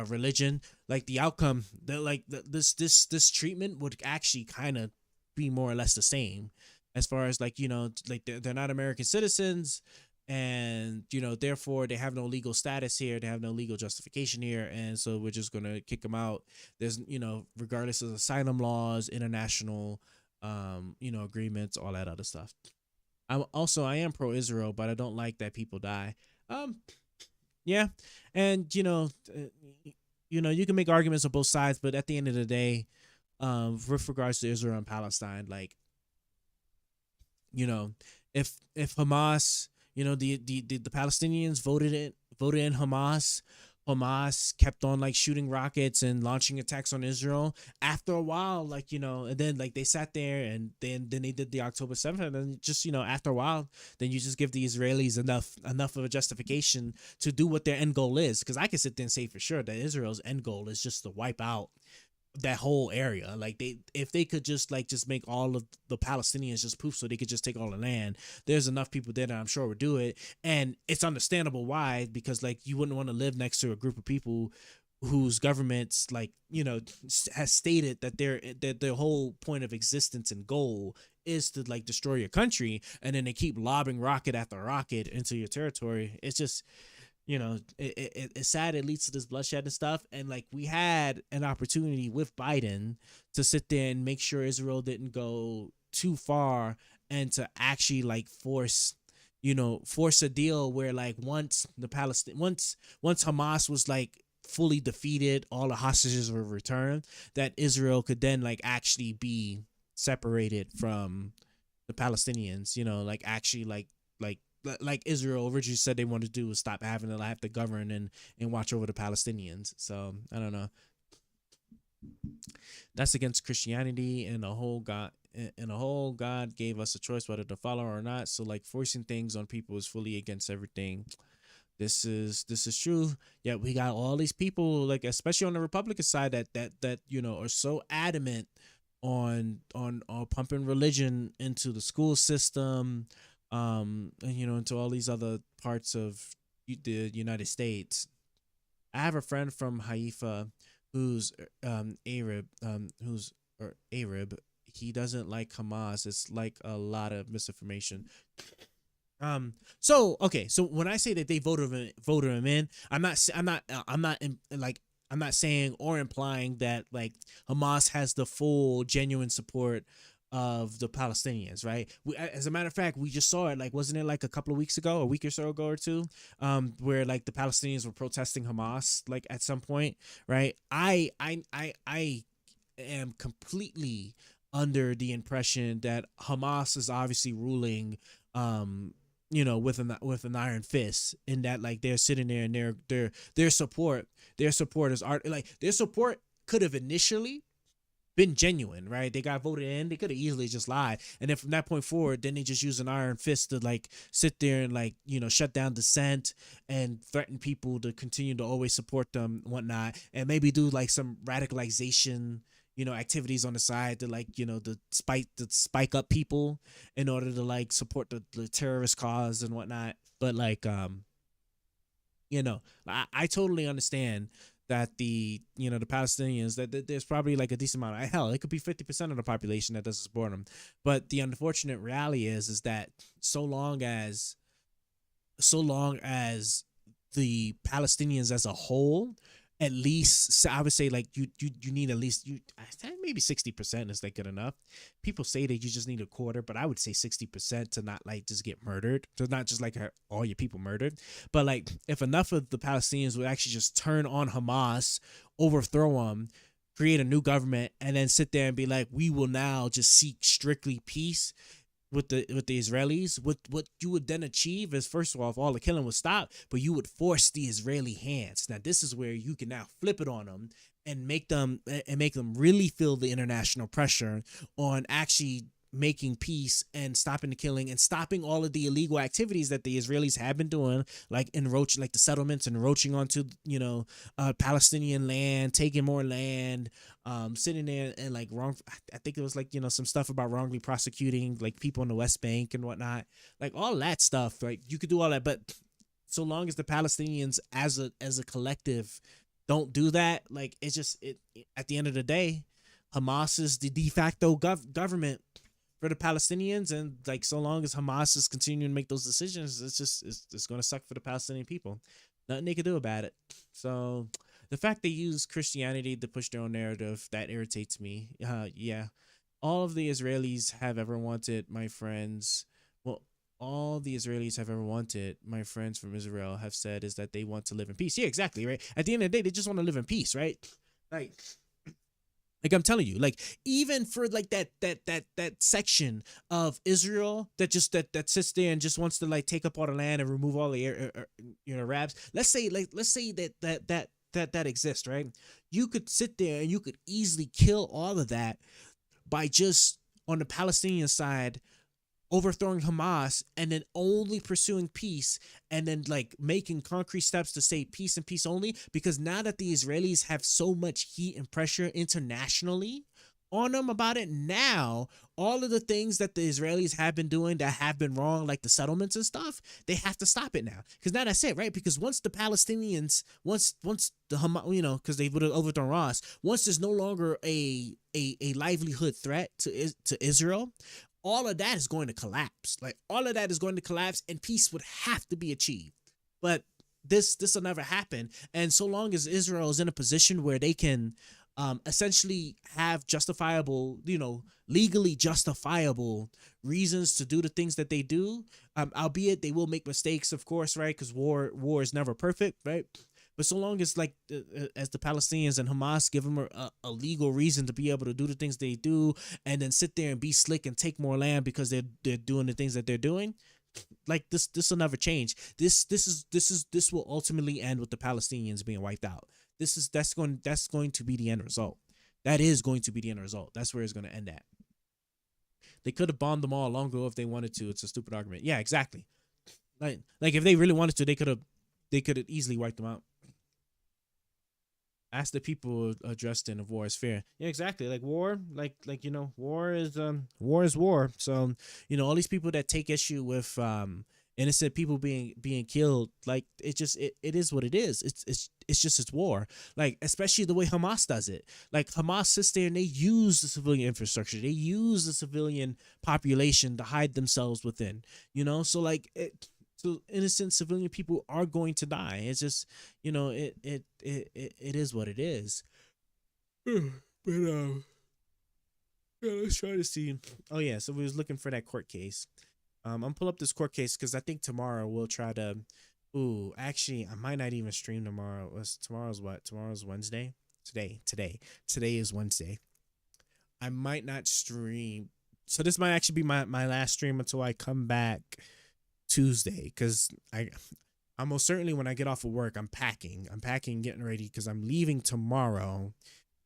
religion, like the outcome this treatment would actually kind of be more or less the same, as far as like they're not American citizens, and therefore they have no legal status here, they have no legal justification here, and so we're just gonna kick them out. There's regardless of asylum laws, international agreements, all that other stuff. I am pro-Israel, but I don't like that people die. Yeah, and you can make arguments on both sides, but at the end of the day, with regards to Israel and Palestine, like, if Hamas, the Palestinians voted in Hamas kept on like shooting rockets and launching attacks on Israel. After a while, and then like they sat there, and then they did the October 7th, and then just after a while, then you just give the Israelis enough of a justification to do what their end goal is. Because I can sit there and say for sure that Israel's end goal is just to wipe out that whole area. Like if they could just make all of the Palestinians just poof, so they could just take all the land, there's enough people there that I'm sure would do it. And it's understandable why, because like you wouldn't want to live next to a group of people whose governments like has stated that their whole point of existence and goal is to like destroy your country, and then they keep lobbing rocket after rocket into your territory. It's just it's sad. It leads to this bloodshed and stuff. And like we had an opportunity with Biden to sit there and make sure Israel didn't go too far and to actually like force a deal where like once Hamas was like fully defeated, all the hostages were returned, that Israel could then like actually be separated from the Palestinians, like actually like Israel originally said they wanted to do was stop having to have to govern and watch over the Palestinians. So I don't know. That's against Christianity and the whole God gave us a choice whether to follow or not. So like forcing things on people is fully against everything. This is true. Yeah, we got all these people, like especially on the Republican side, that are so adamant on pumping religion into the school system, and into all these other parts of the United States. I have a friend from Haifa who's Arab, Arab. He doesn't like Hamas. It's like a lot of misinformation. So when I say that they voted him in, I'm not saying or implying that like Hamas has the full genuine support of the Palestinians, right? As a matter of fact, we just saw it. Like, wasn't it like a couple of weeks ago, a week or so ago or two, where like the Palestinians were protesting Hamas, like at some point, right? I am completely under the impression that Hamas is obviously ruling, with an iron fist, in that like they're sitting there and their support is their support could have initially been genuine, right? They got voted in. They could have easily just lied, and then from that point forward, then they just use an iron fist to like sit there and like shut down dissent and threaten people to continue to always support them, whatnot, and maybe do like some radicalization activities on the side to like to spike up people in order to like support the terrorist cause and whatnot. But like I totally understand that the Palestinians, that there's probably like a decent amount of, hell, it could be 50% of the population that doesn't support them. But the unfortunate reality is that so long as the Palestinians as a whole, at least, I would say like you need at least maybe 60% is like good enough. People say that you just need a quarter, but I would say 60% to not like just get murdered, to not just like have all your people murdered. But like if enough of the Palestinians would actually just turn on Hamas, overthrow them, create a new government, and then sit there and be like, we will now just seek strictly peace with the Israelis, what you would then achieve is, first of all, all the killing would stop, but you would force the Israeli hands. Now this is where you can now flip it on them and make them really feel the international pressure on actually making peace and stopping the killing and stopping all of the illegal activities that the Israelis have been doing, like the settlements, encroaching onto Palestinian land, taking more land, sitting there and like I think it was like some stuff about wrongly prosecuting like people in the West Bank and whatnot, like all that stuff. Like you could do all that, but so long as the Palestinians as a collective don't do that, like it's just at the end of the day, Hamas is the de facto government for the Palestinians, and like so long as Hamas is continuing to make those decisions, it's going to suck for the Palestinian people. Nothing they can do about it. So the fact they use Christianity to push their own narrative, that irritates me. Yeah, all of the Israelis have ever wanted, my friends. Well, all the Israelis have ever wanted, my friends from Israel have said, is that they want to live in peace. Yeah, exactly, right? At the end of the day, they just want to live in peace, right? Like I'm telling you, like even for like that section of Israel that sits there and just wants to like take up all the land and remove all the Arabs. Let's say that exists, right? You could sit there and you could easily kill all of that by just on the Palestinian side overthrowing Hamas and then only pursuing peace and then like making concrete steps to say peace and peace only, because now that the Israelis have so much heat and pressure internationally on them about it now, all of the things that the Israelis have been doing that have been wrong, like the settlements and stuff, they have to stop it now. Because now that's it, right? Because once the Palestinians, once the Hamas, you know, because they would have overthrown Ross, once there's no longer a livelihood threat to Israel, all of that is going to collapse. Like all of that is going to collapse, and peace would have to be achieved. But this will never happen. And so long as Israel is in a position where they can essentially have justifiable, you know, legally justifiable reasons to do the things that they do, albeit they will make mistakes, of course, right? Because war is never perfect, right? But so long as like as the Palestinians and Hamas give them a legal reason to be able to do the things they do, and then sit there and be slick and take more land because they're doing the things that they're doing, like this will never change. This will ultimately end with the Palestinians being wiped out. That's going to be the end result. That is going to be the end result. That's where it's going to end at. They could have bombed them all long ago if they wanted to. It's a stupid argument. Yeah, exactly. Like if they really wanted to, they could have easily wiped them out. Ask the people addressed in of war is fair. Yeah, exactly. Like war, like you know, war is war. So, you know, all these people that take issue with innocent people being killed, like it is what it is. It's war. Like especially the way Hamas does it. Like Hamas sits there and they use the civilian infrastructure. They use the civilian population to hide themselves within. You know, so like so innocent civilian people are going to die. It's just, you know, it is what it is. But yeah, let's try to see. Oh yeah, so we was looking for that court case. I'm gonna pull up this court case because I think tomorrow we'll try to. Ooh, actually, I might not even stream tomorrow. Tomorrow's what? Tomorrow's Wednesday. Today is Wednesday. I might not stream, so this might actually be my last stream until I come back Tuesday, because I most certainly, when I get off of work, I'm packing, getting ready, because I'm leaving tomorrow,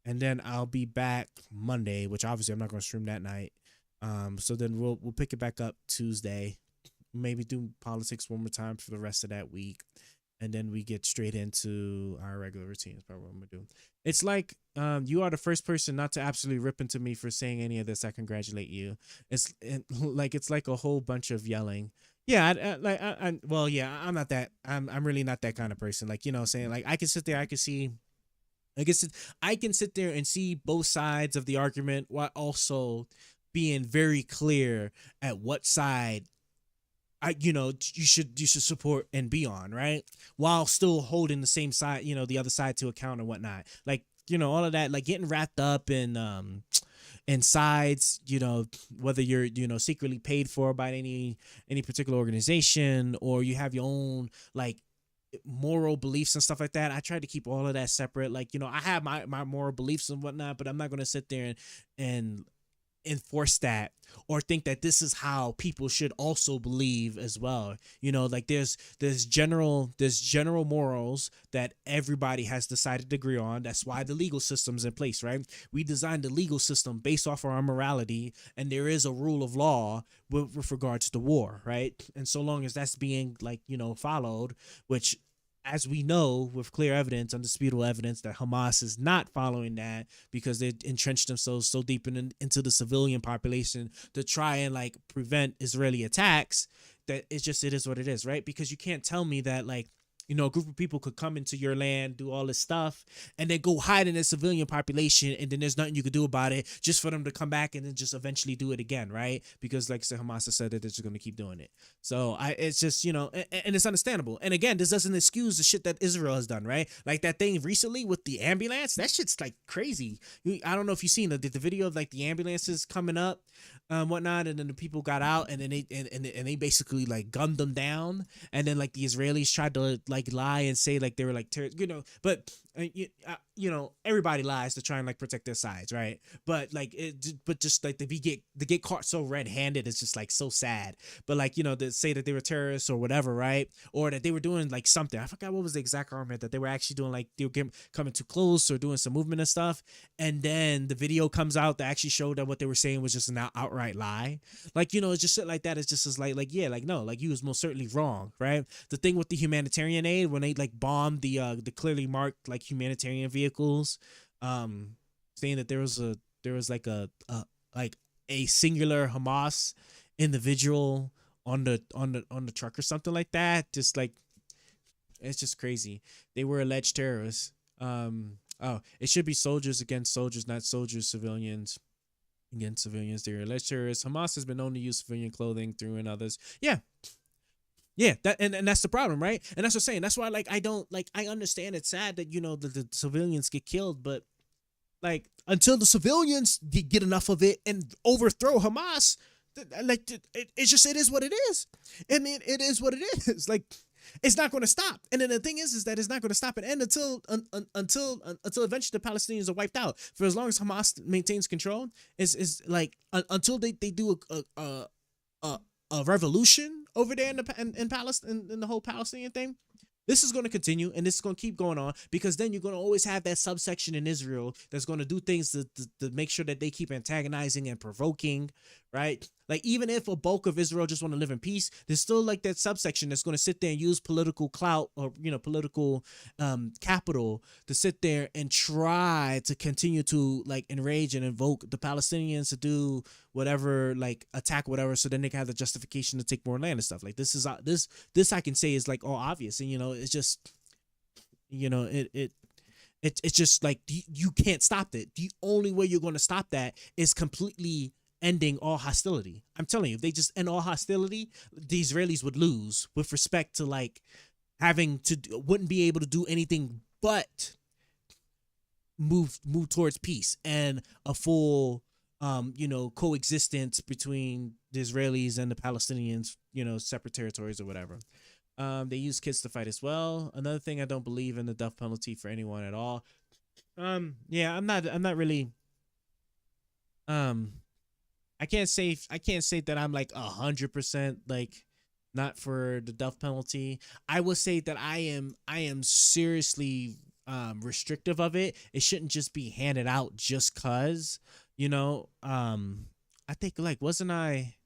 and then I'll be back Monday, which obviously I'm not going to stream that night. So then we'll pick it back up Tuesday, maybe do politics one more time for the rest of that week, and then we get straight into our regular routine. Is probably what I'm gonna do. It's like you are the first person not to absolutely rip into me for saying any of this. I congratulate you. It's like a whole bunch of yelling. Yeah, well, yeah, I'm not that. I'm really not that kind of person. Like, you know, saying like I can sit there, I can sit there and see both sides of the argument while also being very clear at what side you should support and be on, right? While still holding the same side, you know, the other side to account and whatnot. Like, you know, all of that, like getting wrapped up in sides, you know, whether you're, you know, secretly paid for by any particular organization, or you have your own like moral beliefs and stuff like that. I try to keep all of that separate. Like, you know, I have my moral beliefs and whatnot, but I'm not going to sit there and enforce that or think that this is how people should also believe as well. You know, like there's general morals that everybody has decided to agree on. That's why the legal system's in place, right? We designed the legal system based off of our morality, and there is a rule of law with regards to war, right? And so long as that's being, like, you know, followed, which, as we know with clear evidence, undisputable evidence, that Hamas is not following that, because they entrenched themselves so deep into the civilian population to try and like prevent Israeli attacks, that it is what it is, right? Because you can't tell me that, like, you know, a group of people could come into your land, do all this stuff, and then go hide in the civilian population, and then there's nothing you could do about it, just for them to come back and then just eventually do it again, right? Because, like I said, Hamas has said that they're just going to keep doing it. So it's just, you know, and it's understandable. And again, this doesn't excuse the shit that Israel has done, right? Like that thing recently with the ambulance, that shit's like crazy. I don't know if you've seen the video of like the ambulances coming up, whatnot, and then the people got out, and then they basically like gunned them down, and then like the Israelis tried to like lie and say like they were like terrorists, you know, but you know, everybody lies to try and like protect their sides, right? But like just like they get caught so red-handed, it's just like so sad. But like, you know, to say that they were terrorists or whatever, right? Or that they were doing like something, I forgot what was the exact argument, that they were actually doing, like they were coming too close or doing some movement and stuff, and then the video comes out that actually showed that what they were saying was just an outright lie. Like, you know, it's just shit like that. It's just as like yeah, like no, like you was most certainly wrong, right? The thing with the humanitarian aid, when they like bombed the clearly marked like humanitarian vehicles, saying that there was there was like a singular Hamas individual on the truck or something like that. Just like, it's just crazy. They were alleged terrorists. It should be soldiers against soldiers, not soldiers civilians against civilians. They were alleged terrorists. Hamas has been known to use civilian clothing through and others. Yeah, that and that's the problem, right? And that's what I'm saying. That's why, like, I understand it's sad that, you know, the civilians get killed, but like, until the civilians get enough of it and overthrow Hamas, like, it is what it is. I mean, it is what it is. Like, it's not going to stop. And then the thing is that it's not going to stop and end until eventually the Palestinians are wiped out. For as long as Hamas maintains control, is like, until they do a revolution over there in Palestine, in the whole Palestinian thing. This is going to continue, and this is going to keep going on, because then you're going to always have that subsection in Israel that's going to do things to make sure that they keep antagonizing and provoking, right? Like, even if a bulk of Israel just want to live in peace, there's still like that subsection that's going to sit there and use political clout, or, you know, political capital to sit there and try to continue to like enrage and invoke the Palestinians to do whatever, like attack whatever, so then they can have the justification to take more land and stuff. Like, this is this I can say is like all obvious, and, you know, it's just, you know, it's just like, you can't stop it. The only way you're going to stop that is completely ending all hostility. I'm telling you, if they just end all hostility, the Israelis would lose with respect to like wouldn't be able to do anything but move towards peace and a full you know, coexistence between the Israelis and the Palestinians, you know, separate territories or whatever. They use kids to fight as well. Another thing, I don't believe in the death penalty for anyone at all. Yeah, I'm not really I can't say that I'm like 100% like not for the death penalty. I will say that I am seriously restrictive of it. It shouldn't just be handed out just cause, you know. I think, like, wasn't I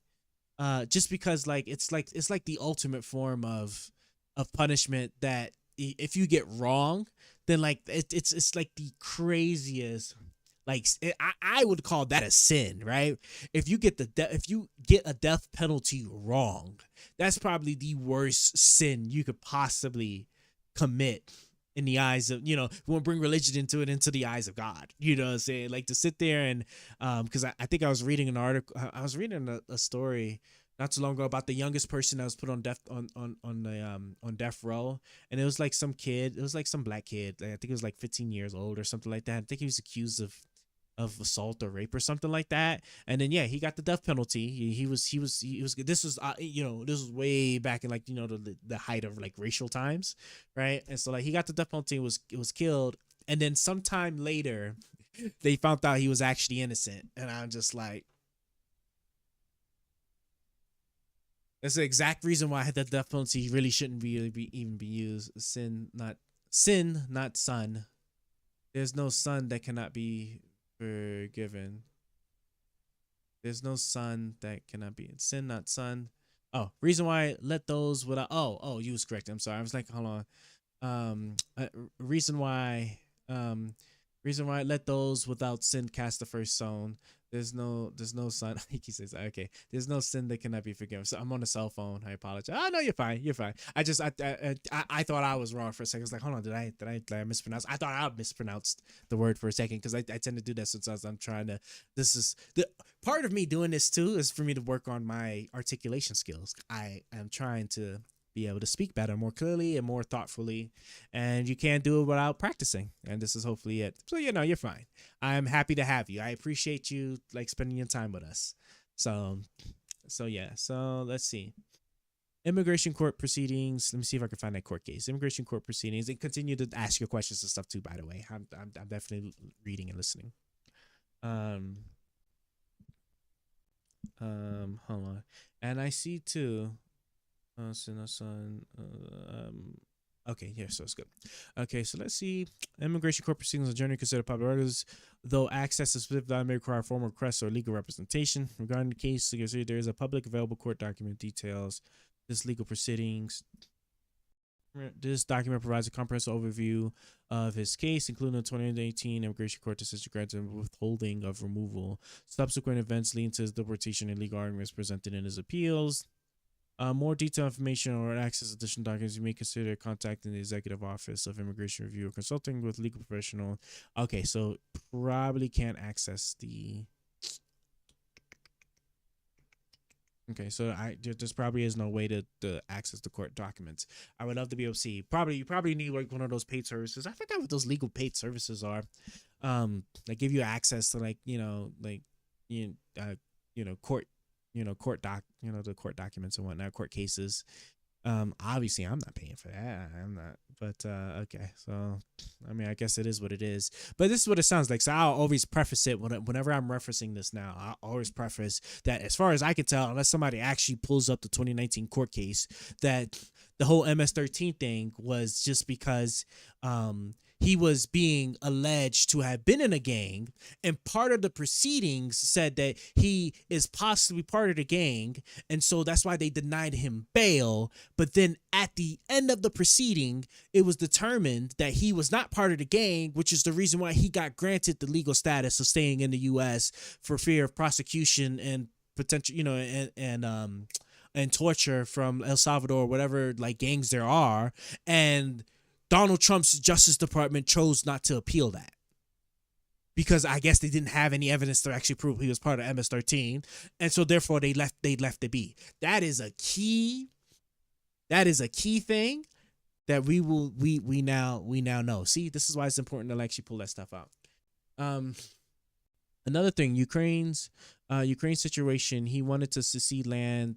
just because, like, it's like the ultimate form of punishment, that if you get wrong, then like it's like the craziest. Like, I would call that a sin, right? If you get a death penalty wrong, that's probably the worst sin you could possibly commit in the eyes of, you know, we won't bring religion into it, into the eyes of God. You know what I'm saying? Like, to sit there and because I think I was reading an article, I was reading a story not too long ago about the youngest person that was put on death row, and it was like some kid, it was like some black kid, I think it was like 15 years old or something like that. I think he was accused of assault or rape or something like that, and then he got the death penalty. He was this was you know, this was way back in, like, you know, the height of like racial times, right? And so, like, he got the death penalty, was killed, and then sometime later they found out he was actually innocent, and I'm just like, that's the exact reason why the death penalty really shouldn't even be used. Sin, not son. There's no son that cannot be forgiven. There's no son that cannot be sin, not son. Oh, reason why let those without. Oh, you was correct. I'm sorry. I was like, hold on. Reason why let those without sin cast the first stone. There's no son. He says, okay. There's no sin that cannot be forgiven. So I'm on a cell phone. I apologize. Oh no, you're fine. You're fine. I thought I was wrong for a second. I was like, hold on, did I mispronounce? I thought I mispronounced the word for a second, because I tend to do that since I'm trying to. This is the part of me doing this too, is for me to work on my articulation skills. I am trying to be able to speak better, more clearly and more thoughtfully, and you can't do it without practicing, and this is hopefully it. So, you know, you're fine. I'm happy to have you. I appreciate you, like, spending your time with us. So yeah, so let's see. Immigration court proceedings. Let me see if I can find that court case. Immigration court proceedings. And continue to ask your questions and stuff too, by the way. I'm definitely reading and listening. Hold on. And I see too. Okay, here, so it's good. Okay, so let's see. Immigration court proceedings are generally considered public records, though access to specific document may require formal requests or legal representation. Regarding the case, there is a public available court document details this legal proceedings. This document provides a comprehensive overview of his case, including the 2018 immigration court decision granting withholding of removal, subsequent events leading to his deportation, and legal arguments presented in his appeals. More detailed information or access to additional documents, you may consider contacting the Executive Office of Immigration Review or consulting with legal professional. Okay, so probably can't access the... Okay, so there's probably is no way to access the court documents. I would love to be able to see. You probably need like one of those paid services. I forgot what those legal paid services are. That give you access to court, the court documents and whatnot, court cases. Obviously I'm not paying for that. I'm not, but okay. So I mean, I guess it is what it is. But this is what it sounds like. So I'll always preface it whenever I'm referencing this now. I'll always preface that, as far as I can tell, unless somebody actually pulls up the 2019 court case, that the whole MS-13 thing was just because he was being alleged to have been in a gang, and part of the proceedings said that he is possibly part of the gang, and so that's why they denied him bail. But then at the end of the proceeding, it was determined that he was not part of the gang, which is the reason why he got granted the legal status of staying in the U.S. for fear of prosecution and potential, and torture from El Salvador, whatever like gangs there are. And Donald Trump's Justice Department chose not to appeal that because I guess they didn't have any evidence to actually prove he was part of MS-13, and so therefore they left it be. That is a key thing that we now know. See, this is why it's important to actually pull that stuff out. Another thing, Ukraine situation. He wanted to secede land.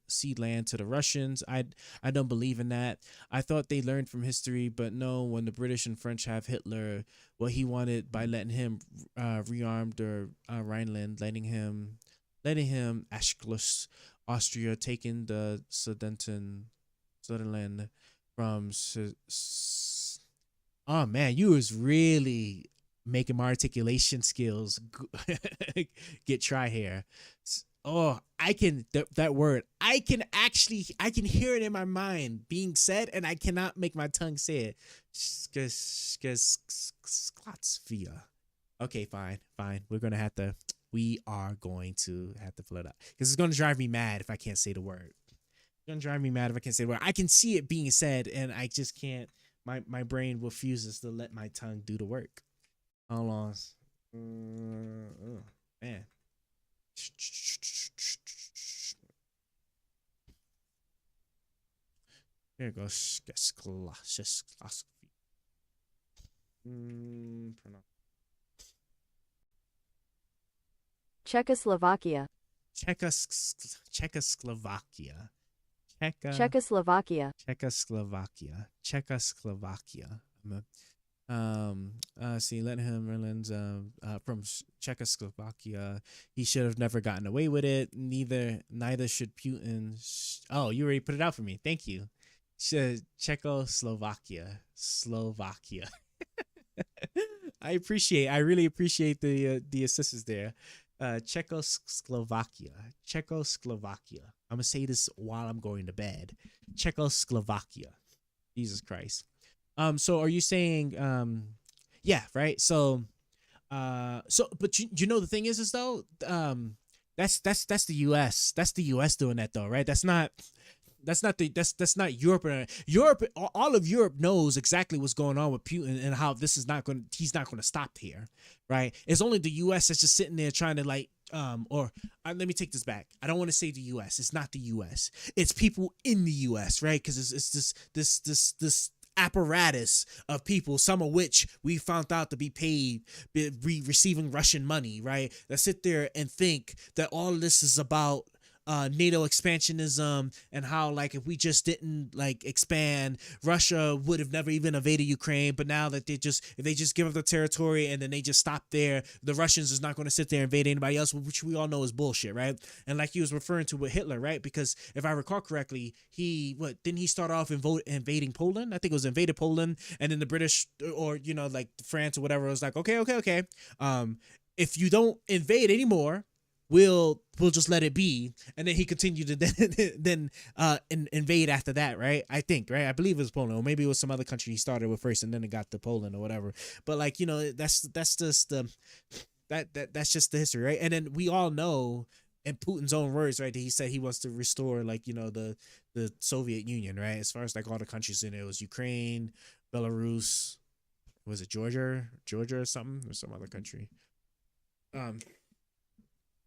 Cede land to the Russians. I don't believe in that. I thought they learned from history, but no, when the British and French have Hitler, what he wanted by letting him rearm the Rhineland, letting him Ashklus, Austria, taking the Sudetenland from... Oh man, you was really making my articulation skills get try here. Oh, I can, that word, I can hear it in my mind being said, and I cannot make my tongue say it. Sklotsvia. Okay, fine. We are going to have to pull it up because it's going to drive me mad if I can't say the word. It's going to drive me mad if I can't say the word. I can see it being said, and I just can't. My brain refuses to let my tongue do the work. Hold on. Man. Here it goes. Czechoslovakia. Czechoslovakia. Czechoslovakia. Czechoslovakia. Czechoslovakia. See, let him Merlin's from Czechoslovakia. He should have never gotten away with it. Neither should Putin. Oh, you already put it out for me. Thank you. Czechoslovakia. Slovakia. I really appreciate the assistance there. Czechoslovakia. I'm gonna say this while I'm going to bed. Czechoslovakia. Jesus Christ. So are you saying, yeah, right? So, but you know, the thing is though, that's the U.S. That's the U.S. doing that though, right? That's not Europe. Europe, all of Europe knows exactly what's going on with Putin and how he's not going to stop here, right? It's only the U.S. that's just sitting there trying to let me take this back. I don't want to say the U.S. It's not the U.S. It's people in the U.S., right? Because it's this apparatus of people, some of which we found out to be paid, receiving Russian money, right? That sit there and think that all of this is about NATO expansionism and how like if we just didn't like expand, Russia would have never even invaded Ukraine. But now that if they just give up the territory and then they just stop there, the Russians is not going to sit there and invade anybody else, which we all know is bullshit, right? And like he was referring to with Hitler, right? Because if I recall correctly, didn't he start off invading Poland? I think it was invaded Poland, and then the British or like France or whatever was like, okay. If you don't invade anymore, we'll just let it be. And then he continued to then invade after that, right? I think, right? I believe it was Poland, or maybe it was some other country he started with first, and then it got to Poland or whatever. But like, you know, that's just that's just the history, right? And then we all know, in Putin's own words, right, that he said he wants to restore, like, you know, the Soviet Union, right? As far as like all the countries in it, was Ukraine, Belarus, was it Georgia or something, or some other country.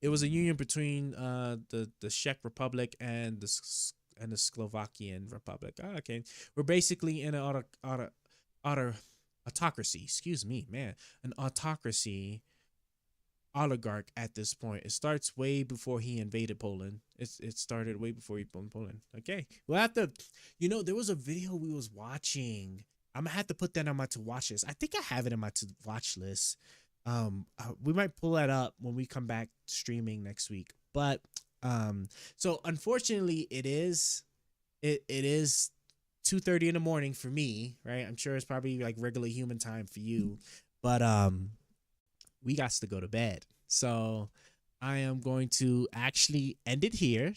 It was a union between the Czech Republic and the Slovakian Republic. Oh, okay, we're basically in an autocracy. Excuse me, man, an autocracy. Oligarch at this point. It starts way before he invaded Poland. It started way before he invaded Poland. Okay, we'll have to. You know, there was a video we was watching. I'm gonna have to put that on my to watch list. I think I have it in my to watch list. We might pull that up when we come back streaming next week. But so unfortunately, it is 2:30 in the morning for me, right? I'm sure it's probably like regular human time for you, but we got to go to bed. So I am going to actually end it here.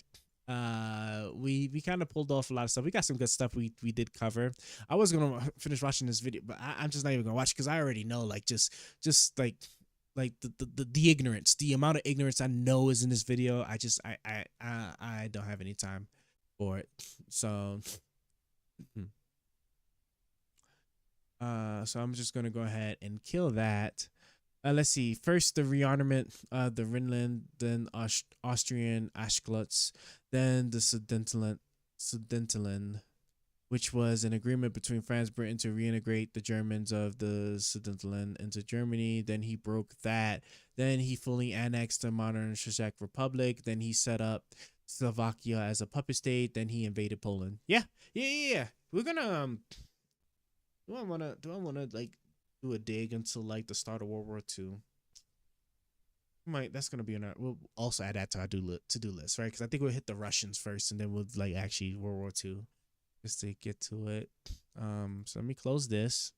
We kind of pulled off a lot of stuff. We got some good stuff we did cover. I was gonna finish watching this video, but I'm just not even gonna watch, because I already know, like, just like the ignorance, the amount of ignorance I know is in this video. I don't have any time for it. So so I'm just gonna go ahead and kill that. Let's see. First, the rearmament, the Rhineland, then Austrian Aschlutz, then the Sudetenland, which was an agreement between France and Britain to reintegrate the Germans of the Sudetenland into Germany. Then he broke that. Then he fully annexed the modern Czech Republic. Then he set up Slovakia as a puppet state. Then he invaded Poland. Yeah. We're gonna do I wanna like do a dig until like the start of World War II. That's gonna be we'll also add that to our to-do list, right? Because I think we'll hit the Russians first, and then we'll like actually World War II, just to get to it. So let me close this.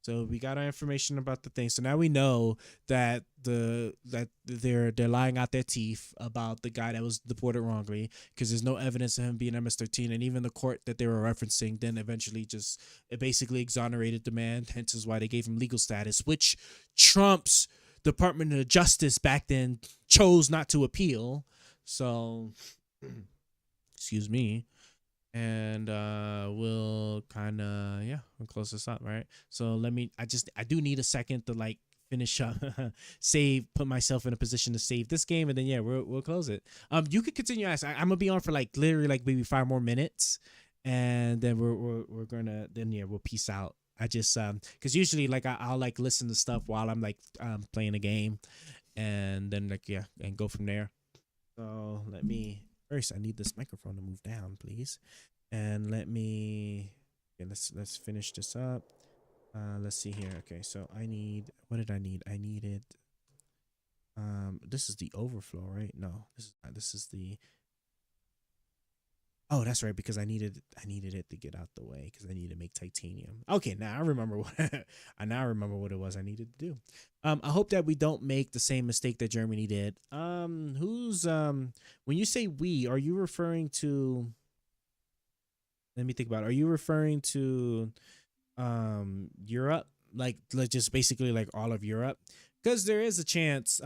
So we got our information about the thing. So now we know that they're lying out their teeth about the guy that was deported wrongly, because there's no evidence of him being MS-13, and even the court that they were referencing then eventually it basically exonerated the man. Hence is why they gave him legal status, which Trump's Department of Justice back then chose not to appeal. So excuse me. And we'll kind of we'll close this up, right? So I do need a second to like finish up, put myself in a position to save this game, and then we'll close it. You could continue asking. I'm gonna be on for like literally like maybe 5 more minutes, and then we're gonna we'll peace out. I just because usually like I'll like listen to stuff while I'm like playing a game, and then like and go from there. So first, I need this microphone to move down, please. And let's finish this up. Let's see here. Okay, so what did I need? I needed, this is the overflow, right? No, this is the, oh, that's right, because I needed it to get out the way, because I need to make titanium. Okay, now I remember what it was I needed to do. I hope that we don't make the same mistake that Germany did. When you say we, are you referring to, let me think about it. Are you referring to Europe? Like just basically like all of Europe? Because there is a chance,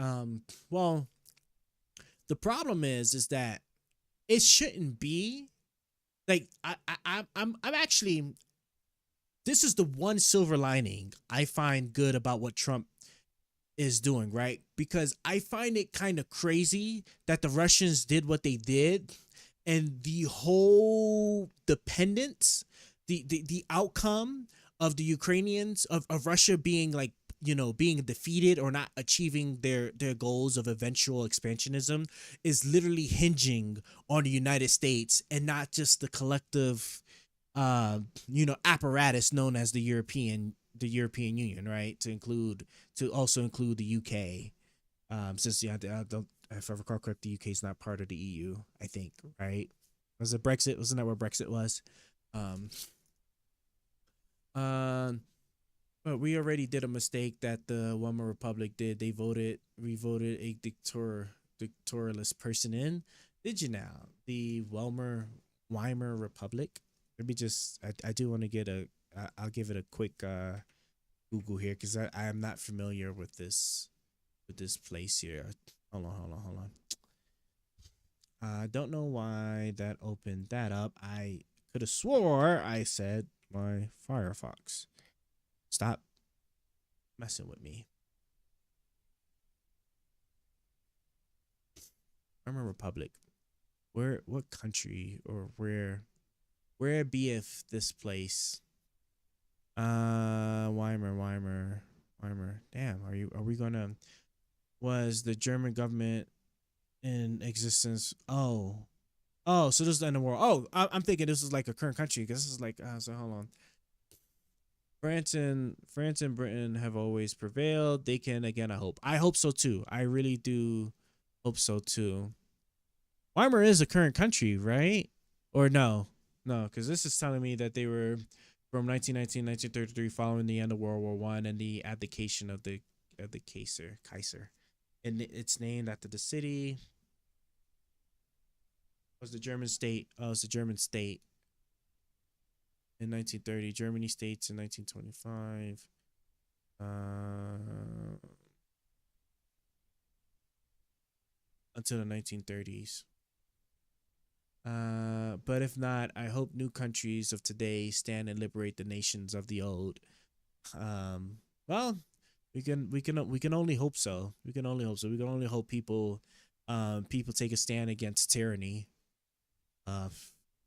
well, the problem is that it shouldn't be. Like I'm actually, this is the one silver lining I find good about what Trump is doing, right? Because I find it kind of crazy that the Russians did what they did, and the whole dependence, the outcome of the Ukrainians of Russia being like, being defeated or not achieving their goals of eventual expansionism is literally hinging on the United States, and not just the collective, apparatus known as the European Union, right? To also include the UK, since if I recall correctly, the UK is not part of the EU, I think, right? Was it Brexit? Wasn't that where Brexit was? But we already did a mistake that the Weimar Republic did. They revoted a dictatorless person in. Did you now? The Weimar Republic. Let me just. I do want to get a. I'll give it a quick Google here because I am not familiar with this place here. Hold on. I don't know why that opened that up. I could have swore I said my Firefox. Stop messing with me. Weimar Republic. What country or where be if this place? Weimar. Damn, are we gonna? Was the German government in existence? Oh, so this is the end of the world. Oh, I'm thinking this is like a current country because this is like. So hold on. France and Britain have always prevailed. They can again. I hope so too. I really do hope so too. Weimar is a current country, right? Or no, because this is telling me that they were from 1919 1933, following the end of World War I and the abdication of the Kaiser, and it's named after the city. Was the German state? Oh, it's the German state. In 1930, Germany states in 1925. Until the 1930s. But if not, I hope new countries of today stand and liberate the nations of the old. Well, we can only hope so. We can only hope people take a stand against tyranny.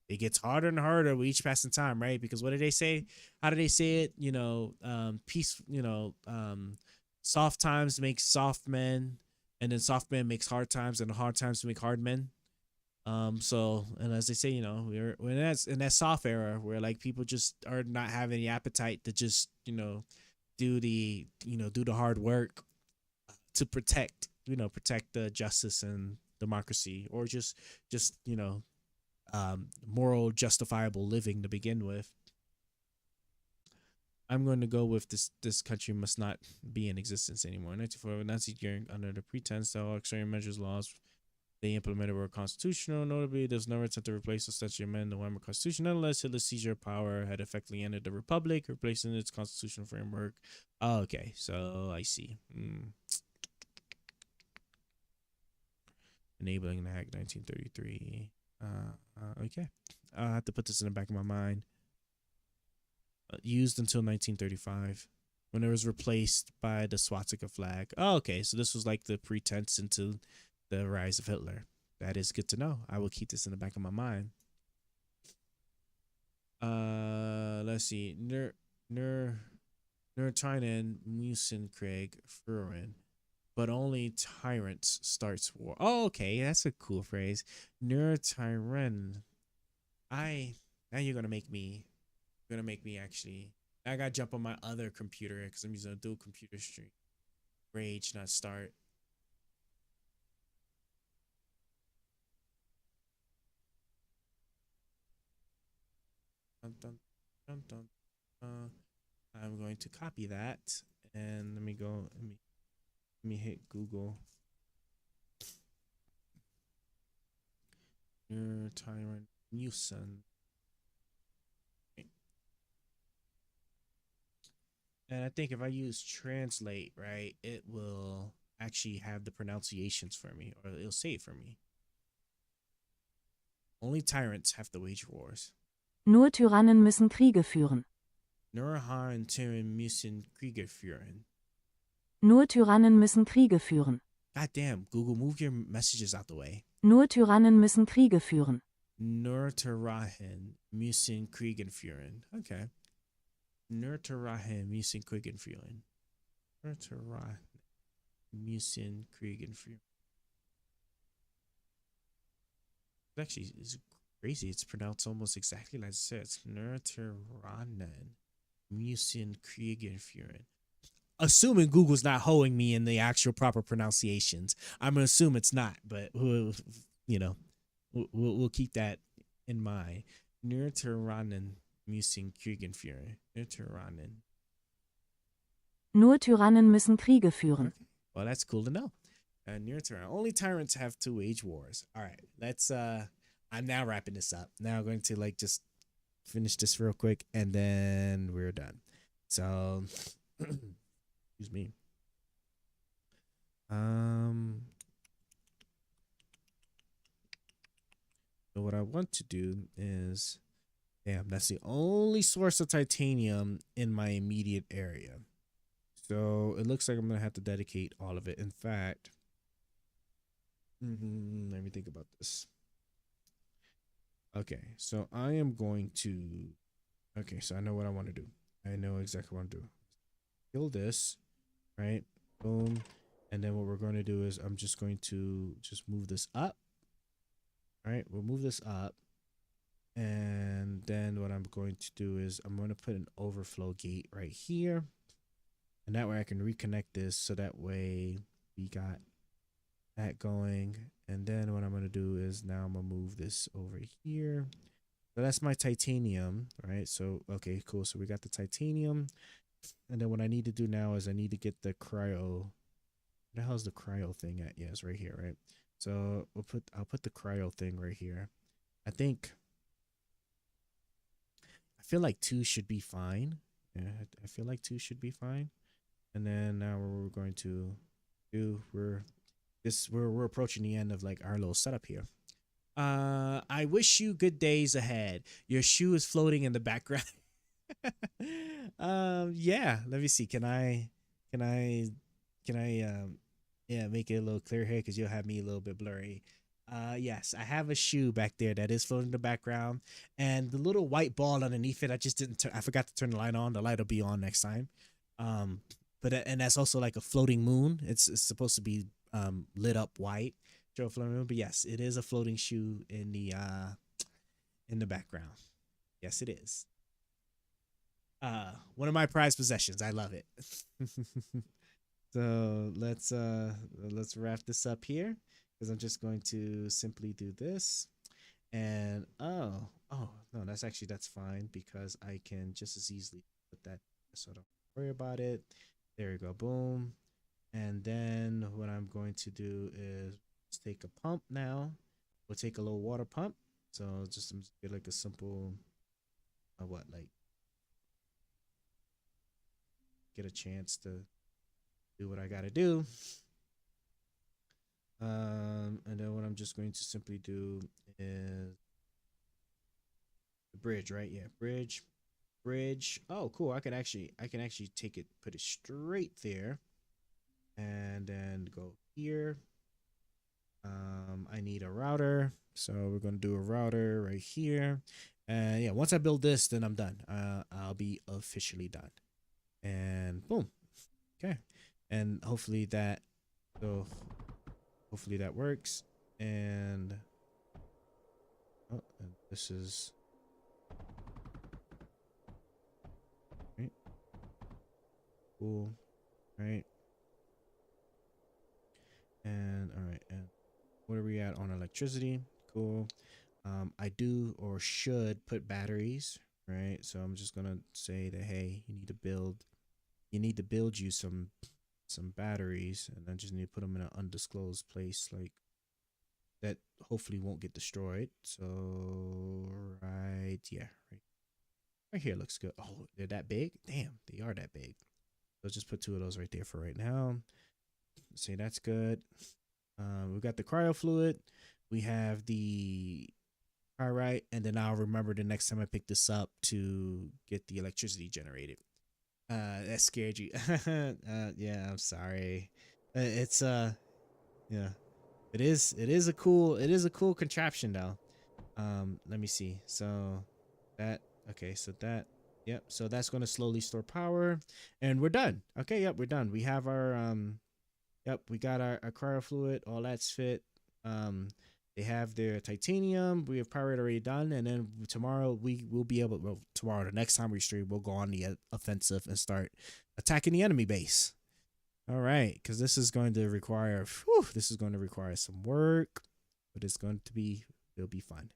It gets harder and harder with each passing time, right? Because what do they say? How do they say it? Peace. Soft times make soft men, and then soft men makes hard times, and hard times make hard men. So, and as they say, we're in that soft era where like people just are not having the appetite to just do the hard work to protect the justice and democracy, or just moral justifiable living to begin with. I'm going to go with this country must not be in existence anymore. In 1945, Nazi Germany, under the pretense that all extreme measures laws they implemented were constitutional. Notably, there's no attempt to replace or essentially amend the Weimar Constitution. Nonetheless, Hitler's seizure of power had effectively ended the Republic, replacing its constitutional framework. Oh, okay, so I see. Enabling the Act 1933. Okay, I'll have to put this in the back of my mind. Used until 1935, when it was replaced by the swastika flag. Oh, okay, so this was like the pretense into the rise of Hitler. That is good to know. I will keep this in the back of my mind. Let's see. Nurtinen Musenkrieg Führen. But only tyrants starts war. Oh, okay, that's a cool phrase. Nurtyren. Now you're gonna make me actually. I gotta jump on my other computer because I'm using a dual computer stream. Rage, not start. I'm going to copy that and let me hit Google. Tyrant Newson. And I think if I use translate, right, it will actually have the pronunciations for me, or it'll say it for me. Only tyrants have to wage wars. Nur Tyrannen müssen Kriege führen. Nur Tyrannen müssen Kriege führen. Nur Tyrannen müssen Kriege führen. God damn, Google, move your messages out the way. Nur Tyrannen müssen Kriege führen. Nur Tyrannen müssen Kriege führen. Okay. Nur Tyrannen müssen Kriege führen. Nur Tyrannen müssen Kriege führen. Actually, it's crazy. It's pronounced almost exactly like it says. Nur Tyrannen müssen Kriege führen. Assuming Google's not hoeing me in the actual proper pronunciations, I'm gonna assume it's not, but we'll keep that in mind. Nur Tyrannen müssen Kriegen führen. Nur Tyrannen Nur Tyrannen müssen Kriege führen. Well, that's cool to know. Near Tyrann. Only tyrants have to wage wars. All right, let's. I'm now wrapping this up. Now I'm going to like just finish this real quick, and then we're done. So, excuse me. So what I want to do is, damn, that's the only source of titanium in my immediate area. So it looks like I'm gonna have to dedicate all of it. In fact, let me think about this. Okay, so I am going to. Okay, so I know what I want to do. I know exactly what I'm doing. Kill this, right? Boom. And then what we're going to do is I'm just going to just move this up. All right, we'll move this up. And then what I'm going to do is I'm going to put an overflow gate right here. And that way I can reconnect this, so that way we got that going. And then what I'm going to do is now I'm going to move this over here. So that's my titanium, right? So, okay, cool. So we got the titanium. And then what I need to do now is I need to get the cryo. Where the hell's the cryo thing at? Yeah, it's right here, right? So I'll put the cryo thing right here. I feel like 2 should be fine. Yeah, I feel like 2 should be fine. And then now what we're going to do, we're approaching the end of like our little setup here. I wish you good days ahead. Your shoe is floating in the background. Yeah, let me see. Can I yeah, make it a little clearer here, because you'll have me a little bit blurry. Yes, I have a shoe back there that is floating in the background, and the little white ball underneath it, I just didn't I forgot to turn the light on. The light will be on next time. But that's also like a floating moon. It's supposed to be lit up white. But yes, it is a floating shoe in the background. Yes, it is. One of my prized possessions. I love it. So let's wrap this up here, because I'm just going to simply do this. And oh no, that's fine, because I can just as easily put that, so don't worry about it. There we go, boom. And then what I'm going to do is let's take a pump now. We'll take a little water pump. So just get like a simple get a chance to do what I gotta do. And then what I'm just going to simply do is the bridge, right? Yeah, bridge. Oh, cool. I can actually take it, put it straight there, and then go here. I need a router, so we're gonna do a router right here. And yeah, once I build this, then I'm done. I'll be officially done. And boom. Okay. And hopefully that works. And oh, and this is right. Cool. Right. And all right, and what are we at on electricity? Cool. I do or should put batteries, right? So I'm just gonna say that, hey, you need to build you some batteries, and I just need to put them in an undisclosed place, like that hopefully won't get destroyed. So right, yeah, right here looks good. Oh, they're that big? Damn, they are that big. So just put 2 of those right there for right now. Say that's good. We've got the cryo fluid. We have the pyrite, and then I'll remember the next time I pick this up to get the electricity generated. That scared you. Yeah, I'm sorry. It's yeah, it is a cool contraption though. Let me see. So that, okay, so that, yep, so that's going to slowly store power, and we're done. Okay, yep, we're done. We have our yep, we got our cryo fluid, all that's fit. They have their titanium. We have pyrite already done, and then tomorrow we will be able. Well, tomorrow, the next time we stream, we'll go on the offensive and start attacking the enemy base. All right, because this is going to require. This is going to require some work, but it'll be fun.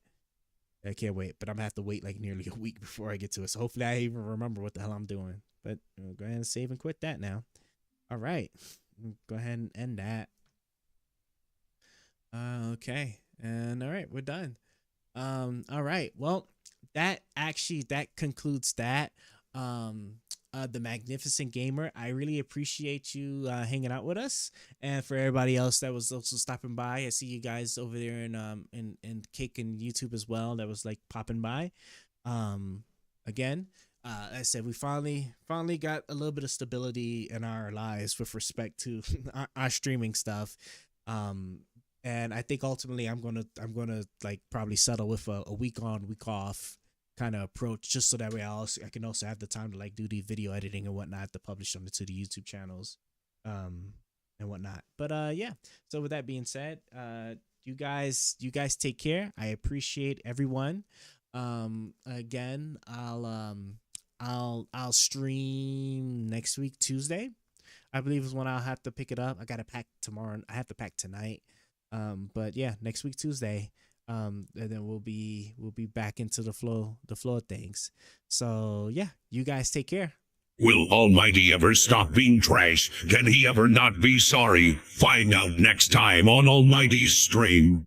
I can't wait, but I'm gonna have to wait like nearly a week before I get to it. So hopefully I even remember what the hell I'm doing. but we'll go ahead and save and quit that now. All right, go ahead and end that. Okay, and all right, we're done. All right, well, that concludes that. The Magnificent Gamer, I really appreciate you hanging out with us, and for everybody else that was also stopping by, I see you guys over there in Kick and YouTube as well that was like popping by. Again, I said we finally got a little bit of stability in our lives with respect to our streaming stuff. And I think ultimately I'm gonna like probably settle with a week on, week off kind of approach, just so that way I can also have the time to like do the video editing and whatnot to publish them to the YouTube channels, and whatnot. But yeah. So with that being said, you guys take care. I appreciate everyone. Again, I'll stream next week Tuesday, I believe is when I'll have to pick it up. I gotta pack tomorrow. I have to pack tonight. But yeah, next week Tuesday. And then we'll be back into the flow of things. So yeah, you guys take care. Will Almighty ever stop being trash? Can he ever not be sorry? Find out next time on Almighty's stream.